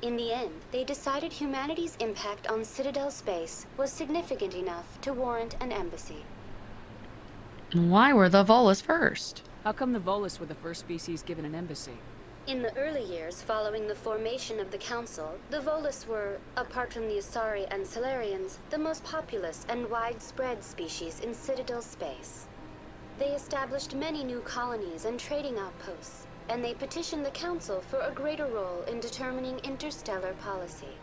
In the end, they decided humanity's impact on Citadel space was significant enough to warrant an embassy. Why were the Volus first? How come the Volus were the first species given an embassy? In the early years following the formation of the Council, the Volus were, apart from the Asari and Solarians, the most populous and widespread species in Citadel space. They established many new colonies and trading outposts, and they petitioned the Council for a greater role in determining interstellar policy.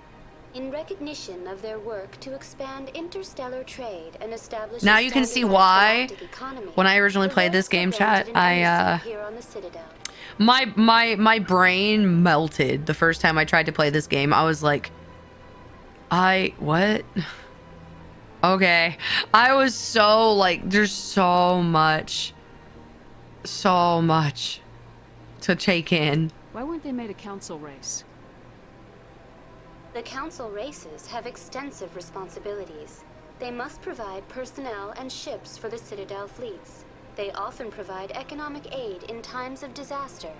In recognition of their work to expand interstellar trade and establish Now you can see why, when I originally played this game, chat, my brain melted the first time I tried to play this game. I was like, what? Okay. I was so like, there's so much to take in. Why weren't they made a council race? The Council races have extensive responsibilities. They must provide personnel and ships for the Citadel fleets. They often provide economic aid in times of disaster.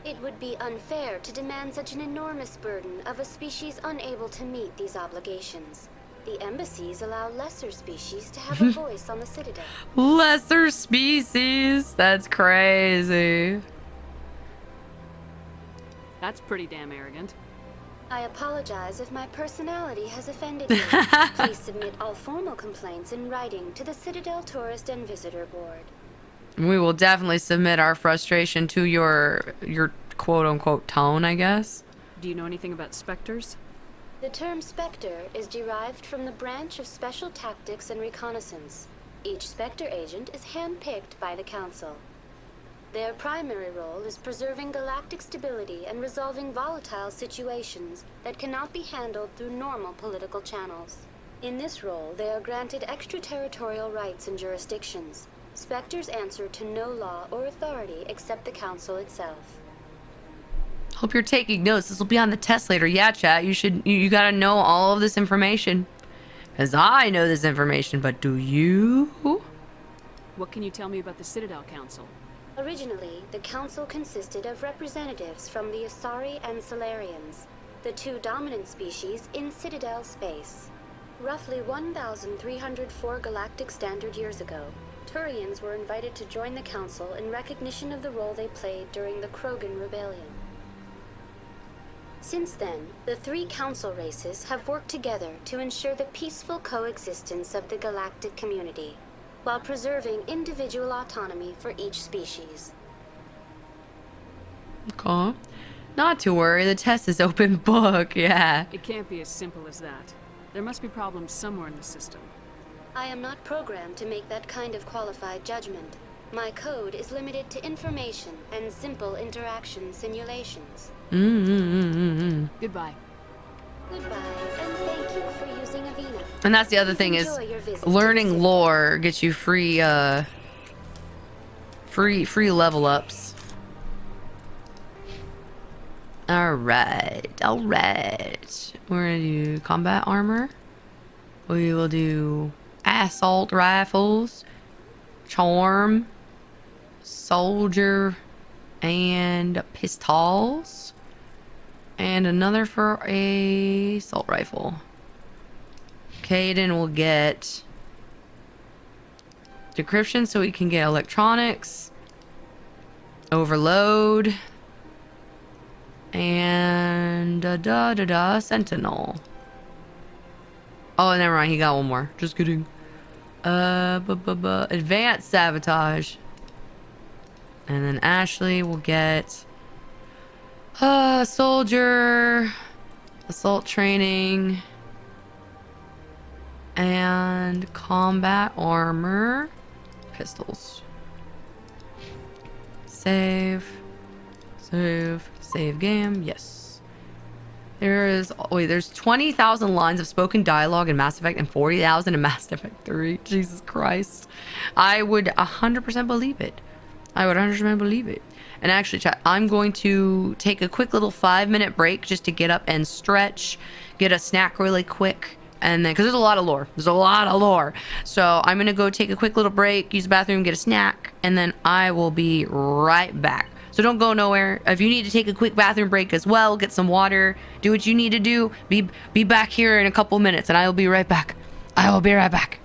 It would be unfair to demand such an enormous burden of a species unable to meet these obligations. The embassies allow lesser species to have a voice on the Citadel. Lesser species? That's crazy. That's pretty damn arrogant. I apologize if my personality has offended you. Please submit all formal complaints in writing to the Citadel Tourist and Visitor Board. We will definitely submit our frustration to your quote-unquote tone, I guess. Do you know anything about specters? The term Spectre is derived from the branch of Special Tactics and Reconnaissance. Each Spectre agent is handpicked by the Council. Their primary role is preserving galactic stability and resolving volatile situations that cannot be handled through normal political channels. In this role, they are granted extraterritorial rights and jurisdictions. Spectres answer to no law or authority except the Council itself. Hope you're taking notes. This will be on the test later. Yeah, chat. You gotta know all of this information. Because I know this information, but do you? What can you tell me about the Citadel Council? Originally, the Council consisted of representatives from the Asari and Solarians, the two dominant species in Citadel space. Roughly 1,304 galactic standard years ago, Turians were invited to join the Council in recognition of the role they played during the Krogan Rebellion. Since then, the three Council races have worked together to ensure the peaceful coexistence of the galactic community, while preserving individual autonomy for each species. Okay. Not to worry, the test is open book, yeah. It can't be as simple as that. There must be problems somewhere in the system. I am not programmed to make that kind of qualified judgment. My code is limited to information and simple interaction simulations. Goodbye. Goodbye, and thank you for using Avina. And that's the other thing is, learning lore gets you free level ups. Alright. We're gonna do combat armor. We will do assault rifles, charm, soldier, and pistols. And another for a assault rifle. Caden will get decryption so he can get electronics. Overload. And sentinel. Oh, never mind. He got one more. Just kidding. Advanced sabotage. And then Ashley will get soldier, assault training, and combat armor, pistols. Save game. Yes. There's 20,000 lines of spoken dialogue in Mass Effect and 40,000 in Mass Effect 3. Jesus Christ. I would 100% believe it. I would 100% believe it. And actually, chat, I'm going to take a quick little 5-minute break just to get up and stretch, get a snack really quick, and then, because there's a lot of lore. There's a lot of lore. So I'm going to go take a quick little break, use the bathroom, get a snack, and then I will be right back. So don't go nowhere. If you need to take a quick bathroom break as well, get some water, do what you need to do, be back here in a couple minutes, and I will be right back. I will be right back.